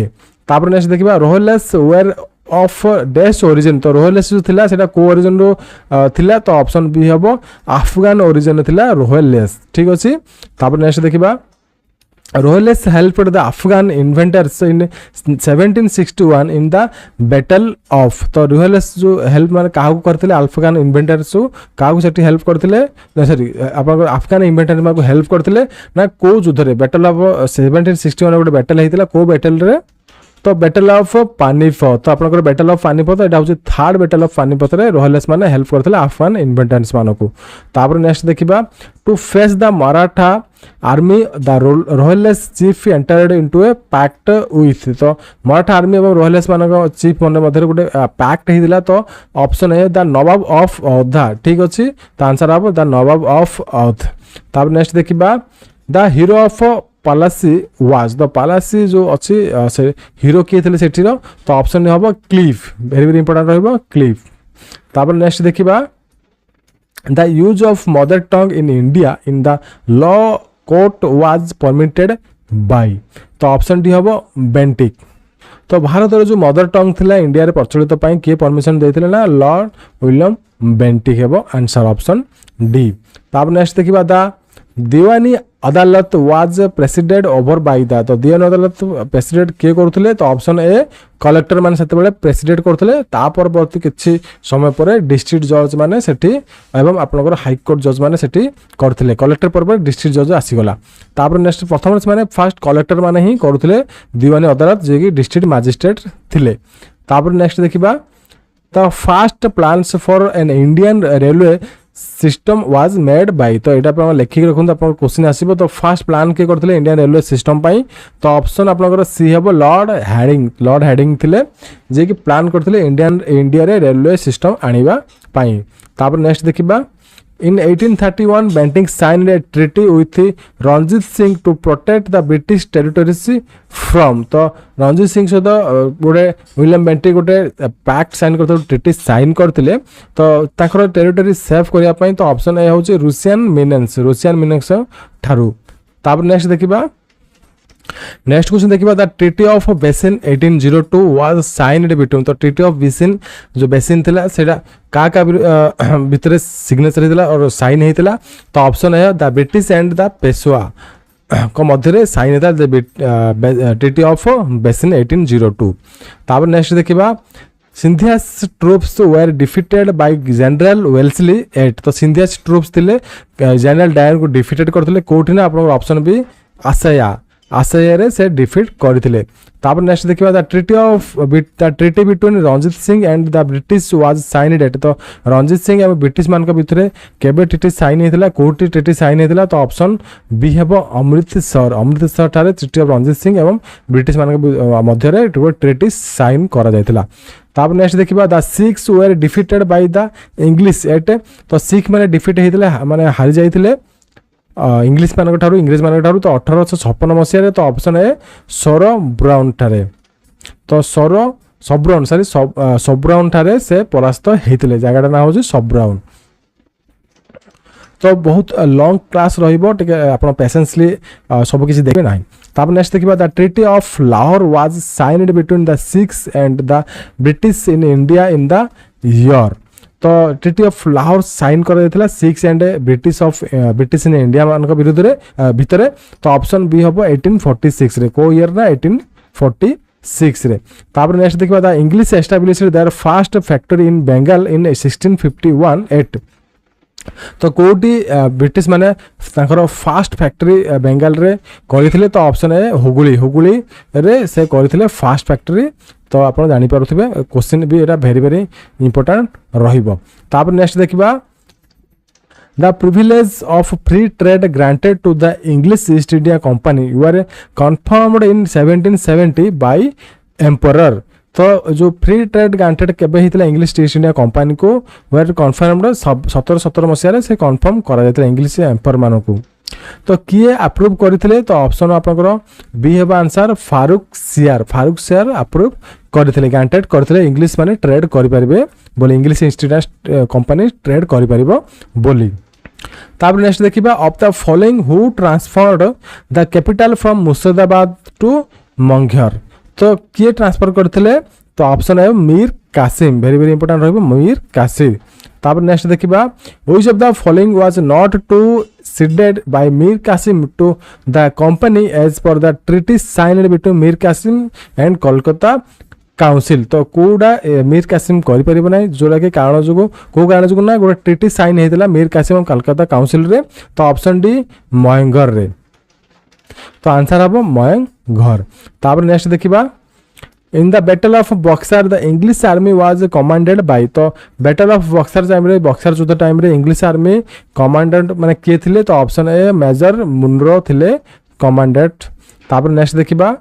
तापर नेक्स्ट देखिबा रोहिलियस वेयर ऑफ डैश ओरिजिन तो रोहिलियस जो थिला सेटा को ओरिजिन रो थिला तो ऑप्शन बी हबो अफगान ओरिजिन थिला रोहिलियस ठीक अछि तापर नेक्स्ट देखिबा Royalists helped the Afghan inventors in 1761 in the battle of तो Royalists जो हेल्प माने काहू करथिले अफगान इन्वेंटर्स काहू सेठी हेल्प करथिले सॉरी आपन अफगान इन्वेंटर माको हेल्प करथिले ना को युद्ध रे बैटल ऑफ 1761 गोटे बैटल हेतिला को बैटल रे तो बैटल ऑफ पानीपत तो आपनकर बैटल ऑफ पानीपत एटा होची थर्ड बैटल ऑफ पानीपत रे रोहिलियस माने हेल्प करथिले अफगान इन्वेंटर्स मानको तापर नेक्स्ट देखिबा to face the Maratha army the Rohillas chief entered into a pact with तो मराठा आर्मी एवं रोहिलियस मानको चीफ मन मध्य गोटे पैक्ट हेदिला तो option A the Nawab of Ayodhya ठीक अछि तो आंसर हबो द नवाब ऑफ अयोध्या तापर नेक्स्ट देखिबा the hero of Plassey was the Plassey जो अच्छी से हीरो किए थे सेठी रो तो ऑप्शन हम क्लीफ वेरी वेरी इंपोर्टेंट रहबो क्लीफ तापर नेक्स्ट देखिबा the use of mother tongue in India in the law court was permitted by तो ऑप्शन डी हम बेंटिक तो भारत जो मदर टंग थिला इंडिया रे प्रचलित पई के परमिशन देथिले ना लॉर्ड विलियम बेंटिक हेबो आंसर ऑप्शन डी तापर नेक्स्ट देखिबा द दीवानी अदालत was preceded over by the तो दीवानी अदालत प्रेसिडेड के करथले तो ऑप्शन ए कलेक्टर माने सेते बेले प्रेसिडेड करथले ता परवर्ती किछि समय परे डिस्ट्रिक्ट जज माने सेठी एवं आपनकर हाई कोर्ट जज माने सेठी करथले कलेक्टर पर डिस्ट्रिक्ट जज आसी गला तापर नेक्स्ट प्रथम माने फर्स्ट कलेक्टर माने ही करथले दीवानी अदालत जे कि डिस्ट्रिक्ट मजिस्ट्रेट थिले तापर नेक्स्ट देखिबा the first plans for an Indian railway system was made bye तो एटा पर लेखिक रखुन अपन क्वेश्चन आसीबो तो फर्स्ट प्लान के करथले इंडियन रेलवे सिस्टम पई तो ऑप्शन आपनकर सी हेबो लॉर्ड हेडिंग थिले जे कि प्लान करथले इंडिया रे रेलवे सिस्टम आनिबा पई तापर नेक्स्ट देखिबा In 1831, Bentinck signed a treaty with Ranjit Singh to protect the British territories from तो रणजीत सिंह सहित गोटे विलियम बेंटिक गोटे पैक्ट साइन करते ट्रिटी साइन करते तो ताकर टेरिटरी सेफ करने पाई तो ऑप्शन ए होची रुसियन मिनेंस ठारू तापर नेक्स्ट देखिबा नेक्स्ट क्वेश्चन देखिबा the treaty of Bassein 1802 was signed between तो ट्रिटी ऑफ बेसिन जो बेसिन थिला सेटा का भितरे सिग्नेचर हेतिला और साइन हेतिला तो ऑप्शन है the British and the Peshwa को मध्य साइन हेता ट्रिटी ऑफ बेसिन 1802 तापर नेक्स्ट देखिबा Scindia's troops were defeated by general Wellesley at तो सिंधियास ट्रूप्स थिले जनरल डायर को डिफिटेड करथिले कोठी ना आपन ऑप्शन बी आशय रे से डिफीट करथिले तापर नेक्स्ट देखिबा the treaty between Ranjit Singh and the British was signed at तो रणजीत सिंह और ब्रिटिश मान के भितरे केबे ट्रिटी साइन हेतिला कोठी ट्रिटी साइन हेतिला तो ऑप्शन बी हेबो अमृतसर ठारे ट्रिटी ऑफ रणजीत सिंह एवं ब्रिटिश मान के मध्य रे ट्रिटी साइन करा जायतिला तापर नेक्स्ट देखिबा the Sikhs were defeated by the English at तो सिख माने डिफीट हेतिले माने हारि जायतिले इंग्लिश मान इंग्रेज मान तो 1856 मसीह तो ऑप्शन ए सोरो ब्राउन ठारे तो सोब्राउन ठारे से परास्त हेतिले जगह ना हो सोब्राउन तो बहुत लॉन्ग क्लास रहिबो टिके आपण पेशेंसली सब किछि देखबे नाही तापर नेक्स्ट देखिबा the treaty of Lahore was signed between the six and the British in India in the year तो ट्रिटी ऑफ लाहौर साइन कर देथिला 6 एंड ब्रिटिश इन इंडिया मान को विरुद्ध रे भितरे तो ऑप्शन बी हबो 1846 रे को ईयर ना 1846 रे तापर नेक्स्ट देखबा the English established their first factory in Bengal in 1651 at तो कोटी ब्रिटिश माने तांकर फास्ट फैक्ट्री बेंगाल रे करथिले तो ऑप्शन ए हुगुली हुगुली रे से करथिले फास्ट फैक्ट्री तो आपण जानि पारुथिबे क्वेश्चन भी एटा वेरी वेरी इंपोर्टेंट रहिबो तापर नेक्स्ट देखिबा The privilege of free trade granted to the English East India Company were confirmed in 1770 by Emperor. तो जो फ्री ट्रेड ग्रांटेड केबे हितला इंग्लिश ईस्ट इंडिया कंपनी को वेर कन्फर्मड 1717 मसिया से confirm करा जायतला English emperor मानकू तो किए अप्रूव करथिले तो ऑप्शन आपनकर बी हेबा आंसर फारूक सियार अप्रूव करथिले ग्रांटेड करथिले इंग्लिश माने ट्रेड करि परिबे बोले English East India company trade करि परिबो बोली तापर नेक्स्ट देखिबा of the following who transferred the capital from Murshidabad to Munger तो किए ट्रांसफर करथिले तो ऑप्शन है Mir Qasim very very important रहबो मीर कासिम तापर नेक्स्ट देखिबा which of the following was not to ceded by Mir Qasim to the company as पर the treaty signed between Mir Qasim and Kolkata council तो कोडा मीर कासिम करि परिबो नै जोला के कारण जोगो को कारण जोगो ना गोटे ट्रीटी साइन हेतला मीर कासिम कोलकाता काउंसिल रे तो ऑप्शन डी मयंगर रे तो आंसर हबो मयंगर तापर नेक्स्ट देखिबा in the battle of Buxar the English army was commanded by तो बैटल ऑफ बक्सर टाइम रे बक्सर युद्ध टाइम रे इंग्लिश आर्मी कमांडेंट माने के थिले तो ऑप्शन ए मेजर मुनरो थिले कमांडेंट तापर नेक्स्ट देखिबा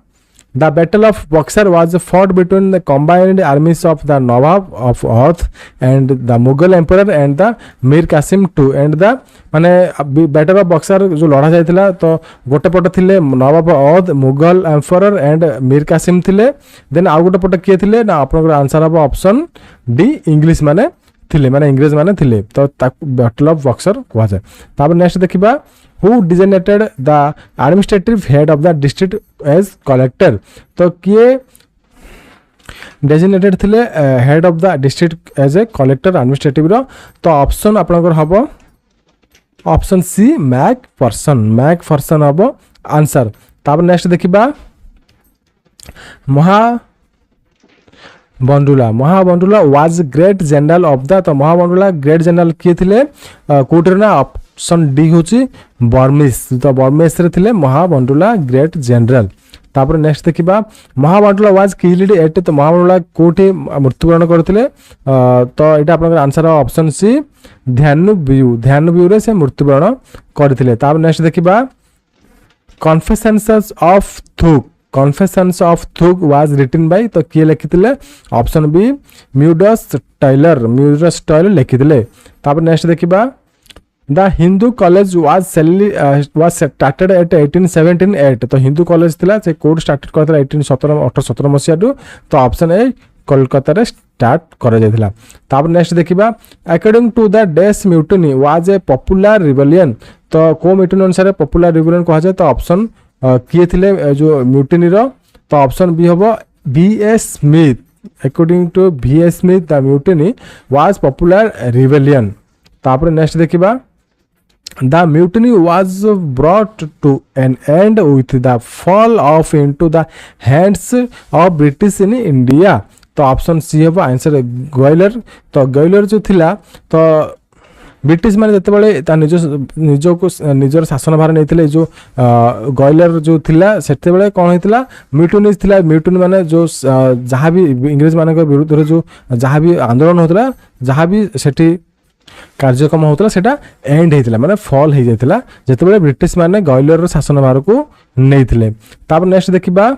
The Battle of Buxar was fought between the combined armies of the Nawab of Oudh and the Mughal Emperor and the Mir Qasim II and the माने Battle of Buxar जो लड़ा जायतिला तो गोटे पट थिले नवाब Aundh Mughal emperor and Mir Qasim थिले then आउ गोटे पट किए थिले ना आपनकर आंसर हबो ऑप्शन डी इंग्लिश माने थिले माने इंग्रेज माने थिले तो बैटल ऑफ बक्सर कहवा जाय तापर नेक्स्ट देखिबा who designated the administrative head of the district as collector तो किए designated थिले head of the district as a collector administrative रो तो ऑप्शन आपनकर हबो ऑप्शन सी मैकफर्सन हबो आंसर तापर नेक्स्ट देखिबा Mahabandula was great general of the तो महाबंडुला ग्रेट जनरल किए थिले कोटर ना ऑप्शन डी होची बर्मिस तो बर्मिस रे थिले महाबंडुला ग्रेट जनरल तापर नेक्स्ट देखिबा महाबंडुला वाज किल्ड एट तो महाबंडुला कोठी मृत्युवरण करथिले तो एटा आपनकर आंसर ऑप्शन सी ध्यानव्यू रे से मृत्युवरण करथिले तापर नेक्स्ट देखिबा कन्फेशंस ऑफ थुक वाज रिटन बाय तो किए लिखिथिले ऑप्शन बी म्यूडस टाइलर लिखिथिले तापर नेक्स्ट देखिबा the Hindu college was started at 1878 तो हिंदू कॉलेज थिला से कोड स्टार्टेड करथिला 1817 मसिया तो ऑप्शन ए कोलकाता रे स्टार्ट करा जायथिला तापर नेक्स्ट देखिबा अकॉर्डिंग टू द डेस mutiny was a popular rebellion तो को म्यूटिनी अनुसार पॉपुलर रिबेलियन कहा जाय तो ऑप्शन किए थिले जो म्यूटिनी रो तो ऑप्शन बी हबो BS Smith according to BS Smith the mutiny was popular rebellion तापर नेक्स्ट देखिबा the mutiny was brought to an end with the fall of into the hands of British in India तो option C हबो answer गॉयलर तो गॉयलर जो थिला तो British माने जते बेले ता निजो को निजर शासन भार नेथिले जो गॉयलर जो थिला सेते बेले कोन हेतिला म्यूटिनी थिला म्यूटिनी माने जो जहां भी इंग्लिश माने के विरुद्ध रे जो जहां भी आंदोलन होतला जहां भी सेठी कार्यक्रम होतला सेटा एंड हेतिला माने फॉल हे जेतिला जते बेले ब्रिटिश माने गॉयलर रो शासन भार को नेथिले तापर नेक्स्ट देखिबा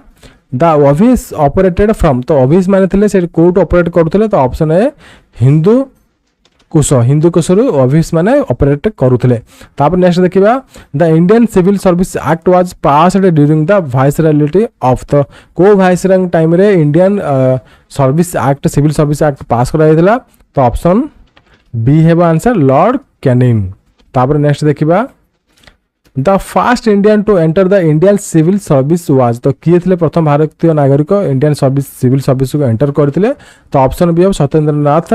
द ऑफिस ऑपरेटेड फ्रॉम तो ऑफिस माने थिले से कोर्ट ऑपरेट करथले तो ऑप्शन है हिंदू कुश रो ऑफिस माने ऑपरेट करूथले तापर नेक्स्ट देखिबा the Indian civil service act was passed during the viceroyalty of the को वाइसरॉय टाइम रे Indian service act civil service act pass करा जायतिला तो ऑप्शन बी हेबा आंसर लॉर्ड कैनिंग तापर नेक्स्ट देखिबा the first Indian to enter the Indian civil service was तो किए थिले प्रथम भारतीय नागरिक इंडियन सर्विस सिविल सर्विस को एंटर करथिले तो option B Satyendranath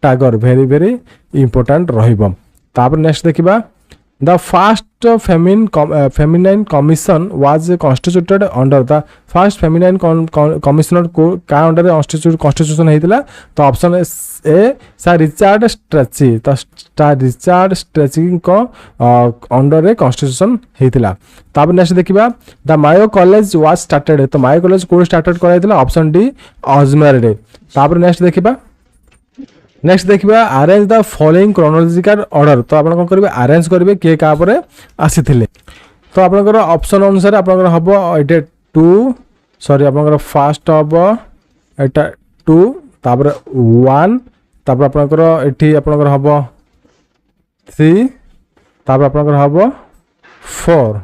Tagore very very important रहिबो तापर नेक्स्ट देखिबा The first feminine commission was constituted under the first feminine commissioner को का अंडर constitution हेतिला तो option A sir Richard Strachey तो रिचर्ड स्ट्रेची को अंडर रे constitution हेतिला तापर नेक्स्ट देखिबा the Mayo college was started तो मायो कॉलेज को स्टार्टेड करा हेतिला ऑप्शन डी अजमेर रे तापर नेक्स्ट देखिबा arrange the following chronological order तो आपण कोन करबे अरेंज करबे के का परे आसीथिले तो आपनकर ऑप्शन अनुसार आपनकर हबो एटे 2 सॉरी आपनकर फर्स्ट हबो एटा 2 तापर 1 तापर आपनकर एठी आपनकर हबो 3 तापर आपनकर हबो 4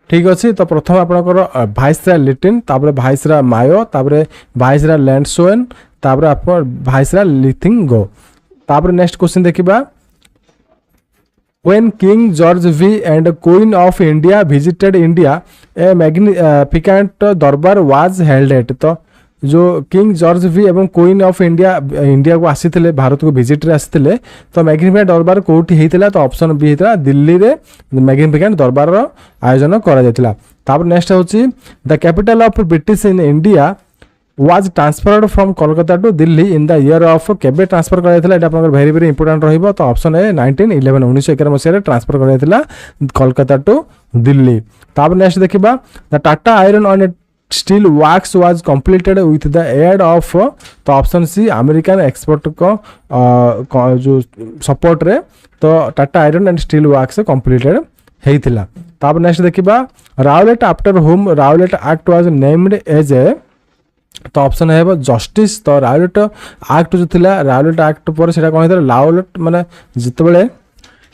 ठीक अछि तो प्रथम आपनकर भाइसरा लिटिन तापर भाइसरा मायो तापर भाइसरा लैंडसोन तापर आप भाइसरा लिथिंगो तापर नेक्स्ट क्वेश्चन देखिबा when king george v and queen of india visited india a magnificent दरबार was held at तो जो किंग जॉर्ज वी एवं क्वीन ऑफ इंडिया को आसीथिले भारत को विजिट रे आसीथिले तो मैग्निफिकेंट दरबार कोठी हेतिला तो ऑप्शन बी हेतिला दिल्ली रे मैग्निफिकेंट दरबार रो आयोजन करा जायतिला तापर नेक्स्ट होची the capital of British in India was transferred from Kolkata to Delhi in the year of केबे ट्रांसफर करा जायतिला एटा आपन वेरी वेरी इंपोर्टेंट रहइबो तो ऑप्शन ए 1911 मसिया रे ट्रांसफर करा जायतिला कोलकाता टू दिल्ली तापर नेक्स्ट देखिबा the Tata iron and steel works was completed with the aid of तो ऑप्शन सी अमेरिकन एक्सपर्ट को जो सपोर्ट रे तो Tata iron and steel works completed हेतिला तापर नेक्स्ट देखिबा Rowlatt after home Rowlatt act was named as a तो option है जस्टिस तो राउलेट एक्ट जो थिला राउलेट एक्ट पर सेटा कोन हेतला राउलेट माने जितबेले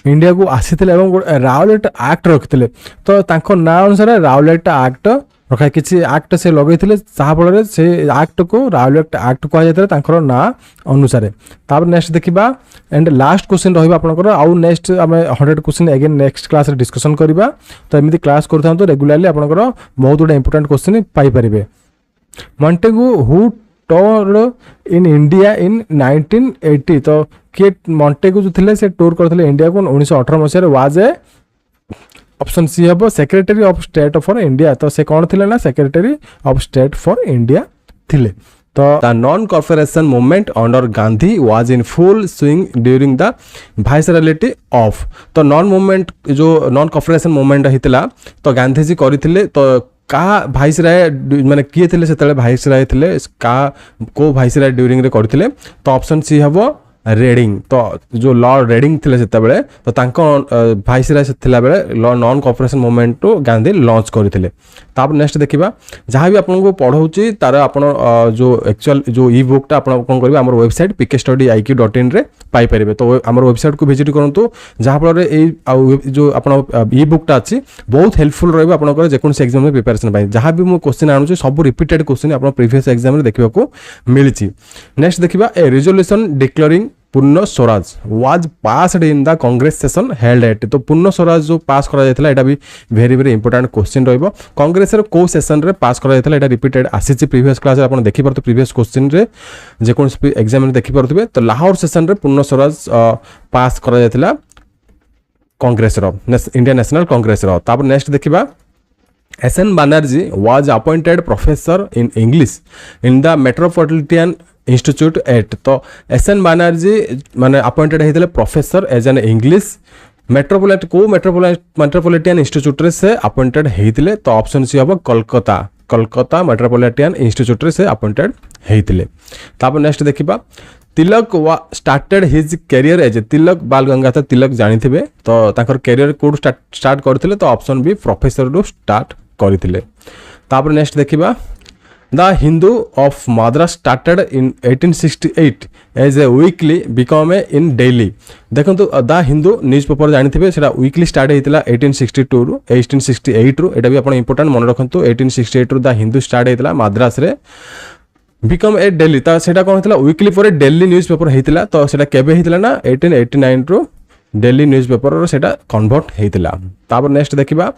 इंडिया को आसीथिले एवं राउलेट एक्ट रखिथिले तो तांको ना अनुसार राउलेट एक्ट रखा किसी एक्ट से लगैथिले जहा फल से एक्ट को राउलेट एक्ट कह जायते तांकर ना अनुसार तापर नेक्स्ट देखिबा एंड लास्ट क्वेश्चन रहिबा आपनकर आउ नेक्स्ट हमें 100 क्वेश्चन अगेन नेक्स्ट क्लास रे डिस्कशन करबा तो एमिति क्लास करथां तो रेगुलरली आपनकर बहुत गुड इंपोर्टेंट क्वेश्चन पाई परिबे Montego who toured in India in 1980 तो के Montego जो थिले से टूर करथिले इंडिया को 1918 मसिया रे वाज ए ऑप्शन सी हबो secretary of state for India तो से कोन थिले ना secretary of state for India थिले तो the non corporation movement under Gandhi was in full swing during the viceroyalty of तो नॉन कॉर्पोरेशन मूवमेंट हितला तो गांधी जी करिथिले तो का भाइसराय माने किए थिले सेतले भाइसराय थिले का को भाइसराय ड्यूरिंग रे करथिले तो ऑप्शन सी हबो रेडिंग तो जो लॉर्ड रेडिंग थिले सेतबेले तो तांको भाइसराय से थिला बेले लॉ नॉन कॉर्पोरेशन मूवमेंट तो गांधी लॉन्च करथिले तापर नेक्स्ट देखिबा जहां भी आपन को पढौची तार आपन जो एक्चुअल जो ई बुक ता आपन कोन करबे हमर वेबसाइट pkstudy.iq.in रे पाई परिबे तो हमर वेबसाइट को विजिट करंतु जहां फल रे ए जो आपन ई बुक ता अछि बहुत हेल्पफुल रहबे आपन को जे कोन से एग्जाम में प्रिपरेशन पाई जहां भी मु क्वेश्चन आनुची सब रिपीटेड क्वेश्चन आपन प्रीवियस एग्जाम रे देखिबा को मिलिची नेक्स्ट देखिबा ए resolution declaring Purna Swaraj was passed in the Congress session held at तो पूर्ण स्वराज जो पास करा जायतला एटा भी वेरी वेरी इंपोर्टेंट क्वेश्चन रहइबो कांग्रेस रे को सेशन रे पास करा जायतला एटा रिपीटेड आसीची प्रीवियस क्लास रे आपण देखि परतो प्रीवियस क्वेश्चन रे जे कोन एग्जाम रे देखि परतबे तो लाहौर सेशन रे पूर्ण स्वराज पास करा जायतला कांग्रेस रो इंडियन नेशनल कांग्रेस रो तापर नेक्स्ट देखिबा SN Banerjee was appointed professor in English in the Metropolitan Institute at तो SN Banerjee माने अपॉइंटेड हेतिले professor as an English metropolitan institute रे से अपॉइंटेड हेतिले तो ऑप्शन सी हबो कोलकाता मेट्रोपॉलिटन इंस्टीट्यूट रे से अपॉइंटेड हेतिले तापर नेक्स्ट देखिबा तिलक स्टार्टेड हिज कैरियर एज तिलक बाल गंगाधर तिलक जानिथिबे तो ताकर कैरियर कोड स्टार्ट करथिले तो ऑप्शन बी प्रोफेसर रो स्टार्ट करथिले तापर नेक्स्ट देखिबा the Hindu of Madras started in 1868 as a weekly become a in daily देखंतु द हिंदू न्यूज़पेपर जानिथिबे सेटा वीकली स्टार्ट हेतिला 1862 रु 1868 रु एटा भी आपण इंपोर्टेंट मन रखंतु 1868 रु द हिंदू स्टार्ट हेतिला मद्रास रे बिकम ए डेली ता सेटा कोन हेतिला वीकली पर डेली न्यूज़पेपर हेतिला तो सेटा केबे हेतिला ना 1889 रु डेली न्यूज़पेपर रो सेटा कन्वर्ट हेतिला तापर नेक्स्ट देखिबा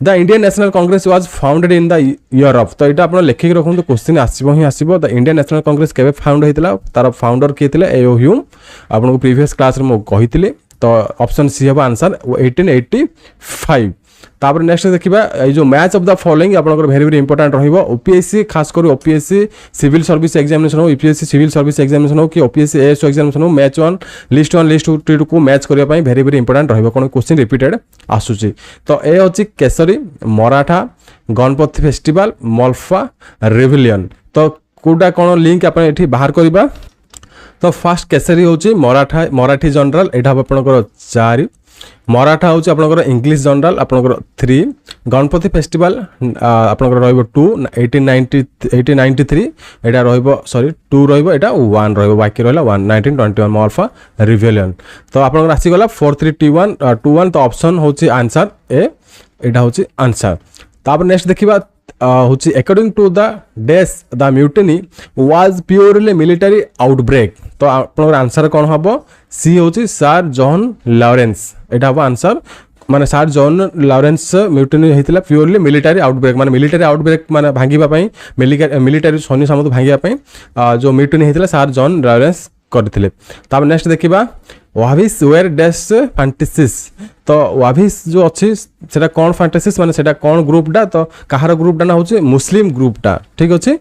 the Indian national Congress was founded in the year of तो एटा आपण लेखि रखंतु क्वेश्चन आसीबो ही आसीबो द इंडियन नेशनल कांग्रेस केबे फाउंड हेतिला तार फाउंडर के थिले एओ ह्यूम आपण को प्रीवियस क्लास रे मो कहितिले तो ऑप्शन सी हम आंसर 1885। तापर नेक्स्ट देखिबा ए जो मैच ऑफ द फॉलोइंग आपनकर वेरी वेरी इंपोर्टेंट रहइबो ओपीएससी खास कर ओपीएससी सिविल सर्विस एग्जामिनेशन हो यूपीएससी सिविल सर्विस एग्जामिनेशन हो कि ओपीएससी एएसओ एग्जामिनेशन हो मैच 1 लिस्ट 2 को मैच करिया पई वेरी वेरी इंपोर्टेंट रहइबो कोन क्वेश्चन रिपीटेड आसुची। तो ए होची केसरी मराठा गणपति फेस्टिवल मल्फा रेविलियन। तो कोडा कोन लिंक आपण एठी बाहर करबा। तो फर्स्ट केसरी होची मराठी जनरल एठा आपनकर 4 मराठा होची आपनकर इंग्लिश जनरल आपनकर 3 गणपति फेस्टिवल आपनकर रहइबो 2 1893 एटा रहइबो सॉरी 2 रहइबो एटा 1 रहइबो बाकी रहला 1 1921 मल्फा रिवेलियन। तो आपनकर आसी गला 4321 तो ऑप्शन होची आंसर ए एटा होची आंसर। तापर नेक्स्ट देखिबा होची अकॉर्डिंग टू द डेस the mutiny was purely military outbreak. तो आपनकर आंसर कोन हबो सी होची सर जॉन लॉरेंस एटा हबो आंसर माने सर जॉन लॉरेंस म्यूटिनी हेतिला प्योरली मिलिटरी आउटब्रेक माने मिलिटरी आउटब्रेक माने भांगीबा पई मिलिटरी सैन्य सामंत भांगीबा पई जो म्यूटिनी हेतिला सर जॉन लॉरेंस करथिले। तापर नेक्स्ट देखिबा वाभिस वेयर डैश फैंटेसिस। तो वाभिस जो अच्छी सेटा कौन फैंटेसिस माने सेटा कौन ग्रुपटा तो कहार ग्रुपटा ना होची मुस्लिम ग्रुपटा ठीक अच्छे।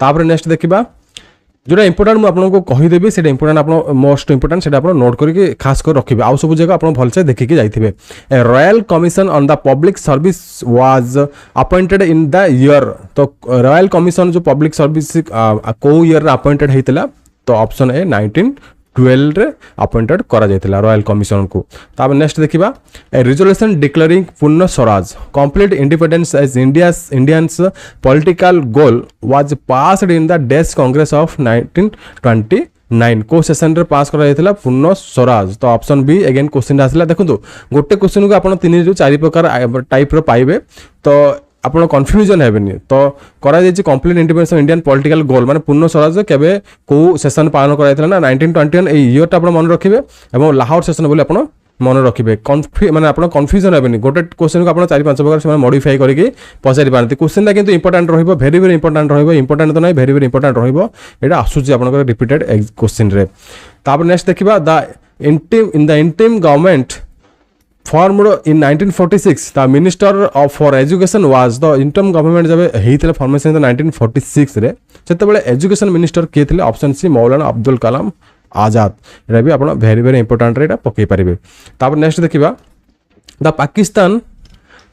तापर नेक्स्ट देखिबा जोटा इंपोर्टेंट मु आपन को कहि देबी सेटा इंपोर्टेंट आपन मोस्ट इंपोर्टेंट सेटा आपन नोट करके खास कर रखिबे आउ सब जगह आपन भलसे देखि के जाइथिबे। A royal commission on the public service was appointed in the year. तो रॉयल कमीशन जो पब्लिक सर्विस को ईयर अपॉइंटेड हेतिला तो ऑप्शन ए 1912 रे अपॉइंटेड करा जायतिला रॉयल कमीशन को। ताब नेक्स्ट देखिबा ए resolution declaring Purna Swaraj complete independence as Indians political goal was passed in the डेस कांग्रेस ऑफ 1929 को सेशन रे पास करा जायतिला पूर्ण स्वराज। तो ऑप्शन बी अगेन क्वेश्चन आसला देखंतु गोटे क्वेश्चन को आपण 3 ରୁ 4 प्रकार टाइप रो पाइबे तो आपण कन्फ्यूजन हेबेनी। तो करा जायछि complete independence of Indian political goal माने पूर्ण स्वराज केबे को सेशन पालन करा जायतिला ना 1921 ए ईयर टा आपण मन रखिबे एवं लाहौर सेशन बोले आपण मन रखिबे माने आपण कन्फ्यूजन हेबेनी गोटे क्वेश्चन को आपण 4-5 प्रकार से मॉडिफाई करके पचारि पारती क्वेश्चन ता किंतु इंपोर्टेंट रहइबो वेरी वेरी इंपोर्टेंट रहइबो इंपोर्टेंट तो नै वेरी वेरी इंपोर्टेंट रहइबो एटा आसुची आपण रिपीटेड क्वेश्चन रे। तापर नेक्स्ट देखिबा the interim government formed in 1946 the minister of for education was the interim government जब हेइथिले फॉर्मेशन 1946 रे सेते बेले एजुकेशन मिनिस्टर के थिले ऑप्शन सी मौलाना अब्दुल कलाम आजाद। एटा भी आपण वेरी वेरी इंपोर्टेंट रे एटा पकई परिबे। तापर नेक्स्ट देखिबा द पाकिस्तान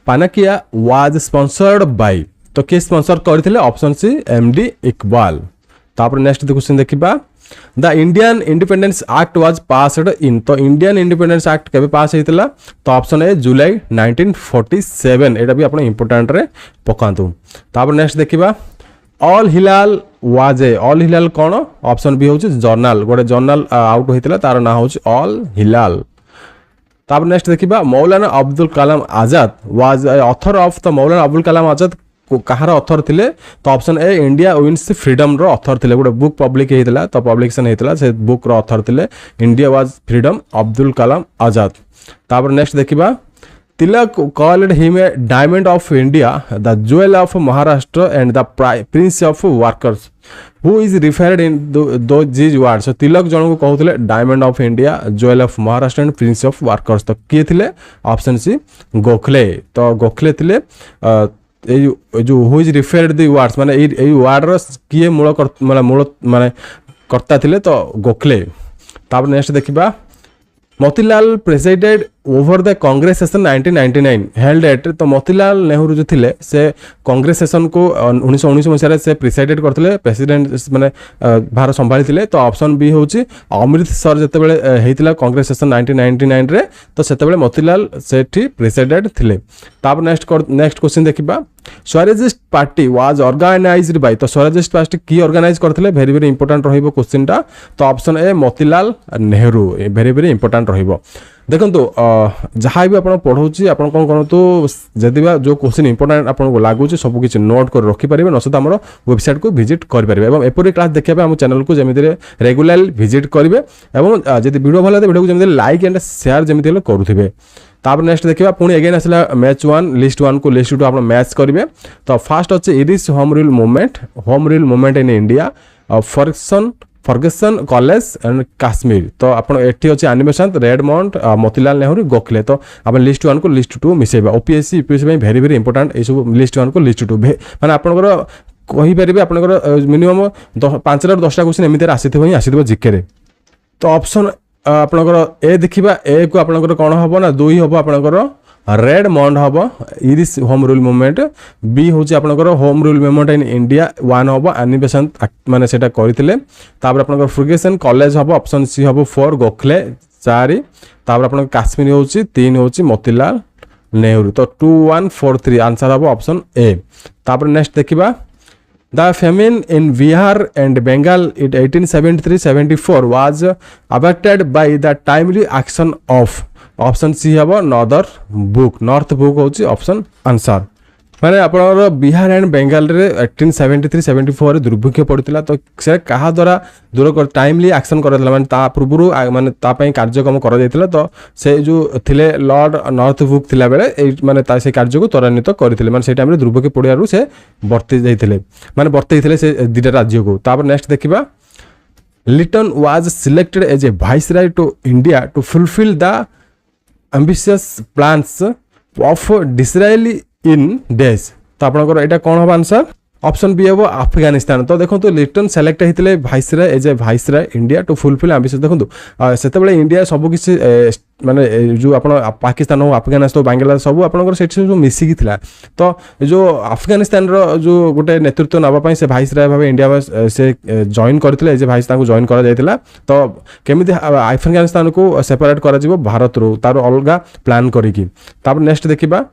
पानाकिया वाज स्पॉन्सर्ड बाय। तो के स्पॉन्सर करथिले ऑप्शन सी एमडी इकबाल। तापर नेक्स्ट क्वेश्चन देखिबा the Indian independence act was passed in. तो इंडियन इंडिपेंडेंस एक्ट केबे पास हेतिला तो ऑप्शन ए जुलाई 1947 एटा भी आपण इंपोर्टेंट रे पकांतु। तापर नेक्स्ट देखिबा ऑल हिलाल वाज ए ऑल हिलाल कोन ऑप्शन बी होची जर्नल गोटे जर्नल आउट होइतिला तार ना होची ऑल हिलाल। तापर नेक्स्ट देखिबा Maulana Abdul Kalam Azad was author of the Maulana Abdul Kalam Azad कहार ऑथर थिले तो option A India wins freedom रो ऑथर थिले गोटे बुक पब्लिक हेतिला तो पब्लिकेशन हेतिला से बुक रो ऑथर थिले India was freedom Abdul Kalam Azad. तापर नेक्स्ट देखिबा Tilak called him a diamond of India the jewel of Maharashtra and the prince of workers who is referred in these words. Tilak जन को कहउथिले diamond of India jewel of Maharashtra and prince of workers. तो किए थिले option C Gokhale. तो गोखले थिले जो who is referred the words माने ए वर्ड रो किए मूल माने कर्ता थिले तो गोखले। तापर नेक्स्ट देखिबा Motilal president over the Congress session 1999 held at. तो मोतीलाल नेहरू जो थिले से कांग्रेस सेशन को 1919 मसीह से प्रेसिडेंट करथिले प्रेसिडेंट माने भार संभाली थिले। तो ऑप्शन बी होची अमृतसर जते बेले हेतिला कांग्रेस सेशन 1999 रे तो सेते बेले मोतीलाल सेठी प्रेसिडेंट थिले। तापर नेक्स्ट क्वेश्चन देखिबा Swarajist party was organised by. तो स्वराजिस्ट पार्टी की ऑर्गेनाइज करथिले वेरी वेरी इंपोर्टेंट रहिबो क्वेश्चन टा। तो option A Motilal Nehru very very important रहिबो। देखंतु जहाँ भी आपण पढ़ौची आपण कोन करंतु जदिबा जो क्वेश्चन इंपोर्टेंट आपण को लागुची सब किछ नोट कर रखि परिबे नसत हमर वेबसाइट को विजिट कर परिबे एवं एपरी क्लास देखिबे हम चैनल को जेमिति रेगुलर विजिट करिवे एवं जदि वीडियो भलो वीडियो को जेमिति लाइक एंड शेयर जेमिति करूथिबे। तापर नेक्स्ट देखिबा पुणी अगेन आसला मैच 1 लिस्ट 1 को लिस्ट 2 आपण मैच करिवे। तो फर्स्ट अछि Irish home rule movement in India formation Fergusson college and Kashmir. तो आपन एठी अछि अनिबेसंत रेडमंड मोतीलाल नेहरू गोखले। तो आपन लिस्ट 1 को लिस्ट 2 मिसेबा ओपीएससी यूपीएससी में वेरी वेरी इंपोर्टेंट ए सब लिस्ट 1 को लिस्ट 2 माने आपनकर कहि परिबे आपनकर मिनिमम 5 रा 10 टा क्वेश्चन एमिते आसीथिबो ही आसीथिबो जीके रे। तो ऑप्शन आपनकर ए देखिबा ए को आपनकर कोन हबो ना 2 हबो आपनकर रेड मॉन्ड हबो Irish home rule movement. B होची आपनकर home rule movement in India 1 हबो अनिबेसन माने सेटा करिथिले। तापर आपनकर फर्गसन कॉलेज हबो ऑप्शन सी हबो 4 गोखले 4। तापर आपनकर काश्मीर होची 3 होची मोतीलाल नेहरू। तो 2 1 4 3 आंसर हबो ऑप्शन ए। तापर नेक्स्ट देखिबा The famine in Bihar and Bengal in 1873-74 was abated by the timely action of option C हबो नॉर्थ बुक होची ऑप्शन आंसर। माने आपनर बिहार एंड बेंगल रे 1873-74 दुर्भिक्ष पड़ितला। तो से कहा द्वारा दूर कर टाइमली एक्शन करथला माने ता पूर्वरु माने ता पई कार्यक्रम कर जायतिला। तो से जो थिले लॉर्ड नॉर्थ बुक थिला बेले माने ता से कार्य को त्वरान्वित करथिले माने से टाइम रे दुर्भिक्ष पड़ियारु से बर्ती जायतिले माने बर्तैथिले से दिटा राज्य को। तापर नेक्स्ट देखिबा Lytton was selected as a viceroy to India to fulfil the ambitious plans of Disraeli in days। तो आपनकर एटा कोन हो आंसर ऑप्शन बी हबो अफगानिस्तान। तो देखो लिटन सेलेक्ट हेतिले viceroy as a viceroy India to fulfil ambitious. देखो सेते बेले इंडिया सब किसी माने जो आपण पाकिस्तान हो अफगानिस्तान बांग्लादेश सब आपनकर सेठी जो मिसी की थिला। तो जो अफगानिस्तान रो जो गोटे नेतृत्व नबा पई से वाइसराय भाबे इंडिया से जॉइन करथिले एज ए वाइस ताको जॉइन करा जायतिला। तो केमिति अफगानिस्तान को सेपरेट करा जिवो भारत रो तार अलगा प्लान करिकी। तापर नेक्स्ट देखिबा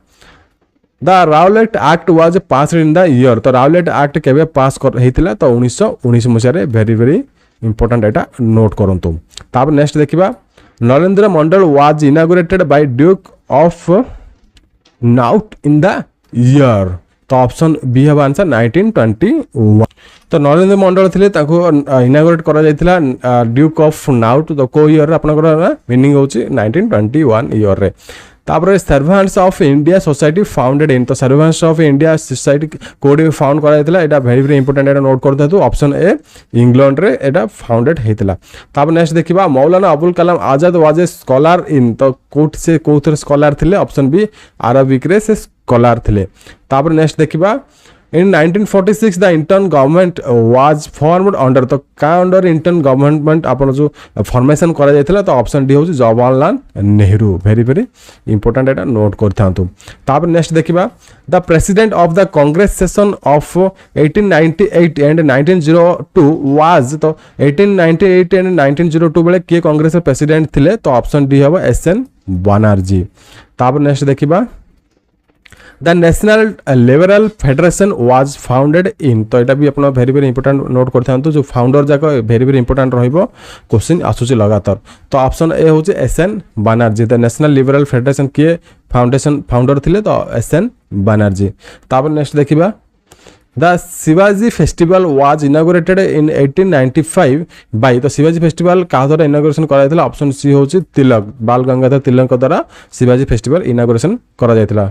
the Rowlatt act was pass in the year. तो राउलेट एक्ट केबे पास हेतिला तो 1919 मसिया रे वेरी वेरी इंपोर्टेंट एटा नोट करंतु। तापर नेक्स्ट देखिबा Narendra Mandal was inaugurated by duke of Connaught in the year. तो ऑप्शन बी हबा आंसर 1921। तो नरेंद्र मंडल थिले ताको इनागुरेट करा जायतिला ड्यूक ऑफ नाउट। तो को ईयर आपनकर मीनिंग होची 1921 ईयर रे। तापर servants of India society founded इन। तो सर्वेंट्स ऑफ इंडिया सोसाइटी कोडी फाउंड करा जायतिला एटा वेरी वेरी इंपोर्टेंट एटा नोट कर दतु ऑप्शन ए इंग्लैंड रे एटा फाउंडेड हेतिला। तापर नेक्स्ट देखिबा Maulana Abul Kalam Azad was a scholar इन। तो कोट से कोथर स्कॉलर थिले ऑप्शन बी अरबिक रे से स्कॉलर थिले। तापर नेक्स्ट देखिबा इन 1946 the interim government was formed under. तो का अंडर इंटर्न गवर्नमेंट आपन जो फॉर्मेशन करा जायतिला। तो ऑप्शन डी होची Jawaharlal Nehru. Very very important एटा नोट करथांतु। तापर नेक्स्ट देखिबा the president of the Congress session of 1898 and 1902 was. तो 1898 एंड 1902 बेले के कांग्रेस प्रेसिडेंट थिले। तो ऑप्शन डी हबो एसएन बनर्जी। तापर नेक्स्ट देखिबा the national liberal federation was founded इन। तो यहाँ भी अपना वेरी वेरी इंपोर्टेंट नोट करते जो फाउंडर जाक वेरी वेरी इंपोर्टेंट रहिबो क्वेश्चन आसुची लगातार। तो ऑप्शन ए होची SN Banerjee. The national liberal federation के फाउंडेशन फाउंडर थिले तो एसएन बनर्जी। तापर नेक्स्ट देखिबा the Shivaji festival was inaugurated in 1895 by. तो शिवाजी फेस्टिवल का द्वारा इनागुरेशन करा जायतिला ऑप्शन सी होची तिलक बाल गंगाधर तिलक द्वारा शिवाजी फेस्टिवल इनागुरेशन करा जायतिला।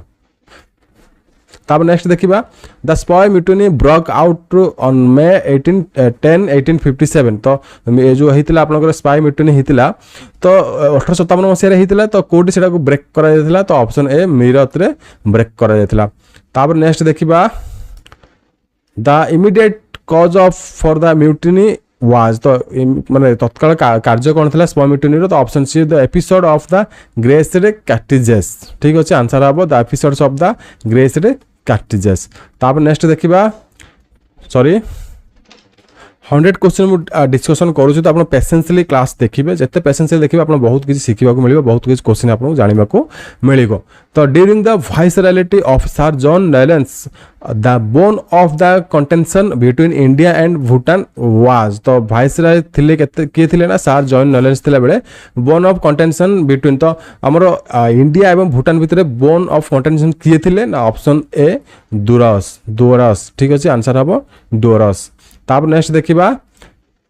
तापर नेक्स्ट देखिबा the स्पॉय mutiny broke out on May 1857। तो ये जो हेतिला आपनकर स्पाई म्यूटिनी हेतिला तो 1857 मसिया रे हेतिला। तो कोडी सेटा को ब्रेक करा जायतिला। तो ऑप्शन ए मीरत रे ब्रेक करा जायतिला। तापर नेक्स्ट देखिबा the immediate cause of for the mutiny was. तो माने तत्काल कार्य कौन था स्पॉय म्यूटिनी। तो option C the episode of the greased cartridges. ठीक अच्छे आंसर हम the episodes of the greased cartridges. तापर नेक्स्ट देखिबा सॉरी 100 क्वेश्चन डिस्कशन करूँ। तो आप पेसेंसली क्लास देखिए जिते पेसेंसली देखिए आप बहुत किसी शिखा मिले बहुत किसी क्वेश्चन आपको जानवा मिल। तो during the viceroyalty of sir John Lawrence the bone of the contention between India and Bhutan was. तो वाइसराय थिले किए थे ना सर जॉन नॉलेंस थिला बेले बोन ऑफ कंटेंशन बिटवीन। तो आमर इंडिया एवं भूटान भितर बोन ऑफ कंटेंशन किए थे ना ऑप्शन ए डोरस। ठीक अच्छे आंसर हम डोरस। तापर नेक्स्ट देखिबा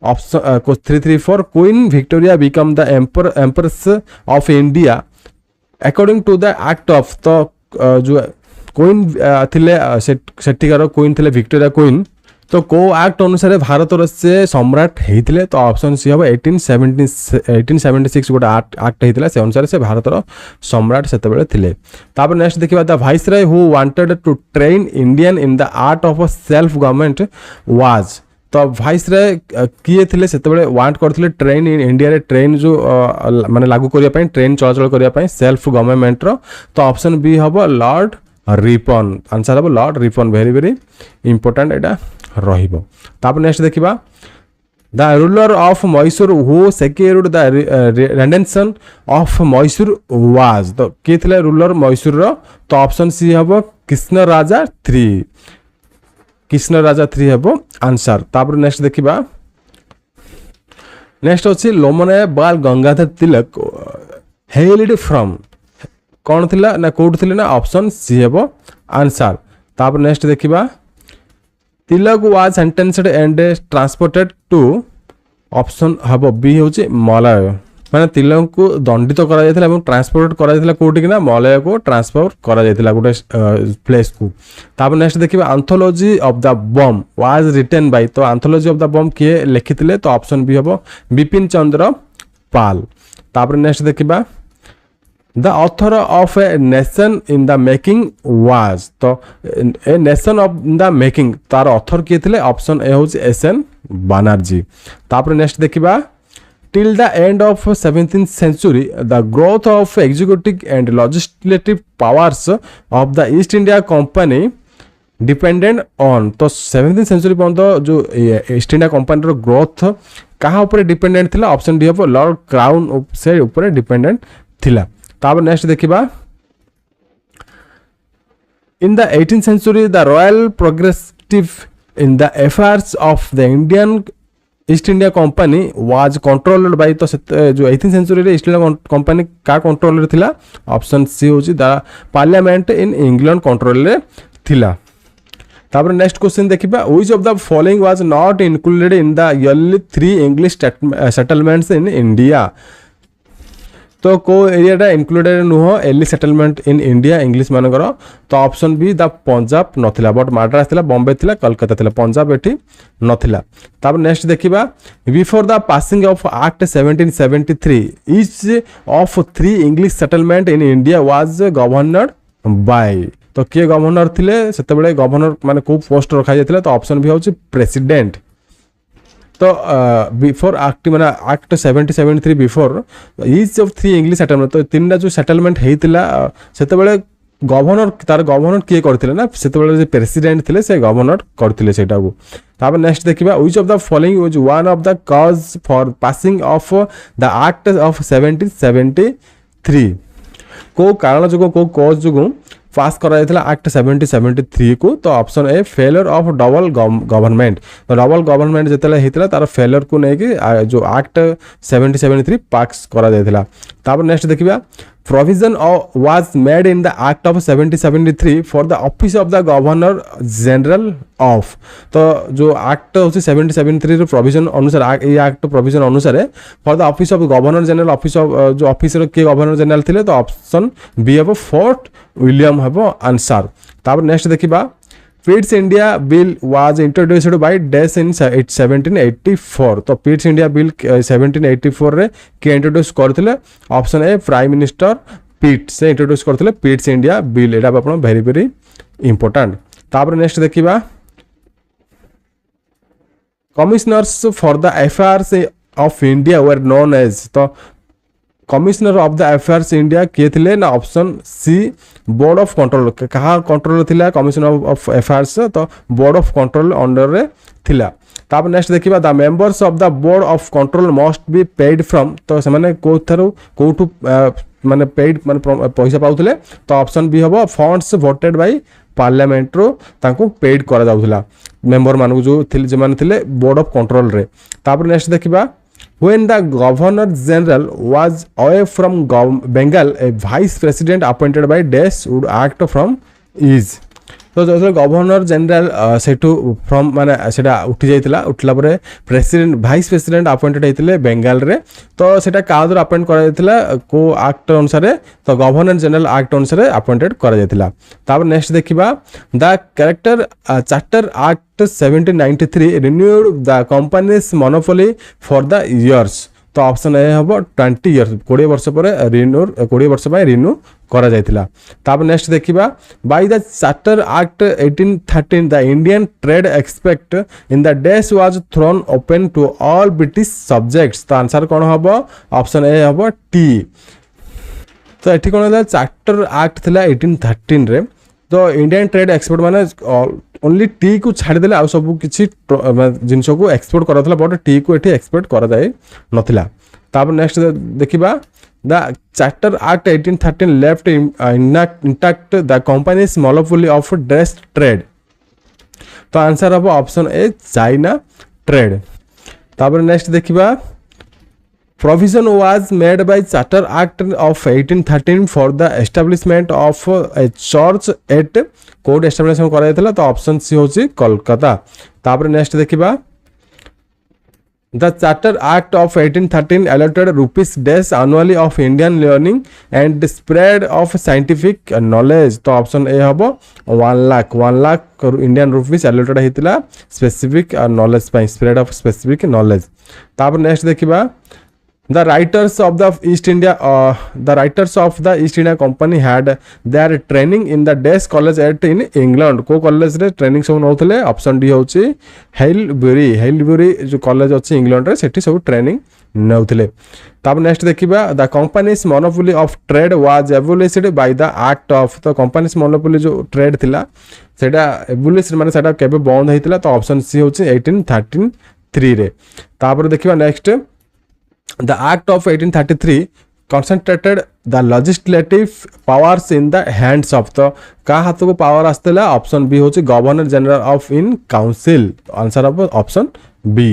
option 334 queen Victoria become the empress of India according to the act of. तो जो क्वीन थिले सेठिकार क्वीन थिले विक्टोरिया क्वीन तो को एक्ट अनुसार भारत से सम्राट होते तो ऑप्शन सी हम 1876 गोटे एक्ट होता से अनुसार से भारत सम्राट से तापर नेक्स्ट देखिए the viceroy who wanted to train Indian in the art of self government was तो वाइसरॉय किए थे से वांट करते ट्रेन इन इंडिया रे ट्रेन जो माने लागू करने ट्रेन चलाचल करने सेल्फ गवर्नमेंट तो ऑप्शन बी हम लॉर्ड रिपन आंसर हम lord Ripon very very important एटा रहिबो तापर नेक्स्ट देखिबा the ruler of Mysore who secured the rendition of Mysore was तो के थिले रूलर मैसूर रो तो ऑप्शन सी हबो कृष्ण राजा 3 हेबो आंसर तापर नेक्स्ट देखिबा नेक्स्ट अछि लोमने बाल गंगाधर तिलक हेल्ड फ्रॉम कौन थिला ना कोड थिले ना ऑप्शन सी हेबो आंसर तापर नेक्स्ट देखिबा Tilak was sentenced and transported to option हम बी हूँ मलय माने तिलक को दंडित करा जायथिला एवं ट्रांसपोर्ट करा जायथिला कोठी कि ना मलय को ट्रांसफर करा जायथिला गोटे प्लेस को तापर नेक्स्ट देखिबा anthology of the bomb was written by तो एंथोलॉजी ऑफ द बम किए लिखिथिले तो ऑप्शन बी हम बिपिन चंद्र पाल तापर नेक्स्ट देखिबा the author of a nation in the making was तो a nation of the making तार ऑथर किए थे ऑप्शन ए हूँ एसएन बनर्जी तापर नेक्स्ट देखिबा till the end of 17th century the growth of executive and legislative powers of the East India Company dependent on तो 17th century पर्यंत जो east India company growth कहाँ ऊपर डिपेंडेंट थिला option D हम lord crown से ऊपर dependent थिला तापर नेक्स्ट देखिबा in the 18th century the royal progressive in the affairs of the Indian East India Company was controlled by तो जो 18th सेंचुरी रे ईस्ट इंडिया कंपनी का कंट्रोल रे थिला ऑप्शन सी होची the parliament in England control रे थिला तापर नेक्स्ट क्वेश्चन देखिबा which of the following was not included in the yearly 3 English settlements in India तो को एरियाटा इंक्लूडेड नुह early settlement in India English मानकर तो ऑप्शन बी द पंजाब नथिला बट मद्रास थिला बॉम्बे थिला कलकत्ता थिला पंजाब एठी नथिला तापर नेक्स्ट देखिबा before the passing of act 1773 each of 3 English settlement in India was governed by तो के गवर्नर थिले सेते बेले गवर्नर माने को पोस्ट रखा जायतिला तो ऑप्शन बी होची प्रेसिडेंट तो बिफोर एक्ट माने act 1773 before each of 3 English settlement तो तीन जो सेटलमेंट हेतिला सेते बेले गवर्नर तार गवर्नर किए करथिले ना सेते बेले जे प्रेसिडेंट थिले से गवर्नर करथिले सेटा को तापर नेक्स्ट देखिबा which of the following was one of the cause for passing of the act of 1773 को कारण जो को कॉज जो पास करा एक्ट 1773 को तो option A failure of double government तो डबल गवर्नमेंट जिते होता तार फेलियर को लेकिन जो एक्ट 1773 पास करा जायतिला तापर नेक्स्ट देखिबा provision was made in the act of 1773 for the office of the governor general of तो जो एक्ट होची 1773 रो प्रोविजन अनुसार ये एक्ट प्रोविजन अनुसार for the office of governor general office of जो ऑफिस रो के गवर्नर जनरल थिले तो ऑप्शन बी हेबो फोर्ट विलियम हेबो आंसर तापर नेक्स्ट देखिबा Pitt's India Bill was introduced by Des in 1784 तो Pitt's India Bill 1784 रे के इंट्रोड्यूस करथिले option A prime minister Pitt से इंट्रोड्यूस करथिले Pitt's India Bill एटा आपण वेरी वेरी इंपोर्टेंट तापर नेक्स्ट देखिबा commissioners for the affairs of India were known as तो commissioner of the affairs India किए थिले ना option C board of control कहा कंट्रोल थिला कमिश्नर ऑफ अफेयर्स तो बोर्ड ऑफ कंट्रोल अंडर रे थिला तापर नेक्स्ट देखिबा the members of the board of control must be paid from तो से माने कोठू माने पेड माने पैसा पाउथिले तो ऑप्शन बी हबो फंड्स वोटेड बाय पार्लियामेंट रो तांको पेड करा जाउथिला मेंबर मानकु जो थिले जे माने थिले बोर्ड ऑफ कंट्रोल रे तापर नेक्स्ट देखिबा When the Governor General was away from Bengal, a Vice President appointed by Des would act from ease. तो जो गवर्नर जनरल सेठू फ्रॉम माने सेटा उठी जाइतिला उठला परे प्रेसिडेंट वाइस प्रेसिडेंट अपॉइंटेड होइतिले बेंगाल रे तो सेटा कादर अपॉइंट करा जाइतिला को एक्ट अनुसार तो गवर्नर जनरल एक्ट अनुसार अपॉइंटेड करा जाइतिला तापर नेक्स्ट देखिबा the character charter act 1793 renewed the companies monopoly for the years तो ऑप्शन ए हम 20 इयर्स 20 वर्ष पर रिन्यू 20 वर्ष पर रिन्यू करा जाइतिला तापर नेक्स्ट देखिबा by the charter act 1813 the Indian trade expect in the days was thrown open to all British subjects तो आंसर कोन हबो ऑप्शन ए हबो टी तो एठी कोन होला चार्टर एक्ट थिला 1813 रे तो इंडियन ट्रेड एक्सपोर्ट माने ओनली टी को छाड़ी देले आ सब किछि जिंस को एक्सपोर्ट करथला बट टी को एठी एक्सपोर्ट करा जाय नथिला तापर नेक्स्ट देखिबा the charter act 1813 left intact the companies monopoly of dress trade तो आंसर हबो ऑप्शन ए चाइना ट्रेड तापर नेक्स्ट देखिबा Provision was made by Charter Act of 1813 for the establishment of a church at code establishment करा जायतिला तो option C होची कोलकाता तापर next देखिबा The Charter Act of 1813 allotted rupees days annually of Indian learning and spread of scientific knowledge तो option A हबो 1 lakh Indian rupees allotted हेतिला specific knowledge पाई स्प्रेड ऑफ स्पेसिफिक नॉलेज तापर नेक्स्ट देखिबा The writers of the East India Company had their training in the Desh College at in England को college रे training सब नौथले option D होची हेलबरी जो college अछि इंग्लैंड रे सेठी सब ट्रेनिंग नौथले तापर नेक्स्ट देखिबा the companies monopoly of trade was एबोलिश्ड bye the act of तो कंपनीज मोनोपोली जो ट्रेड थिला सेटा एबोलिश्ड माने सेटा केबे बंद हेतिला तो ऑप्शन सी होची 1833 रे तापर देखिबा next The Act of 1833 concentrated the legislative powers in the hands of the का हाथ को पावर आस्तला ऑप्शन बी होची governor general of in council answer of option B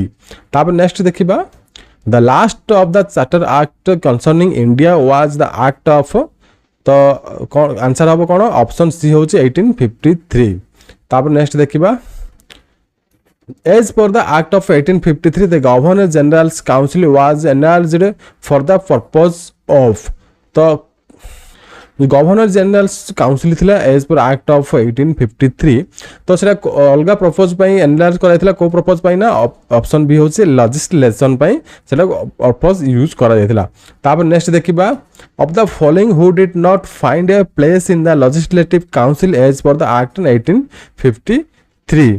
तापर नेक्स्ट देखिबा the last of the charter act concerning India was the act of तो answer हबो कोन option C होची 1853 तापर नेक्स्ट देखिबा As per the Act of 1853, the Governor General's Council was enlarged for the purpose of तो governor general council थिला as per act of 1853 तो सेटा अलगा पर्पस पई एनलार्ज कराइथिला को पर्पस पई ना ऑप्शन बी होचे लेजिस्लेशन पई सेटा पर्पस यूज करा जायथिला तापर नेक्स्ट देखिबा of the following who did not find a place in the legislative council as per the act in 1853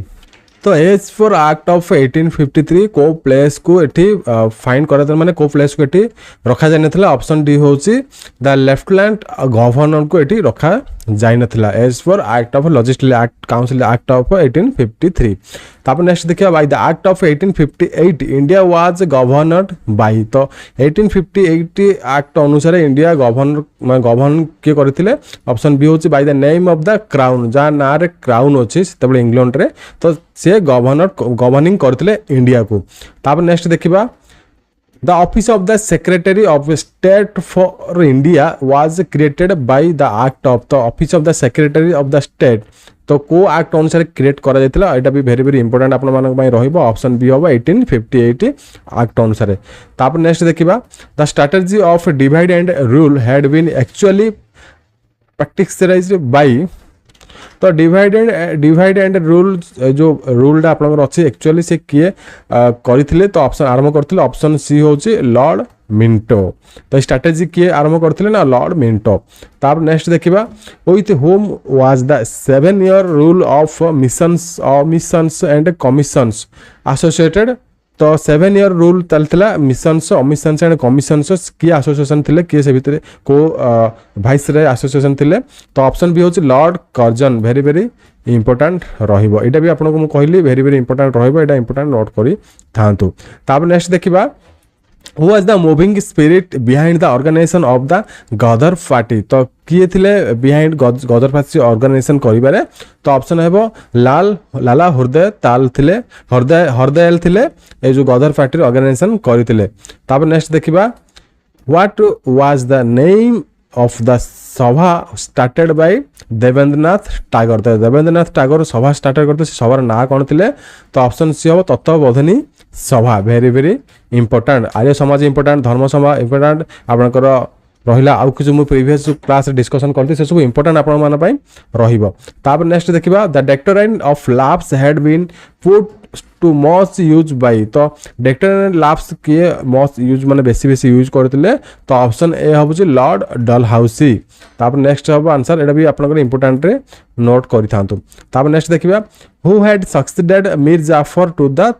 तो एज फॉर एक्ट ऑफ 1853 को प्लेस को एठी फाइंड करा माने को प्लेस को एठी रखा जाय नथिला ऑप्शन डी होची द लेफ्टिनेंट गवर्नर को एठी रखा जाय नथिला as for act of legislative act council act of 1853 तापर नेक्स्ट देखिया by the act of 1858 India was governed by तो 1858 एक्ट अनुसार इंडिया गवर्नर के करथिले ऑप्शन बी होची by the name of the crown जा ना रे क्राउन होची तबले इंग्लैंड रे तो से गवर्निंग करथिले इंडिया को तापर नेक्स्ट देखिबा The office of the Secretary of State for India was created by the act of the office of the Secretary of the State तो को एक्ट अनुसार क्रिएट करा जायतिला एटा भी वेरी इंपोर्टेंट आपन मानक पई रहिबो ऑप्शन बी होबो 1858 एक्ट अनुसार तापर नेक्स्ट देखिबा the strategy of divide and rule had been actually practised by तो डिवाइड एंड रूल जो रूलटा आपनकर अछि एक्चुअली से किए करथिले तो ऑप्शन आरंभ करथिले ऑप्शन सी होची लॉर्ड मिंटो तो स्ट्रेटजी किए आरंभ करथिले ना लॉर्ड मिंटो तापर नेक्स्ट देखिबा with whom was the 7 year rule of missions and commissions associated तो 7 ईयर रूल चलथिला मिशंस एंड कमिशंस की एसोसिएशन थिले के से भितरे को वाइस रे एसोसिएशन थिले तो ऑप्शन बी होची लॉर्ड कर्जन वेरी इंपोर्टेंट रहिबो एटा भी आपन को कहली वेरी इंपोर्टेंट रहिबो एटा इंपोर्टेंट नोट करी थांतु तापर नेक्स्ट देखिबा who was the moving spirit behind the organization of the Gadar party तो किए थिले behind गदर पार्टी ऑर्गेनाइजेशन करिबारे तो ऑप्शन हेबो लाला हृदय ताल थिले हृदयल थिले ए जो गदर पार्टी ऑर्गेनाइजेशन करिथिले तापर नेक्स्ट देखिबा what was the name of the सभा started by देवेंद्रनाथ टागोर। तो देवेंद्रनाथ टागोर सभा स्टार्ट करते सभार ना कौन थे तो ऑप्शन सी हम तत्वबोधिनी सभा। Very very important. आर्य समाज इंपोर्टेंट, धर्म सभा इंपोर्टेंट, आपनकर रहिला आउ कि मु प्रीवियस क्लास डिस्कशन करते से सब इंपोर्टेंट आपण मान पई रहिबो। तापर नेक्स्ट देखिबा the doctrine of lapse had been put to much use by. तो डेक्टोराइन लाफ्स के मच यूज माने बेसी बेसी यूज करथिले तो ऑप्शन ए हबो जे लॉर्ड डलहाउसी। तापर नेक्स्ट हबो आंसर, एटा भी आपनकर इंपोर्टेंट रे नोट करि थांतु। तापर नेक्स्ट देखिबा who had succeeded Mir Jafar to the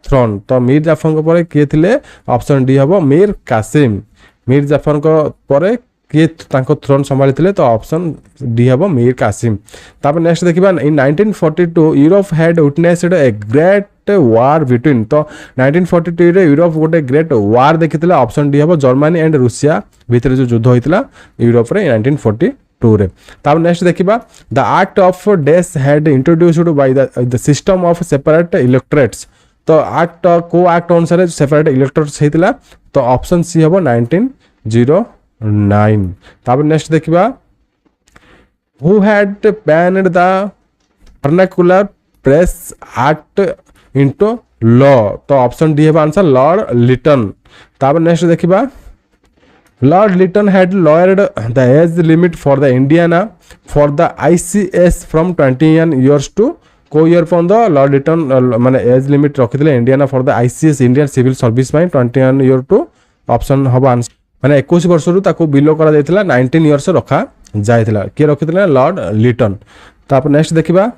throne. तो मीर जाफर को परे के थिले ऑप्शन डी हबो मीर कासिम। मीर जाफर को परे किए तांको थ्रोन संभाली थे तो ऑप्शन डी हम मीर कासिम। तापर नेक्स्ट देखिबा इन 1942 Europe had witnessed a great war between. तो 1942 रे यूरोप गोटे ग्रेट वार देखिथिला, ऑप्शन डी हम जर्मनी एंड रूसिया भितर जो युद्ध होइतिला यूरोप रे 1942 रे। तापर नेक्स्ट देखिबा द एक्ट ऑफ डेस had introduced by the system of separate electorates. तो एक्ट को एक्ट अनुसार सेपरेट इलेक्टोरेट्स हेतिला तो ऑप्शन सी हम 1909। तापर नेक्स्ट देखिबा who had banned the vernacular press act into law. तो ऑप्शन डी है आंसर लॉर्ड लिटन। तापर नेक्स्ट देखिबा lord Lytton had lowered the age limit for the Indians for the ICS from 21 years to को year पर्यंत lord Lytton माने age limit रखिथिले Indians for the ICS Indian civil service पाई 21 year to option हबो answer माने 21 वर्ष रु ताको बिलो करा जायतिला 19 इयर्स रखा जायतिला के रखिथिले लॉर्ड लिटन। तापर नेक्स्ट देखिबा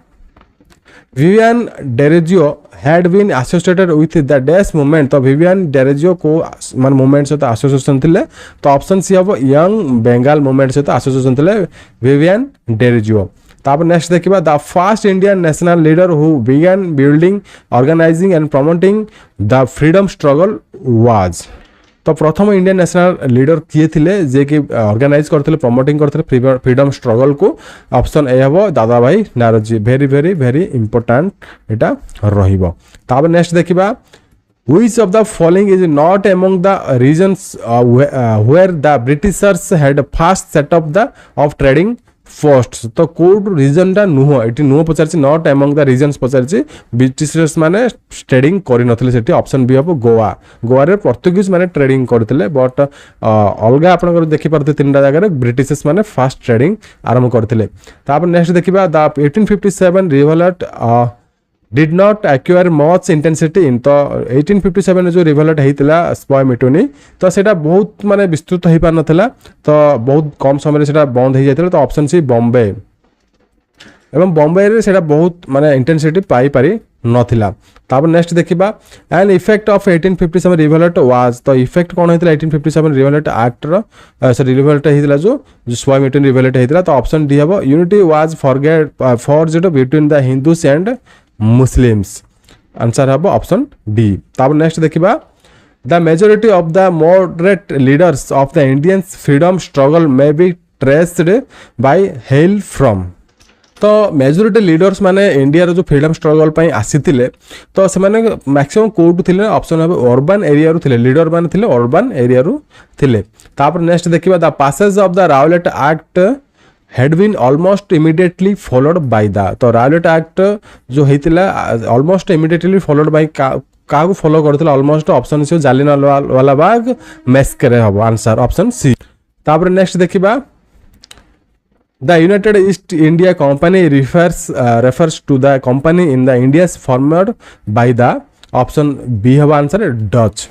Vivian Derozio had been associated with the dash movement. तो विवियन डेरेजियो को मान मूवमेंट सहित एसोसिएशन थिले तो ऑप्शन सी हबो यंग बेंगाल मूवमेंट सहित एसोसिएशन थिले विवियन डेरेजियो। तापर नेक्स्ट देखिबा the first Indian national leader who began building organising and promoting the freedom struggle was. तो प्रथम इंडियन नेशनल लीडर किए थिले जे कि ऑर्गेनाइज करथिले प्रमोटिंग करथिले फ्रीडम स्ट्रगल को ऑप्शन ए हबो Dadabhai Naoroji. Very very very important एटा रहिबो। तापर नेक्स्ट देखिबा which of the following is not among the regions where the Britishers had first set up the of trading posts। तो कोड reason टा नुह एटी नुह पचारछि नॉट अमंग द रीजन्स पचारछि ब्रिटिशर्स माने ट्रेडिंग करि नथिले सेठी ऑप्शन बी हबो गोवा। गोवा रे पोर्तुगीज माने ट्रेडिंग करथिले बट अलगा आपन देखि परते तीनटा जगह रे ब्रिटिशर्स माने फास्ट ट्रेडिंग आरंभ करथिले। तापर नेक्स्ट देखिबा the 1857 revolt did not acquire much intensity in. तो 1857 जो रिवॉल्ट हेतिला स्पॉय मिटोनी तो सेटा बहुत माने विस्तृत हो पार नथिला तो बहुत कम समय सेटा बंद हो जायतिला तो ऑप्शन सी बॉम्बे। एवं बॉम्बे रे सेटा बहुत माने इंटेंसिटी पाई पारी नथिला। तापर नेक्स्ट देखिबा an effect of 1857 revolt was. तो इफेक्ट कोन हेतिला 1857 रिवॉल्ट एक्ट रो सॉरी रिवॉल्ट हेतिला जो स्पॉय मिटोनी रिवॉल्ट हेतिला तो ऑप्शन डी हबो unity was forget between the Hindus and Muslims। Answer हबो ऑप्शन डी। तापर नेक्स्ट देखिबा the majority of the moderate leaders of the Indian freedom struggle may be traced by hail from. तो majority leaders माने India रो जो freedom struggle पई आसीथिले तो से माने मैक्सिमम कोड थिले ऑप्शन हबो अर्बन एरिया रो थिले लीडर माने थिले अर्बन एरिया रो थिले। तापर नेक्स्ट देखिबा the passage of the Rowlatt act had been almost immediately followed by the। तो राउलेट एक्ट जो हेतिला almost immediately followed by का फॉलो करथिला almost option C Jallianwala Bagh massacre हबो आंसर ऑप्शन सी। तापर नेक्स्ट देखिबा the united east India company refers to the company in the Indias formed by the option B हबो answer Dutch.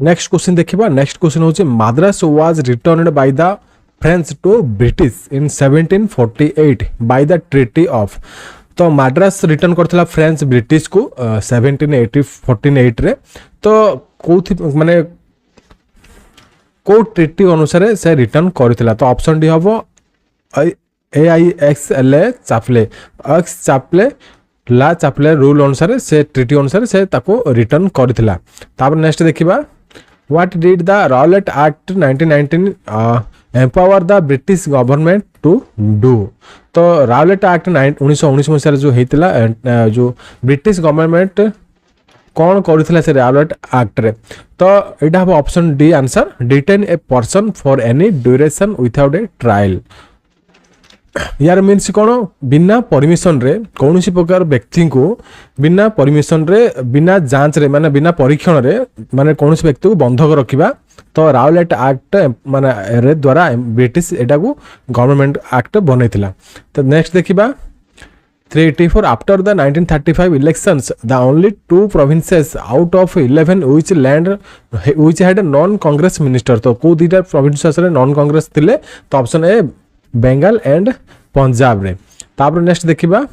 Next question देखिबा next question होचे Madras was returned by the French to British in 1748 by the treaty of. तो Madras return करथिला French British को 1748 रे तो कोथि माने को ट्रीटी अनुसार से रिटर्न करथिला तो ऑप्शन डी हबो AIXLA चापले एक्स चापले ला चापले रूल अनुसार से ट्रीटी अनुसार से ताको रिटर्न करथिला। तापर नेक्स्ट देखिबा What did the Rowlatt Act 1919 empower the British government to do। तो राउलेट एक्ट 1919 मसीह जो हेतिला जो ब्रिटिश गवर्नमेंट कौन करथिला से राउलेट एक्ट रे तो एटा हम option D answer detain a person for any duration without A trial यार मीन्स कौन बिना परमिशन रे कौन प्रकार व्यक्ति को बिना परमिशन रे बिना जांच रे माने बिना परीक्षण रे माने कौन व्यक्ति को बंधक रखिबा तो राउलेट एक्ट माने रे द्वारा ब्रिटिश एटा को गवर्नमेंट एक्ट बनैतिला तो नेक्स्ट देखिबा 384 after the 1935 elections the only 2 provinces out of 11 which had a non congress minister तो को दीटा provinces रे non congress थिले तो option A Bengal and Punjab रे तापर नेक्स्ट देखिबा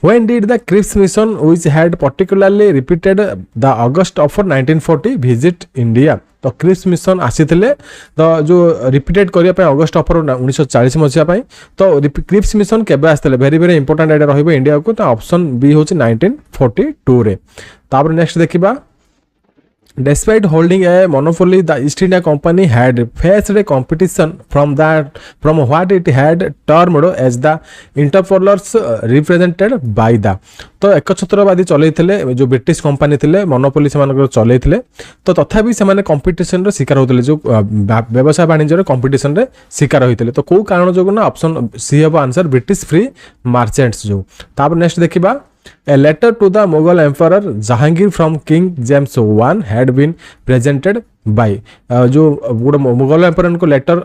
When did the Cripps mission which had particularly repeated the August offer 1940 visit India तो Cripps mission आसीथिले तो जो रिपीटेड करिया पे अगस्त ऑफर 1940 मसिया पे तो क्रिप्स मिशन केबे आस्थिले वेरी वेरी इंपोर्टेंट एटा रहइबो इंडिया को तो ऑप्शन बी होची 1942 रे तापर नेक्स्ट देखिबा Despite holding a monopoly, the East India Company had faced a competition from what it had termed as the interpolers represented by the तो एकछत्रवादी चलैथिले जो British company थिले monopoly से मानकर चलैथिले तो तथापि से माने कंपटीशन रे शिकार होतले जो व्यवसाय वाणिज्य रे कंपटीशन रे शिकार होइथिले तो को कारण जो ना ऑप्शन सी हेबो आंसर ब्रिटिश फ्री मर्चेंट्स जो तापर नेक्स्ट देखिबा A letter to the Mughal Emperor Jahangir from King James I had been presented by जो मुगल एम्परर को लेटर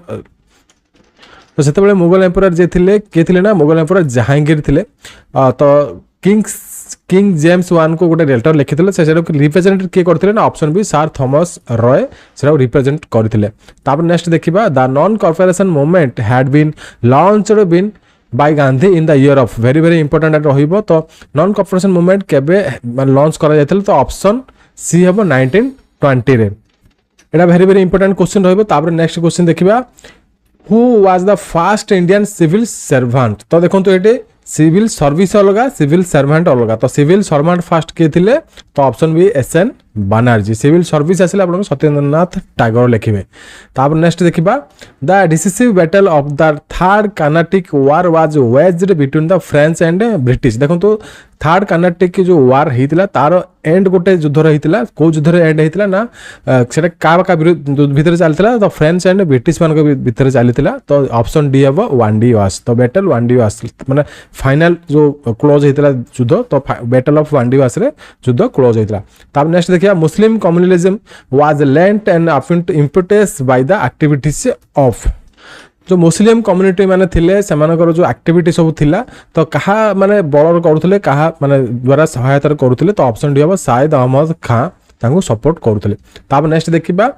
तो सेते मुगल एम्परर जे थिले के थिले ना मुगल एम्परर जहांगीर थिले तो किंग जेम्स वन को गोटे लेटर लिखिथिले से रिप्रेजेंट के करथिले ना option B sir Thomas Roe से रिप्रेजेंट करथिले तापर नेक्स्ट देखिबा the non corporation movement had been launched by Gandhi in the year of very very important रहिबो तो नॉन कॉर्पोरेशन मूवमेंट केबे लॉन्च करा जायथिल तो ऑप्शन सी हेबो 1920 रे एटा वेरी वेरी इंपोर्टेंट क्वेश्चन रहिबो तापर नेक्स्ट क्वेश्चन देखिबा who was the first Indian civil servant तो देखंतु एटे सिविल सर्विस अलगा सिविल सर्वेंट अलगा तो सिविल सर्वेंट फर्स्ट के थिले तो option B S N Banerjee civil service आसिले आपन सत्येंद्रनाथ टैगोर लिखिबे तापर नेक्स्ट देखिबा the decisive battle of the third Carnatic war was waged between the French and British देखंतु थर्ड कर्नाटिक जो वार हेतिला तार एंड गोटे युद्ध रहितिला को युद्ध रे एंड हेतिला ना सेटा का भीतर चलतिला तो फ्रेंच एंड ब्रिटिश मान के भीतर चलतिला तो ऑप्शन डी हेबो 1D वास तो बैटल 1D वास माने फाइनल जो क्लोज हेतिला युद्ध तो बैटल ऑफ 1D वास रे युद्ध क्लोज हेतिला तब नेक्स्ट देखिया Muslim communalism was lent and impetus by the activities of जो मुस्लिम कम्युनिटी माने थिले सेमानकर जो एक्टिविटी सब थिला तो कहा माने बलर करूथले कहा माने द्वारा सहायता करूथले तो ऑप्शन डी हेबो शायद अहमद खान तांको सपोर्ट करूथले तब नेक्स्ट देखिबा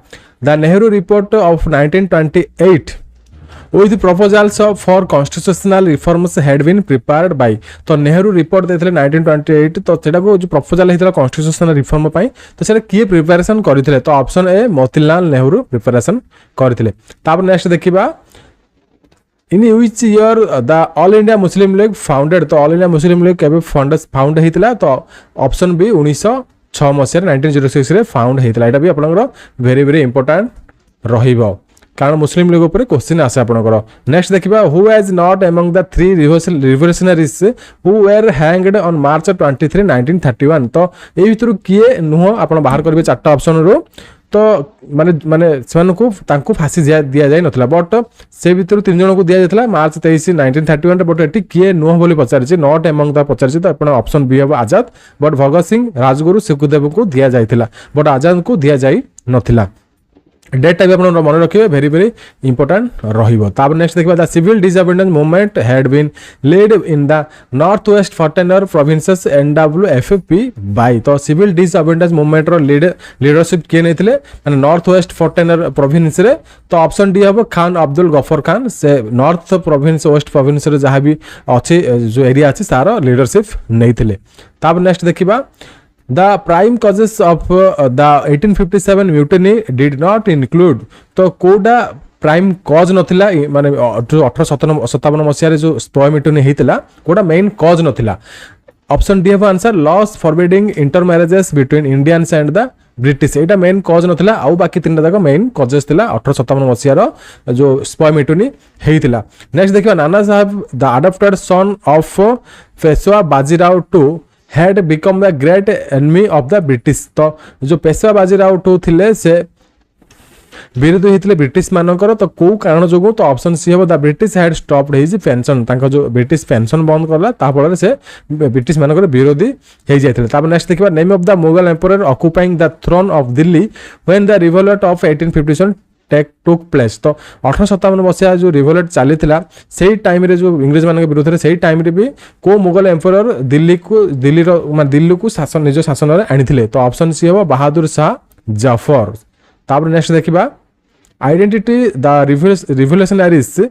the Nehru report of 1928 with proposals for constitutional reforms had been prepared by तो नेहरू रिपोर्ट देथिले 1928 तो सेटा को जो प्रपोजल हेतिला कॉन्स्टिट्यूशनल रिफॉर्म पई तो सेटा किए प्रिपरेशन करिथिले तो option A Motilal Nehru preparation करिथिले तापर नेक्स्ट देखिबा in which year the all India Muslim league founded तो ऑल इंडिया मुस्लिम लीग केबे फाउंड हेतिला तो ऑप्शन बी 1906 मसिया 1906 रे फाउंड हेतिला एटा भी आपनकर वेरी वेरी इंपोर्टेंट रहिबो कारण मुस्लिम लीग ऊपर क्वेश्चन आसे आपनकर नेक्स्ट देखिबा who has not among the three revolutionaries who were hanged on March 23 1931 तो ए भितरु किए नुह आपण बाहर करबे चारटा ऑप्शन रो तो माने माने सेमान को तांको फांसी दिया जाय नथला बट से भितरु तीन जन को दिया जायतला मार्च 23 1931 बट एटी किए नुह बोली पचारछि नॉट अमंग द पचारछि तो आपण ऑप्शन बी हेबो आजाद बट भगत सिंह राजगुरु सुखदेव को दिया जायतला बट आजाद को दिया जाय नथिला डेट टाइप अपन मन रखिए वेरी वेरी इंपोर्टेंट रहिबो ताब नेक्स्ट देखबा the civil disobedience movement had been led in the north west frontier provinces NWFP by तो सिविल डिसअबेंडेंस मूवमेंट रो लीडरशिप के नेथिले माने नॉर्थ वेस्ट फॉर्टेनर प्रोविंस रे तो ऑप्शन डी हबो खान अब्दुल गफर खान से नॉर्थ प्रोविंस वेस्ट प्रोविंस रे जहां भी अछि जो एरिया अछि सारो लीडरशिप नेथिले ताब नेक्स्ट देखिबा The prime causes of the 1857 mutiny did not include तो कोडा प्राइम कॉज नथिला माने 1857 मसिया रे जो स्पॉय म्यूटनी हेतिला कोडा मेन कॉज नथिला ऑप्शन डी हेबो answer laws forbidding intermarriages between Indians and the British एटा मेन कॉज नथिला आउ बाकी तीनटा जाक मेन कॉजेस थिला 1857 मसिया रो जो स्पॉय म्यूटनी हेतिला नेक्स्ट देखिबा Nana Saheb the adopted son of Peshwa Bajirao to had become the great enemy of the British. तो जो पेशवा बाजीराव टू थिले से विरोधी होते ब्रिटिश मानकर तो कौ कारण जो तो ऑप्शन सी हम the British had stopped his pension जो ब्रिटिश पेंशन बंद करला फल से ब्रिटिश मानकर विरोधी हो जाते। नेक्स्ट देखा name of the Mughal emperor occupying the throne of Delhi when the revolt of 1857 took place. तो 1857 मसीहा जो रिवोल्ट चली से टाइम रे जो इंग्रेज मान विरोध में से टाइम रे भी को मुगल एम्परर दिल्ली को शासन निज शासन में आनी। तो ऑप्शन सी हम बहादुर शाह जफर। तापर नेक्स्ट देखा identity the revolutionaries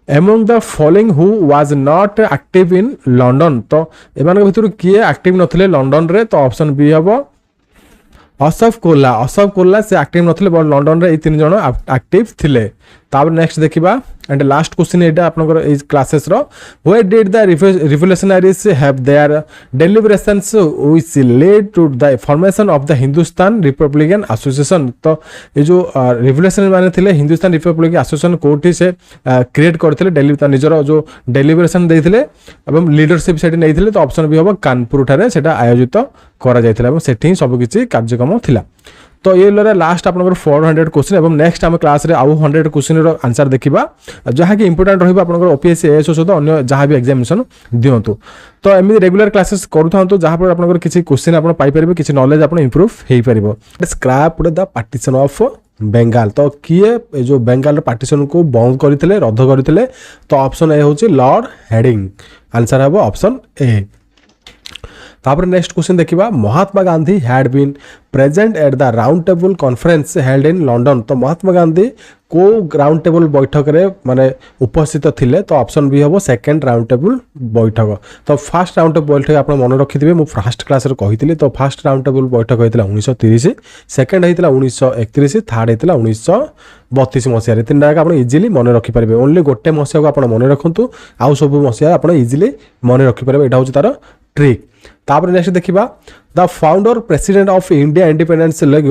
among the following who was not active in London. तो एमान भितर किए एक्टिव नथिले लंडन रे। तो ऑप्शन बी हम अशोक कोल्ला से एक्टिव नथिले बट लंडन रे 3 जण एक्टिव थिले। तापर नेक्स्ट देखिबा एंड लास्ट क्वेश्चन एटा आपनकर ए क्लासेस रो where did the revolutionaries have their deliberations which led to the formation of the Hindustan republican association. तो ये जो रिवोल्यूशनरी माने थिले हिंदुस्तान रिपब्लिक एसोसिएशन कोठी से क्रिएट करथिले डेली निजर जो डेलिब्रेशन देथिले एवं लीडरशिप सेठी नैथिले। तो ऑप्शन भी हम कानपुर ठारे सेटा आयोजित करा जायथिला एवं सेठी सब किछि कार्यक्रम थिला। तो ये लास्ट आप 400 क्वेश्चन एवं नेक्स्ट आम क्लास रे आउ 100 क्वेश्चन आंसर देखा जहाँ कि इंपोर्टेंट रही आप ओपीएससी एएसओ सहित अन्य जहाँ भी एग्जामिनेशन दिंतु। तो एमती रेगुलर क्लासेस करूँ जहाँफल आप किसी क्वेश्चन आप पाइपर किसी नॉलेज आप इम्प्रूव हो पार। Scrap the partition of Bengal. तो किए जो बेंगाल पार्टीशन को बंद करते रद्द करते। तो ऑप्शन ए हूँ लॉर्ड हेडिंग। आंसर हम ऑप्शन ए। तापर नेक्स्ट क्वेश्चन देखिबा Mahatma Gandhi had been present at the round table conference held in London. तो महात्मा गांधी को राउंड टेबल बैठक रे माने उपस्थित थिले। तो ऑप्शन बी हम सेकंड राउंड टेबल बैठक। तो फर्स्ट राउंड टेबल बैठक आप मन रखिथिबे मु फर्स्ट क्लास रे कहिथिले। तो फर्स्ट राउंड टेबल बैठक होइतिला 1930, सेकंड होइतिला 1931, थर्ड होइतिला 1932 मसिया रे। तीन जाक आप इजीली मन रखि परिबे। ओनली गोटे मसिया को आप मन रखंतु आउ सब मसिया आप इजीली मन रखि परिबे। एटा होची तार ट्रिक। तापर नेक्स्ट देखिबा the founder president of India independence leg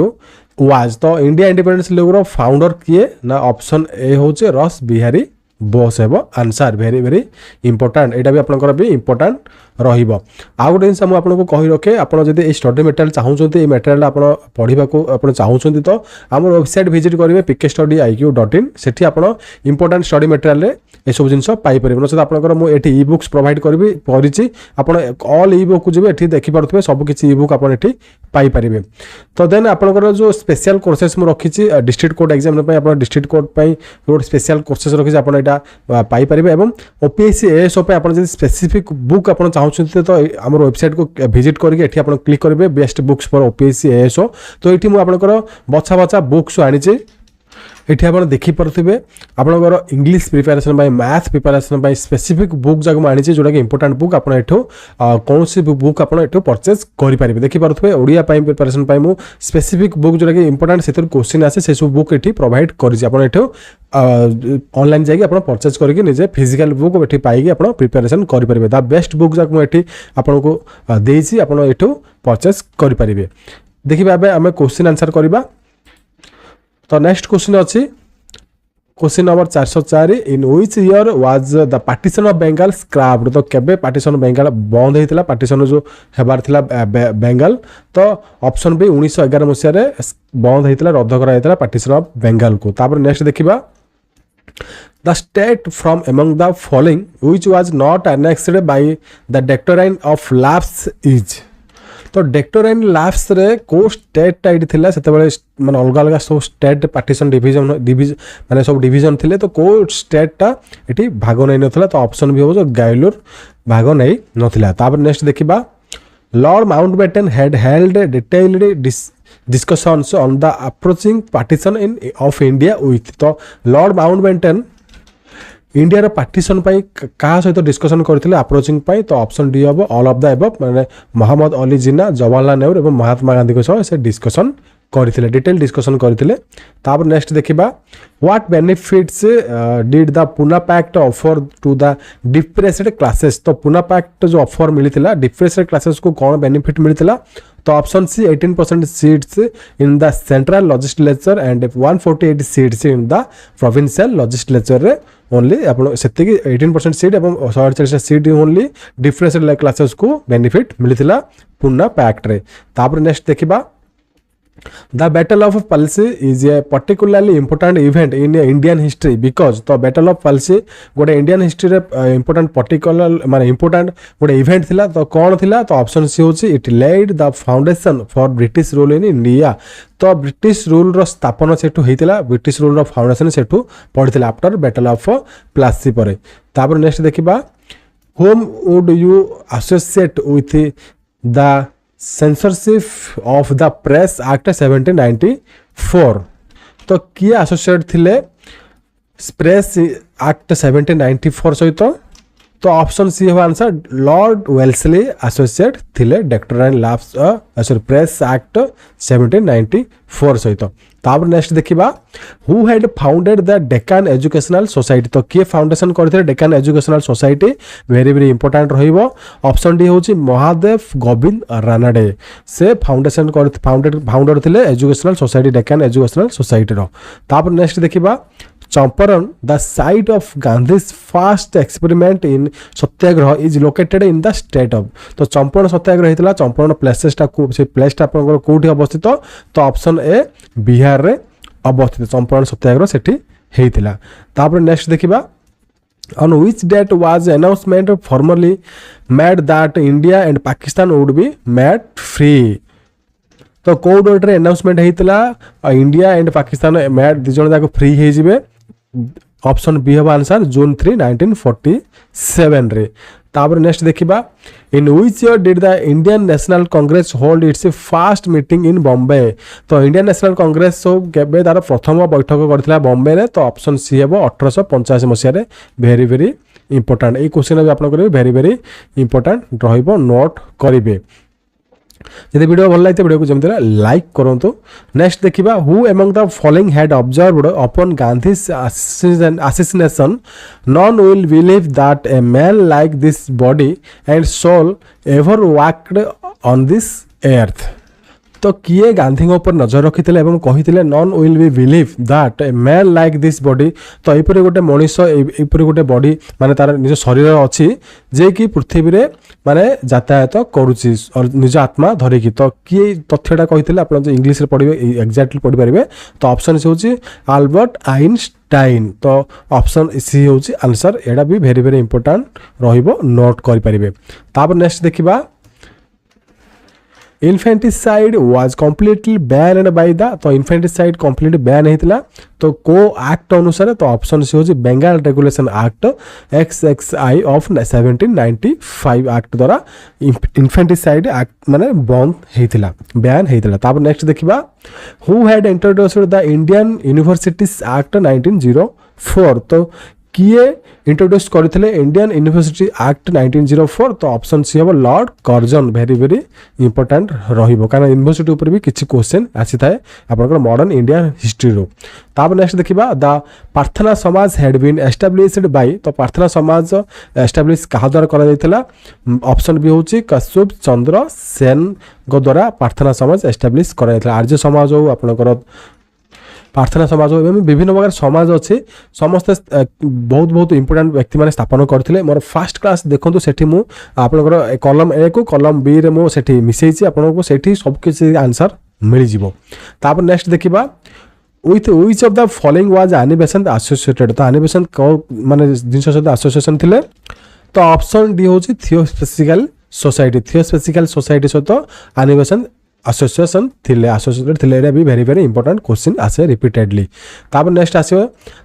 was. तो इंडिया इंडिपेंडेंस लेग रो फाउंडर किए ना ऑप्शन ए होचे रस बिहारी बोस हेबो। Answer very very important. एटा भी आपनकर भी इंपोर्टेंट रहिबो। आ गोटे जिनस आपको कही रखे आपड़ जब ये स्टडी मटेरियल चाहते मटेरियल आप पढ़ा आप चाहते तो आम वेबसाइट विजिट करेंगे pkstudy.iq.in से आप इंपोर्टेंट स्टडी मटेरियल ये सब जिन पाइपर नचेत आपंकर मुझे इ बुक्स प्रोवाइड करी आप ऑल इ बुक को ये देखिपे सब किसी इ बुक आप पाइपर। तो देन आपंकर जो स्पेशल कोर्सेस मुझे रखी डिस्ट्रिक्ट कोर्ट एग्जाम आप डिस्ट्रिक्ट कोर्ट जो स्पेशल कोर्सेस रखी आप पाइपर। और ओपीएससी एएसओ आप स्पेसिफिक बुक आप चाहते तो आम वेबसाइट को विजिट करके क्लिक करेंगे best books for OPSC ASO. तो ये मुझे बछा बछा बुक्स आनी ये आप देखिपे आपंकर English preparation math preparation specific book जाक आनी जोटा कि इंपोर्टेंट बुक आप कौन सी बुक आप परचेज करेंगे देखिपे ओडिया प्रिपेरेसन स्पेसिफिक बुक जोटा कि इंपोर्टेंट से क्वेश्चन आसे से सब बुक ये प्रोवाइड कर ऑनलाइन जाइए आप परचेज करके निजे फिजिकल बुक ये पाई आप प्रिपेरेसन करेंगे। द बेस्ट बुक जाक मुझे आपको देसी आप परचेज करेंगे। देखिए आम क्वेश्चन आंसर करवा। तो नेक्स्ट क्वेश्चन अच्छी question number 404 in which year was the partition of Bengal scraped. तो केबे पार्टीशन बेंगल बंद होता पार्टीशन जो हेबार थिला बेंगल। तो ऑप्शन बी 1911 मसीह रे बंद होता रद्द करा पार्टीशन ऑफ बेंगल को। तापर नेक्स्ट देखिबा the state from among the following which was not annexed by the doctrine of lapse is. तो डेक्टोराइन लैप्स रे को स्टेटा ये थिला सेते बेले माने अलग अलग सब स्टेट पार्टीशन डिवीजन माने सब डिवीजन थिले। तो को स्टेटा एठी भाग नै नथिला। तो ऑप्शन भी हो जो गायलुर भाग नै नथिला। तापर नेक्स्ट देखिबा Lord Mountbatten had held detailed discussions on the approaching partition in of India with. तो लॉर्ड माउंटबेटन इंडिया पार्टीशन क्या सहित डिस्कशन करते अप्रोचिंग। तो ऑप्शन डी हम ऑल ऑफ द एबव माने मोहम्मद अली जिन्ना जवाहरलाल नेहरू और महात्मा गांधी सह से डिस्कशन करथिले डिटेल डिस्कशन करथिले तापर नेक्स्ट देखिबा what benefits did the Poona pact offer to the depressed classes तो पुना पैक्ट जो ऑफर मिलिथिला डिप्रेस्ड क्लासेस को कोन बेनिफिट मिलिथिला तो option C 18% seats in the central legislature and 148 seats in the provincial legislature रे ओनली आपण सेति 18% सीट एवं 148 सीट ओनली डिप्रेस्ड क्लासेस को बेनिफिट मिलिथिला पुना पैक्ट रे तापर नेक्स्ट देखिबा The Battle of Palsi is a particularly important event in Indian history because the Battle of Palsi गोटे Indian history रे important particular माने important गोटे event थिला तो कौन थिला तो ऑप्शन सी होची it laid the foundation for British rule in India तो ब्रिटिश रूल रो स्थापना सेठू हेतिला ब्रिटिश रूल रो फाउंडेशन सेठू पड़िथिला आफ्टर बैटल ऑफ प्लासी परे तापर नेक्स्ट देखिबा whom would you associate with the censorship of the press act 1794 तो किए एसोसिएट थिले प्रेस एक्ट 1794 सहित तो ऑप्शन सी हो आंसर लॉर्ड वेल्सली एसोसिएट थिले doctor and lapse sorry press act 1794 सहित तापर नेक्स्ट देखिबा who had founded the Deccan educational society तो किए फाउंडेशन करथिले Deccan educational society very very important रहिबो ऑप्शन डी होची महादेव गोविंद रानाडे से फाउंडेशन फाउंडर थिले educational society Deccan educational society रो तापर नेक्स्ट देखिबा Champaran the site of Gandhi's first experiment in satyagraha is located in the state of तो चंपारण सत्याग्रह हेतला चंपारण प्लेसेसटा को से प्लेसटा आपनकर कोठी अवस्थित तो ऑप्शन ए बिहार रे अवस्थित चंपारण सत्याग्रह सेठी हेतिला तापर नेक्स्ट देखिबा on which date was announcement formally made that India and Pakistan would be made free तो को डेट रे अनाउंसमेंट हेतिला इंडिया एंड पाकिस्तान मैच दि जण जाको फ्री हे जिवे ऑप्शन बी हबा आंसर जून 3 1947 रे तापर नेक्स्ट देखिबा in which year did the Indian national congress hold its first meeting in Bombay तो इंडियन नेशनल कांग्रेस सो केबे तार प्रथम बैठक करथिला बॉम्बे रे तो ऑप्शन सी हेबो 1885 मसिया रे वेरी वेरी इंपोर्टेंट ए क्वेश्चन भी आपन करिवे वेरी वेरी इंपोर्टेंट रहिबो नोट करिवे यदि वीडियो भल लगे वीडियो को जमती लाइक करूँ नेक्स्ट देखिबा who among the following had observed upon Gandhi's assassination none will believe that a man like this body and soul ever walked on this earth तो किए गांधी ऊपर नजर रखी एवं कही non will be believe that a man like this body तो यहपरी गोटे मनीष यहपरी गोटे बॉडी माने तार निज शरीर अच्छी जे कि पृथ्वी रे माने यातायात करुच्ची और निज आत्मा धरिकी तो किए तथ्यटा कही आप इंग्लीश पढ़े एक्जाक्टली पढ़ी पारे तो ऑप्शन सी हूँ आल्बर्ट आइनस्टाइन तो ऑप्शन सी हूँ आंसर एटा भी वेरी वेरी इंपोर्टेंट रहिबो नोट करि परिबे तापर नेक्स्ट देखिबा infanticide was completely banned by the तो इन्फेंटिसाइड कम्प्लीटली बैन हेतिला तो को एक्ट अनुसार तो ऑप्शन सी होची Bengal regulation act XXI of 1795 act द्वारा इन्फेंटिसाइड एक्ट माने बंद हेतिला बैन हेतिला तापर नेक्स्ट देखिबा who had introduced the Indian universities act 1904 तो किए इंट्रोड्यूस करथिले इंडियन यूनिवर्सिटी एक्ट 1904 तो ऑप्शन सी हम Lord Curzon very very important रहिबो कारण यूनिवर्सिटी ऊपर भी किछि क्वेश्चन आसी थाए आपनकर मॉडर्न इंडियन हिस्ट्री रो तापर नेक्स्ट देखिबा द प्रार्थना समाज हैड बीन एस्टैब्लिश्ड बाय तो प्रार्थना समाज एस्टैब्लिश कहा द्वारा करा जायतिला ऑप्शन बी होची कस्तूर चंद्र सेन गो द्वारा प्रार्थना समाज एस्टैब्लिश करा जायतिला आर्य समाज हो आपनकर प्रार्थना समाज विभिन्न प्रकार समाज अच्छे समस्त बहुत बहुत इंपोर्टेंट व्यक्ति मैंने स्थापन करते मोर फास्ट क्लास देखो सेठी मु आपनकर कलम ए को कलम बी रे मु सेठी मिसेइछि आपनको सेठी सब किछि आंसर मिल जिवो तापर नेक्स्ट देखिबा with which of the following was animation associated तो animation माने जिन सहित एसोसिएशन थिले तो ऑप्शन डी होची थियोसॉफिकल सोसाइटी सहित एनिमेशन एसोसिएशन थिले एसोसिएटेड थिले एटा भी वेरी वेरी इंपोर्टेंट क्वेश्चन आसे रिपीटेडली तापर नेक्स्ट आसीबो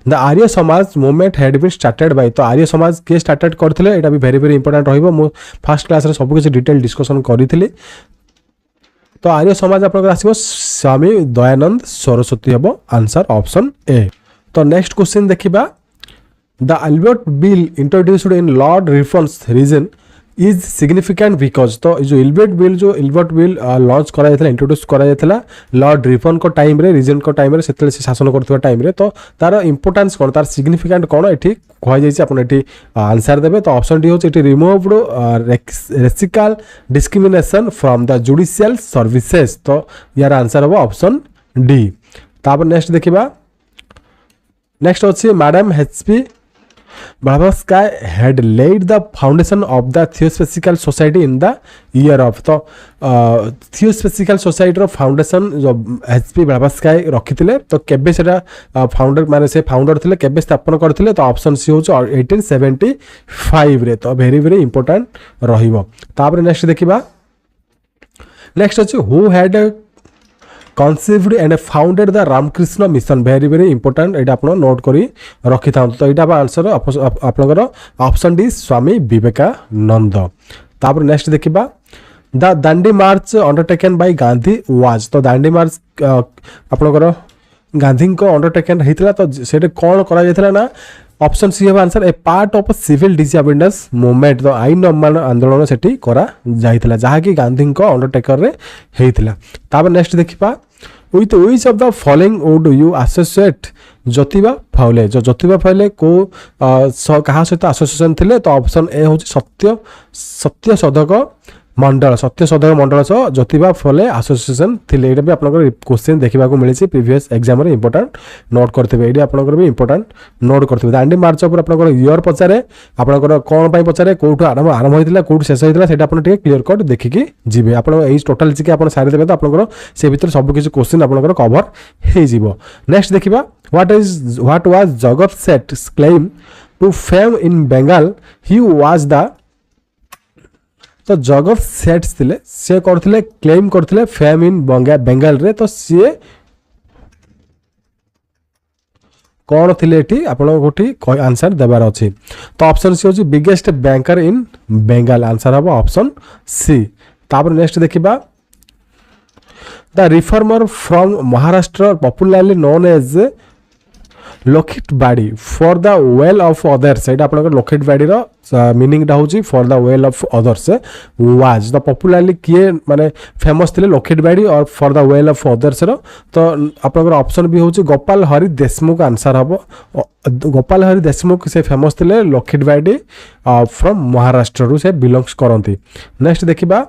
the Arya Samaj movement had been started by तो आर्य समाज के स्टार्टेड करथिले एटा भी वेरी वेरी इंपोर्टेंट रहिबो मु फर्स्ट क्लास रे सब किछ डिटेल डिस्कशन करिथिली तो आर्य समाज आपन आसीबो स्वामी दयानंद सरस्वती हबो आंसर ऑप्शन ए तो नेक्स्ट क्वेश्चन देखिबा the Albert bill introduced in lord reforms reason is significant because तो जो इलबर्ट बिल लॉन्च करा इंट्रोड्यूस करा लॉर्ड रिपन को टाइम रे रीजन को टाइम रे से शासन करथिबा टाइम रे तो तार इंपोर्टेंस कोन तार सिग्निफिकेंट कोन एठी कह जाइछि आपण एठी आंसर देबे तो ऑप्शन डी होछि एठी removed racial discrimination from the judicial services तो यार आंसर हो ऑप्शन डी। तापर नेक्स्ट देखिबा नेक्स्ट होछि madam H P Blavatsky had laid the foundation of the Theosophical Society in the year of तो Theosophical Society रो foundation जो HP Blavatsky रखिथिले तो केबे सेटा फाउंडर माने से फाउंडर थिले केबे स्थापन करथिले तो ऑप्शन सी होच 1875 रे तो वेरी वेरी इंपोर्टेंट रहिबो। तापर नेक्स्ट देखिबा नेक्स्ट होच who had conceived and founded the Ramakrishna mission very very important एटा आपण नोट करी रखि था तो एटा आंसर आपनकर ऑप्शन डी स्वामी विवेकानंद। तापर नेक्स्ट देखिबा the Dandi March undertaken by Gandhi was तो दांडी मार्च आपनकर गांधी को अंडरटेकन हेतला तो सेटे कोन करा जेतला ना ऑप्शन सी है answer a part of civil disobedience movement तो आईन अवमान आंदोलन सेठी करा जाइतला जहा कि गांधी को अंडरटेकर रे हेतला। तापर नेक्स्ट देखिबा with which of the following would you associate Jyotiba Phule जो ज्योतिबा फुले को कहा सहित एसोसिएशन थिले तो ऑप्शन ए होची सत्य शोधक मंडल सह ज्योतिबा फुले एसोसिएशन थिले एटा भी आपनकर क्वेश्चन देखिबा को मिलिछि प्रीवियस एग्जाम रे इंपोर्टेंट नोट करथिबे एडी आपनकर भी इंपोर्टेंट नोट करथिबे दांडी मार्च पर आपनकर ईयर पचारे आपनकर कोन पई पचारे कोठु आरंभ होइतिला कोठु शेष होइतिला सेटा आपन ठीक क्लियर कट देखिकी जिबे आपन एई टोटल जिके आपन सारि देबे तो आपनकर से भीतर सब किछ क्वेश्चन आपनकर कवर हे जिवो। नेक्स्ट देखिबा what was Jagat Seths claim to fame in Bengal he was the तो जगत सेट्स थिले से करथिले क्लेम करथिले फेम इन बंगाल रे तो सी कौन थिले एठी आपण गोठी आंसर देबार अछि तो ऑप्शन सी होची biggest banker in Bengal answer हबो ऑप्शन सी। तापर नेक्स्ट देखिबा the reformer from Maharashtra popularly known as Lokhitwadi for the well of others एटा आपन लोखित बाड़ी रो मीनिंग दा होची for the well of others was the popularly किए माने फेमस थिले लोखित बाड़ी और for the well of others रो तो आपन ऑप्शन भी होची गोपाल हरि देशमुख आंसर हबो गोपाल हरि देशमुख से फेमस थिले लोखित बाड़ी फ्रॉम महाराष्ट्र रु से बिलोंग्स करंती। नेक्स्ट देखिबा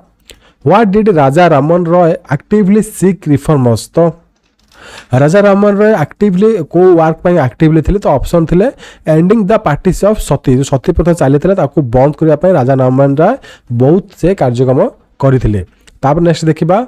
what did Raja Raman Roy actively seek reformers तो राजा रामन रॉय एक्टिवली को वर्क पे एक्टिवली थिले तो ऑप्शन थिले एंडिंग द प्रैक्टिस ऑफ सती जो सती प्रथा चली थिले ताको बंद करिया पे राजा रामन रॉय बहुत से कार्यक्रम करिथिले। तापर नेक्स्ट देखिबा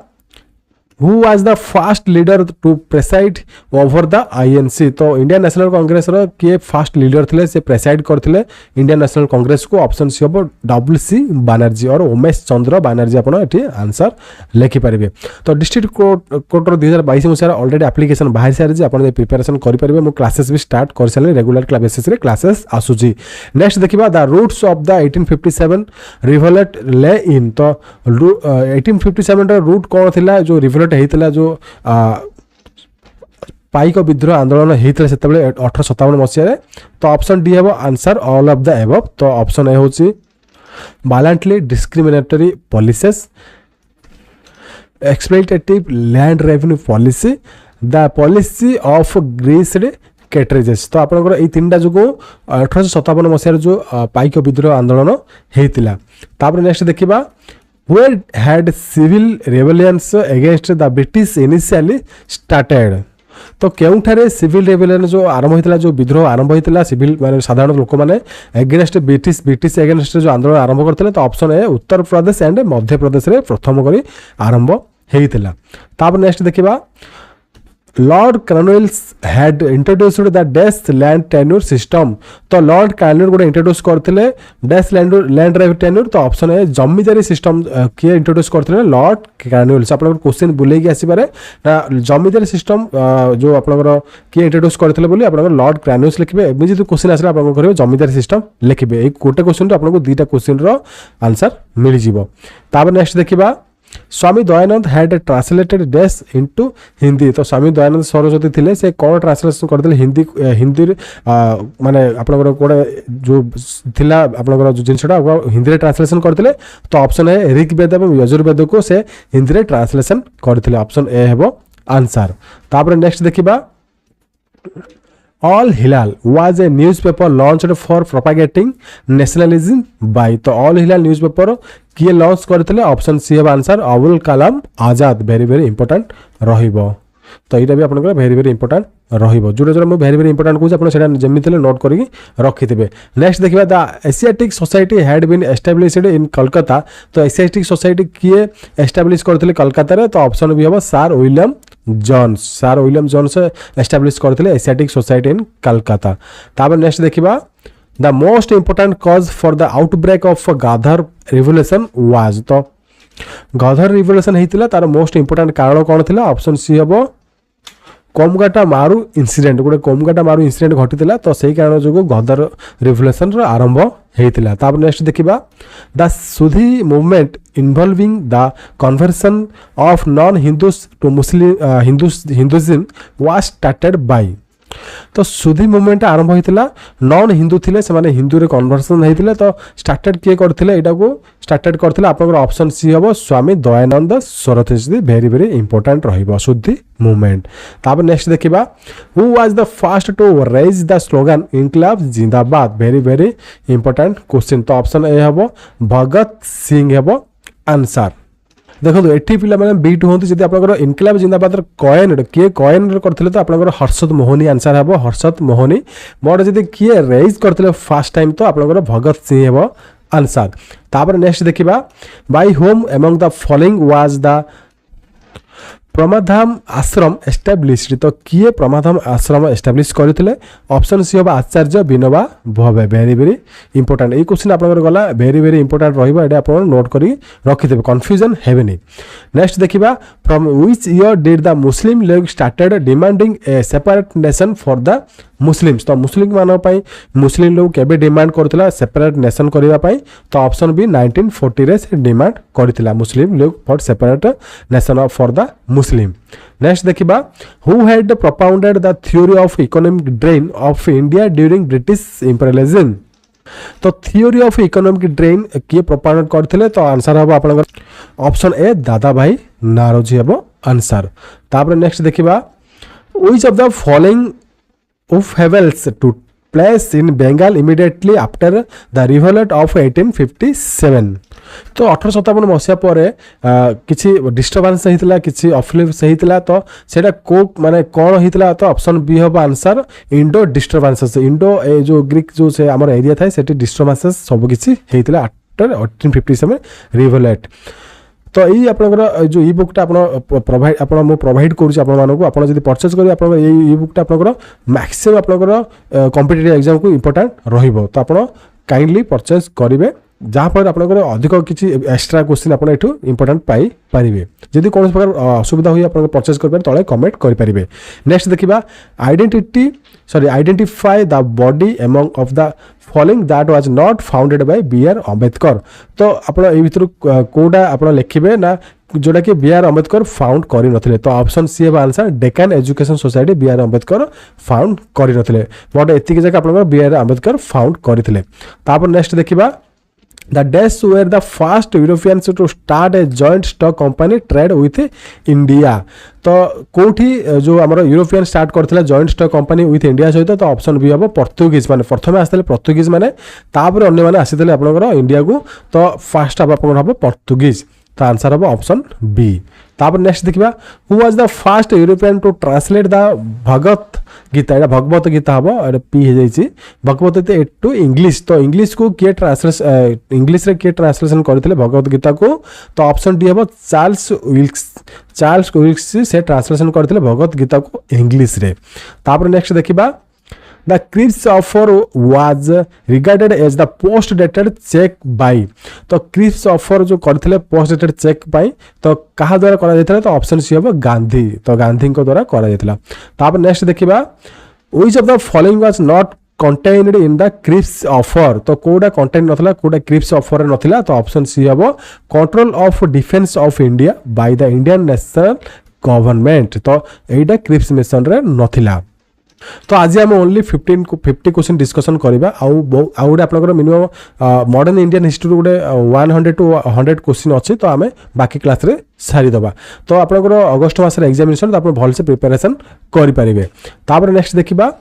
who was the first leader to preside over the INC तो इंडियन नेशनल कांग्रेस रो के फर्स्ट लीडर थिले से प्रेसाइड करथिले इंडियन नेशनल कांग्रेस को ऑप्शन सी हो डब्ल्यूसी बनर्जी और उमेश चंद्र बनर्जी आपण एठी आंसर लेखि परिबे। तो डिस्ट्रिक्ट कोर्ट रो 2022 मसिया ऑलरेडी एप्लीकेशन बाहर सारी जे आपण प्रिपरेशन करि परिबे मो क्लासेस भी स्टार्ट कर साले रेगुलर क्लास बेसिस रे क्लासेस आसुजी। नेक्स्ट देखिबा the roots of the 1857 revolt lay in तो 1857 रो रूट कोन थिला जो रिवोल्ट हेतला जो पाइक विद्रोह आंदोलन हेतला सेतबेले 1857 मसिया तो ऑप्शन डी हेबो answer all of the above तो ऑप्शन ए होची violently discriminatory policies exploitative land revenue policy the policy of greased cartridges तो आपनकर ए तीनटा जो 1857 मसिया जो पाइक विद्रोह आंदोलन हेतला। तापर नेक्स्ट देखिबा where had civil rebellions against the British initially started तो केउठारे सिविल रेबेलियन जो आरंभ होइतला जो विद्रोह आरंभ होइतला सिविल माने साधारण लोक माने अगेंस्ट ब्रिटिश अगेंस्ट जो आंदोलन आरंभ करथिले तो option A Uttar Pradesh and Madhya Pradesh रे प्रथम करी आरंभ हेइतला। तापर नेक्स्ट देखिबा Lord Cornwallis had introduced the dash land tenure system तो लॉर्ड कर्नवेल गोटे इंट्रोड्यूस करथिले डैश लैंड टेन्यूर तो ऑप्शन ए जमीदारी सिस्टम किए इंट्रोड्यूस करथिले लॉर्ड कर्नवेल से आपन क्वेश्चन बुले के आसी पारे ना जमीदारी सिस्टम जो आपन किए इंट्रोड्यूस करथिले बोली आपन लॉर्ड कर्नवेल लिखबे एबे जे क्वेश्चन आसला आपन करबे जमीदारी सिस्टम लिखबे ए कोटे क्वेश्चन रो आपन को दुईटा क्वेश्चन रो आंसर मिलि जिवो। तापर नेक्स्ट देखिबा Swami Dayanand had translated dash into Hindi तो स्वामी दयानंद सरस्वती थिले से कौन ट्रांसलेशन करथिले हिंदी हिंदी माने आपनकर कोडे जो थिला आपनकर जो जिनसटा हिंदी रे ट्रांसलेशन करथिले तो ऑप्शन है ऋग्वेद एवं यजुर्वेद को से हिंदी रे ट्रांसलेशन करथिले ऑप्शन ए हेबो आंसर। तापर नेक्स्ट देखिबा All Hilal was a newspaper launched for propagating nationalism by तो All Hilal newspaper किए लॉन्च करथिले ऑप्शन सी हेबा answer Abul Kalam Azad very very important रहिबो तो यहाँ भी आपंकर भेरी भेरी इंपोर्टाट रहिबो जोटा जोटा मुझे भेरी भेरी इंपोर्टाट कहूँ आपन सेटा जेमिति नोट करिक रखिथिबे। नेक्स्ट देखिबा the Asiatic society had been established in Calcutta तो एशियाटिक सोसाइटी किए एस्टाब्लिश करथिले कलकत्ता रे तो ऑप्शन भी हेबो सर विलियम जोन्स एस्टाब्लिश करथिले एशियाटिक सोसाइटी इन कलकत्ता। तापर नेक्स्ट देखिबा the most important cause for the outbreak of Ghadar revolution was तो गाधर रिवोल्यूशन हेतिला तार मोस्ट इंपोर्टेंट कारण कोन थिला ऑप्शन सी हेबो कोमगाटा मारू इंसिडेंट गोटे कोमगाटा मारू इंसिडेंट घटिला तो सही कारण जो गदर रिवोल्यूशन रो आरंभ हेतिला। तापर नेक्स्ट देखिबा the Shuddhi movement involving the conversion of non Hindus to Muslim Hinduism was started by तो सुधी मूवमेंट आरंभ होता नॉन हिंदू थिले से माने हिंदू रे कन्वर्सन होता तो स्टार्टेड किए करथिले एटा को स्टार्टेड करथिले आपन ऑप्शन सी हबो Swami Dayanand Saraswati very very important रहिबो सुधी मूवमेंट। तापर नेक्स्ट देखिबा who was the first to raise the slogan इनकलाब जिंदाबाद वेरी वेरी इंपोर्टेंट क्वेश्चन तो ऑप्शन ए हबो भगत सिंह हबो आंसर। देखो एठी पिला माने बीट होंतु जदि आपनकर इनकलाब जिंदाबाद कॉइन किए कॉइन करथिले तो आपनकर हर्षद मोहनी आंसर हबो हर्षद मोहनी मोड जदि किए रेज करथिले फर्स्ट टाइम तो आपनकर भगत सिंह हबो आंसर। तापर नेक्स्ट देखिबा by whom among the following was the Pramadham ashram established तो किए प्रमाधाम आश्रम एस्टाब्लिश करथिले ऑप्शन सी होबा आचार्य Vinoba Bhave very very important ए क्वेश्चन आपनकर गला वेरी वेरी इंपोर्टेंट रहिबो एटा आपन नोट करी रखिदेबे कंफ्यूजन हेबेनी। नेक्स्ट देखिबा from which year did the Muslim league started demanding A separate nation for the Muslims तो मुस्लिम मान पाई मुस्लिम लोग केबे डिमांड करथिला सेपरेट नेशन करिवा पाई तो ऑप्शन बी 1940 रे से डिमांड करथिला मुस्लिम लोग for separate nation for the Muslim. Next देखिबा who had propounded the theory of economic drain of India during British imperialism तो थ्योरी ऑफ इकोनॉमिक ड्रेन किए प्रोपाउंड करथिले तो आंसर हबो आपनकर ऑप्शन ए दादा भाई नारोजी हबो आंसर। तापर नेक्स्ट देखिबा which of the following of Havels to place in Bengal immediately after the revolt of 1857 तो 1857 मसिया पर किछि डिस्टर्बेंस होइतला किछि अफलिप्स होइतला तो सेटा को माने कोन होइतला तो ऑप्शन बी हबो आंसर इंडो डिस्टर्बेंसेस इंडो ए जो ग्रीक जो से हमर एरिया थाय सेटी डिस्टर्बेंसेस सब किछि होइतला आफ्टर 1857 रिवोल्ट। तो यही आपनकर जो ई बुकटा आपन प्रोवाइड आपन मो प्रोवाइड करूछि आपन मानको आपन जदि परचेज करी आपन ई बुकटा आपनकर मैक्सिमम आपनकर कॉम्पिटिटिव एग्जाम को इंपोर्टेंट रहिबो तो आपन काइंडली परचेज करिवे जहाँ फल आपनकर अधिक किसी एक्स्ट्रा क्वेश्चन आपन एठू इंपोर्टेंट पाई पारिबे जदि कोन प्रकार असुविधा होई आपन परचेज करबे तळे कमेंट करि पारिबे। नेक्स्ट देखिबा identify the body among of the following that was not founded by BR. Ambedkar तो आपन ए भितर कोडा आपन लिखिबे ना जोटा कि बी.आर. अंबेडकर फाउंड करि नथिले तो ऑप्शन सी है answer Deccan education society BR. Ambedkar found करि नथिले बट एतिक जगह आपन बी.आर. अंबेडकर फाउंड करिथिले। तापर नेक्स्ट देखिबा The Dash were the first Europeans to start a joint stock company trade with India तो कोठी जो आमर यूरोपियन स्टार्ट करथिला joint stock company with India सहित तो ऑप्शन बी हबो पोर्तुगीज माने प्रथम आस्ते पोर्तुगीज माने तापर अन्य माने आसीतले आपनकर इंडिया को तो फर्स्ट आपनकर हबो पोर्तुगीज तो आंसर हबो ऑप्शन बी। तापर नेक्स्ट देखिबा who was the first European to translate the Bhagavad Gita एटा भगवत गीता हबो एटा पी हे जाईची भगवत गीता टू इंग्लिश तो इंग्लिश को किए ट्रांसलेशन इंग्लिश रे किए ट्रांसलेशन करथिले भगवत गीता को तो ऑप्शन डी हबो चार्ल्स विल्क्स से ट्रांसलेशन करथिले भगवत गीता को इंग्लिश रे। तापर नेक्स्ट देखिबा The Cripps offer was regarded as the post dated check by तो Cripps offer जो करथिले post dated check पाई तो कहा द्वारा करा जायतला तो ऑप्शन सी हबो गांधी तो गांधी को द्वारा करा जायतला। तापर नेक्स्ट देखिबा which of the following was not contained in the Cripps offer तो कोडा contained नथला कोडा Cripps offer नथला तो ऑप्शन सी हबो control of defence of India by the Indian national government तो एटा क्रिप्स मिशन रे नथिला तो आज आम ओनली 50 क्वेश्चन डिस्कसन करबा आउ गोटे आपनकर मिनिमम मॉडर्न इंडियन हिस्ट्री गोटे 100 टू 100 क्वेश्चन अछि तो आमे बाकी क्लास रे सारी दबा तो आपनकर अगस्त मास रे एग्जामिनेशन तो आपण भल से प्रिपरेशन करि परिबे तापर नेक्स्ट देखिबा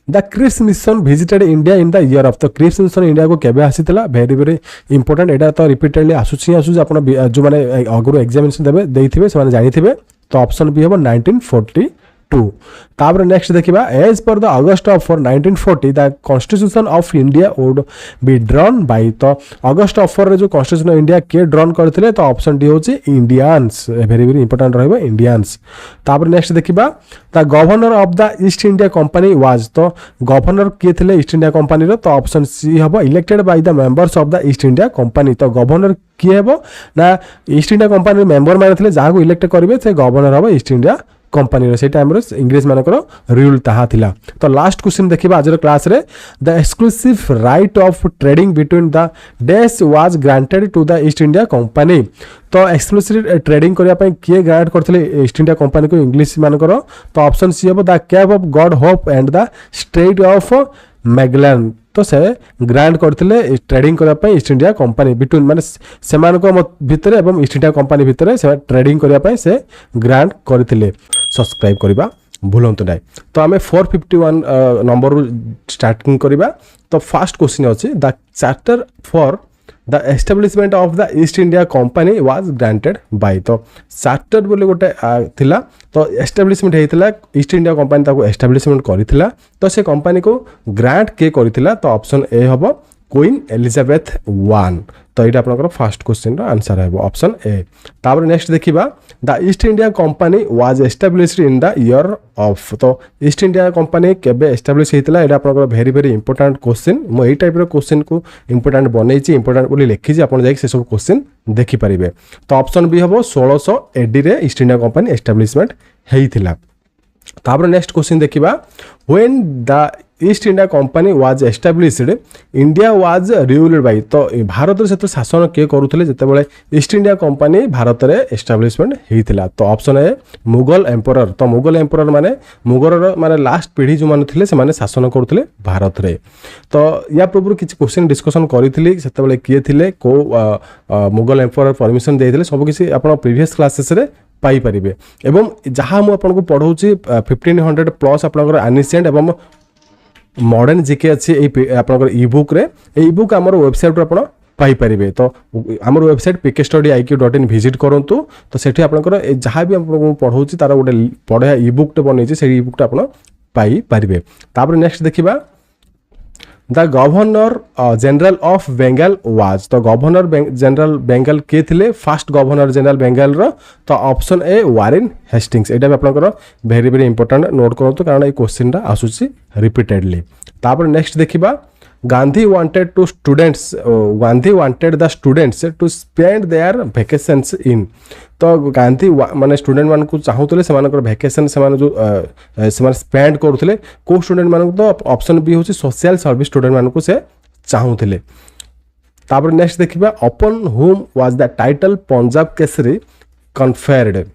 the Cripps mission visited India in the year of तो क्रिप्स मिशन इंडिया को केबे आसीतला वेरी वेरी इंपोर्टेंट एटा तो रिपीटेडली आसुछि आपण जो माने अगरो एग्जामिनेशन देबे देथिबे से माने जानिथिबे तो ऑप्शन बी हेबो 1942 तापर नेक्स्ट देखिबा एज पर the August of 1940 the constitution of India would be drawn by तो अगस्त ऑफर रे जो कॉन्स्टिट्यूशन ऑफ इंडिया के ड्रॉन करथिले तो ऑप्शन डी होची इंडियंस वेरी वेरी इंपोर्टेंट रहबो इंडियंस तापर नेक्स्ट देखिबा the governor of the East India Company was तो गवर्नर के थिले ईस्ट इंडिया कंपनी रो तो ऑप्शन सी हबो elected by the members of the East India Company तो गवर्नर किए हेबो ना ईस्ट इंडिया कंपनी मेंबर माने थिले जाहा को इलेक्ट करबे से गवर्नर हबो ईस्ट इंडिया कंपनी से टाइम इंग्रेज मानकर रूल ताहा थिला तो लास्ट क्वेश्चन देखिबा आज क्लास रे the exclusive right of trading between the dash was granted to the East India Company तो एक्सक्लूसिव ट्रेडिंग करिया पय किए ग्रांट करथिले ईस्ट इंडिया कंपनी को इंग्लिश मानकर तो ऑप्शन सी हबो the cape of god hope and the strait of Magellan तो से ग्रांट करथिले ट्रेडिंग करिया पय ईस्ट इंडिया कंपनी बिटवीन माने सेमान को भितर एवं ईस्ट इंडिया कंपनी भितर से ट्रेडिंग करिया पय से ग्रांट करथिले सब्सक्राइब करिबा भूलंतु नाही तो आमे 451 नंबर स्टार्टिंग करिबा तो फर्स्ट क्वेश्चन अछि the charter for the establishment of the East India Company was granted by तो चार्टर बोले गोटे थिला तो एस्टाब्लिशमेंट हेतिला ईस्ट इंडिया कंपनी ताको एस्टाब्लिशमेंट करिथिला तो से कंपनी को ग्रांट के करिथिला तो ऑप्शन ए हबो क्वीन एलिजाबेथ 1 तो ये आपनकर फर्स्ट क्वेश्चन रा आंसर है ऑप्शन ए तापर नेक्स्ट देखिबा the East India Company was established in the year of तो ईस्ट इंडिया कंपनी केबे एस्टाब्लिश हेतिला एटा आपनकर वेरी वेरी इंपोर्टेंट क्वेश्चन मो एई टाइप रो क्वेश्चन को इंपोर्टेंट बनेछि इंपोर्टेंट बोली लिखि जे आपन जाई से सब क्वेश्चन देखि परिबे तो ऑप्शन बी हबो 1600 एडी रे ईस्ट इंडिया कंपनी एस्टाब्लिशमेंट हेइथिला तापर नेक्स्ट क्वेश्चन देखिबा when the East India Company was established India was ruled by तो भारत रे सेतो शासन के करूथले जते बेले ईस्ट इंडिया कंपनी भारत रे एस्टाब्लिशमेंट हेइथिला तो ऑप्शन ए मुगल एम्परर तो मुगल एम्परर माने मुगलर माने लास्ट पीढ़ी जो माने थिले से माने शासन करूथले भारत रे तो या पूर्व किछ क्वेश्चन डिस्कशन करिथिली सेते बेले किए थिले को मुगल एम्परर परमिशन देइथिले सब किछि आपण प्रीवियस क्लासेस रे पाई परिबे एवं जहां मु आपन को पढौची 1500 प्लस आपनकर एनिसेंट एवं मॉडर्न जीके अच्छी आपनकर ई बुक रे ई बुक हमर वेबसाइट रे आपण पाई परिबे तो हमर वेबसाइट pkstudy.iq.in विजिट करंतु तो सेठी आपनकर जहां भी आपन पढौची तार गोटे पढया ई बुक टे बनेछि से ई बुक टा आपण पाई परिबे तापर नेक्स्ट देखिबा the governor general of Bengal was तो गवर्नर जनरल बेंगल के थिले फर्स्ट गवर्नर जनरल बेंगल रो तो ऑप्शन ए वारेन हेस्टिंग्स एटा आपनकर वेरी वेरी इंपोर्टेंट नोट करंतु कारण ए क्वेश्चन रा आसुची रिपीटेडली तापर नेक्स्ट देखिबा Gandhi wanted the students to spend their vacations in तो गांधी माने स्टूडेंट मान को चाहूतले से मानकर वेकेशन से माने जो से माने स्पेंड करथले को स्टूडेंट मान को तो ऑप्शन बी होची सोशल सर्विस स्टूडेंट मान को से चाहूतले तापर नेक्स्ट देखिबा upon whom was the title Punjab Kesari conferred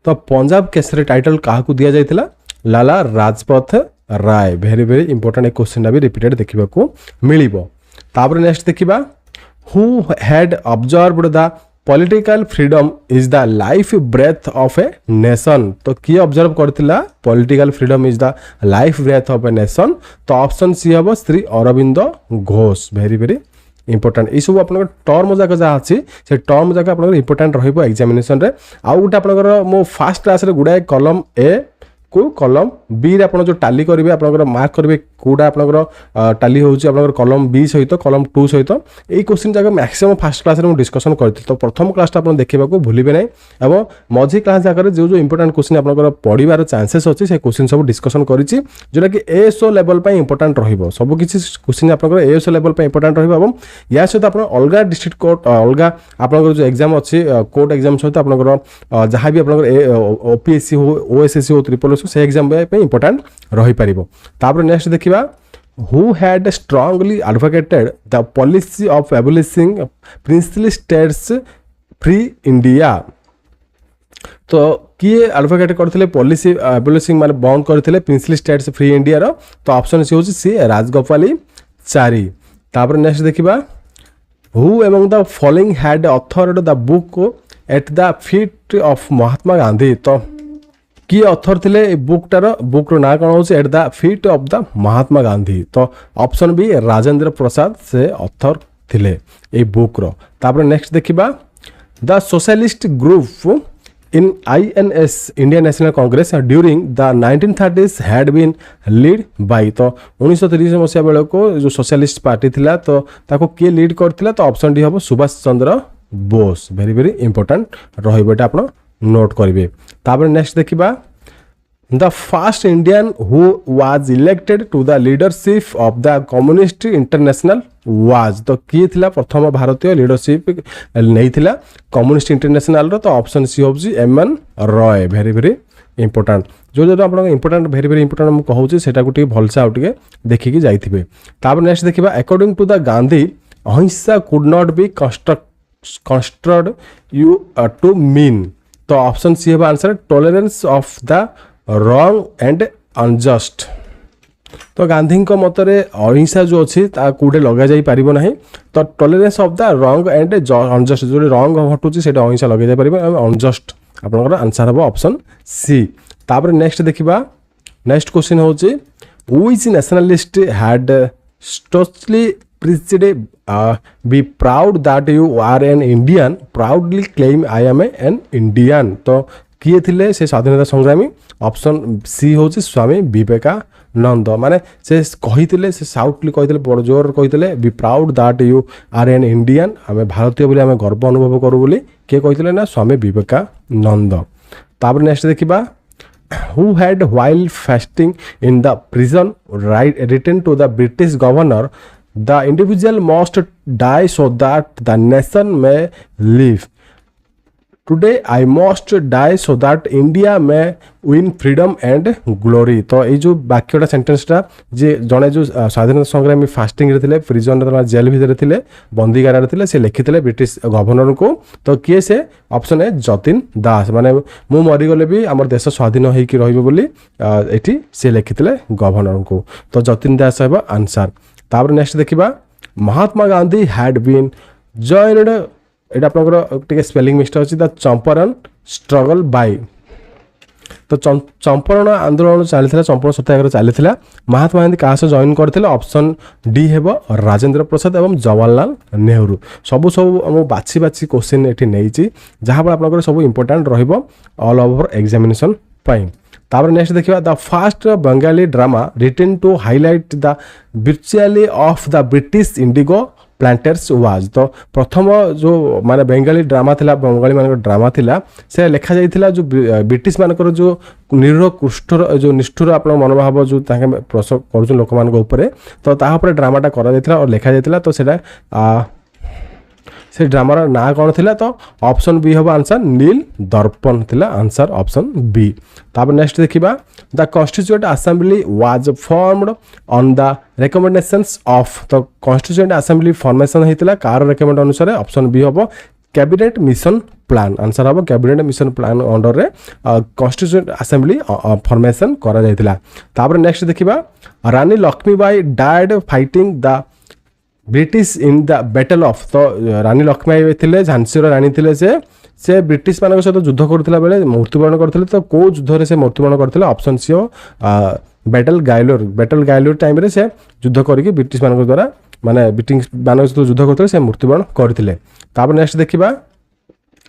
तो पंजाब केसरी टाइटल काहा को दिया जायतिला Lala Lajpat Rai very very important question भी रिपीटेड देखिबा को मिलिबो तापर नेक्स्ट देखिबा who had observed the political freedom is the life breath of a nation तो की ऑब्जर्व करथिला political freedom is the life breath of a nation तो ऑप्शन सी हबो Shri Aurobindo Ghosh very very important ये सब आपन टर्म जाक जहाँ अच्छी से टर्म जाक आप इंपोर्टेंट रहिबो एग्जामिनेशन रे आउ गोटे आपन मो फर्स्ट क्लास रे गुडाए कलम ए को कलम बी रे आपन जो टाली करिवे आपन मार्क करिवे कोडा आपन टाली होउची आपन कलम बी सहित कलम 2 सहित ए क्वेश्चन जाक मैक्सिमम फर्स्ट क्लास रे डिस्कशन करथि तो प्रथम क्लास ता आपन देखिबा को भूलिबे नै एवं मझी क्लास जाक रे जो जो इंपोर्टेंट क्वेश्चन आपन पढिबार चांसेस अछि से क्वेश्चन सब डिस्कशन करिछि जोटा कि एएसओ लेवल पे इंपोर्टेंट रहिबो सब किछि क्वेश्चन आपन एएसओ लेवल पे इंपोर्टेंट रहिबो एवं या सहित आपन अलगा डिस्ट्रिक्ट कोर्ट अलगा आपन जो एग्जाम अछि कोर्ट एग्जाम सहित आपन जहां भी आपन ओपीएससी हो ओएसएससी हो ट्रिपल से एग्जाम पे इंपोर्टेंट रही पारिबो तापर नेक्स्ट देखि देखिबा who had strongly advocated the policy of abolishing princely states free India। तो किए एडवोकेट करथिले पॉलिसी एबोलिशिंग माने बंद करथिले प्रिंसली स्टेट्स फ्री इंडिया रो। तो ऑप्शन सी होची सी राजगोपालाचारी। तापर नेक्स्ट देखिबा who among the following had authored the book at the feet of Mahatma Gandhi. तो किए ऑथर थिले ए बुक रो ना कोन होची at the feet of the Mahatma Gandhi. तो ऑप्शन बी राजेंद्र प्रसाद से ऑथर थिले ए बुक रो। तापर नेक्स्ट देखिबा the socialist group in INS Indian National Congress during the 1930s had been lead by। तो 1930 मसीहा बेले को जो सोशलिस्ट पार्टी थिला तो ताको किए लीड करथिला। तो ऑप्शन डी हबो Subhash Chandra Bose. Very very important रहिबो एटा आपण नोट करिवे। तापर नेक्स्ट देखिबा the first Indian who was elected to the leadership of the Communist International was। तो किए थिला प्रथम भारतीय लीडरशिप नहीं थिला कम्युनिस्ट इंटरनेशनल रो। तो ऑप्शन सी होची MN Roy. Very very important जो जो आपण इंपोर्टेंट वेरी वेरी इंपोर्टेंट हम कहूची सेटा को टिके भलसा आउ टिके देखि कि जाइथिबे। तापर नेक्स्ट देखिबा according to the Gandhi ahimsa could not be constructed you to mean. तो ऑप्शन सी है answer tolerance of the wrong and unjust. तो गांधी मतरे अहिंसा जो अच्छी कौटे लग जा पार ना। तो tolerance of the wrong and unjust जो रॉन्ग हटुची से अहिंसा लगे जा पार अनजस्ट आपनकर आंसर हम ऑप्शन सी। तापर नेक्स्ट देखिबा नेक्स्ट क्वेश्चन होची which nationalist had stoutly preached be proud that you are an Indian proudly claim I am an Indian। तो किए थिले से स्वाधीनता संग्रामी ऑप्शन सी होची स्वामी विवेकानंद। माने से कहिथिले से साउटली कहिथिले बड़ जोर कहिथिले be proud that you are an Indian आमे भारतीय बोली आमे गर्व अनुभव करू बोली के कहिथिले ना स्वामी विवेकानंद। तापर नेक्स्ट देखिबा who had while fasting in the prison written to the British governor the individual must die so that the nation may live। Today I must die so that India may win freedom and glory। तो ये जो वाक्यटा सेंटेंसटा जे जने जो स्वाधीनता संग्रामी fasting रे थिले prison रे jail भीतर थिले बंदीगार रे थिले से लिखिथिले ब्रिटिश गवर्नर को। तो किए से ऑप्शन है जतिन दास। माने मु मरी गले भी हमर देश स्वाधीन होई कि रहिबो बोली एठी से लिखिथिले गवर्नर को। तो जतिन दास है आंसर। तापर नेक्स्ट देखिबा Mahatma Gandhi had been joined एटा आपनकर टिके स्पेलिंग मिस्टेक अछि द चंपारण स्ट्रगल बाय। तो चंपारण आंदोलन चलथिला चंपारण सत्याग्रह चलथिला महात्मा गांधी कहा से जॉइन करथिले ऑप्शन डी हेबो राजेंद्र प्रसाद एवं जवाहरलाल नेहरू। सब हम बाछी बाछी क्वेश्चन एठी नेइची जहां पर आपनकर सब इंपोर्टेंट रहिबो ऑल ओवर एग्जामिनेशन पाई। तापर नेक्स्ट देखिबा the first Bengali drama written to highlight the beauty of the British indigo planters was. तो प्रथम जो माने बंगाली ड्रामा थिला बंगाली मान ड्रामा थिला से लिखा जाइथिला जो ब्रिटिश मानकर जो निरीह कुष्ठर जो निष्ठुर आप मनोभाव जो प्रसव कर लोक मान ऊपर। तो तापर ड्रामाटा करा जाइथिला और लिखा जाइथिला। तो सेटा से ड्रामार ना कौन थिला। तो ऑप्शन बी हम आंसर नील दर्पण थिला आंसर ऑप्शन बी। तापर नेक्स्ट देखिबा the constituent Assembly was formed on the recommendations of. तो कॉन्स्टिट्यूएंट असेंबली फॉर्मेशन हेतिला कार रिकमेंड अनुसार ऑप्शन बी हम कैबिनेट मिशन प्लान आंसर हम कैबिनेट मिशन प्लान अंडर रे कॉन्स्टिट्यूएंट असेंबली फॉर्मेशन करा जाइतिला। तापर नेक्स्ट देखिबा Rani Lakshmibai died fighting the British in the battle of. तो रानी लक्ष्मीबाई थिले झांसी रानी थिले से ब्रिटिश मान सहित युद्ध करथिला बेले मृत्युवरण करथिले। तो को युद्ध रे से मृत्युवरण करथिले ऑप्शन सी बैटल गायलोर टाइम रे से युद्ध करके ब्रिटिश मान द्वारा माने ब्रिटिश मान सहित युद्ध करथिले से मृत्युवरण करथिले। तापर नेक्स्ट देखिबा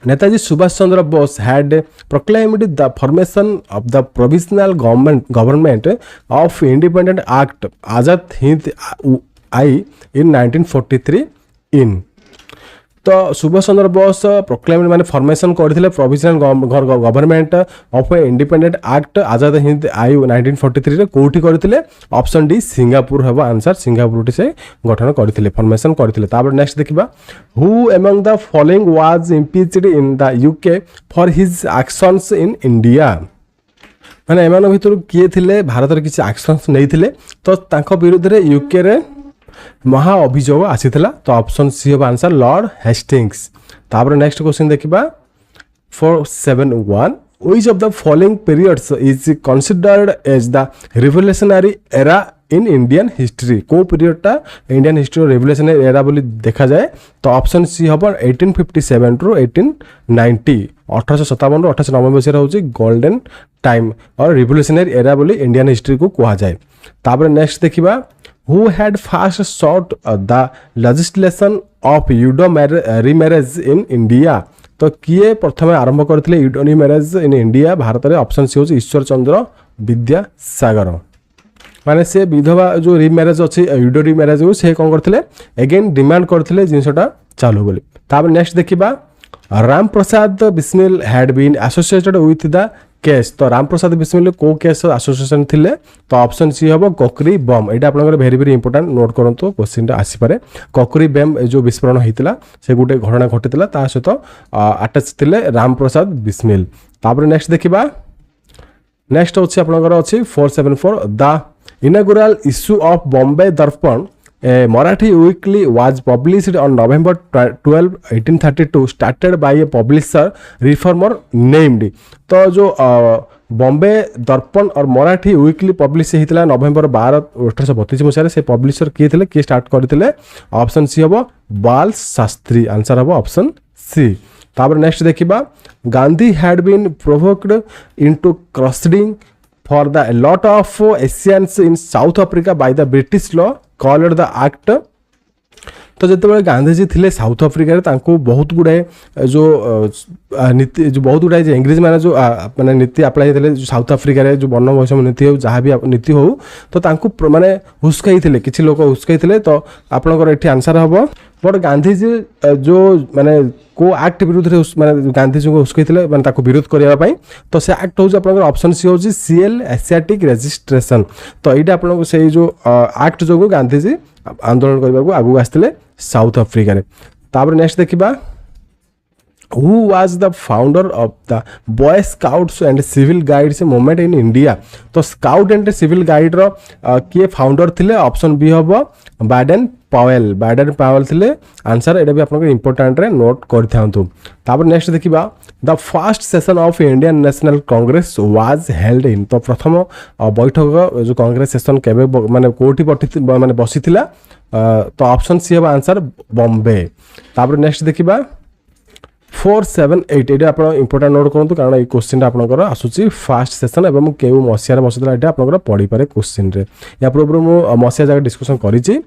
Netaji Subhash Chandra Bose had proclaimed the formation of the provisional government of independent act Azad Hind I in 1943 in. तो सुभाष चंद्र बोस प्रोक्लेम माने फॉर्मेशन करथिले provisional government of independent act Azad Hind I 1943 रे कोठी करथिले ऑप्शन डी सिंगापुर हेबो आंसर सिंगापुर से गठन करथिले फॉर्मेशन करथिले। तापर नेक्स्ट देखिबा who among the following was impeached in the UK for his actions in India. माने एमान भितर किए थिले भारत रे किछि एक्शन्स नैथिले तो तांको विरुद्ध रे यूके रे महा अभियोग आसीथिला तो ऑप्शन सी हो आंसर लॉर्ड हेस्टिंग्स। तापर नेक्स्ट क्वेश्चन देखिबा 471 which of the following periods is considered as the revolutionary era in Indian history को पीरियड टा इंडियन हिस्ट्री रेवोल्यूशनरी एरा बोली देखा जाए तो ऑप्शन सी हबो 1857 टू 1890 1857 रु 1890 मसीह होची गोल्डन टाइम और रिवोल्यूशनरी एरा बोली इंडियन हिस्ट्री को कहा जाए। तापर नेक्स्ट देखिबा who had first sought the legislation of judo remarriage in India तो किए प्रथम आरंभ करथिले यूडोनी मैरिज इन इंडिया भारत रे ऑप्शन सी होची ईश्वर चंद्र विद्यासागर माने से विधवा जो रिमैरेज अछि यूडोनी मैरिज को से कोन करथिले अगेन डिमांड करथिले जिंसटा चालू बोली। तापर नेक्स्ट देखिबा Ram Prasad Bismil had been associated with the case तो राम प्रसाद बिस्मिल को केस एसोसिएशन थिले तो ऑप्शन सी हबो कोकरी बम एटा आपनकर वेरी वेरी इंपोर्टेंट नोट करंतु क्वेश्चन आसी पारे कोकरी बम जो विस्फोरण होइतिला से गुटे घटना घटितिला ता सहित अटैच थिले राम प्रसाद बिस्मिल। तापर नेक्स्ट देखिबा नेक्स्ट होछि आपनकर अछि 474 द इनॉग्रेल इश्यू ऑफ बॉम्बे दर्पण A Marathi weekly was published on November 12, 1832 started by a publisher reformer named तो जो बॉम्बे दर्पण और मराठी वीकली पब्लिश होता नवेम्बर 12 1832 मसीह से पब्लिशर किए थे किए स्टार्ट करते ऑप्शन सी हम बाल शास्त्री आंसर हम ऑप्शन सी। तापर नेक्स्ट देखिबा Gandhi had been provoked into crusting for the lot of Asians in South Africa by the British law called the act तो जिते गांधीजी थिले साउथ अफ्रिका तांको बहुत गुड़ाए जो नीति जो बहुत गुड़ाए इंग्रेज मैंने जो माने नीति अप्लाई थे साउथ अफ्रिका रे जो वर्ण वैषम्य नीति हो जहाँ भी नीति हो तो तांको माने हुस्कई थे किसी लोग हुस्कई थे तो आपनकर एठी आंसर हम बट गांधीजी जो माने को एक्ट विरुद्ध रे माने गांधीजी को हुस्कई थे माने ताको विरोध करबा पई तो से एक्ट हो आपनकर ऑप्शन सी हो सीएल एशियाटिक रजिस्ट्रेशन तो एटा आपन से जो एक्ट जो गांधीजी आंदोलन करबा को आगु आस्थिले साउथ अफ्रिका रे। तापर नेक्स्ट देखिबा who was the founder of the boy scouts and civil guides movement in India तो स्काउट एंड सिविल गाइड रो किए फाउंडर थिले ऑप्शन बी हबो बाडेन पावेल थिले आंसर एटा भी आपन इंपोर्टेंट रे नोट करथांतु। तापर नेक्स्ट देखिबा the first session of Indian national Congress was held in तो प्रथम बैठक जो कांग्रेस सेशन केबे माने कोठी माने बसिथिला तो ऑप्शन सी हबो आंसर बॉम्बे। तापर नेक्स्ट देखिबा 478 एटा आपण इंपोर्टेंट नोट करंतु कारण ए क्वेश्चन आपनकर आसुची फास्ट सेशन एवं केउ मसिया बसला एटा आपनकर पढी पारे क्वेश्चन रे या पूर्व मु मसिया जगह डिस्कशन करिछि।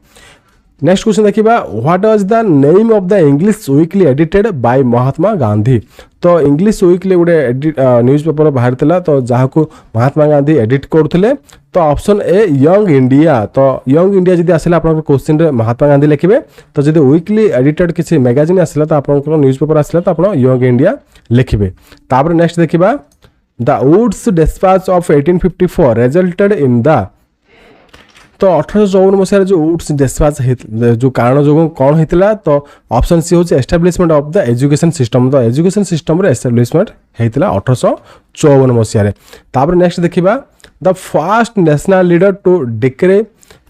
नेक्स्ट क्वेश्चन देखिबा what was the name of the English weekly edited by Mahatma Gandhi तो इंग्लिश वीकली गुडे न्यूज पेपर बाहर थिला तो जहा को महात्मा गांधी एडिट करथले तो ऑप्शन ए यंग इंडिया तो यंग इंडिया जदी आसला आपन क्वेश्चन रे महात्मा गांधी लिखिबे तो जदी वीकली एडिटेड किछि मैगजीन आसला तो आपन न्यूज पेपर आसला तो आपन यंग इंडिया लिखिबे। तापर नेक्स्ट देखिबा the Woods dispatch of 1854 resulted in the तो 1854 मसीह जो वुड्स डिस्पैच जो कारण जो कौन होता तो ऑप्शन सी होची establishment of the education system तो एजुकेशन सिस्टम रे एस्टाब्लिशमेंट होता 1854 मसीह। तापर नेक्स्ट देखिबा the first national leader to declare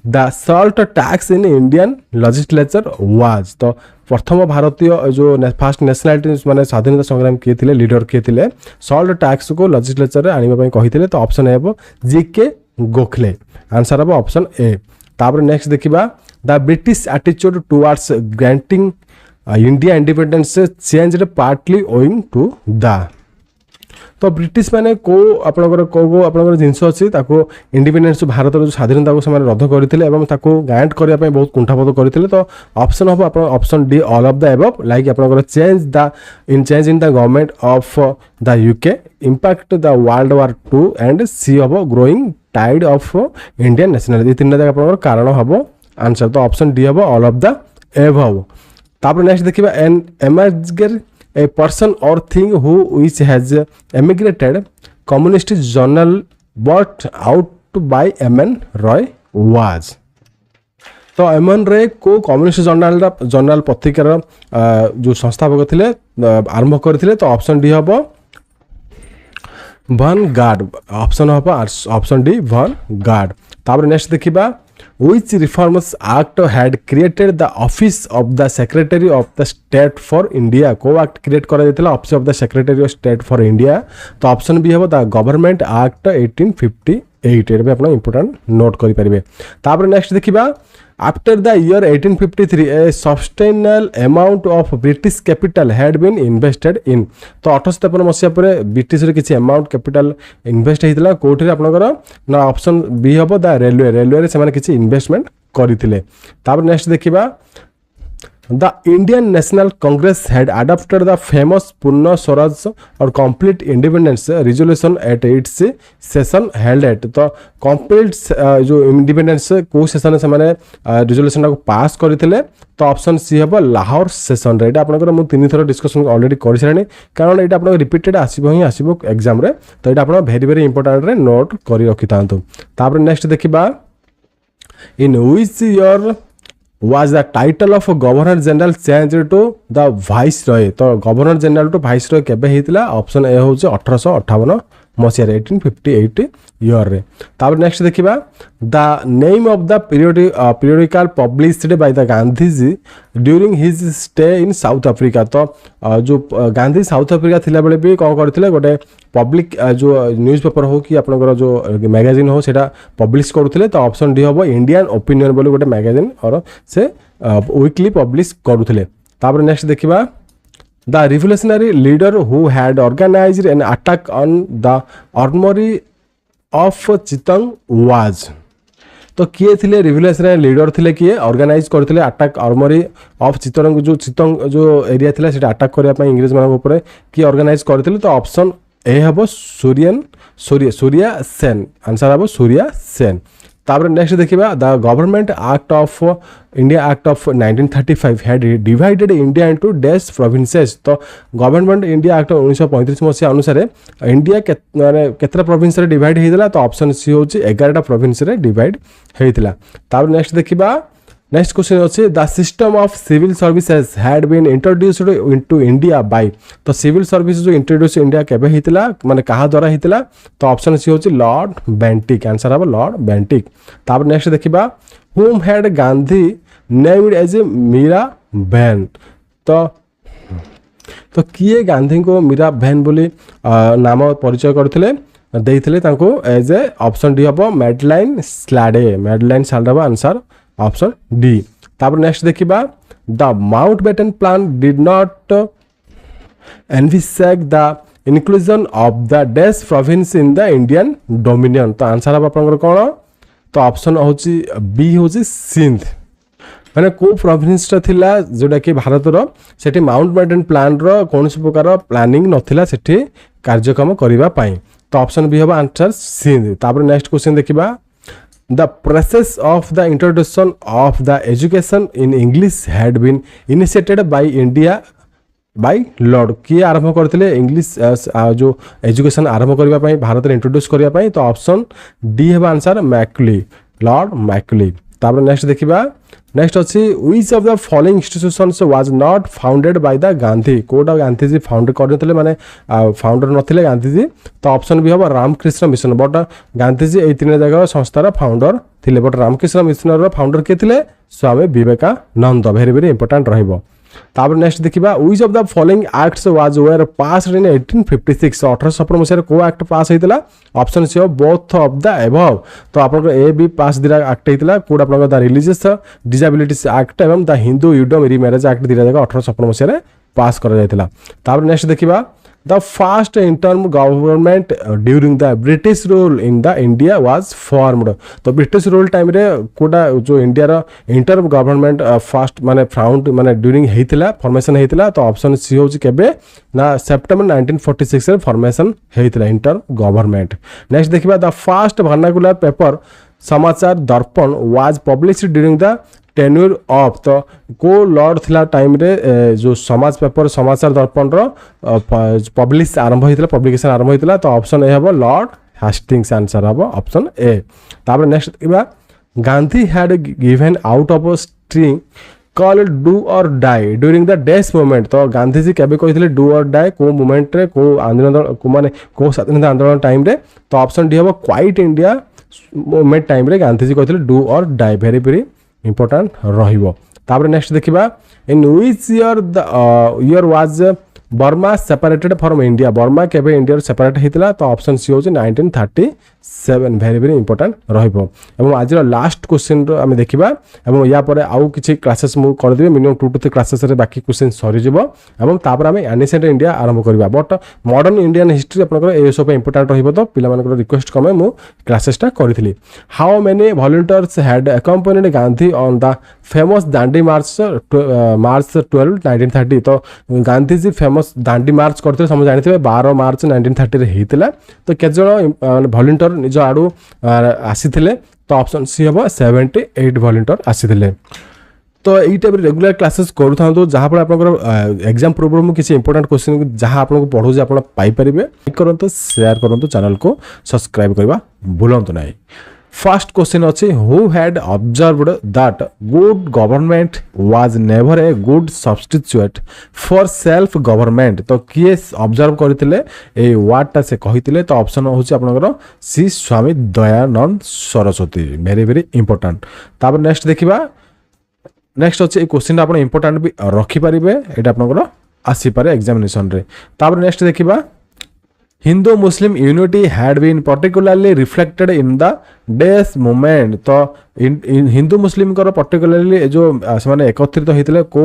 the salt tax in Indian legislature was तो प्रथम भारतीय जो फर्स्ट नेशनलिटी माने स्वाधीनता संग्राम किए थे लीडर किए थे सॉल्ट टैक्स को लेजिस्लेचर रे आनिबा पई कहिथिले तो ऑप्शन ए हो जीके गोखले आंसर हम ऑप्शन ए। तापर नेक्स्ट देखिबा the British attitude towards granting India independence changed partly owing to the तो ब्रिटिश माने को आपनकर को आपनकर जिंस अछि ताको इंडिपेंडेंस भारत जो स्वाधीनता को समान रद्द करथिले एवं ताको ग्रांट करिया पय बहुत कुंठाबोध करथिले तो ऑप्शन हो आपन option D all of the above like आपनकर change in the government of the UK impact the world war 2 and C of growing tide of Indian nationality तीन जगह आपनकर कारण हबो आंसर तो ऑप्शन डी हबो ऑल ऑफ द अबव। तापर next देखिबा an merger a person or thing who which has emigrated communist journal bought out by MN Roy was तो एमएन रे को कम्युनिस्ट जर्नल पत्रिकार जो संस्थापक थिले आरंभ करथिले तो ऑप्शन डी हबो वन गार्ड ऑप्शन हम ऑप्शन डी वन गार्ड। तापर नेक्स्ट देखिबा which reforms act had created the office of the secretary of the state for India को act create करा जायतिला office of the secretary of state for India। तो option B ହେବ the government act 1858 एबे आपण important note करि परिबे। तापर next देखिबा after the year 1853 a substantial amount of British capital had been invested in। तो 1853 मसिया परे ब्रिटिश रे किछि अमाउंट कैपिटल इन्वेस्ट हेतिला कोठी रे आपनकर ना ऑप्शन बी हबो द रेलवे रे से माने किछि इन्वेस्टमेंट करिथिले। तापर नेक्स्ट देखिबा The Indian National Congress had adopted the famous Purna Swaraj or complete independence resolution at its session held at। तो complete जो independence को सेशन से माने resolution को पास करथिले। तो ऑप्शन सी हबो लाहौर सेशन रे। एटा आपनकर मु तीन थरो डिस्कशन ऑलरेडी करि सारणी कारण एटा आपन रिपीटेड आसीबो ही आसीबो एग्जाम रे। तो एटा आपन वेरी वेरी इंपोर्टेंट रे नोट करि रखितांतो। तापर नेक्स्ट देखिबा in which year was the title of Governor General changed to the Viceroy। तो Governor General to Viceroy केबे हेतिला ऑप्शन ए होचे 1858 मसिया रे 1858 ईयर रे। तापर नेक्स्ट देखिबा the name of the periodical published by the Gandhiji during his stay in South Africa. तो जो Gandhi south Africa थिला बेले भी कोन करथिले गोटे पब्लिक जो न्यूज़ पेपर हो कि आपनकर जो मैगजीन हो सेटा पब्लिश करूथिले। तो ऑप्शन डी होबो इंडियन ओपिनियन बोली गोटे मैगजीन और से वीकली पब्लिश करूथिले। तापर नेक्स्ट देखिबा the revolutionary leader who had organized an attack on the armory of Chittagong was। तो किए थिले रिवोल्यूशनरी लीडर थिले किए ऑर्गेनाइज करथिले अटैक आर्मरी ऑफ चित्तरंग जो एरिया थिला सेटा अटैक करिया पय इंग्लिश मान ऊपर की ऑर्गेनाइज करथिले। तो ऑप्शन ए हबो सूर्या सेन आंसर हबो सूर्या सेन। तापर नेक्स्ट देखिबा the government act of India act of 1935 had divided India into dash provinces. तो गवर्नमेंट इंडिया एक्ट 1935 मसिया अनुसार इंडिया माने केतरा प्रोविंस रे डिवाइड हेतिला। तो ऑप्शन सी होची 11टा प्रोविंस रे डिवाइड हेतिला। तापर नेक्स्ट देखिबा नेक्स्ट क्वेश्चन अछि the system of civil services had been introduced into India by. तो सिविल सर्विस जो इंट्रोड्यूस इंडिया केबे हेतिला माने कहा द्वारा हेतिला। तो ऑप्शन सी होची लॉर्ड बेंटिक आंसर हबो लॉर्ड बेंटिक। तापर नेक्स्ट देखिबा whom had Gandhi named as a Mira Behn. तो किए गांधी को मीरा बहन बोली नाम परिचय करथिले देइथिले तांको एज ए ऑप्शन डी हबो मैडलाइन स्लाडे हबो आंसर ऑप्शन डी। तापर नेक्स्ट देखिबा the Mountbatten plan did not envisage the inclusion of the dash province in the Indian dominion. तो आंसर हबो आपनकर कोन। तो ऑप्शन होची बी होची सिंध माने को प्रोविंस थिला जोटा कि भारत रो सेठी माउंटबेटन प्लान रो कोनसी प्रकार प्लानिंग नथिला सेठी कार्यक्रम करिवा पई। तो ऑप्शन बी हबो आंसर सिंध। तापर नेक्स्ट क्वेश्चन देखिबा the process of the introduction of the education in English had been initiated by India by Lord। किए आरंभ करथिले इंग्लिश जो एजुकेशन आरंभ करबा पई भारत रे इंट्रोड्यूस करबा पई। तो ऑप्शन डी है आंसर मैकली लॉर्ड मैकली। तापर नेक्स्ट देखिबा नेक्स्ट अछि which of the following institutions was not founded by the Gandhi. कोडा गांधीजी फाउंड करथिले माने फाउंडर नथिले गांधीजी। तो ऑप्शन भी हबो रामकृष्ण मिशन बट गांधीजी ए तीन जगह संस्थार फाउंडर थिले बट रामकृष्ण मिशन रो फाउंडर के थिले Swami Vivekananda. Very very important रहइबो। तापर नेक्स्ट देखिबा which of the following acts was were passed in 1856। 1857 मसिया को एक्ट पास हेतिला option C both of the above. तो आपन ए बी पास दिरा एक्ट हेतिला कोड आपन द रिलीजियस डिसेबिलिटीज एक्ट एवं द हिंदू यूडो मैरिज एक्ट दिरा जगह 1857 मसिया पास कर जायतिला। तापर नेक्स्ट देखिबा the first interim government during the British rule in the India was formed. तो ब्रिटिश रूल टाइम रे कोडा जो इंडिया रो इंटर्म गवर्नमेंट फर्स्ट माने फाउंड माने ड्यूरिंग हेतिला फॉर्मेशन हेतिला। तो ऑप्शन सी होची केबे ना सितंबर 1946 रे फॉर्मेशन हेतिला इंटर्म गवर्नमेंट। नेक्स्ट देखिबा द फर्स्ट वर्नाकुलर पेपर समाचार दर्पण was published during the tenure of. तो को लॉर्ड थिला टाइम रे जो समाज पेपर समाचार दर्पण रो पब्लिश आरंभ हेतिला पब्लिकेशन आरंभ हेतिला। तो ऑप्शन ए हबो लॉर्ड हेस्टिंग्स आंसर हबो ऑप्शन ए। तापर नेक्स्ट देखिबा Gandhi had given out of string called do or die during the dash movement. तो गांधी जी केबे कहते डू और डाई को मूवमेंट रे को आंदोलन को माने को स्वाधीनता आंदोलन टाइम रे। तो ऑप्शन डी हम क्वाइट इंडिया मूवमेंट टाइम रे गांधी जी कहते do or die very very important रहिबो। तापर नेक्स्ट देखिबा in which year the year was Burma separated from India. Burma केबे इंडिया सेपरेट हेतिला। तो ऑप्शन सी होची 1937 वेरी वेरी इंपोर्टेंट रहिबो। एवं आज लास्ट क्वेश्चन रो आमे देखिबा एवं या परे आउ किछि क्लासेस मु कर देबे मिनिमम 2 to 3 क्लासेस रे बाकी क्वेश्चन सरी जिवो एवं तापर आमे एनिसेंट इंडिया आरंभ करबा। बट मॉडर्न इंडियन हिस्ट्री आपनकर एएसओ पे इंपोर्टेंट रहिबो। तो पिला मानकर रिक्वेस्ट कमे मु क्लासेसटा करिथिली। How many volunteers had accompanied Gandhi on the famous Dandi March March 12 1930। तो गांधी जी फेमस दांडी मार्च करते समझ जानिथिबे 12 मार्च 1930 रे हेतिला। तो केत जण वॉलंटियर निज आडू आसीथिले। तो ऑप्शन सी हम 78 वॉलंटियर आसीथिले। तो यही टाइप रेगुलर क्लासेस करूँ जहाँ पर आप एग्जाम पूर्व में किसी इंपोर्टेंट क्वेश्चन जहाँ आपको पढ़ू आप पाइपर लाइक करूँ शेयर करूँ चैनल को सब्सक्राइब करवा भूलु ना। फर्स्ट क्वेश्चन अच्छी who had observed that good government was never a good substitute for self government. तो किए ऑब्जर्व करते ए वार्डटा से कही। तो ऑप्शन हूँ आपंकर C Swami Dayanand Saraswati very very important. तापर नेक्स्ट देखिबा नेक्स्ट अच्छे क्वेश्चन आप इंपोर्टेंट भी रखिपारे ये आपंकर आसीपे एग्जामिनेशन रे। तापर नेक्स्ट देखिबा Hindu Muslim unity had been particularly reflected in the dash movement. तो हिंदू मुस्लिम पर्टिकुलरली जो से एकत्रित होते को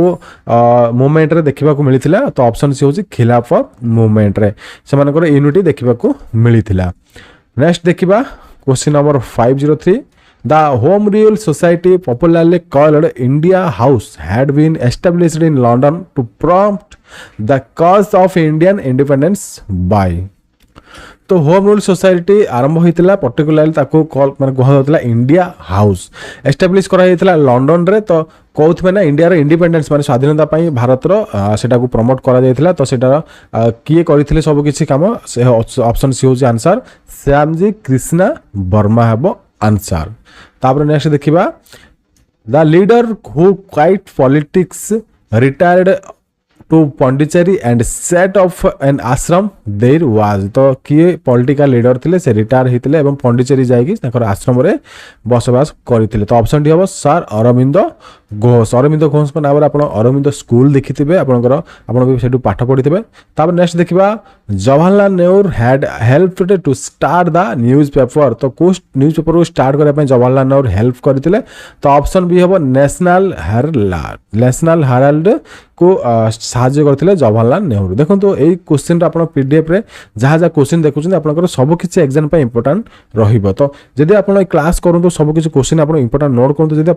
मूवमेंट रे देखा मिलता। तो ऑप्शन सी हूँ खिलाफत मूवमेंट रे से यूनिटी देखा मिलता। नेक्स्ट देखिबा question number 503 The Home Rule Society, popularly called India House, had been established in London to prompt the cause of Indian independence by। तो होम रूल सोसाइटी आरंभ होता पर्टिकुलरली माने कहला इंडिया हाउस एस्टाब्लिश करा London रे। तो कौन ना इंडिया इंडिपेंडेंस माने स्वाधीनता भारत सेटा को प्रमोट करा जायतिला। तो सेटा किए करथिले सब किछि काम ऑप्शन सी होछि आंसर श्यामजी कृष्णा वर्मा हेबो आंसर। तापर नेक्स्ट देखिबा the leader who quit politics retired to Pondicherry and set off an ashram there was. तो किए पॉलिटिकल लीडर थिले से रिटायर होते और पॉन्डिचेरी जाकर आश्रम रे बसवास करते। तो ऑप्शन डी हम सर अरविंद घोष। अरविंद घोष नाम आप अरविंद स्कूल देखिथे आपड़ पाठ पढ़ी थे। तापर नेक्स्ट देखिबा Jawaharlal Nehru had helped to start the newspaper. तो को न्यूज पेपर को स्टार्ट करने जवाहरलाल नेहरू हेल्प करते। तो ऑप्शन बी हम नेशनल हेराल्ड को साहाଯ୍य करते जवाहरलाल नेहरू। देखो तो यही क्वेश्चन आप पीडीएफ रे जहाँ जहाँ क्वेश्चन देखुं आप सब किसी एग्जाम इंपोर्टेंट रहिबो। तो जदि आप क्लास करूँ तो सब किसी क्वेश्चन आप इंपोर्टेंट नोट करूँ। जब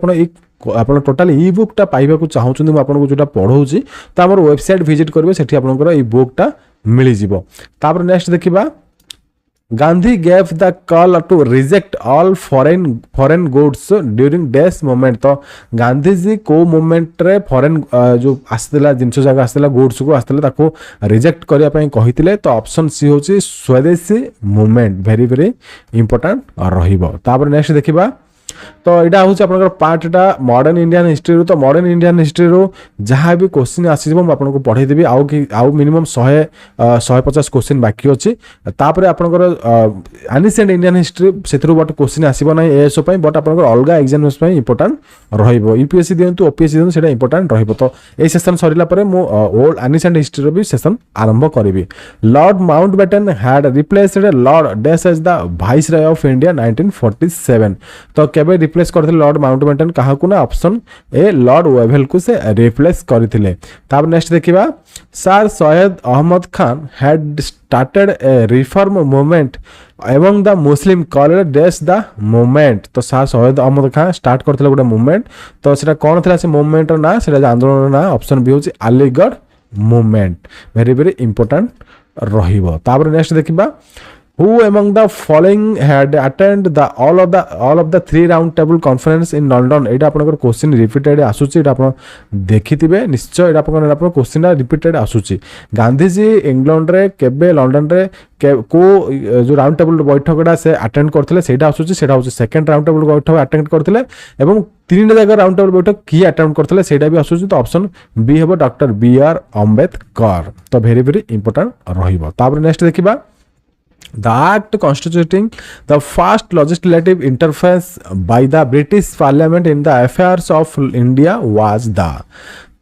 आप टोटाल ई बुकटा पाइबा चाहूँ मुझे जो पढ़ाऊँगी तो आम वेबसाइट विजिट करेंगे से आपंकर ई बुकटा मिल जाव। तापर नेक्स्ट देखिबा Gandhi gave the call to reject all foreign goods during dash movement. तो गांधी जी को मूवमेंट रे फॉरेन जो आसला जिनस जगह आसला गुड्स को आसला रिजेक्ट करने कहते। तो ऑप्शन सी हूँ स्वदेशी मूवमेंट वेरी वेरी इंपोर्टेंट रहिबो। तापर नेक्स्ट देखिबा तो यहाँ हूँ आप पार्टा मॉडर्न इंडियन हिस्ट्री। तो मॉडर्न इंडियन हिस्ट्री जहाँ भी क्वेश्चन आसीजो मुझे आपको पढ़ेदेवी आउ मिनिमम 150 क्वेश्चन बाकी अच्छी। तापर आपंकर एनिसेंट इंडियन हिस्ट्री से बट क्वेश्चन आसो ना एएसओ बट आप अलग एग्जाम इंपोर्टेंट रहिबो। यूपीएससी दिंतु ओपीएससी दिंतु सेटा इंपोर्टेंट रहिबो। तो ये सेशन सरिला परे मु ओल्ड एनिसेंट हिस्ट्री भी सेशन आरंभ करी। Lord Mountbatten had replaced Lord dash as the viceroy of India 1947। तो केबे रिप्लेस करथिले लॉर्ड माउंटबेटन काहाकू ना ऑप्शन ए लॉर्ड वेवेल को से रिप्लेस करथिले। तापर नेक्स्ट देखिबा Sir Syed Ahmad Khan had started a reform movement एवं the Muslim called dash the movement. तो सर सैयद अहमद खान स्टार्ट करथिले गोटे मूवमेंट। तो सेटा कोन थिला से मूवमेंट ना सेटा आंदोलन ना ऑप्शन बी होची Aligarh movement very very important रहिबो। तापर नेक्स्ट देखिबा Who among the following had attended all of the 3 round table conference in London। एटा आपनकर क्वेश्चन रिपीटेड आसुची एटा आपण देखिथिबे निश्चय एटा आपण क्वेश्चन रिपीटेड आसुची। गांधी जी इंग्लैंड रे केबे लंडन रे को जो राउंड टेबल बैठकटा से अटेंड करथिले सेटा आसुची। सेटा होची सेकंड राउंड टेबल बैठक अटेंड करथिले एवं तीन जगह राउंड टेबल बैठक किए अटेम्प्ट करथिले सेटा भी आसुची तो ऑप्शन बी हेबो डॉक्टर बी आर अम्बेडकर तो वेरी वेरी इंपोर्टेंट रहिबो तापर नेक्स्ट देखिबा The act constituting the first legislative interference by the British Parliament in the affairs of India was the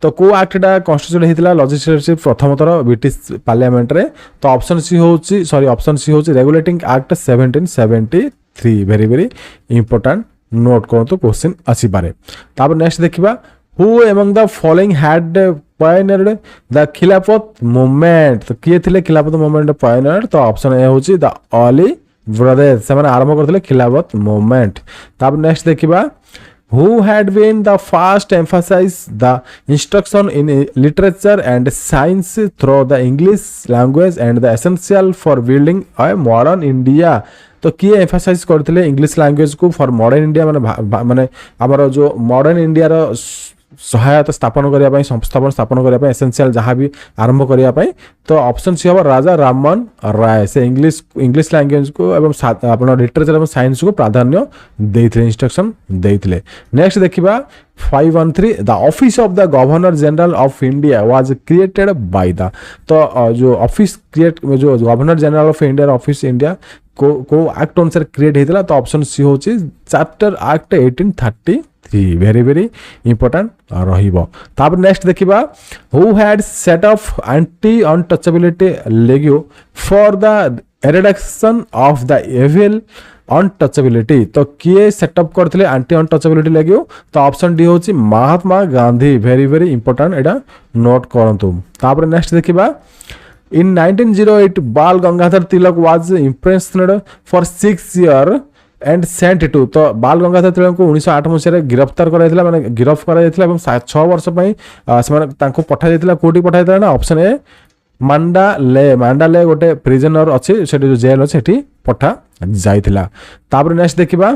तो को एक्टा कन्स्टिट्यूट होता लेजिस्लेटिव प्रथम थर ब्रिटिश पार्लियामेंट रे तो ऑप्शन सी होची सॉरी ऑप्शन सी होची regulating act 1773 very very important note करतो क्वेश्चन आसी पारे तापर नेक्स्ट देखिबा who among the following had pioneered the खिलाफत मूवमेंट तो किए थिले खिलाफत मूवमेंट pioneered तो ऑप्शन ए होची द अली ब्रदर्स से माने आरंभ करथिले खिलाफत मूवमेंट तापर नेक्स्ट देखिबा who had been the first emphasize the instruction in literature and science through the English language and the essential for building a modern India तो किए एम्फासाइज करथिले इंग्लिश लैंग्वेज को फॉर मॉडर्न इंडिया माने माने हमर जो modern India रो सहायता स्थापन करिया पई संस्थापन स्थापन करिया पई एसेंशियल जहां भी आरंभ करिया पई तो ऑप्शन सी हो राजा राममोहन राय से इंग्लिश लैंग्वेज को एवं आपण लिटरेचर एवं साइंस को प्राधान्य देथिले इंस्ट्रक्शन देथिले नेक्स्ट देखिबा 513 the office of the governor general of India was created by the तो जो ऑफिस क्रिएट जो governor general of India office India को एक्ट अनुसार क्रिएट हेतला तो ऑप्शन सी होची charter act 1833 very very important रहिबो तापर नेक्स्ट देखिबा who had set off anti untouchability league for the eradication of the evil untouchability तो किए सेटअप करथिले एंटी अनटचेबिलिटी लेग्यू तो ऑप्शन डी होची Mahatma Gandhi very very important एटा नोट करंतु तापर नेक्स्ट देखिबा In 1908, Bal Gangadhar Tilak was imprisoned for 6 years and sent to तो बाल गंगाधर तिलक को 1908 मसीह गिरफ्तार कराइथिला माने गिरफ कराइथिला एवं 6 वर्ष पई समान तांको पठा जाइथिला कोठी पठा जाइथिला ना ऑप्शन ए मांडाले गोटे प्रिजनर अछि सेठी जो जेल अछि सेठी पठा जाइथिला तापर नेक्स्ट देखिबा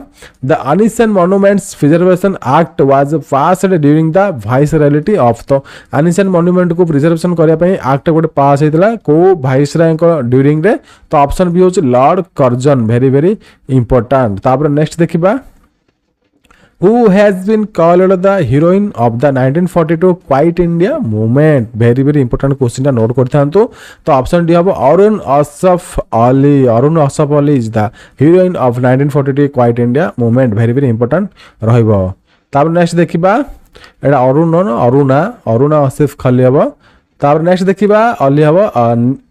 the ancient monuments preservation act was passed during the viceroyalty of तो अनिशन मॉन्यूमेंट को प्रिजर्वेशन करिया पई एक्ट गोटे पास हेतिला को वाइसरॉय को ड्यूरिंग रे तो ऑप्शन बी होची Lord Curzon very very important तापर नेक्स्ट देखिबा who has been called the heroine of the 1942 Quiet India movement very very important question टा नोट करथांतो तो ऑप्शन डी हबो Arun Asaf Ali is the heroine of 1942 Quiet India movement very very important रहइबो तापर next देखिबा एडा अरुणा असफ खली हबो तापर नेक्स्ट देखिबा अली हबो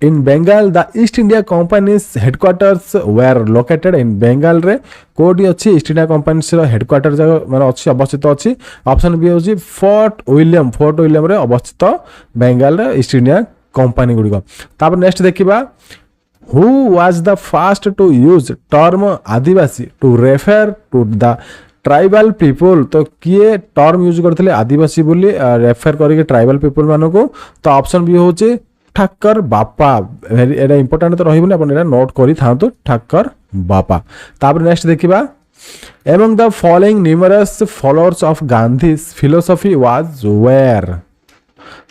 in Bengal the East India Company's headquarters were located in Bengal रे कोडी अछि ईस्ट इंडिया कंपनीज रो हेडक्वार्टर जगह माने अछि अवस्थित अछि ऑप्शन बी होछि फोर्ट विलियम रे अवस्थित बेंगल रे ईस्ट इंडिया कंपनी गुडी को तापर नेक्स्ट देखिबा who was the first to use term adivasi to refer to the tribal people तो किए टर्म यूज करथिले आदिवासी बोली रेफर करके ट्राइबल पीपल मानको तो ऑप्शन बी होचे ठाक्कर बापा एटा इंपोर्टेंट तो रहिबने अपन एटा नोट करि थांतो ठाक्कर बापा तापर नेक्स्ट देखिबा among the following numerous followers of Gandhi's philosophy was where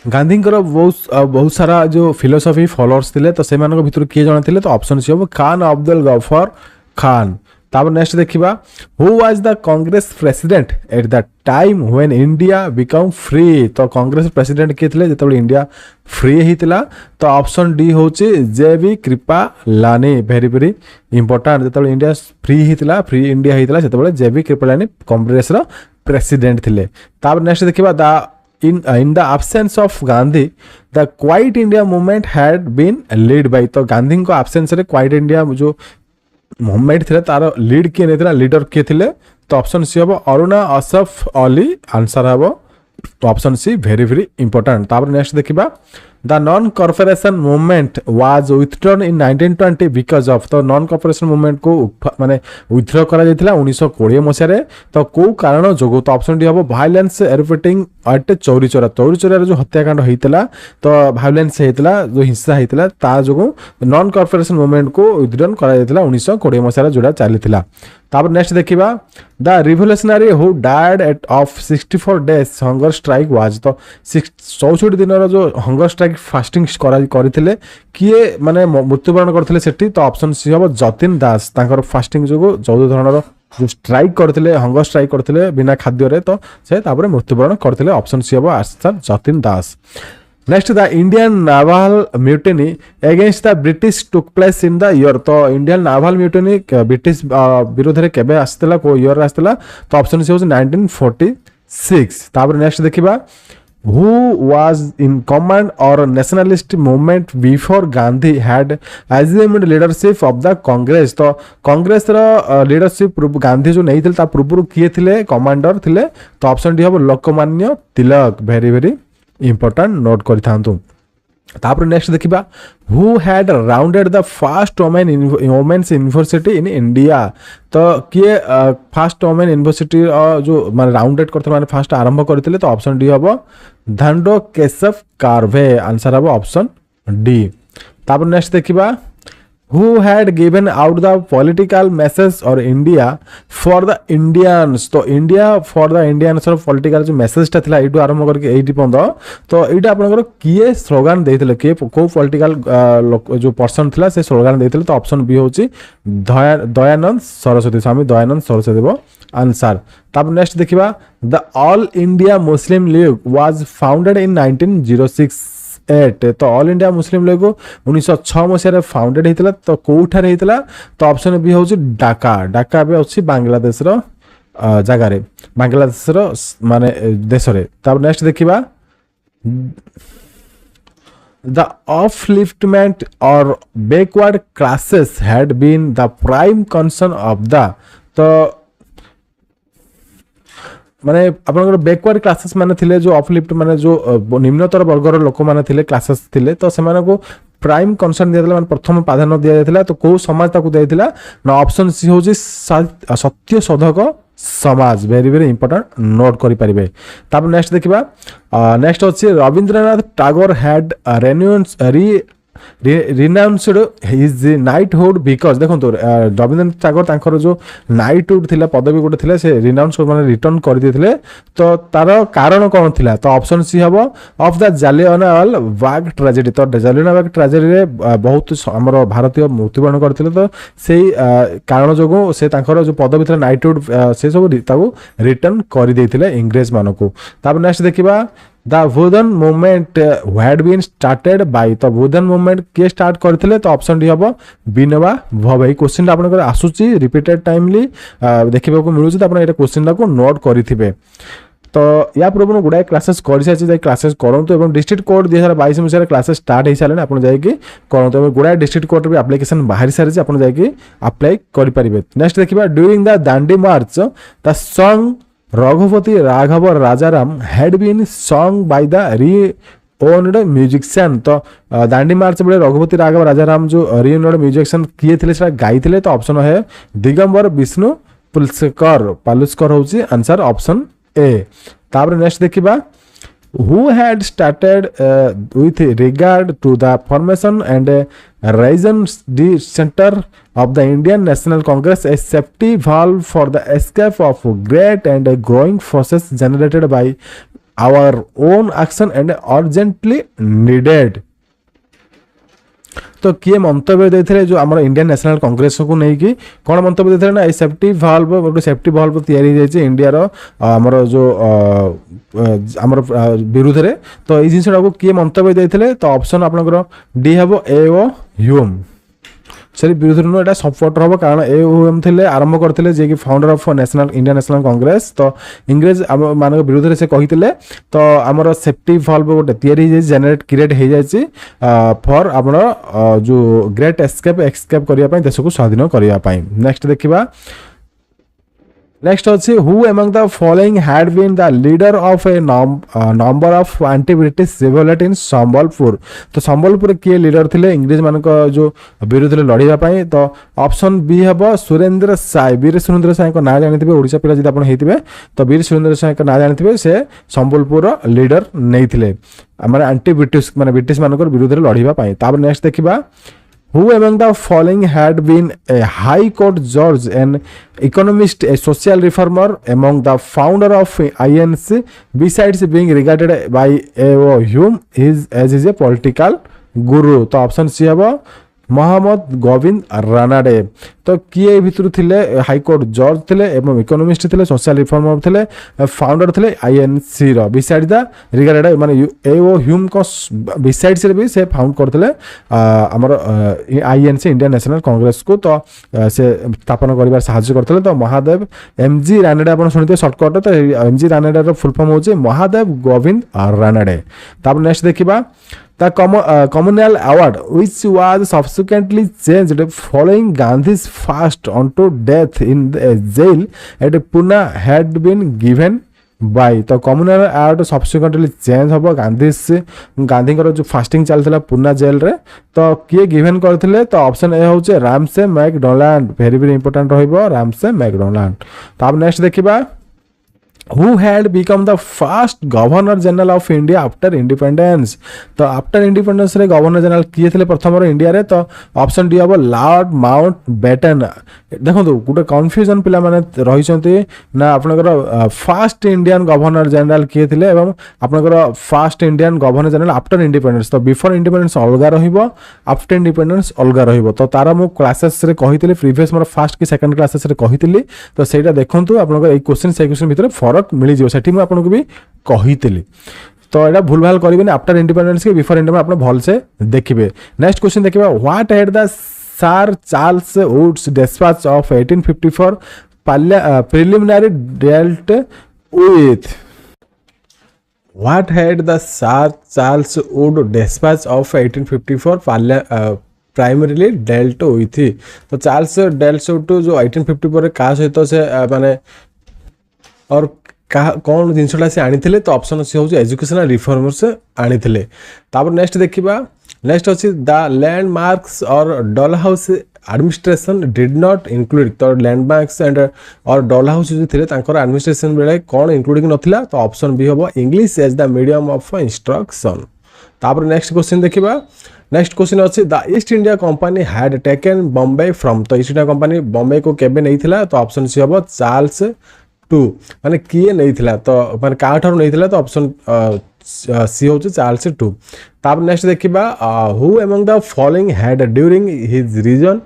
Gandhi बहुत सारा जो फिलोसफी फॉलोअर्स थिले तो सेमानक भितर किए जणा थिले तो ऑप्शन सी हो खान अब्दुल गफर खान तापर नेक्स्ट देखिबा who was the Congress president at the time when India become free तो कांग्रेस प्रेसिडेंट के थिले जेतबे इंडिया फ्री हितला तो ऑप्शन डी होची JB Kripalani very very important जेतबे इंडिया फ्री हितला फ्री इंडिया हितला जेतबे जेवी कृपा लानी कांग्रेस रो प्रेसिडेंट थिले तापर नेक्स्ट देखिबा the in the absence of Gandhi the Quiet India movement had been led by तो गांधी को absence रे Quiet India जो मूवमेंट थिले तार लीड किए नेतला लीडर किए थिले तो ऑप्शन सी हबो अरुणा असफ अली आंसर हबो तो option C very very important तापर नेक्स्ट देखिबा the non corporation movement was withdrawn in 1920 because of तो नॉन कॉर्पोरेशन मूवमेंट को माने विथड्रॉ करा जायतिला 1920 मसिया रे तो को कारण जोगो तो ऑप्शन डी हबो वायलेंस एरपेटिंग अट चौरीचोरा रे जो हत्याकांड हेतिला तो वायलेंस हेतिला जो हिंसा हेतिला ता जोगो नॉन कॉर्पोरेशन मूवमेंट को विथड्रॉन करा जायतिला 1920 मसिया रे जोडा चालितिला तापर नेक्स्ट देखिबा the revolutionary who died at of 64 days hunger strike was तो 64 दिन रो जो हंगर स्ट्राइक फास्टिंग करथिले किए माने मृत्युवरण करथिले सेठी तो ऑप्शन सी हबो जतिन दास तांकर फास्टिंग जोगो 14 धरणर जो स्ट्राइक करथिले हंगर स्ट्राइक करथिले बिना खाद्य रे तो से तापर मृत्युवरण करथिले ऑप्शन सी हबो answer Jatin Das next the Indian novel mutiny against the British took place in the year तो इंडियन नावल म्यूटिनी ब्रिटिश विरोध रे केबे आस्तला को ईयर आस्तला तो ऑप्शन सी हो 1946 तापर नेक्स्ट देखिबा who was in command or nationalist movement before Gandhi had assumed leadership of the Congress तो कांग्रेस रो लीडरशिप गांधी जो नहीं ता पूर्व किए थिले कमांडर थिले तो ऑप्शन डी हम Lokmanya Tilak very very important note करि थांतु तापर नेक्स्ट देखिबा who had founded the first women's university in India तो किए फर्स्ट वुमेन यूनिवर्सिटी जो माने राउंडेड करथे माने फर्स्ट आरंभ करथिले तो ऑप्शन डी हबो धंडो केशव कार्वे आंसर हबो ऑप्शन डी तापर नेक्स्ट देखिबा who had given out the political message or India for the Indians तो India for the Indians और political जो message टा थिला एटू आरंभ करके 80 पंद तो एटा आपनकर किए स्लोगन देथिले के को पॉलिटिकल जो पर्सन थिला से स्लोगन देथिले तो ऑप्शन बी होची दयानंद सरस्वती स्वामी दयानंद सरस्वती देबो आंसर तब नेक्स्ट देखिबा the all India Muslim league was founded इन 1906 तो ऑल इंडिया मुस्लिम लीग 1906 मसीह फाउंडेड होता तो कौठार होता तो ऑप्शन बी हूँ ढाका ढाका भी अच्छी बांग्लादेश जगार बांग्लादेश माने देश में नेक्स्ट देखिबा the upliftment of backward classes had been the prime concern of the तो माने आपनकर बैकवर्ड क्लासेस माने थिले जो अपलिफ्ट माने जो निम्नतर वर्गर लोक माने थिले क्लासेस थिले तो से माने को प्राइम कंसर्न दिया माने प्रथम प्राधान्य दिया जायतिला तो को समाज ताकू दियातिला ना ऑप्शन सी होजी सत्य शोधक समाज वेरी वेरी इंपोर्टेंट नोट करि परिबे तापर नेक्स्ट देखिबा नेक्स्ट अछि Rabindranath Tagore had renounced his knighthood because देखो रविंद्रनाथ टैगोर तांकर जो नाइटहुड थिला पदवी गोटे थिला से रिनाउंस माने रिटर्न कर दिथिले तो तार कारण कोन थिला तो ऑप्शन सी हबो of the Jallianwala Bagh tragedy तो जालियानवाला बाग ट्रेजेडी रे बहुत हमर भारतीय मृत्युवरण करथिले तो सेही कारण जोगो से तांकर जो पदवी थिला नाइटहुड से सब ताको रिटर्न कर देथिले इंग्रेज मानको तापर नेक्स्ट देखिबा the wooden movement had been started by तो वुडन मूवमेंट के स्टार्ट करथिले तो ऑप्शन डी हबो विनोबा भावे क्वेश्चन आपनकर आसुची रिपीटेड टाइमली देखिबा को मिलुची तो आपण एटा क्वेश्चन को नोट करिथिबे तो या पूर्व गुड़ाए क्लासेस कर सारी क्लासेस करंतु एवं डिस्ट्रिक्ट कोड 2022 मसीह क्लासेस स्टार्ट हो सारे आप जाकि करंतु गुड़ाए डिस्ट्रिक्ट कोड भी एप्लिकेशन बाहरी सारी आप जाकि अप्लाई कर पारिबे नेक्स्ट देखिबा during the Dandi March the song Raghupati Raghav Rajaram had been sung by the renowned musician तो दांडी मार्च बेले रघुपति राघव राजाराम जो रिओन्ड म्यूजिशियन किए थे सेटा गाई थे तो ऑप्शन है दिगंबर विष्णु पालुस्कर होची आंसर ऑप्शन ए तापर नेक्स्ट देखिबा who had started with regard to the formation and reason the center of the Indian National Congress a safety valve for the escape of great and growing forces generated by our own action and urgently needed तो किए मंतव्य देथिले जो हमर Indian national Congress को नै कि कोन मंतव्य देथिले ना ए safety valve गोटे safety valve तयारी जायछि इंडिया रो हमर जो हमर विरुद्ध रे तो ए जिंसडा को किए मंतव्य देथिले तो ऑप्शन आपनकर डी हबो ए ओ ह्यूम सरी विरुद्ध नो एटा सपोर्टर हबो कारण ए ओ ह्यूम थिले आरंभ करथिले जे कि founder of national Indian national Congress तो इंग्रेज मानक विरुद्ध रे से कहिथिले तो हमर सेफ्टी वाल्व गोटे तयारी जे जनरेट क्रिएट हे जायछि फॉर हमर जो ग्रेट एस्केप करिया पई देश को स्वाधीन करिया पई नेक्स्ट देखिबा नेक्स्ट अच्छी who among the following had been the leader of a number of anti British revolt in Sambalpur तो संबलपुर किए लीडर थिले इंग्रेज मानक जो विरुद्ध लड़िया पई तो ऑप्शन बी हबो सुरेंद्र साय वीर सुरेंद्र साय को ना जानिथिबे ओडिसा पिला जदि आपण हेतिबे तो वीर सुरेंद्र साय को ना जानिथिबे से संबलपुर लीडर नैथिले हमर एंटी ब्रिटिश माने ब्रिटिश मानक विरुद्ध लड़िया पई तापर नेक्स्ट देखिबा Who among the following had been a high court judge, an economist, a social reformer, among the founder of INC, besides being regarded by A.O. Hume as a political guru? तो option C हबो मोहम्मद गोविंद रानाडे। तो किए भितर थिले high court जज थिले एवं economist थिले सोशल रिफॉर्मर थिले फाउंडर थिले आईएनसी रो बिसाइड द रिगार्डेड माने एओ ह्यूम को बिसाइड से भी से फाउंड करथिले हमर आईएनसी इंडियन नेशनल कांग्रेस को। तो से स्थापना करिवार सहायता करथिले। तो महादेव एमजी रानाडे आपण सुनिते शॉर्टकट। तो एमजी रानाडे रो फुल फॉर्म होचे महादेव गोविंद रानाडे। तापर नेक्स्ट देखिबा the Colonial award which was subsequently changed following Gandhi's fast unto death in the jail at Pune had been given by। तो Colonial award subsequently change हबो गांधी जो fasting चलथिला पुना jail रे। तो किए given करथिले। तो ऑप्शन ए होचे Ramsay MacDonald very very important रहइबो रामसे मैकडोनाल्ड। तो अब नेक्स्ट देखिबा who had become the first governor general of India after independence। तो आफ्टर इंडिपेंडेंस रे गवर्नर जनरल किए थे प्रथम इंडिया रे। तो ऑप्शन डी हम लॉर्ड माउंट बेटन। देखो गोटे कन्फ्यूजन पिला माने रही ना आपनकर फर्स्ट इंडियन गवर्नर जनरल किए थे एवं आपनकर first Indian governor general after independence. तो बिफोर इंडिपेंडेंस अलग रहिबो आफ्टर इंडिपेंडेंस अलग रहिबो। तो तारा मु क्लासेस रे कहितली प्रीवियस मोर फर्स्ट की सेकंड क्लासेस रे कहितली। तो सेटा देखंतु आपनकर ए क्वेश्चन से क्वेश्चन भीतर फरक मिल जियो सेठी मैं आपनको भी कहितली। तो एटा भूल भाल करिबेनी आफ्टर इंडिपेंडेंस के बिफोर इंडिपेंडेंस आपन भल से देखिबे। नेक्स्ट क्वेश्चन देखिबा what had the sir Charles Wood's dispatch of 1854 preliminary dealt with. What had the sir Charles Wood dispatch of 1854 primarily dealt with. तो चार्ल्स डेल्ट वुड जो 1854 रे का सहित से माने और कौन जिनसा से आनी थे। तो ऑप्शन सी हूँ एजुकेशनल रिफॉर्मर से आनी थे। तापर नेक्स्ट देखिबा नेक्स्ट अच्छी the landmarks of Dalhousie administration did not include. तो landmarks and of Dalhousie जो थे एडमिनिस्ट्रेशन बेले कौन इंक्लूडिंग नथिला। तो ऑप्शन बी हम English as the medium of instruction. तापर नेक्स्ट क्वेश्चन देखिबा नेक्स्ट क्वेश्चन अच्छी the East India company had taken Bombay from. तो ईस्ट इंडिया कंपनी बॉम्बे को केबे नहीं थिला। तो ऑप्शन सी हम चार्ल्स टू माने किए नहीं थिला। तो माने का ठार नहीं थिला। तो ऑप्शन सी हो चार्ल्स टू। तापर नेक्स्ट देखिबा who among the following had during his reign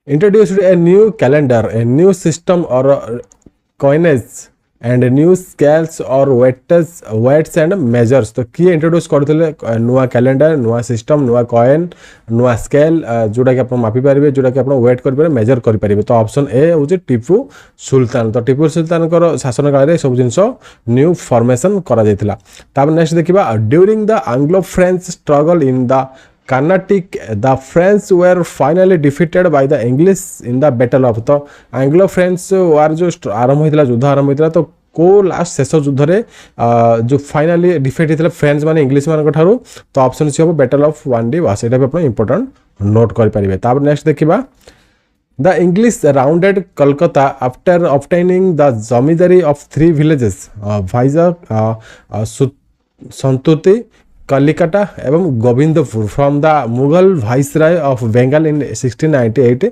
introduced a new calendar a new system of coinage and new scales of weights and measures. तो किए इंट्रोड्यूस करथिले नुआ कैलेंडर नुआ system नुआ coin नुआ scale जोटा कि आप मापी पारे जोटा कि आप वेट कर मेजर करेंगे। तो ऑप्शन ए हूँ टीपू सुल्तान। तो टीपू सुल्तान शासन काल में सब जिनस न्यू फॉर्मेशन करा जायतिला। तापर नेक्स्ट देखिबा during the Anglo French struggle in the Carnatic the French were finally defeated by the English in the battle of। तो एंग्लो फ्रेंच वार जो आरंभ होता युद्ध आरंभ होता तो को लास्ट शेष युद्ध रे जो फाइनाली डिफीट होता फ्रेंच माने इंग्लिश मान ठारू। तो ऑप्शन सी हम बैटल ऑफ वांडी वास। एटा भी अपन इंपोर्टेंट नोट कर पारिबे। तापर नेक्स्ट देखिबा the English founded Calcutta after obtaining the zamindari of 3 villages viz Sutanuti Kalikata एवं Govindpur from the Mughal viceroy of Bengal in 1698।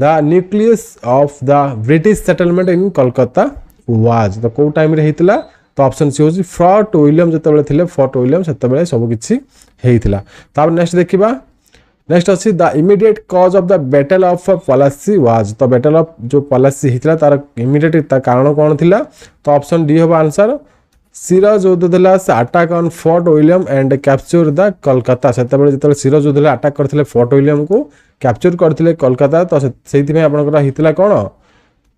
The nucleus of the British settlement in Calcutta was. तो कौ टाइम रे हेतिला। तो ऑप्शन सी होची फोर्ट विलियम जतबेले थिले फोर्ट विलियम सेतबेले सब किछि हेतिला। तापर नेक्स्ट देखिबा नेक्स्ट अच्छी the immediate cause of the battle of Plassey was. तो बैटल ऑफ जो पलासी हेतिला तार इमीडिएट कारण कौन थिला। तो ऑप्शन डी होबा आंसर सिराज उद्दौला से attack on Fort William and capture the Calcutta. सेतबेले जतबेले सिराज उद्दौला अटैक करथिले फोर्ट विलियम को कैप्चर करथिले कलकत्ता। तो सेति में आपनकर हितला कोन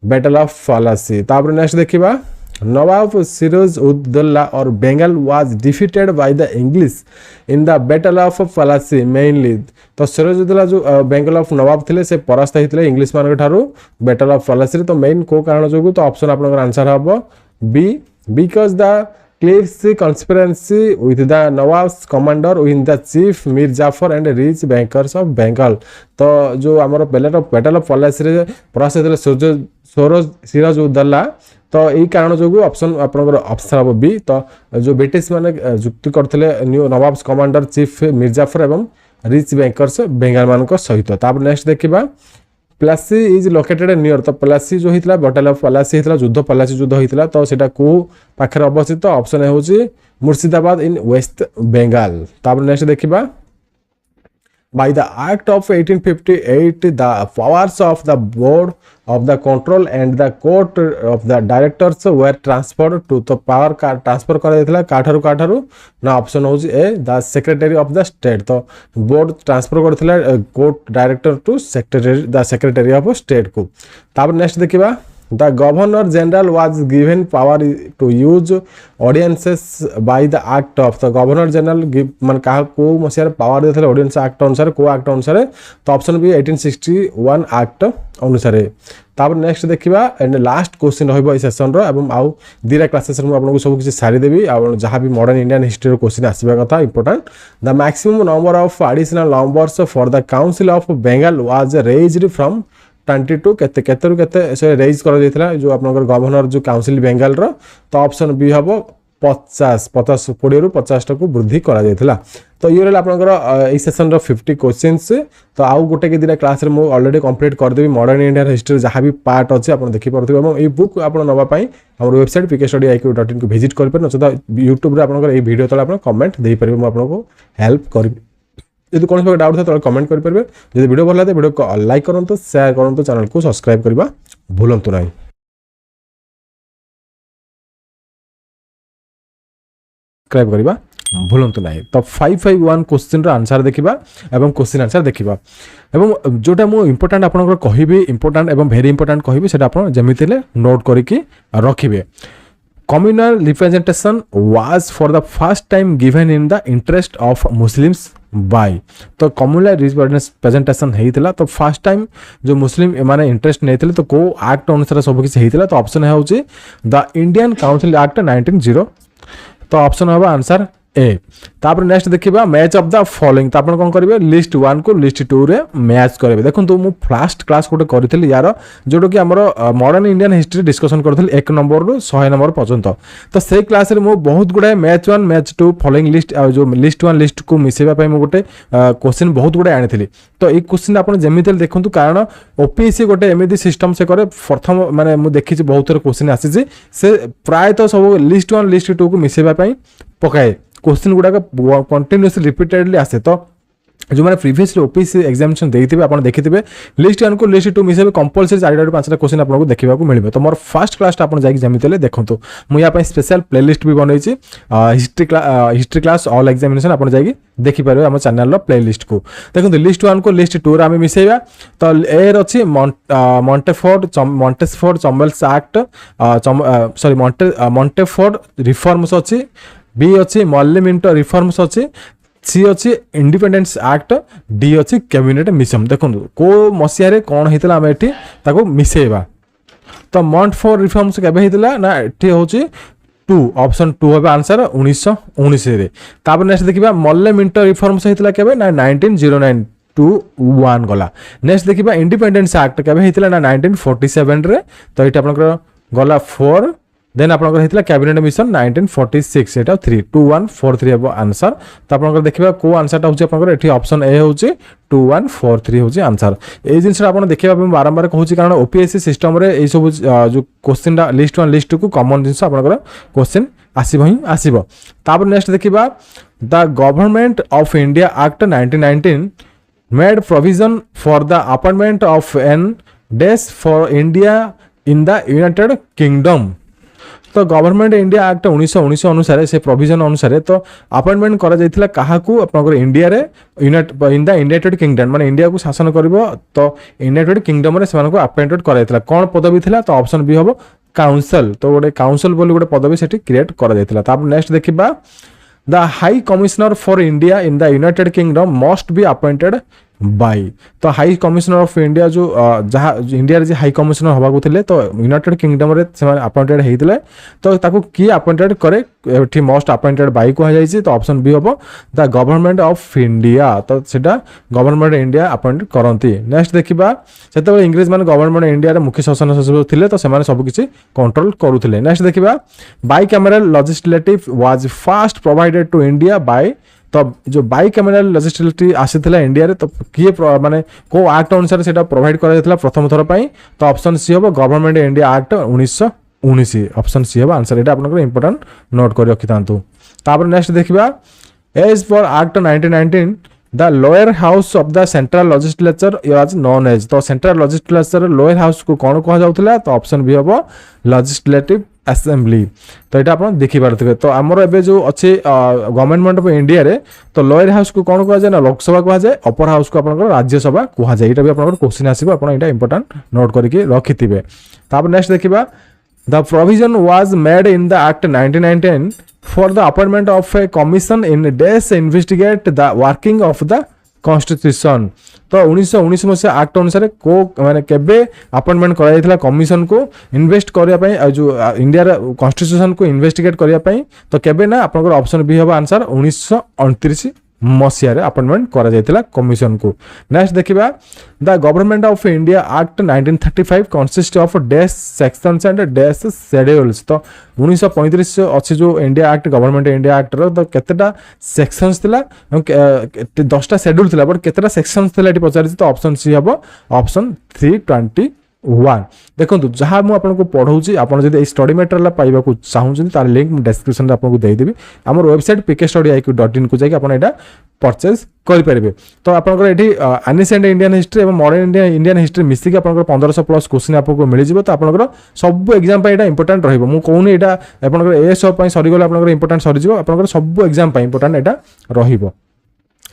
बैटल ऑफ पलासी। तापर नेक्स्ट देखिबा नवाब सिराज उद्दौला और Bengal was defeated by the English in the battle of Plassey mainly. तो सिराज उद्दौला जो बंगाल ऑफ नवाब थिले से परास्त हितले इंग्लिश मान ठारू बैटल ऑफ पलासी। तो मेन को कारण जोगु। तो ऑप्शन आपनकर आंसर हबो B because the Cliffs conspiracy with the Nawab's commander with the chief Mir Jafar and rich bankers of Bengal। तो जो हमारा बैटल ऑफ पलासी रे परास्त होते सिराज उद्दौला। तो यही कारण जो ऑप्शन आपनकर ऑप्शन हम बी। तो जो ब्रिटिश माने जुक्ति करथिले न्यू नवाब्स कमांडर चीफ मिर जाफर एवं रिच बैंकर्स बेंगाल मान सहित। तापर नेक्स्ट देखिबा प्लासी इज लोकेटेड नियर। तो प्लासी जो होता बैटल ऑफ पलासी होता युद्ध पलासी युद्ध होता। तो सेटा को पाखर अवस्थित। Option A Murshidabad in West Bengal. तापर नेक्स्ट देखिबा By the Act of 1858, the powers of the Board of the Control and the Court of the Directors were transferred to the power transfer करा जायतिला काठारू ना ऑप्शन होची A the secretary of the state तो board transfer करथिला court director to secretary of state को तापर next देखिबा The Governor General was given power to use audiences by the act of the Governor General मान कहा को मसियार power देथले audience act अनुसार को एक्ट अनुसार तो ऑप्शन बी 1861 एक्ट अनुसार तापर नेक्स्ट देखिबा एंड लास्ट क्वेश्चन रहइबो ए सेशन रो एवं आउ दीरा क्लासेस रो आपन को सब किछि सारी देबी आ जहां भी मॉडर्न इंडियन हिस्ट्री रो क्वेश्चन आसीबा कथा important the maximum number of additional numbers for the council of Bengal was raised from 22 केते केते रु केते से रेज करा जायतिला जो आपनकर गवर्नर जो काउंसिल बेंगल रो तो ऑप्शन बी हबो 50 20 रु 50 को वृद्धि करा जायतिला तो ये रहला आपनकर ए सेशन रो 50 क्वेश्चंस तो आउ गोटे के दिना क्लास रे मो ऑलरेडी कंप्लीट कर देबी मॉडर्न इंडियन हिस्ट्री जहां भी पार्ट अछि आपन देखि परथिबे एवं ए बुक आपन नबा पई हमर वेबसाइट pkstudy.iq.in को विजिट कर पर न YouTube रे आपनकर ए वीडियो तले आपन कमेंट देई परबे मो आपन को हेल्प करबी यदि कौन से डाउट था तो कमेंट कर पारे यदि वीडियो भल लगे वीडियो को लाइक करंतु शेयर करंतु चैनल को सब्सक्राइब करबा भूलंतु नहीं सब्सक्राइब करबा भूलंतु नहीं तो 551 क्वेश्चन रो आंसर देखिबा एवं क्वेश्चन आंसर देखिबा एवं जोटा मो इंपोर्टेंट आपन को कहिबी इंपोर्टेंट एवं वेरी इंपोर्टेंट कहिबी सेटा आपन जेमितिले नोट करके रखिबे Communal representation was for the first time given in the interest of Muslims by तो communal representation हेइतिला तो फर्स्ट टाइम जो मुस्लिम माने इंटरेस्ट नेथिले तो को एक्ट अनुसार सब किछ हेइतिला तो ऑप्शन है होची द इंडियन काउंसिल एक्ट 1900 तो ऑप्शन होबा आंसर ए तापर नेक्स्ट देखिबा मैच ऑफ द फॉलोइंग तो आपण कोन करिवे लिस्ट 1 को लिस्ट 2 रे मैच करबे देखन तो मु फर्स्ट क्लास कोटे करथिली यार जोडो कि हमर मॉडर्न इंडियन हिस्ट्री डिस्कशन करथिली 1 नंबर रो 100 नंबर पर्यंत तो से क्लास रे मु बहुत गुडा मैच 1 मैच 2 फॉलोइंग लिस्ट जो लिस्ट 1 लिस्ट को मिसेबा पय मु गोटे क्वेश्चन बहुत गुडा आनिथिली तो ए क्वेश्चन आपण जेमितेल देखंतु कारण ओपीएससी गोटे एमिति सिस्टम से करे प्रथम माने मु देखि बहुत थोर क्वेश्चन आसी से प्राय तो सब लिस्ट 1 लिस्ट 2 को मिसेबा पय पकाए क्वेश्चन गुडा कंटिन्यूअसली रिपीटेडली आसे तो जो मैंने प्रीवियसली ओपीएससी एग्जामिनेशन देइथिबे आपण देखिथिबे लिस्ट 1 को लिस्ट 2 मिसेबे कंपलसरी 4 5 क्वेश्चन आपन को देखिबा को मिलबे तो मोर फर्स्ट क्लास आपन जाई जेमितेले देखंतु मु या पय स्पेशल प्लेलिस्ट भी बनैछि हिस्ट्री क्लास ऑल एग्जामिनेशन आपन जाई देखि परबे हम चैनल रो प्लेलिस्ट को देखंतु लिस्ट 1 को लिस्ट 2 रे हम मिसेबा तो ए अछि मॉन्टेफोर्ड चम्बल्स एक्ट सॉरी मॉन्टेफोर्ड रिफॉर्म्स अछि बी अछि मॉर्लेमेंट रिफॉर्म्स अछि सी अछि इंडिपेंडेंस एक्ट डी अछि कैबिनेट मिशन देखंतु को मसिया रे कोन हेतला हम एठी ताको मिसेबा तो मॉन्टेफोर्ड रिफॉर्म्स केबे हेतला ना एठी होछि 2 ऑप्शन 2 होबा आंसर 1919 रे तापर नेक्स्ट देखिबा मॉर्लेमेंट रिफॉर्म्स हेतला केबे ना 1909 टू 1 गला नेक्स्ट देखिबा इंडिपेंडेंस एक्ट केबे हेतला ना 1947 रे तो एटा आपनकर गला 4 देन आपनकर हेतला कैबिनेट मिशन 1946 एटा 3 2143 हेबो आंसर तो आपनकर देखिबा को आंसरटा होची आपनकर एठी ऑप्शन ए होची 2143 होची आंसर ए जिंस आपन देखिबा बारंबार कहूची कारण ओपीएससी सिस्टम रे ए सब जो क्वेश्चन दा लिस्ट 1 लिस्ट 2 को कॉमन जिंस आपनकर क्वेश्चन आसीबो ही आसीबो तापर नेक्स्ट देखिबा the government of India act 1919 made provision for the appointment of an desk for India in the United Kingdom तो गवर्नमेंट इंडिया एक्ट 1919 अनुसार से प्रोविजन अनुसार तो अपॉइंटमेंट करा जायतिला काहाकू आपनकर इंडिया रे इन द यूनाइटेड किंगडम माने इंडिया को शासन करबो तो यूनाइटेड किंगडम रे सेमान को अपॉइंटेड करा जायतिला कोन पदवी थिला तो ऑप्शन बी हबो काउंसिल तो गोटे काउंसिल बोली गोटे पदवी सेठी क्रिएट करा जायतिला तापर नेक्स्ट देखिबा the high commissioner for India in the United kingdom must be appointed by तो हाई कमिश्नर ऑफ इंडिया जो जहाँ इंडिया रे हाई कमिश्नर हवा को थिले तो यूनाइटेड किंगडम रे से अपॉइंटेड हेइतिले तो ताको की अपॉइंटेड करे एठी मोस्ट अपॉइंटेड बाय को जायछि तो ऑप्शन बी हबो द गवर्नमेंट ऑफ इंडिया तो सेटा गवर्नमेंट इंडिया अपॉइंट करंती नेक्स्ट देखिबा सेते इंग्लिश माने गवर्नमेंट इंडिया रे मुख्य शासन सचिव थिले तो से माने सब किछि कंट्रोल करूथिले नेक्स्ट देखिबा bicameral legislative was first provided to India by तो जो बाई कैमरल लेजिस्लेटिव आसीथिला इंडिया रे तो किए माने को एक्ट अनुसार सेटा प्रोवाइड करा जायतिला प्रथम थर पई तो ऑप्शन सी हबो government India act 1919 option C हबो आंसर एटा आपनकर इंपोर्टेंट नोट कर रखि तांतु तापर नेक्स्ट देखिबा as per act 1919 the lower house of the central legislature was known as. तो सेंट्रल लेजिस्लेचर लोअर हाउस को कौन कह जाउथला तो ऑप्शन बी हम लेजिस्लेटिव असेंबली। तो ये आप देखी पारे। तो आमर एबे जो अच्छे गवर्नमेंट ऑफ इंडिया रे तो लोअर हाउस को कौन कह जाए ना लोकसभा कह जाए, अपर हाउस को आपन राज्यसभा कह जाए। ये भी आपन क्वेश्चन आसीबो, आपन एटा इंपोर्टेंट नोट करके रखिथिबे। तापर नेक्स्ट देखिबा the provision was made in the act 1919 for the appointment of a commission in days investigate the working of the constitution। तो 1919 मसीहा एक्ट अनुसार को माने केबे अपॉइंटमेंट करा जायतिला कमिशन को इन्वेस्ट करिया पई जो इंडिया रा कॉन्स्टिट्यूशन को इन्वेस्टिगेट करिया पई। तो केबे ना आपनकर ऑप्शन बी होबा आंसर 1929 मसीहा रे अपॉइंटमेंट करा जायतिला कमिशन को। नेक्स्ट देखिबा the government of India act 1935 consist of dash sections and dash schedules. तो 1935 अच्छे जो India act government India act रो तो केतेटा सेक्शंस थिला 10टा शेड्यूल थिला बट केतेटा सेक्शंस थिला एटी पचारि। तो ऑप्शन सी हबो ऑप्शन 321। देखो जहाँ मुझे आपको पढ़ाऊँगी आपड़ जब स्टडी मटेरियल पाइबा चाहूँ तार लिंक डिस्क्रिप्शन आपको देदेवी। आम वेबसाइट pkstudy.in को जाकि आपड़ा परचेज करेंगे। तो आपंकर ये एनिसेंट इंडियन हिस्ट्री और मॉडर्न इंडियन हिस्ट्री मिसिक आप 1500+ क्वेश्चन आपको मिल जाए। तो आप सब एग्जाम यहाँ इंपोर्टेंट रही मुझे यहाँ आप ASO सरीगला आप इंपोर्टेंट सरीज आप सब एग्जाम इंपोर्टेंट यहाँ रही।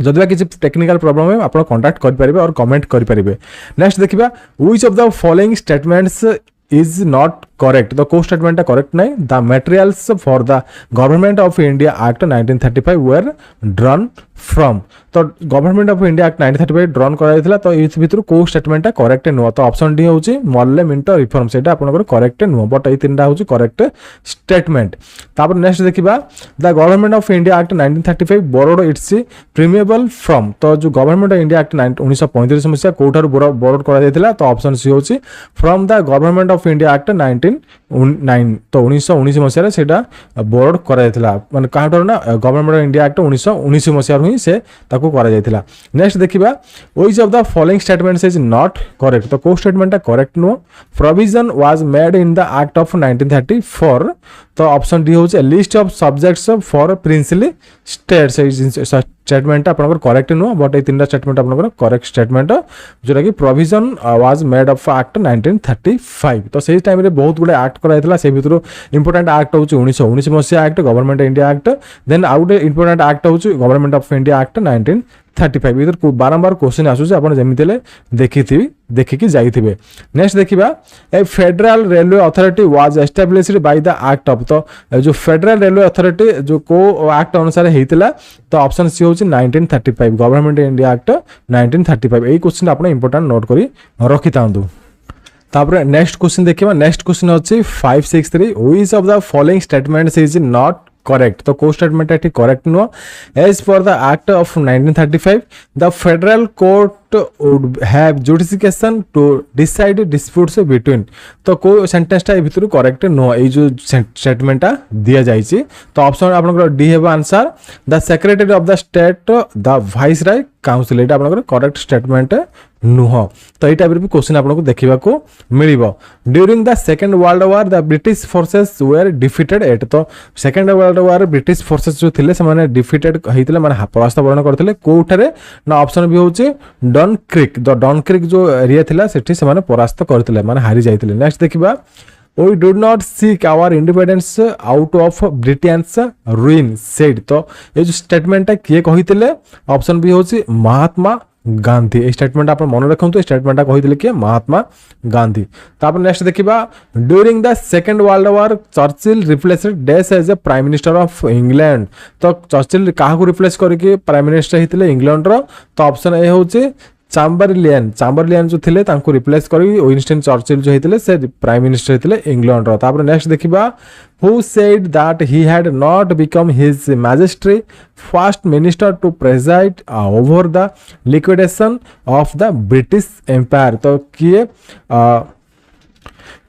जदि बा किसी टेक्निकल प्रॉब्लम है आप कांटेक्ट करेंगे और कमेंट करेंगे। नेक्स्ट देखिबा which of the following statements is not correct. तो को स्टेटमेंट करेक्ट नहीं। The materials for the government of India act 1935 were drawn from. तो government of India act 1935 drawn कराइथिला। तो इस भितर को स्टेटमेंट करेक्ट नुह। तो ऑप्शन डी होची मॉर्ले मिंटो रिफॉर्म सेटा आपनकर करेक्ट नुह बट ए तीनटा होची करेक्ट स्टेटमेंट। तापर नेक्स्ट देखिबा the government of India act 1935 borrowed its preamble from. तो जो गवर्नमेंट ऑफ इंडिया एक्ट 1935 मसीहा कोठार बोरोड करा जायतिला। तो ऑप्शन सी होची from the government of India act 1919। तो 1919 मसीहा सेटा बोरोड करा जायतिला माने काठार ना गवर्नमेंट ऑफ इंडिया एक्ट 1919 मसीहा ही से ताको करा जायतिला। नेक्स्ट देखिबा which of the following statements is not correct. तो को स्टेटमेंट करेक्ट नो। Provision was made in the act of 1934। तो ऑप्शन डी होचे list of subjects for princely states statement आपनकर करेक्ट नुह बट ए तीनटा स्टेटमेंट आपनकर करेक्ट स्टेटमेंट जोटा कि provision was made of act 1935। तो सही टाइम रे बहुत गुडे एक्ट करा जायतिला। से भितर इंपोर्टेंट एक्ट होची 1919 मसीहा act government India act. Then आउट इंपोर्टेंट एक्ट होची गवर्नमेंट ऑफ इंडिया एक्ट 1935। इधर बारंबार क्वेश्चन आसुचे आपन जेमितिले देखिकी जाइथिबे। नेक्स्ट देखिबा a federal railway authority was established by the act of. तो जो फेडरल रेलवे अथॉरिटी जो को एक्ट अनुसार हेतिला। तो ऑप्शन सी होची 1935 गवर्नमेंट इंडिया एक्ट 1935। ए क्वेश्चन आपन इंपोर्टेंट नोट करी रखि तांदु। तापर नेक्स्ट क्वेश्चन देखिबा। नेक्स्ट क्वेश्चन होची 563 which of the following statements is not correct. तो को स्टेटमेंट एटी करेक्ट नो। एज पर the act of 1935 the federal court would have jurisdiction to decide disputes between। तो को सेंटेंसटा भितर करेक्ट नो। ए जो स्टेटमेंटा दिया जाइछि। तो ऑप्शन आपनकर डी हेबा answer the secretary of the state the viceroy council. एटा आपनकर करेक्ट स्टेटमेंट नुह। तो ये टाइप भी क्वेश्चन आपको देखा मिलिबो। During the second world war the British forces were defeated at. तो second world war British forces जो थिले से माने डिफिटेड होइतिले माने परास्त वर्ण करथिले कोठारे ना। ऑप्शन भी होची डन क्रिक। द डन क्रिक जो एरिया थिला सेठी से माने परास्त करथिले माने हारि जाइतिले। नेक्स्ट देखिबा We did not seek our independence out of Britain's ruin said। तो ये जो स्टेटमेंट है किए कहितिले ऑप्शन बी होची महात्मा गांधी। ए स्टेटमेंट आप मन रखु स्टेटमेंट कही किए महात्मा गांधी। तापर नेक्स्ट देखिबा during the second world war Churchill replaced dash as a prime minister of England. तो चर्चिल काहाकू रिप्लेस करके प्राइम मिनिस्टर होते इंग्लैंड रो। तो ऑप्शन ए होची चाम्बरलियन जो थिले तांको रिप्लेस करी विंस्टन चर्चिल जो होते से प्राइम मिनिस्टर होते इंग्लैंड रो। तापर नेक्स्ट देखिबा who said that he had not become his majesty first minister to preside over the liquidation of the British Empire। तो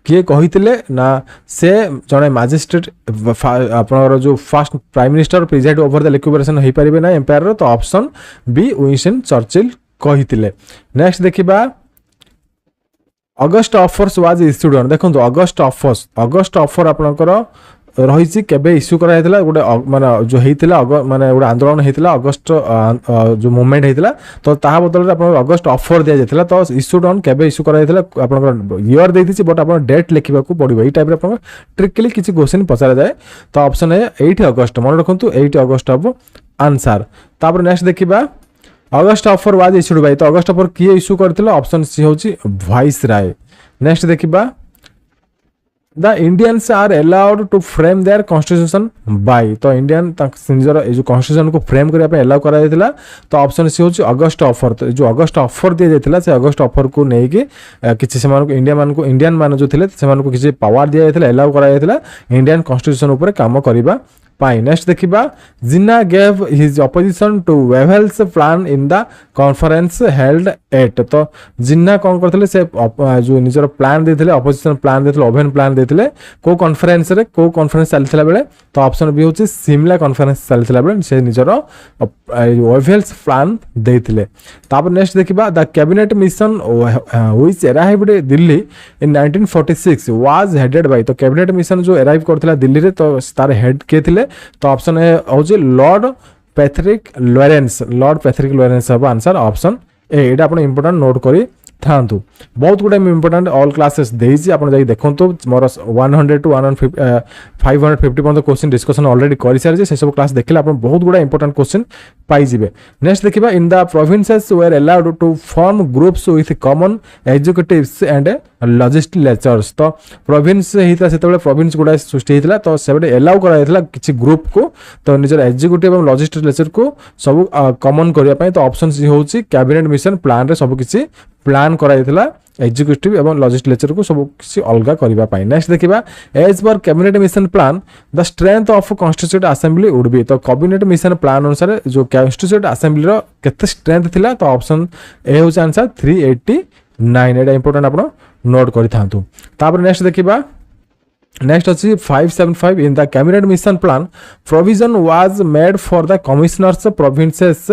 किए कहितिले ना से जने मैजिस्ट्रेट आपनर जो first prime minister presided over the liquidation हो पारिबे ना एम्पायर रो। तो ऑप्शन बी विंस्टन चर्चिल कहितिले। नेक्स्ट देखिबा August offers was issued on. देखो अगस्ट ऑफर आपनकर रही केबे इश्यू कराइला गोटे माने जो हेतिला माने गोटे आंदोलन हेतिला अगस्त जो मूवमेंट हेतिला तो ता बदल आपन अगस्त ऑफर दिया जायतिला तो इश्यूड ऑन केबे इश्यू कराइला आपन ईयर देथिछि बट आपन डेट लिखिबा को पड़िबो एई टाइप रे आपन ट्रिकली किछि क्वेश्चन पचारा जाय तो ऑप्शन है 8 अगस्त मन रखंतु 8 अगस्त अब आंसर तापर नेक्स्ट देखिबा August offer was issued by तो अगस्त ऑफर किए इश्यू करथिला ऑप्शन सी होछि वाइस राय नेक्स्ट देखिबा The Indians are allowed to frame their constitution by तो इंडियन निजर जो कॉन्स्टिट्यूशन को फ्रेम करने पे अलाउ करा जायतिला तो ऑप्शन सी होची अगस्त ऑफर तो जो अगस्त ऑफर दिया जायतिला से अगस्त ऑफर को नहीं कि किसी से मान को इंडियन मान जो थिले से मान को किसी पावर दिया जायतिला अलाउ करा जायतिला इंडियन कॉन्स्टिट्यूशन ऊपर काम करिबा पाई नेक्स्ट देखिबा Jinnah gave his opposition to Wavell's plan in the conference held at तो जिन्ना कौन करथिले से जो निजर प्लान देथिले ऑपोजिशन प्लान देथिले ओभन प्लान देथिले को कॉन्फ्रेंस चलथिला बेले तो ऑप्शन बी होची सिमला कॉन्फ्रेंस चलथिला बेले से निजर वेवेल्स प्लान देथिले तापर नेक्स्ट देखिबा the cabinet mission which arrived Delhi in 1946 was headed by तो कैबिनेट मिशन जो अराइव करथिला दिल्ली रे तो तार हेड के थिले तो ऑप्शन ए होची लॉर्ड पैट्रिक लॉरेंस अब आंसर ऑप्शन ए एटा आपण इंपोर्टेंट नोट करी थांतु बहुत गुडा इंपोर्टेंट ऑल क्लासेस देइछि आपण जाई देखंतु मोर 100 टू 550 पर्यंत क्वेश्चन डिस्कशन ऑलरेडी करि सारि से सब क्लास देखले आपण बहुत गुडा इंपोर्टेंट क्वेश्चन पाई जिवे नेक्स्ट देखिबा in the provinces were allowed to form groups with common executives and legislatures तो प्रोविंस हिता सेतबेले प्रोविंस गुडा सृष्टि हितला तो सेबडे अलाउ करा हितला किछि ग्रुप को तो निजर एग्जीक्यूटिव एवं लेजिस्लेचर को सब कॉमन करिया पय तो ऑप्शन सी होची कैबिनेट मिशन प्लान रे सब किछि प्लान करा हितला एग्जीक्यूटिव एवं लेजिस्लेचर को सब किसी अलग करबा पाई नेक्स्ट देखिबा as per cabinet mission plan the strength of constituent assembly would be तो कैबिनेट मिशन प्लान अनुसार जो कॉन्स्टिट्यूएंट असेंबली रो केते स्ट्रेंथ थिला तो ऑप्शन ए होच आंसर 389 एटा इंपोर्टेंट आपण नोट करि थांतु तापर नेक्स्ट देखिबा नेक्स्ट अछि 575 in the cabinet mission plan provision was made for the commissioners provinces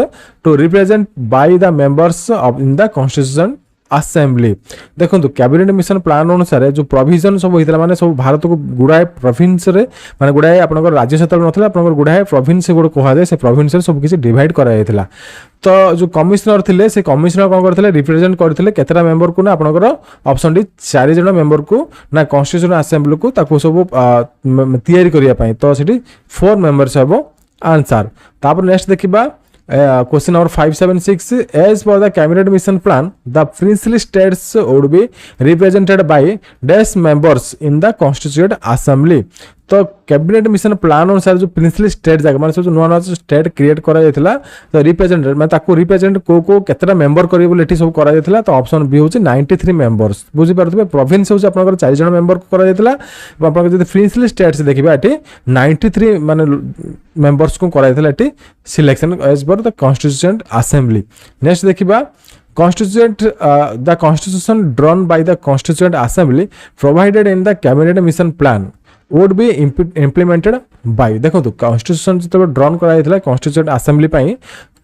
to represent by the members of in the constitution assembly देखो कैबिनेट मिशन प्लान अनुसार जो प्रोविजन सब होता माने सब भारत को गुड़ाए प्रोविंस रे माने गुड़ाए आपनकर राज्य सेतल नथला आपनकर गुड़ाए प्रोविंस गुड़ कहा जाए से प्रोविंस रे सब किछि डिवाइड करा जायतिला तो जो कमिश्नर थिले से कमिश्नर कोन करथिले रिप्रेजेंट करथिले केतरा मेंबर को ना आपनकर ऑप्शन डी 4 जण मेंबर को ना कॉन्स्टिट्यूशन असेंबली को ताको सब तयारी करिया पई तो सेठी 4 मेंबर्स हबो आंसर तापर नेक्स्ट देखिबा question number 576 as per the cabinet mission plan the princely states would be represented by dash members in the constituent assembly तो कैबिनेट मिशन प्लान अनुसार जो प्रिंसली स्टेट जागा माने जो नवा स्टेट क्रिएट करा जायतिला तो रिप्रेजेंटेटिव माने ताको रिप्रेजेंट को केतरा मेंबर करिवे बोले एठी सब करा जायतिला तो ऑप्शन बी होची 93 मेंबर्स बुझी परथबे प्रोविंस होची आपनकर 4 जण मेंबर को करा जायतिला आपनकर जदि प्रिंसली स्टेट से देखिबा एठी 93 माने मेंबर्स को करा जायतिला एठी सिलेक्शन एज पर द कॉन्स्टिट्यूएंट असेंबली नेक्स्ट देखिबा the constitution drawn by the constituent assembly provided in the cabinet mission plan would be implemented by देखो तो कॉन्स्टिट्यूशन जो ड्रॉन करा जायतिला कॉन्स्टिट्यूएंट असेंबली पई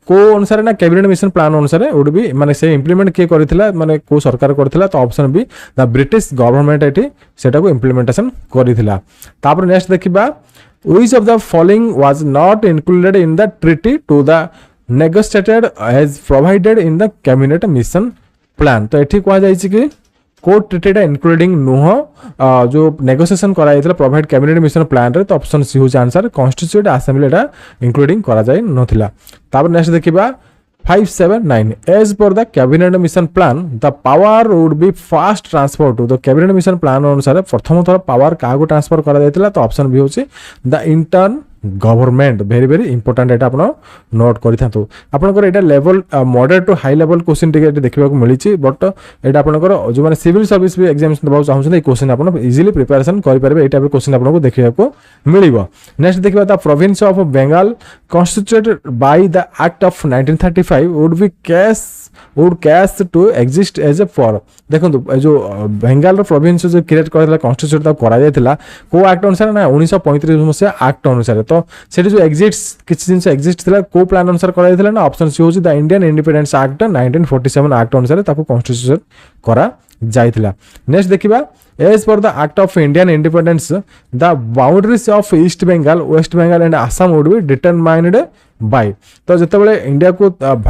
को अनुसार ना कैबिनेट मिशन प्लान अनुसार वुड बी माने से इंप्लीमेंट के करथिला माने को सरकार करथिला तो option B the British government एठी सेटा को इंप्लीमेंटेशन करथिला तापर नेक्स्ट देखिबा which of the following was not included in the treaty to the negotiated as provided in the cabinet mission plan तो एठी कहा जायछि कि को ट्रीटेड इंक्लूडिंग नुह जो नेगोशिएशन करा जायतिला प्रोवाइड कैबिनेट मिशन प्लान रे तो ऑप्शन सी हो आंसर कॉन्स्टिट्यूएंट असेंबली एटा इंक्लूडिंग करा जाय नथिला तापर नेक्स्ट देखिबा 579 as per the cabinet mission plan the power would be fast transfer to the cabinet mission plan अनुसार प्रथम थर पावर कागो ट्रांसफर करा जायतिला तो ऑप्शन बी होची the interim government very very important एटा आपण नोट करि थांतु आपनकर एटा level moderate to high level question टिके देखिबा को मिलिछि बट एटा आपनकर जो माने सिविल सर्विस भी एग्जाम्स दबाउ चाहउछन ए क्वेश्चन आपण इजीली प्रिपरेशन करि परबे एटा पे क्वेश्चन आपन को देखिबा को मिलिबो नेक्स्ट देखिबा the province of Bengal constituted by the act of 1935 would cease to exist as a for देखो जो बंगाल प्रोविंस जो क्रिएट करथिला कॉन्स्टिट्यूट ता करा जायतिला को एक्ट अनुसार ना 1935 मसिया एक्ट अनुसार तो सेठी जो एग्जिस्ट किछ दिन से एग्जिस्ट थिला को प्लान अनुसार करा जायतिला ना ऑप्शन सी होची the Indian independence act 1947 act अनुसार ताको कॉन्स्टिट्यूशन करा जायतिला नेक्स्ट देखिबा एज पर the act of Indian independence the boundaries of East Bengal West Bengal and Assam would be determined by. तो जितेबाला इंडिया को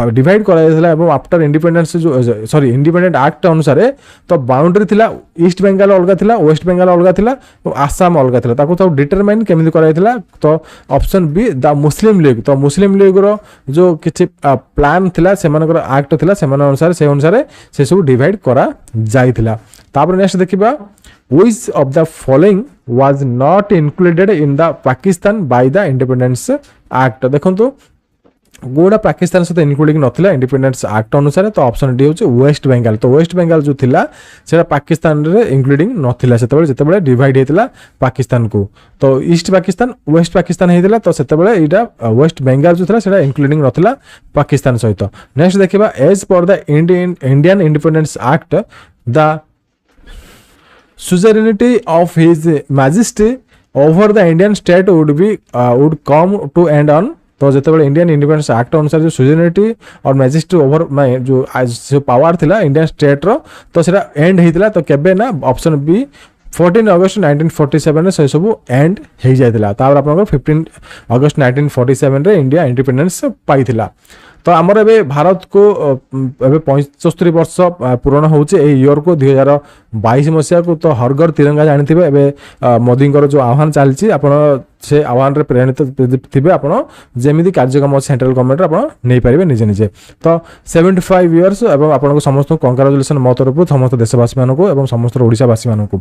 डिवाइड कराइला एवं आफ्टर इंडिपेंडेंस जो सॉरी इंडिपेंडेंट एक्ट अनुसार तो बाउंड्री थिला ईस्ट बेंगल अलग थिला वेस्ट बेंगल अलग थिला और आसाम अलग थिला ताको तो डिटरमाइन केमिति कराइला। तो option B the Muslim League. तो मुस्लिम लीग रो जो किछि प्लान थिला सेमानकर एक्ट थिला सेमान अनुसार से सब डिवाइड करा जाइथिला। तापर नेक्स्ट देखिबा which of the following was not included in the Pakistan by the Independence Act। देखंतु गोडा पाकिस्तान सहित इनक्लूडिंग नथिला इंडिपेंडेंस एक्ट अनुसार। तो ऑप्शन डी होचे वेस्ट बेंगल। तो वेस्ट बेंगल जो थिला सेटा पाकिस्तान रे इंक्लूडिंग नथिला सेतेबेले जेतेबेले डिवाइड हेतिला पाकिस्तान को। तो ईस्ट पाकिस्तान वेस्ट पाकिस्तान हेतिला तो सेतेबेले एटा वेस्ट बेंगल जो थिला सेटा इंक्लूडिंग नथिला पाकिस्तान सहित। नेक्स्ट देखिबा एज पर the Indian independence act the suzerainty of his majesty over the Indian state would come to end on। तो जितेबाला इंडियन इंडिपेंडेंस एक्ट अनुसार जो सुजेनिटी और मैजेस्टी ओवर जो पावर थिला इंडियन स्टेट रो तो सेटा एंड हेतिला। तो केबे ना ऑप्शन बी 14 अगस्त 1947 रे से सब एंड हो जाइतिला। तापर आपन 15 अगस्त 1947 रे इंडिया इंडिपेंडेंस पाइथिला। तो आमर ए भारत को ए 75 वर्ष पूरण होचे ए ईयर को 2022 मसिया को। तो हर घर तिरंगा जानिथिबे ए मोदी जो आह्वान चलछि आपण से आह्वान रे प्रेरित थिबे आपण जेमिति कार्यक्रम अछि सेंट्रल गवर्नमेंट आपण नै परिबे निजे निजे। तो 75 इयर्स एवं आपण को समस्त कांग्रेचुलेशन मो तरफ समस्त देशवासी मानक एवं समस्त ओडिशावासी मानक।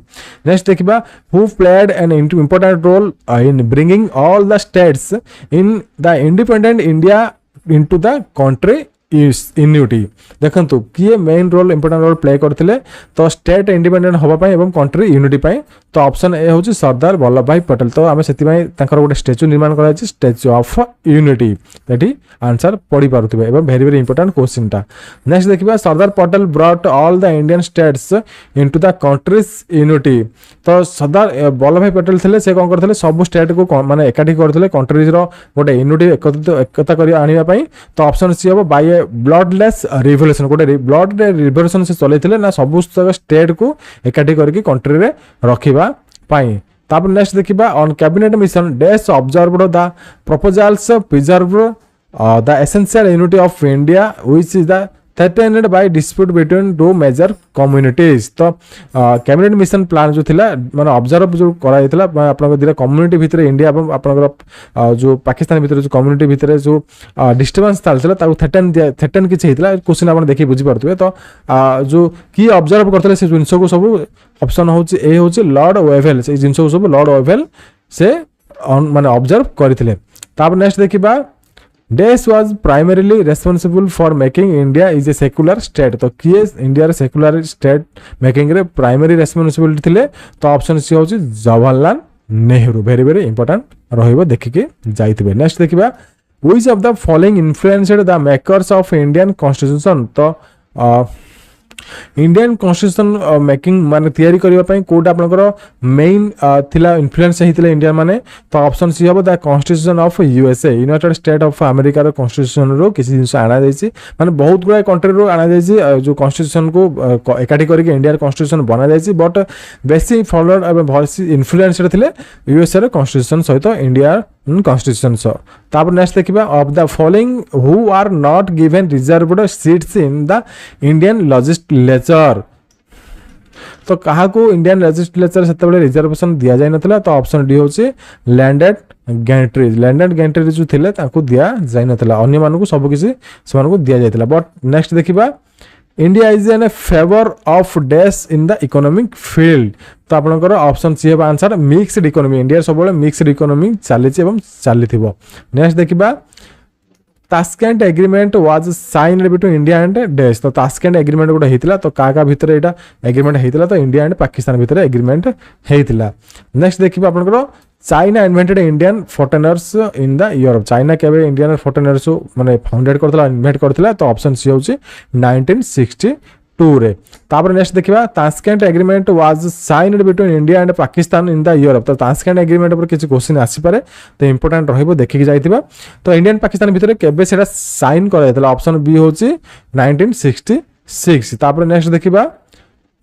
नेक्स्ट देखिबा who played an important role in bringing all the states in the independent India into the country is unity। देखंतु किए main role important role play करथिले तो स्टेट इंडिपेंडेंट होबा पई एवं कंट्री यूनिटी पई। तो ऑप्शन ए होची सरदार वल्लभ भाई पटेल। तो आमे सेति पई तांकर गोटे स्टैच्यू निर्माण करा छै स्टैच्यू ऑफ यूनिटी। एठी आंसर पढी पारुथिबे एवं वेरी वेरी इंपोर्टेंट क्वेश्चन टा। नेक्स्ट देखिबा Sardar Patel brought all the Indian states into the country's unity. तो सरदार वल्लभ भाई पटेल थिले से कोन करथिले सब स्टेट को माने एकाठी करथिले कंट्रीज रो गोटे यूनिटी एकता करी आनिबा पई। तो ऑप्शन सी हो बाय ब्लडलेस रिवोल्यूशन गोटे ब्लड रिवोल्यूशन से चलैथिले ना सब स्टेट को एकाठी करके कंट्री रे रखिबा पाई। तापर नेक्स्ट देखिबा on cabinet mission dash observed the proposals preserve the essential unity of India which is the threatened by dispute between two major communities. तो कैबिनेट मिशन प्लान जो थिला माने ऑब्जर्व जो करा हितला आपन दिरा कम्युनिटी भितर इंडिया एवं आपन जो पाकिस्तान भितर जो कम्युनिटी भितर जो डिस्टर्बेंस थालथिला ताको थ्रेटन किछ हितला क्वेश्चन आपन देखि बुझी परथुबे। तो जो की ऑब्जर्व करथले से जिंस को सब ऑप्शन होची ए होची लॉर्ड वेवेल। से जिंस को सब लॉर्ड वेवेल से माने ऑब्जर्व करथिले। तापर नेक्स्ट देखिबा Desh was primarily responsible for making India is a secular state। तो किए इंडिया रे सेक्युलर स्टेट मेकिंग रे प्राइमरी रेस्पोंसिबिलिटी थिले। तो ऑप्शन सी होची Jawaharlal Nehru. Very very important रहिबो देखिके जाइतिबे। नेक्स्ट देखिबा which of the following influenced the makers of Indian constitution. तो इंडियन कॉन्स्टिट्यूशन मेकिंग माने तयारी करबा पई कोटा आपनकर मेन थिला इन्फ्लुएंस हितले इंडिया माने। तो ऑप्शन सी हो the constitution of USA United State of America रो कॉन्स्टिट्यूशन रो किसी जिंस आना जायछि माने बहुत गुडा कंट्री रो आना जायछि जो कॉन्स्टिट्यूशन को एकाठी करके इंडिया कॉन्स्टिट्यूशन बना जायछि। बट बेसी फॉलोड एवं बेसी इन्फ्लुएंस्ड थिले यूएसए रो कॉन्स्टिट्यूशन सहित इंडिया कॉन्स्टिट्यूशन। तापर नेक्स्ट देखिबा of the following who are not given reserved seats in the Indian legislature. तो कहा को इंडियन लेजिस्लेचर सेतेबेले रिजर्वेशन दिया जाय नथला। तो ऑप्शन डी होचे लैंडेड गेंट्रीज। लैंडेड गेंट्रीज जो थिले ताको दिया जाय नथला अन्य मानको सब किसी समान को दिया जायतला। बट नेक्स्ट देखिबा India is in favour of dash in the economic field. तो आपनकर ऑप्शन सी है आंसर मिक्स्ड इकोनॉमी। इंडिया सब मिक्स्ड इकोनॉमी चलीछि एवं चलीथिबो। नेक्स्ट देखिबा Tashkent agreement was signed between India and dash. तो तास्केंट एग्रीमेंट गोटे हेतिला। तो का भितर एटा एग्रीमेंट हेतिला। तो इंडिया एंड पाकिस्तान भितर एग्रीमेंट हेतिला। नेक्स्ट देखिबा आपनकर China invented Indian foreigners in the Europe. China केबे इंडियन फॉरेनर्स माने फाउंडेड करथला इन्वेंट करथला। तो ऑप्शन सी होची 1962 रे। तापर नेक्स्ट देखिबा Tashkent agreement was signed between India and Pakistan in the Europe. तो तास्केंट एग्रीमेंट पर किछ क्वेश्चन आसी पारे तो इंपोर्टेंट रहिबो देखि जाइतिबा। तो इंडियन पाकिस्तान भितर केबे सेटा साइन कराइतला। ऑप्शन बी होची 1966। तापर नेक्स्ट देखिबा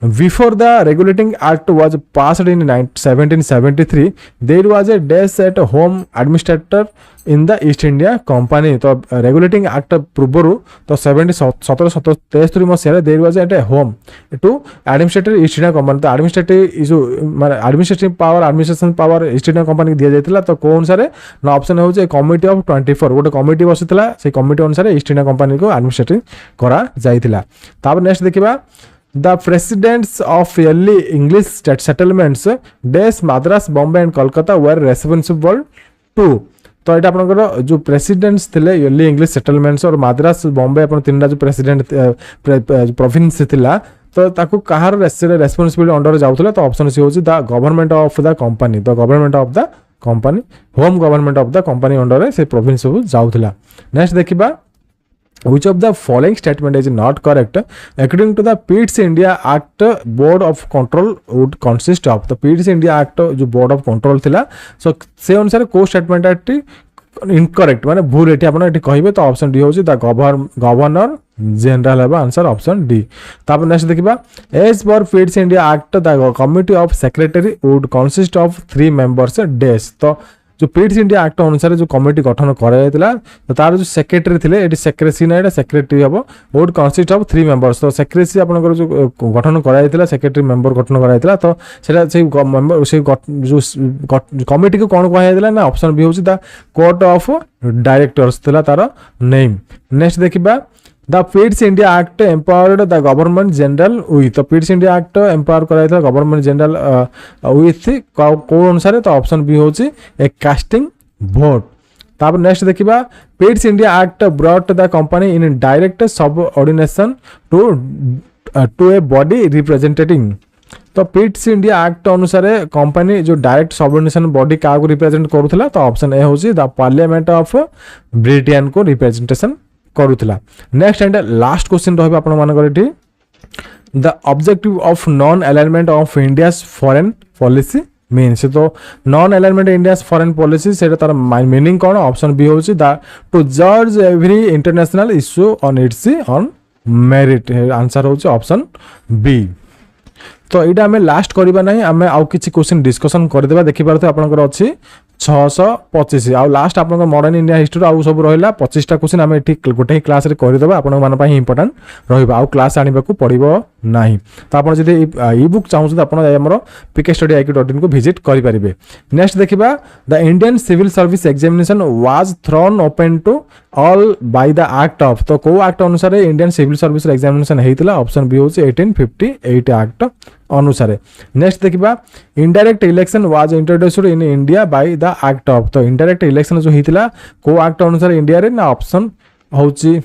Before the regulating act was passed in 1773, there was a dash at home administrator in the East India Company. तो regulating act पूर्वरु तो 1773 मसीह there was at a home to administrator East India Company. तो administrative power administration power East India Company दिया जाइतिला. तो को अनुसार ना option होचे committee of 24 गोटे कमिटी बसितला से कमिटी अनुसार ईस्ट इंडिया कंपनी को एडमिनिस्ट्रेटिव करा जाइतिला. तापर नेक्स्ट देखिबा The presidents of early English settlements Des Madras, Bombay and Kolkata were responsible to. तो ये आपनकर जो प्रेसिडेंट्स थिले early English settlements और मद्रास बॉम्बे अपन तीनटा जो प्रेसिडेंट प्रोविंस थिला तो ताकू कहार रेस्पोंसिबिलिटी अंडर जाउथला. तो ऑप्शन सी होची the government of the company. तो government of the company home government of the company under से प्रोविंस सब जाउथला. नेक्स्ट देखिबा which of the following statement is not correct according to the Pitt's India Act board of control would consist of. तो Pitt's India Act जो board of control थिला so से अनुसार को स्टेटमेंट आटी इनकरेक्ट माने भूल एठी आपण एठी कहिबे. तो ऑप्शन डी होची द गवर्नर जनरल है आंसर ऑप्शन डी. तापर नेक्स्ट देखिबा as per Pitt's India Act the committee of secretary would consist of 3 members dash. तो जो पिट्स इंडिया एक्ट अनुसार जो कमिटी गठन कराइला तो तार जो सेक्रेटरी थिले एटी सेक्रेसी ना एटा सेक्रेटरी हबो वुड कंसिस्ट ऑफ 3 मेंबर्स. तो सेक्रेसी आपनकर जो गठन कराइला सेक्रेटरी मेंबर गठन कराइला तो सेटा से मेंबर से जो कमिटी को कोन कहैला ना ऑप्शन बी होची द कोर्ट ऑफ डायरेक्टर्स थिला तार नेम. नेक्स्ट देखिबा the Pitt's India act empowered the government general with. तो पिट्स इंडिया एक्ट एम्पावर कराइला गवर्नमेंट जनरल विथ को अनुसार. तो ऑप्शन बी होची ए कास्टिंग वोट. तापर नेक्स्ट देखिबा Pitt's India act brought the company in direct subordination to a body representing. तो Pitt's India act अनुसार कंपनी जो डायरेक्ट सबऑर्डिनेशन बॉडी का रिप्रेजेंट करूथला. तो ऑप्शन ए होची द पार्लियामेंट ऑफ ब्रिटेन को रिप्रेजेंटेशन करूथला. नेक्स्ट एंड लास्ट क्वेश्चन रहबा आपण मानकर एठी the objective of non alignment of India's foreign policy means. तो non alignment India's foreign policy सेटा तार मीनिंग कोन. ऑप्शन बी होची द टू जज every international issue on its on merit. Answer होची ऑप्शन बी. तो यहाँ आम लास्ट करवा ना आम आउ कि क्वेश्चन डिस्कसन करदेबा. देखि पारते आपनकर अछि 625 आउ लास्ट आप मॉडर्न इंडिया हिस्ट्री आउ सब रहा 25टा क्वेश्चन आम गोटे क्लास रे करदेबा. आपण मान इंपोर्टेंट रहिबा आउ क्लास आनिबा को पड़िबो नाही. तो आपण जदि ई बुक चाहूछन आपण हमर pkstudy.in को विजिट करि परिबे. नेक्स्ट देखिबा the Indian civil service examination was thrown open to all by the act of. तो को एक्ट अनुसार इंडियन सिविल सर्विस एग्जामिनेशन हेतिला. ऑप्शन बी होची 1858 एक्ट अनुसार. नेक्स्ट देखिबा indirect election was introduced in India by the act of. तो indirect election जो हेतिला को एक्ट अनुसार इंडिया रे ना ऑप्शन होची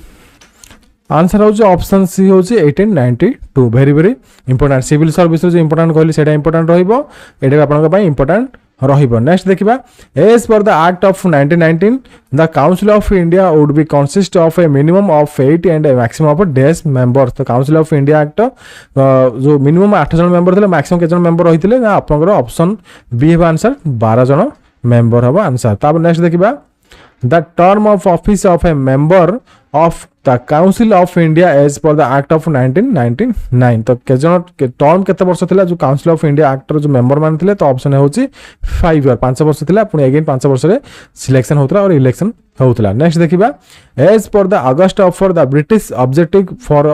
आंसर होची ऑप्शन सी होची 1892. Very very important civil service जो इंपोर्टेंट कहली सेटा इंपोर्टेंट रहइबो. एटा आपनका पई इंपोर्टेंट रहिबो. नेक्स्ट देखिबा एज पर the act of 1919 the council of India would be consist of a minimum of 8 and a maximum of dash members. तो council of India act जो minimum 8 जन मेंबर थिले मैक्सिमम के जन मेंबर रहिथिले ना आपनकर ऑप्शन बी हेबा आंसर 12 जन मेंबर हेबा आंसर. तापर नेक्स्ट देखिबा the term of office of a member of the council of India as पर द एक्ट ऑफ 1999. तो के जन टर्म केते वर्ष थिला जो काउंसिल ऑफ इंडिया एक्ट जो मेंबर मान थिले. तो ऑप्शन होची 5 ईयर 5 वर्ष थिला. पुनी अगेन 5 वर्ष रे सिलेक्शन होतला और इलेक्शन होतला. नेक्स्ट देखिबा एज पर the August offer the British objective for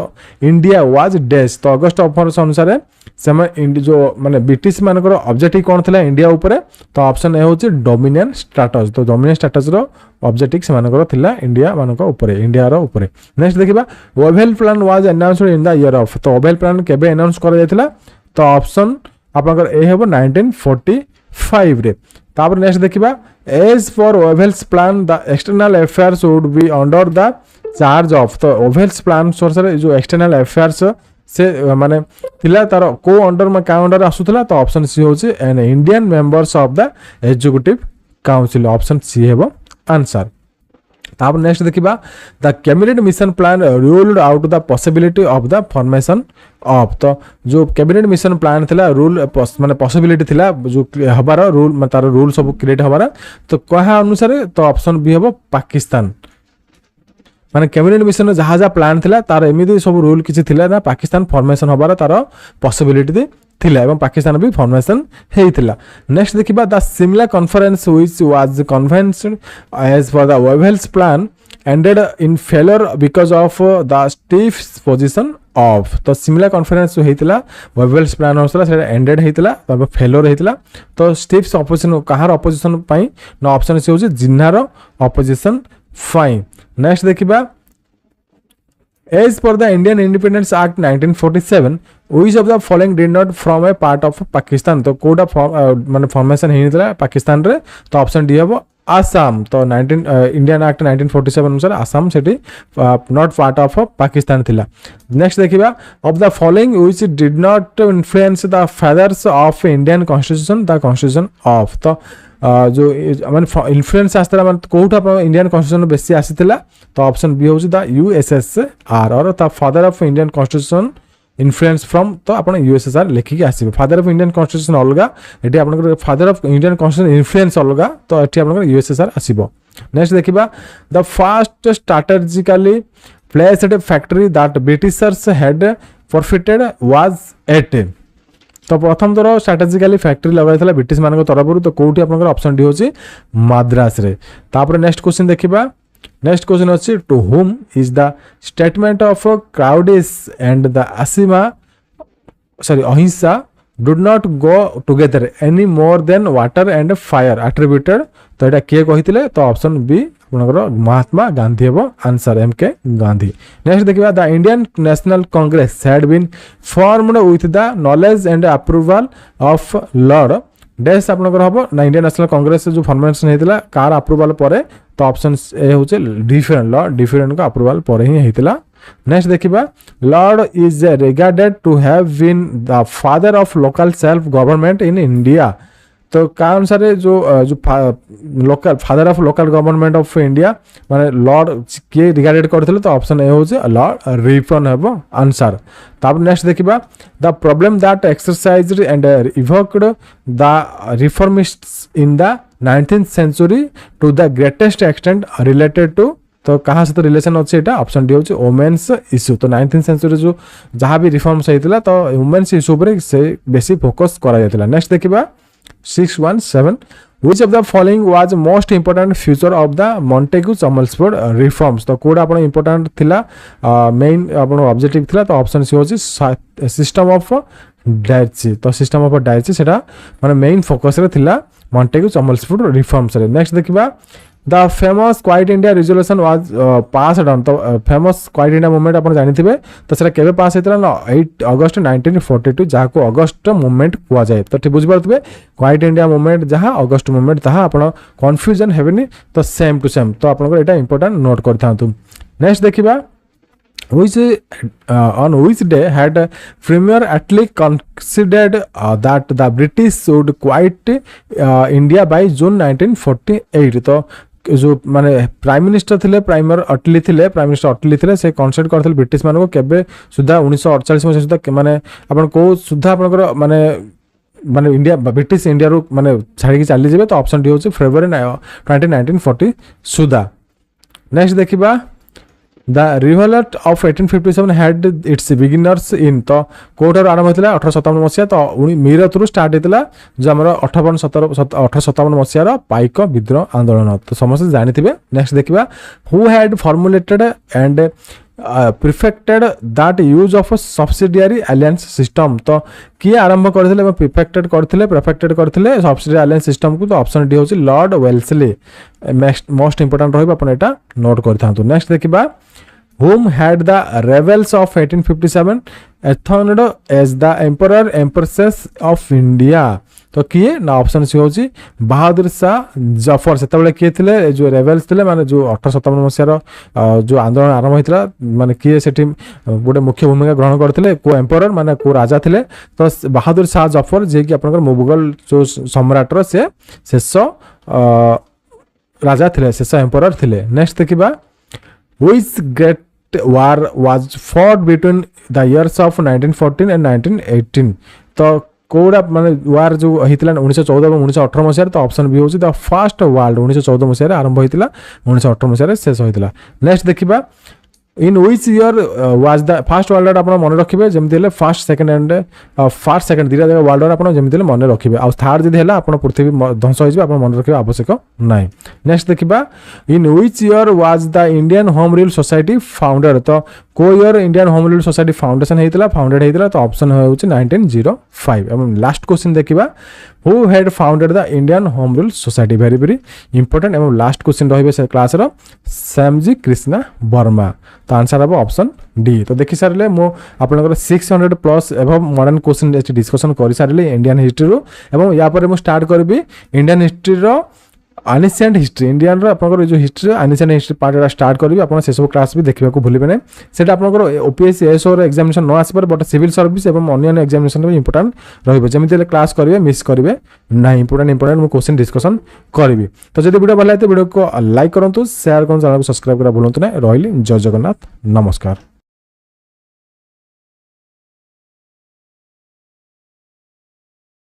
India was dash. तो अगस्त ऑफर अनुसार जो माने ब्रिटिश मानकर ऑब्जेक्टिव कोन थिला इंडिया ऊपर. तो ऑप्शन ए होची डोमिनियन स्टेटस. तो डोमिनियन स्टेटस रो ऑब्जेक्टिव से मानकर थिला इंडिया मानक ऊपर इंडिया रो ऊपर. नेक्स्ट देखिबा oval plan was announced in the year of. तो ओवेल प्लान केबे अनाउंस करा जायतिला. तो ऑप्शन आपनकर ए हेबो 1945 रे. तापर नेक्स्ट देखिबा as for Wavell's plan the external affairs would be under the charge of. तो ओवेल्स प्लान सोर्स जो एक्सटर्नल अफेयर्स से माने थिला तार को अंडर में का अंडर आसुथला. तो ऑप्शन सी होची an Indian members of the executive council. Option C हेबो आंसर. तापर नेक्स्ट देखिबा the cabinet mission plan ruled out the possibility of the formation of. तो जो कैबिनेट मिशन प्लान थिला रूल माने पॉसिबिलिटी थिला जो हबार रूल तार रूल सब क्रिएट हबार. तो कहा अनुसार तो ऑप्शन बी हेबो पाकिस्तान. माने कैबिनेट मिशन जहाँ जहाँ प्लान थिला तार एमिति सब रूल किछि थिला ना पाकिस्तान फॉर्मेशन होबार तार पॉसिबिलिटी थिला एवं पाकिस्तान भी फॉर्मेशन हेइथिला। नेक्स्ट देखिबा the Simla conference which was convened as for the Wavell's plan ended in failure because of the stiff position of तो सिमला कॉन्फ्रेंस हेइतिला वेवेल्स प्लान होसला से एंडेड हेइतिला तब फेलियर हेइतिला तो स्टिफ अपोजिशन कहार अपोजिशन पई न ऑप्शन से होची जिन्नार अपोजिशन फाइन। नेक्स्ट देखिबा As per the Indian Independence Act 1947, which of the following did not form a part of Pakistan? तो कोडा माने फॉर्मेशन हेइतिला पाकिस्तान रे तो ऑप्शन डी हबो आसाम। तो 19 इंडियन एक्ट 1947 अनुसार आसाम सेठी नॉट पार्ट ऑफ पाकिस्तान थिला। नेक्स्ट देखिबा of the following which did not influence the fathers of Indian constitution the constitution of तो जो माने इन्फ्लुएंस आस्तर माने कोठा इंडियन कॉन्स्टिट्यूशन बेसी आसीतिला तो ऑप्शन बी होची द यूएसएसआर और the father of Indian constitution influence from तो आपण यूएसएसआर लेखिक आसीबे फादर ऑफ इंडियन कॉन्स्टिट्यूशन अलगा एटी आपण father of Indian constitution influence अलगा तो एटी आपण यूएसएसआर आसीबो। नेक्स्ट देखिबा the first strategically placed factory that Britishers had forfeited was at तो प्रथम थर स्ट्राटेजिकली फैक्ट्री लगाइला ब्रिटिश मान तरफ तो कौटी आप ऑप्शन डी होची मद्रास रे। तापर नेक्स्ट क्वेश्चन देखिबा नेक्स्ट क्वेश्चन अच्छी to whom is the statement of crowds and the ahimsa did not go together any more than water and fire attributed तो यहाँ किए कही तो ऑप्शन बी आपनकर महात्मा गांधी हेबो answer M K Gandhi. Next देखिबा the Indian national congress had been formed with the knowledge and approval of lord dash आपनकर हबो ना इंडियन नेशनल कांग्रेस जो फॉर्मेशन हेतिला कार अप्रूवल परे तो ऑप्शन ए होचे डिफरेंट लॉर्ड डिफरेंट का अप्रूवल परे ही हेतिला। नेक्स्ट देखिबा lord is regarded to have been the father of local self government in India तो का अनुसार जो local father of local government of India माने लॉर्ड किए रिगार्डेड करथिले तो ऑप्शन ए होचे लॉर्ड रिपन हेबो आंसर। तापर नेक्स्ट देखिबा the problem that exercised and evoked the reformists in the 19th century to the greatest extent related to तो कहाँ सहित रिलेशन अच्छे यहाँ ऑप्शन डी होची वुमेन्स इश्यू तो 19th सेंचुरी जो जहाँ भी रिफॉर्म्स होइतिला तो वुमेन्स इश्यू पर से बेसी फोकस करा जायतिला। नेक्स्ट देखिबा 617 which of the following was most important feature of the Montagu Chelmsford reforms तो कोड आपण इंपोर्टेंट थिला मेन आपण ऑब्जेक्टिव थिला तो ऑप्शन सी होची सिस्टम ऑफ डायची तो सिस्टम ऑफ डायची सेटा माने मेन फोकस रे थिला Montagu Chelmsford reforms रे। नेक्स्ट देखिबा the famous quite India resolution was passed on तो फेमस क्वाइट इंडिया मूवमेंट आपण जानिथिबे तो सेटा केबे पास हेतला ना 8 अगस्त 1942 जहाँ को अगस्त मूवमेंट कुआ जाए तो ठीक बुझ पारथबे क्वाइट इंडिया मूवमेंट जहाँ अगस्त मूवमेंट तहा आपण कंफ्यूजन हेबेनी तो सेम टू सेम तो आपण एटा इंपोर्टेंट नोट करथांतु। नेक्स्ट देखिबा which on which day had Premier Attlee considered that the British would quit India by June 1948 तो जो माने प्राइम मिनिस्टर थिले प्राइमर अटली थिले प्राइम मिनिस्टर अटली थिले से कन्सल्ट करथिले ब्रिटिश मान को केबे सुधा 1948 मसिया सुधा माने आपण को सुधा आपनकर माने माने इंडिया ब्रिटिश इंडिया रो माने छाड़ी के चली जेबे तो ऑप्शन डी होची फेब्रुअरी 1940 सुधा। नेक्स्ट देखिबा the revolt of 1857 had its beginners in तो कोठर आरंभ होता 1857 मसीहा तो मीरत रु स्टार्ट होता जो आम 1857 मसीहार पाइक विद्रोह आंदोलन तो समस्त जानी। नेक्स्ट देखिबा who had formulated and perfected that use of subsidiary alliance system तो किए आरंभ करथिले प्रिफेक्टेड करथिले सब्सिडियरी अलायंस सिस्टम को तो ऑप्शन डी होची लॉर्ड वेल्सली मोस्ट इंपोर्टेंट रहबा अपन एटा नोट करथांतु। नेक्स्ट देखिबा whom had the rebels of 1857 enthroned as the emperor empresses of India तो किए ना ऑप्शन सी होची बहादुर शाह जफर से किए थिले जो रेबेल्स थिले माने जो 1857 मसीहार जो आंदोलन आरंभ होइतला माने किए सेठी गोटे मुख्य भूमिका ग्रहण करथिले को एम्परर माने को राजा थिले तो बहादुर शाह जफर जे कि आपनकर मुगल जो सम्राटर से शेष राजा थिले शेष एम्परर थिले। नेक्स्ट देखिबा which great war was fought between the years of 1914 and 1918 तो कोड़ा माने वार जो होइतिला 1914 और 1918 मसिया तो ऑप्शन बी होची द फर्स्ट वर्ल्ड 1914 मसिया आरंभ होइतिला 1918 मसिया शेष होइतिला। नेक्स्ट देखिबा in which year was the first world war आपण मन रखिबे जेमति ले first second and first second दिरा जगह वर्ल्ड वार आपण जेमति ले मन रखिबे आ थर्ड जदी हैला आपण पृथ्वी ध्वंस होइबे आपण मन रखिबे आवश्यक नाही। नेक्स्ट देखिबा in which year was the Indian home rule society founded तो को year Indian home rule society foundation हेतिला फाउंडेड हेतिला तो ऑप्शन होउची 1905। एवं लास्ट क्वेश्चन देखिबा who had founded the Indian home rule society very very important. एवं last question रहिबे से क्लास रो श्यामजी कृष्णा वर्मा तो आंसर हम ऑप्शन डी। तो देखि सारे मो आपनकर 600 प्लस एवं मॉडर्न क्वेश्चन डिस्कशन कर सारे इंडियन हिस्ट्री रो एवं या पर मु स्टार्ट करबी इंडियन हिस्ट्री रो एनिसेंट हिस्ट्री इंडियन रो आपनकर जो history ancient history part start करबी आपन से सब क्लास भी देखबा को भूलिबे नै सेटा आपनकर ओपीएससी एसओ रो एग्जामिनेशन न आसी पर बट सिविल सर्विस एवं अन्य एग्जामिनेशन भी इंपोर्टेंट रहबो जेमिति क्लास करबे मिस करबे ना इंपोर्टेंट मु क्वेश्चन डिस्कशन करबी। तो जदि वीडियो भल लागे तो वीडियो को लाइक करंतु शेयर करंतु चैनल को सब्सक्राइब करा भूलंतु नै। रहिली जय जगन्नाथ नमस्कार।